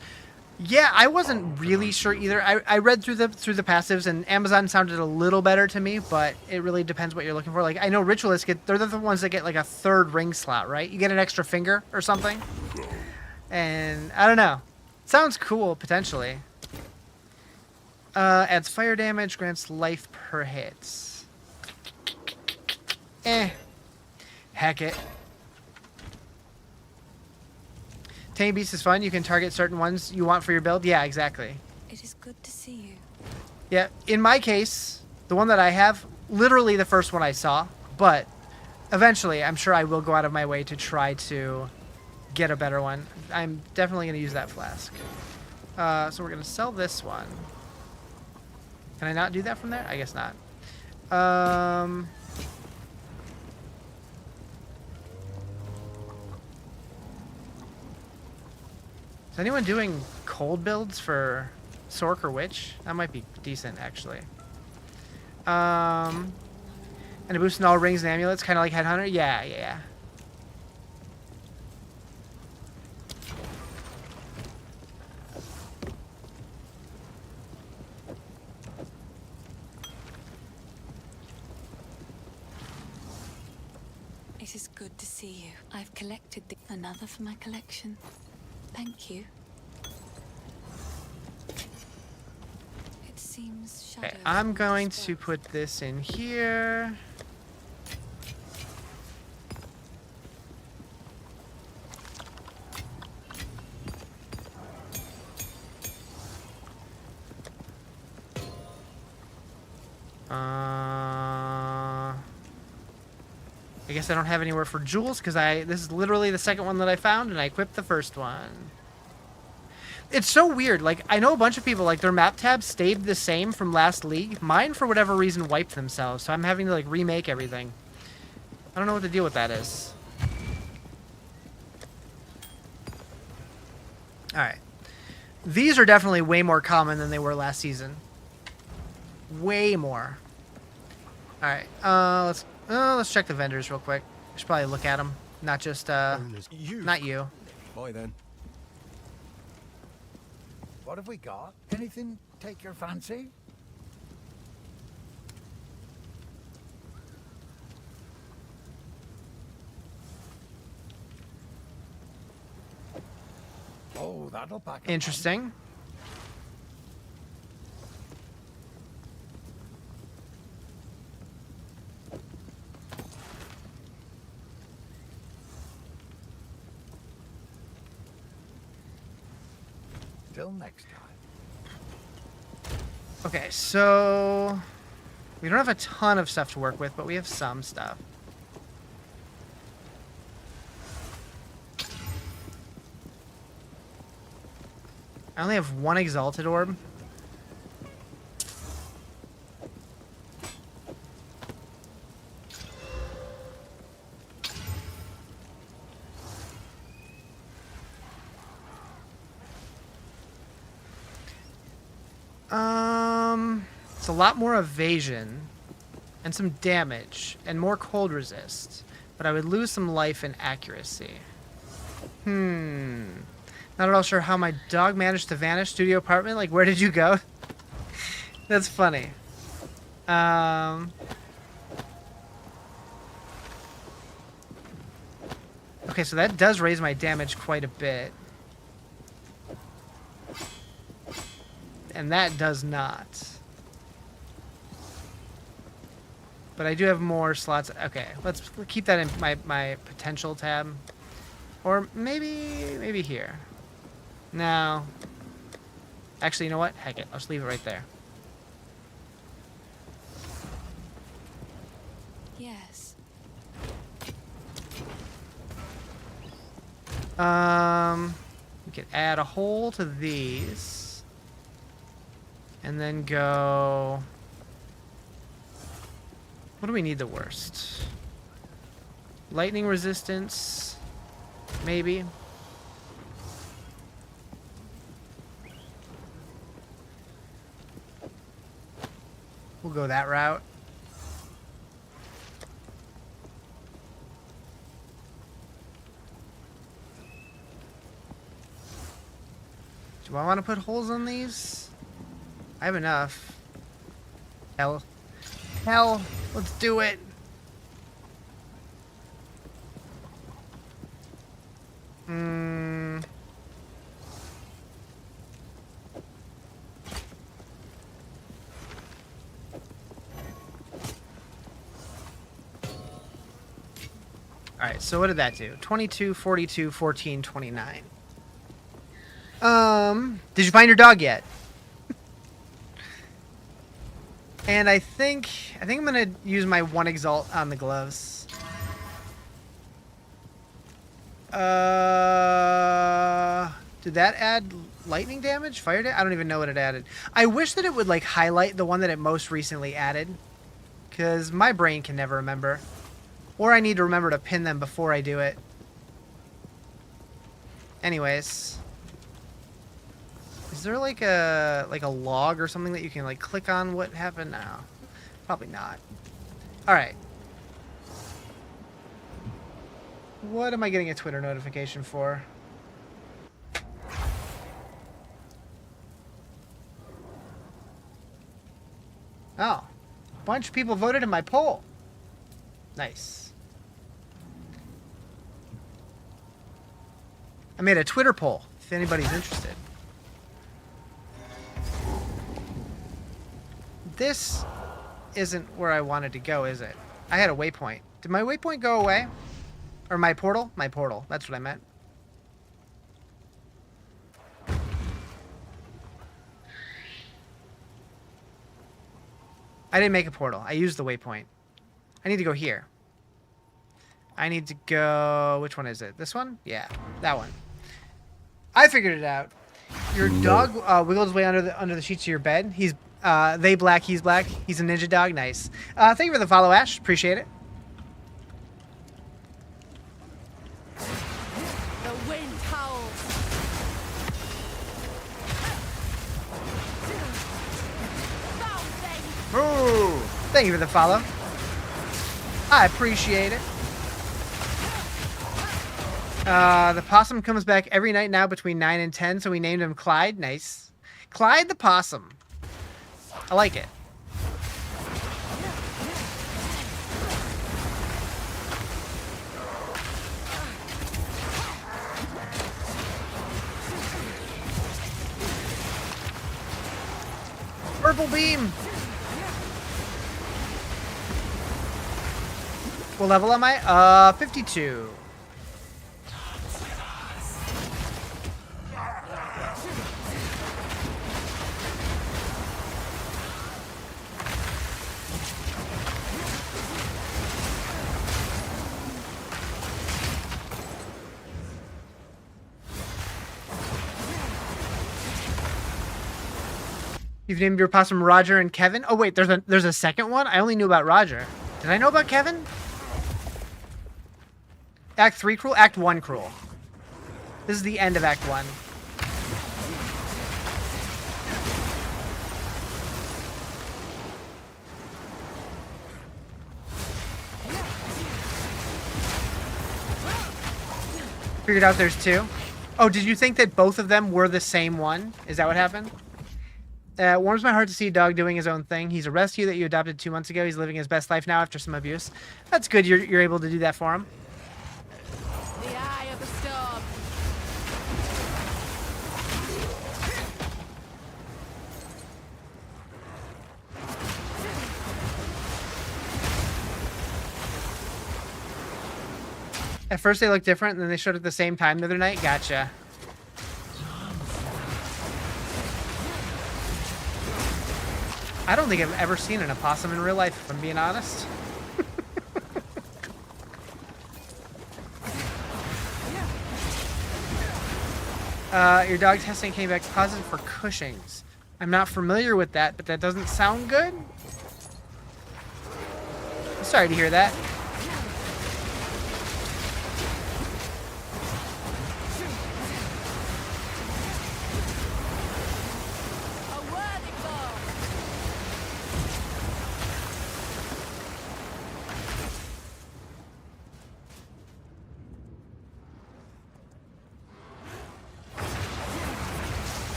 Yeah, I wasn't really sure either. I read through the passives, and Amazon sounded a little better to me, but it really depends what you're looking for. Like, I know Ritualists they're the ones that get like a 3rd ring slot, right? You get an extra finger or something. And I don't know. Sounds cool potentially. Adds fire damage, grants life per hit. Heck it. Tame Beast is fun. You can target certain ones you want for your build. Yeah, exactly. It is good to see you. Yeah, in my case, the one that I have, literally the first one I saw, but eventually I'm sure I will go out of my way to try to get a better one. I'm definitely going to use that flask. So we're going to sell this one. Can I not do that from there? I guess not. Is anyone doing cold builds for Sork or Witch? That might be decent, actually. And a boost in all rings and amulets, kind of like Headhunter? Yeah. It is good to see you. I've collected another for my collection. Thank you. It seems Okay, shadows I'm will going disperse. to put this in here. I guess I don't have anywhere for jewels because this is literally the second one that I found and I equipped the first one. It's so weird. Like, I know a bunch of people, like, their map tabs stayed the same from last league. Mine, for whatever reason, wiped themselves, so I'm having to, like, remake everything. I don't know what the deal with that is. Alright. These are definitely way more common than they were last season. Way more. Alright, let's check the vendors real quick. I should probably look at them. Not just, You. not you. Bye then. What have we got? Anything take your fancy? Oh, that'll pack a punch. Interesting. Till next time. Okay, so we don't have a ton of stuff to work with, but we have some stuff. I only have one Exalted Orb. It's a lot more evasion and some damage and more cold resist, but I would lose some life and accuracy. Not at all sure how my dog managed to vanish. Studio apartment, like, where did you go? That's funny. Okay, so that does raise my damage quite a bit. And that does not. But I do have more slots. Okay, let's keep that in my potential tab. Or maybe here. No. Actually, you know what? Heck it. I'll just leave it right there. Yes. We could add a hole to these. And then go... What do we need the worst? Lightning resistance, maybe. We'll go that route. Do I want to put holes on these? I have enough. Hell, let's do it. Alright, so what did that do? 22, 42, 14, 29. Did you find your dog yet? And I think I'm gonna use my 1 exalt on the gloves. Did that add lightning damage? Fire damage? I don't even know what it added. I wish that it would like highlight the one that it most recently added, because my brain can never remember. Or I need to remember to pin them before I do it. Anyways. Is there like a log or something that you can like click on what happened now? Probably not. Alright. What am I getting a Twitter notification for? Oh. A bunch of people voted in my poll. Nice. I made a Twitter poll, if anybody's interested. This isn't where I wanted to go, is it? I had a waypoint. Did my waypoint go away? Or my portal? My portal. That's what I meant. I didn't make a portal. I used the waypoint. I need to go here. I need to go... Which one is it? This one? Yeah, that one. I figured it out. Your dog wiggled his way under the sheets of your bed. He's they black, he's black. He's a ninja dog. Nice. Thank you for the follow, Ash. Appreciate it. The wind howls. Ooh, thank you for the follow. I appreciate it. The possum comes back every night now between 9 and 10, so we named him Clyde. Nice. Clyde the possum. I like it. Purple beam. What level am I? 52. You've named your possum Roger and Kevin? Oh wait, there's a second one? I only knew about Roger. Did I know about Kevin? Act 3 cruel? Act 1 cruel. This is the end of Act 1. Figured out there's 2. Oh, did you think that both of them were the same one? Is that what happened? It warms my heart to see Dog doing his own thing. He's a rescue that you adopted 2 months ago. He's living his best life now after some abuse. That's good. You're able to do that for him. The eye of the storm. At first they looked different, and then they showed at the same time the other night. Gotcha. I don't think I've ever seen an opossum in real life, if I'm being honest. Your dog testing came back positive for Cushing's. I'm not familiar with that, but that doesn't sound good. I'm sorry to hear that. A worthy foe.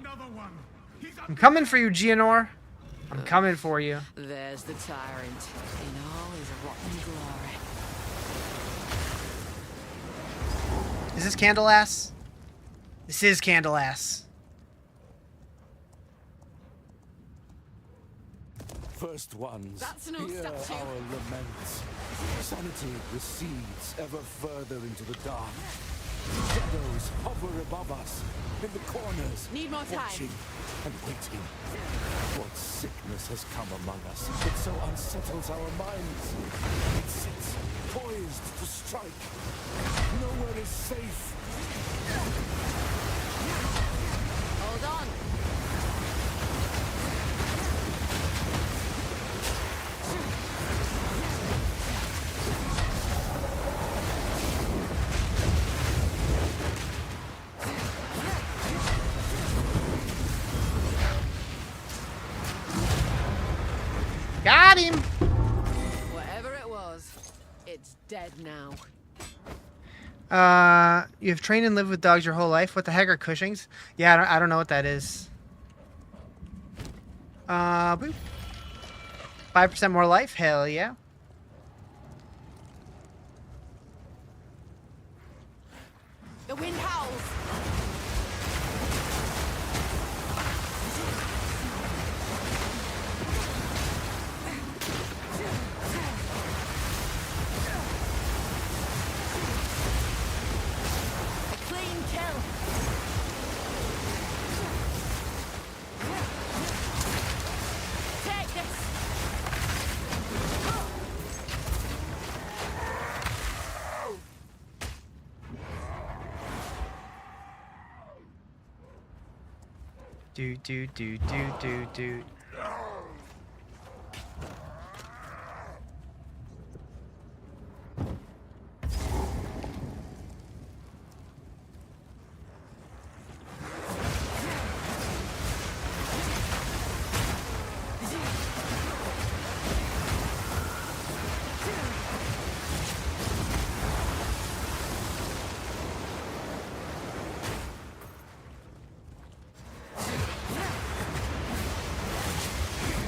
Another one. He's I'm coming for you, Gianor. I'm coming for you. There's the tyrant in all his rotten glory. Is this Candleass? This is Candleass. First ones, That's no hear statue. our laments. Sanity recedes ever further into the dark. Shadows hover above us, in the corners, Need more time. watching and waiting. What sickness has come among us that so unsettles our minds? It sits poised to strike. Nowhere is safe. Hold on. Got him. Whatever it was, it's dead now. You've trained and lived with dogs your whole life. What the heck are Cushing's? Yeah, I don't know what that is. Boop. 5% more life? Hell yeah. The wind howls. A clean kill. Take this. Do.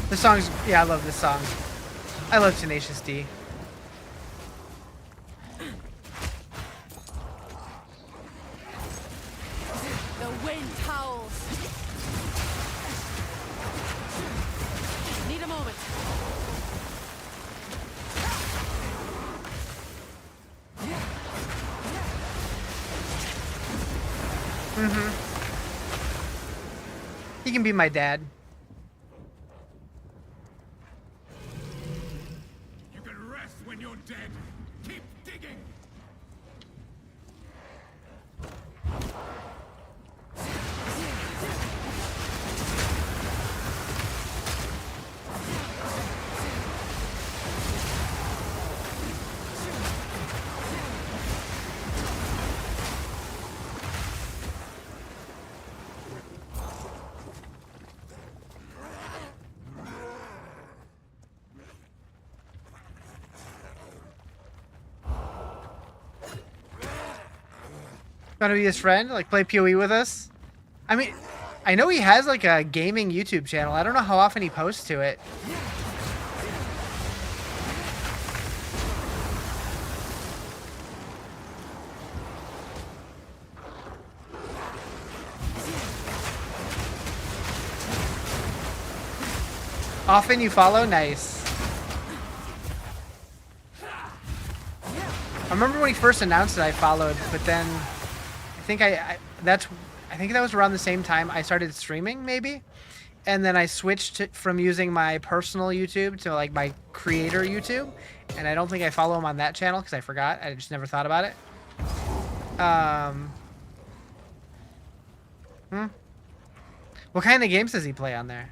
This song's, yeah, I love this song. I love Tenacious D. The wind howls. Need a moment. He can be my dad. You can rest when you're dead. Keep digging. Want to be his friend? Like play PoE with us? I mean, I know he has like a gaming YouTube channel. I don't know how often he posts to it. Often you follow? Nice. I remember when he first announced it, I followed, but then I think I think that was around the same time I started streaming, maybe. And then I switched from using my personal YouTube to like my creator YouTube, and I don't think I follow him on that channel because I forgot. I just never thought about it. What kind of games does he play on there?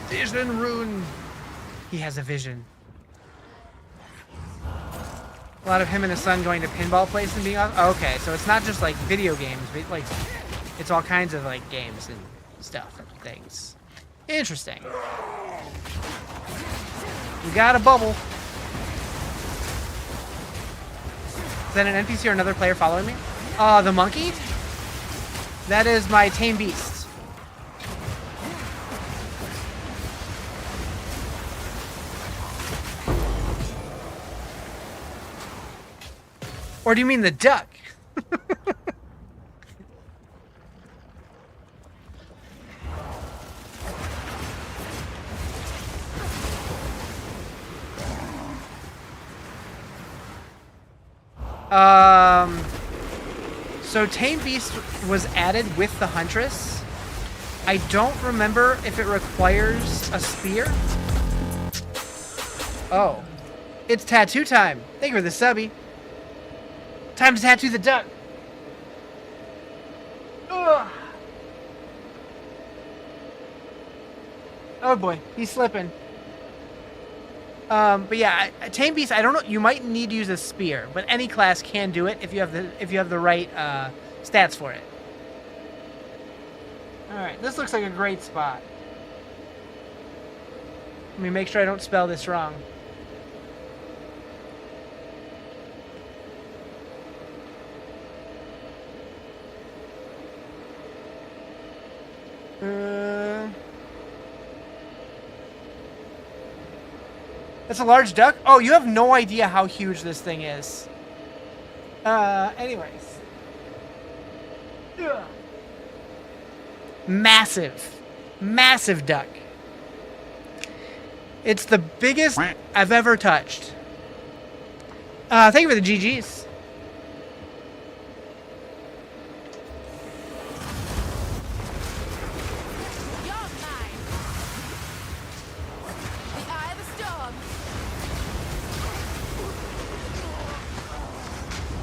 Vision rune. He has a vision. A lot of him and his son going to pinball place and being off. Oh, okay, so it's not just like video games, but like it's all kinds of like games and stuff and things. Interesting. We got a bubble. Is that an NPC or another player following me? The monkey? That is my tame beast. Or do you mean the duck? So Tame Beast was added with the Huntress. I don't remember if it requires a spear. Oh. It's tattoo time. Thank you for the subby. Time to tattoo the duck. Ugh. Oh boy, he's slipping. But yeah, Tame Beast, I don't know, you might need to use a spear, but any class can do it if you have the right stats for it. Alright, this looks like a great spot. Let me make sure I don't spell this wrong. That's a large duck? Oh, you have no idea how huge this thing is. Anyways. Ugh. Massive. Massive duck. It's the biggest I've ever touched. Thank you for the GGs.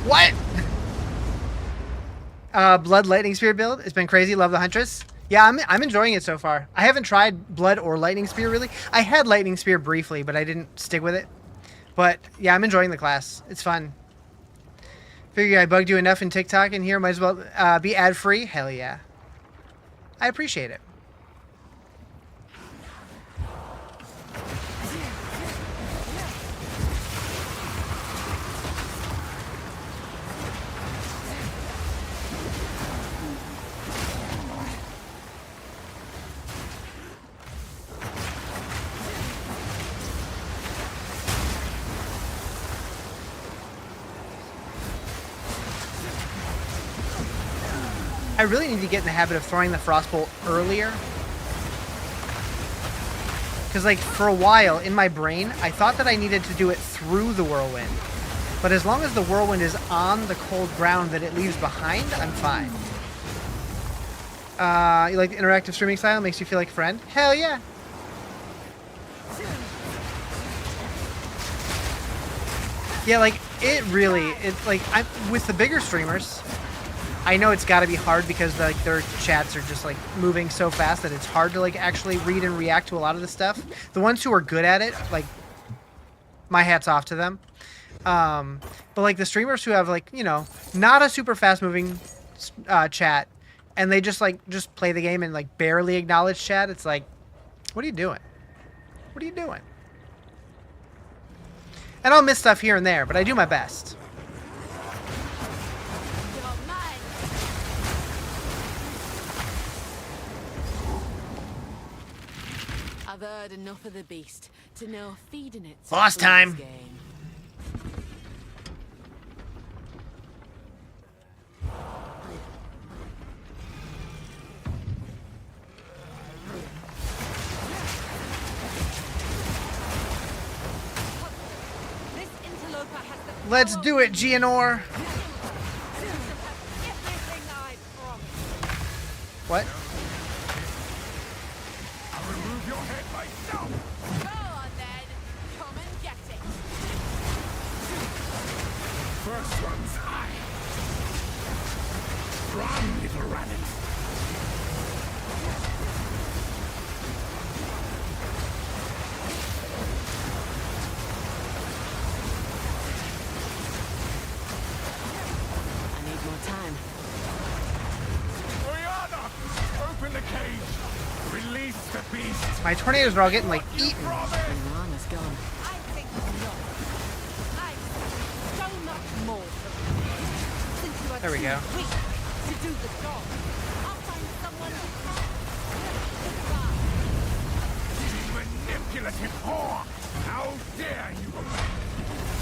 What? Blood Lightning Spear build. It's been crazy. Love the Huntress. Yeah, I'm enjoying it so far. I haven't tried Blood or Lightning Spear really. I had Lightning Spear briefly, but I didn't stick with it. But yeah, I'm enjoying the class. It's fun. Figure I bugged you enough in TikTok in here. Might as well be ad free. Hell yeah. I appreciate it. I really need to get in the habit of throwing the Frostbolt earlier. Because, like, for a while, in my brain, I thought that I needed to do it through the Whirlwind. But as long as the Whirlwind is on the cold ground that it leaves behind, I'm fine. You like the interactive streaming style? Makes you feel like a friend? Hell yeah! Yeah, like, it's like, with the bigger streamers, I know it's got to be hard because like their chats are just like moving so fast that it's hard to like actually read and react to a lot of the stuff. The ones who are good at it, like, my hat's off to them. But like the streamers who have like, you know, not a super fast moving chat, and they just play the game and like barely acknowledge chat. It's like, what are you doing? What are you doing? And I'll miss stuff here and there, but I do my best. You're mine. I've heard enough of the beast to know feeding it. Boss time. Game. This interloper has the Let's do it, Gianor. everything I promised. What? I'll remove your head myself. Go on then. Come and get it. First one's high. Run, little rabbit. I need more time. Oriana, open the cage. Release the beast. My tornadoes are all getting like eaten. Banana's gone. I think not. I see so much more from you. Since you are There we too go. weak to do the job, I'll find someone who can. Goodbye. Manipulative whore. How dare you?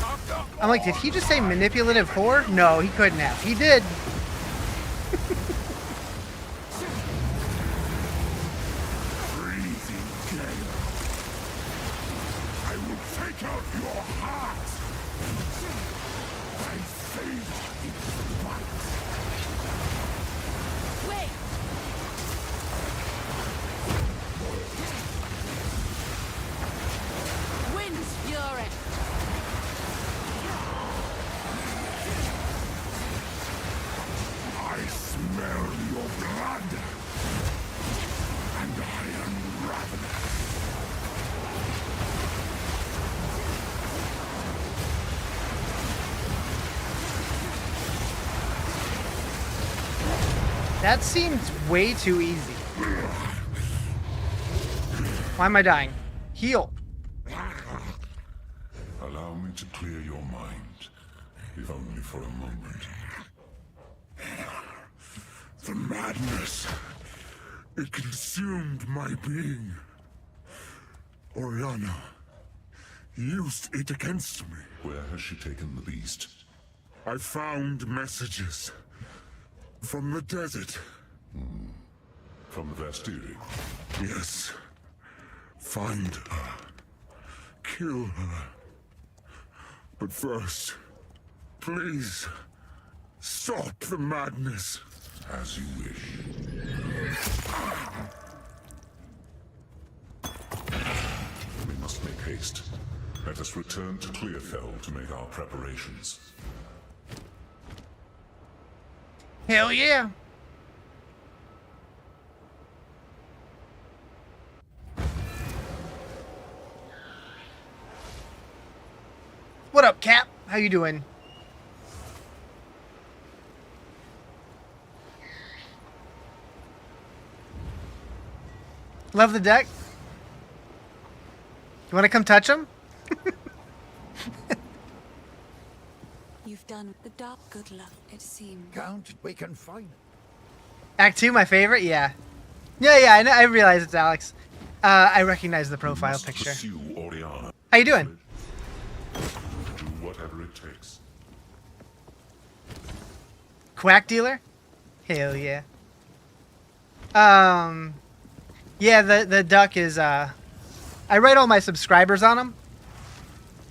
After I'm like, did he just say manipulative whore? No, he couldn't have. He did. freezing gale, I will take out your heart. I savor its bite. Wait! Wind's fury! I smell your blood, and I am ravenous. That seems way too easy. Why am I dying? Heal. Allow me to clear your mind, if only for a moment. The madness, it consumed my being. Oriana used it against me. Where has she taken the beast? I found messages from the desert. From the Vastiri? Yes. Find her. Kill her. But first, please, stop the madness. As you wish. We must make haste. Let us return to Clearfell to make our preparations. Hell yeah. What up, Cap? How you doing? Love the deck. You want to come touch him? You've done the dark good luck, it seems. Count, we can find it. Act 2, my favorite. Yeah, yeah. I know. I realize it's Alex. I recognize the profile Must picture. pursue Oriana. How you doing? Do whatever it takes. Quack dealer? Hell yeah. Yeah, the duck is, I write all my subscribers on him.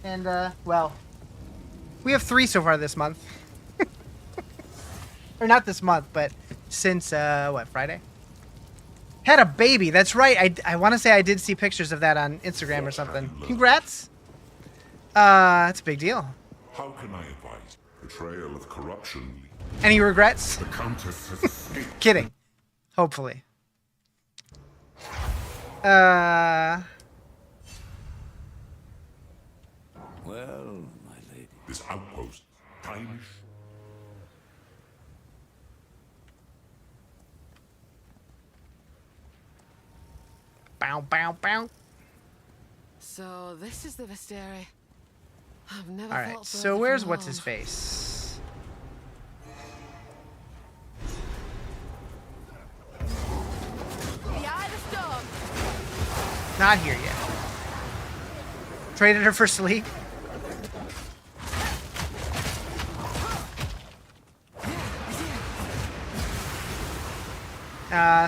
And, well, we have 3 so far this month. Or not this month, but since, what, Friday? Had a baby, that's right. I want to say I did see pictures of that on Instagram or something. Congrats. That's a big deal. How can I advise? Betrayal of corruption. Any regrets? The Countess has escaped. Kidding. Hopefully. Well, Well, my lady. This outpost, tiny. Bow, bow, bow. So this is the Visteri. I've never All thought right. So further where's from what's his home. face? The Eye of the Storm. Not here yet. Traded her for sleep.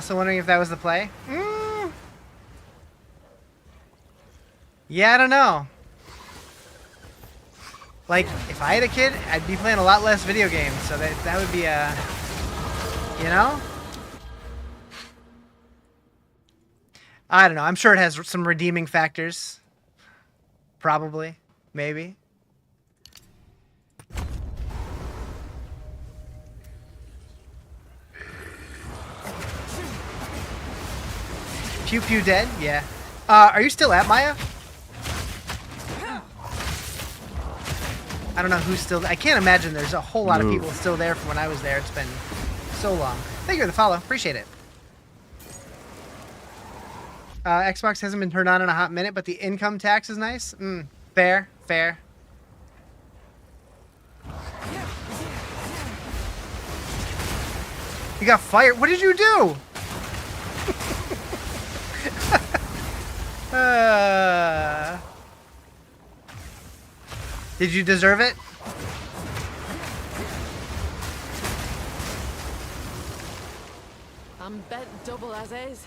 So wondering if that was the play. Yeah, I don't know. Like, if I had a kid, I'd be playing a lot less video games, so that would be a, you know? I don't know. I'm sure it has some redeeming factors. Probably. Maybe. Pew Pew dead? Yeah. Are you still at Maya? I don't know who's still. I can't imagine there's a whole lot of people still there from when I was there. It's been so long. Thank you for the follow. Appreciate it. Xbox hasn't been turned on in a hot minute, but the income tax is nice. Fair, fair. You got fired. What did you do? Did you deserve it? I'm bent double as is.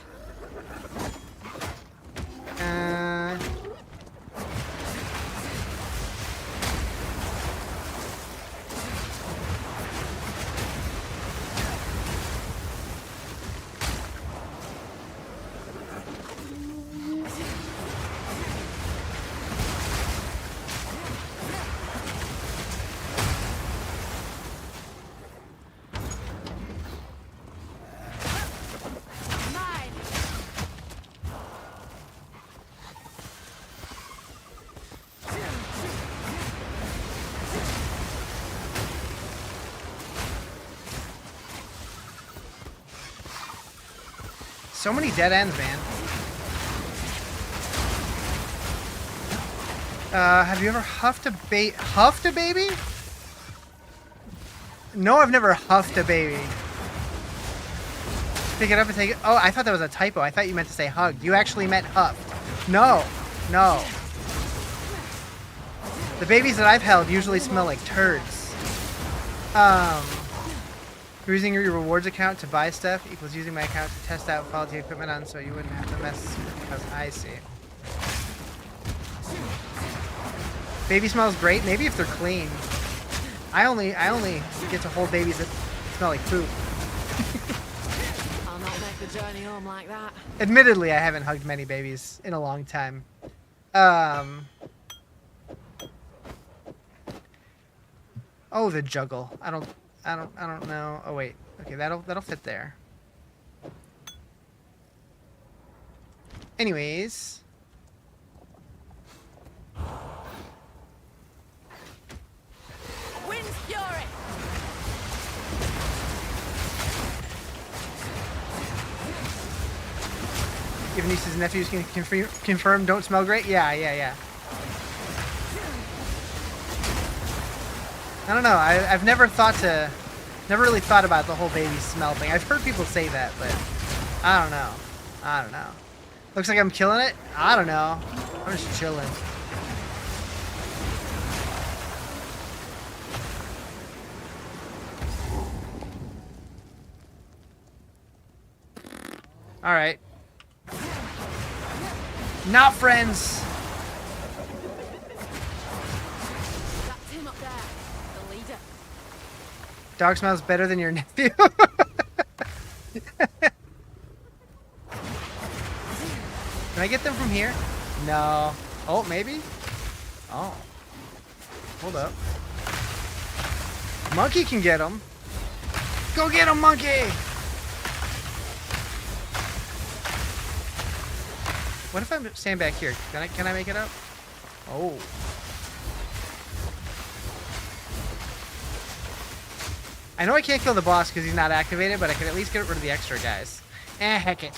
So many dead ends, man. Have you ever huffed a baby? No, I've never huffed a baby. Pick it up and take it. Oh, I thought that was a typo. I thought you meant to say hugged. You actually meant huffed. No, no. The babies that I've held usually smell like turds. Using your rewards account to buy stuff equals using my account to test out faulty equipment on, so you wouldn't have to mess because I see. Baby smells great. Maybe if they're clean. I only get to hold babies that smell like poop. I'll not make the journey home like that. Admittedly, I haven't hugged many babies in a long time. Oh, the juggle. I don't know. Oh wait. Okay, that'll fit there. Anyways. Wind's fury. Your nieces and nephews can confirm don't smell great? Yeah. I don't know. I've never really thought about the whole baby smell thing. I've heard people say that, but I don't know. Looks like I'm killing it? I don't know. I'm just chilling. Alright. Not friends! That's him up there. The leader. Dog smells better than your nephew. Can I get them from here? No. Oh, maybe? Oh. Hold up. Monkey can get them. Go get him, monkey! What if I stand back here? Can I make it up? Oh. I know I can't kill the boss because he's not activated, but I can at least get rid of the extra guys. Heck it.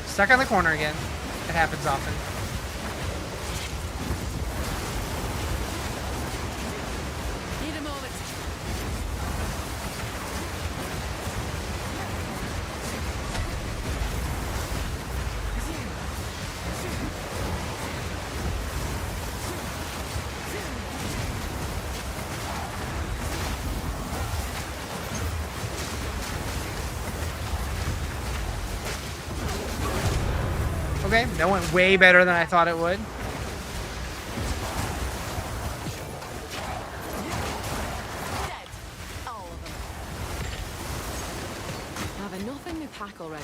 Stuck on the corner again. It happens often. Need a moment. Okay, that went way better than I thought it would. Dead. All of them. I have enough in my pack already.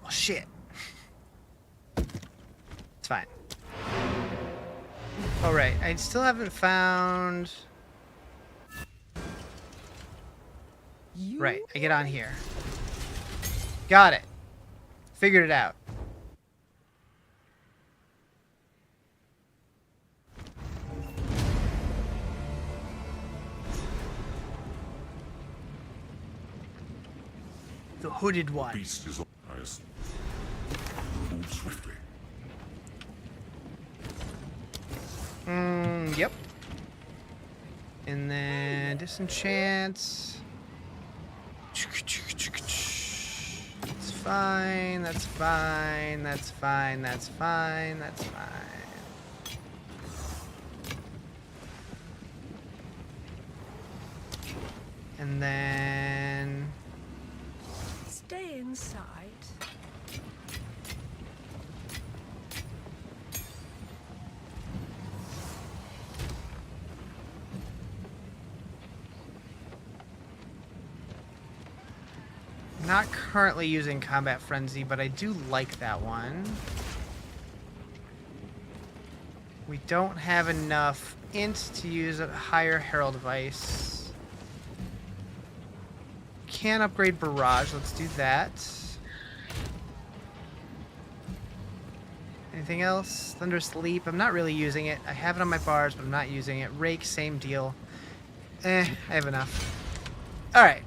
Well, shit. It's fine. All right, I still haven't found. Right, I get on here. Got it. Figured it out. The hooded one. Beast is eyes. Move swiftly. Yep. And then disenchant. It's fine, that's fine, that's fine, that's fine, that's fine. And then Stay inside. not currently using Combat Frenzy, but I do like that one. We don't have enough int to use a higher Herald Device. Can upgrade Barrage. Let's do that. Anything else? Thunder Sleep. I'm not really using it. I have it on my bars, but I'm not using it. Rake, same deal. I have enough. Alright.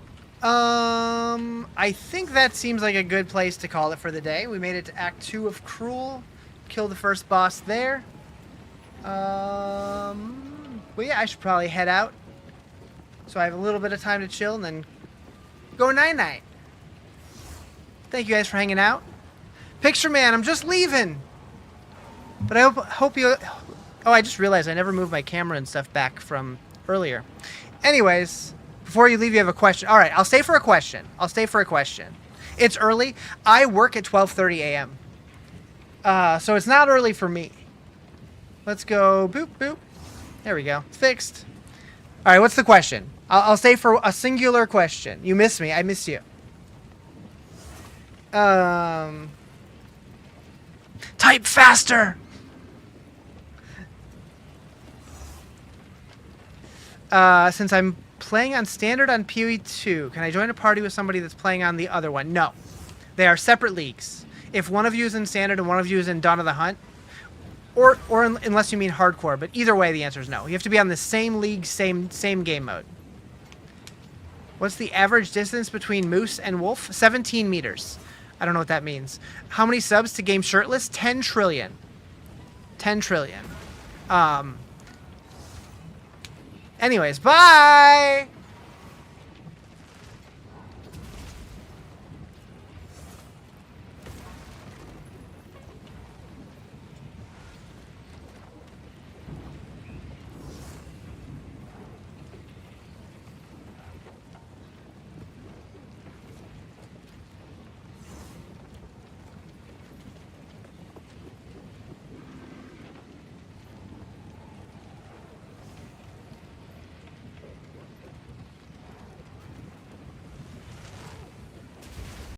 I think that seems like a good place to call it for the day. We made it to Act 2 of Cruel. Killed the first boss there. Well, yeah, I should probably head out. So I have a little bit of time to chill and then go night-night. Thank you guys for hanging out. Picture Man, I'm just leaving. But I hope you... Oh, I just realized I never moved my camera and stuff back from earlier. Anyways, before you leave, you have a question. All right, I'll stay for a question. It's early. I work at 12:30 a.m. So it's not early for me. Let's go boop, boop. There we go. Fixed. All right, what's the question? I'll stay for a singular question. You miss me. I miss you. Type faster. Since I'm playing on standard on PoE 2, can I join a party with somebody that's playing on the other one? No. They are separate leagues. If one of you is in standard and one of you is in Dawn of the Hunt, or unless you mean hardcore, but either way the answer is no. You have to be on the same league, same game mode. What's the average distance between Moose and Wolf? 17 meters. I don't know what that means. How many subs to Game Shirtless? 10 trillion. 10 trillion. Anyways, bye!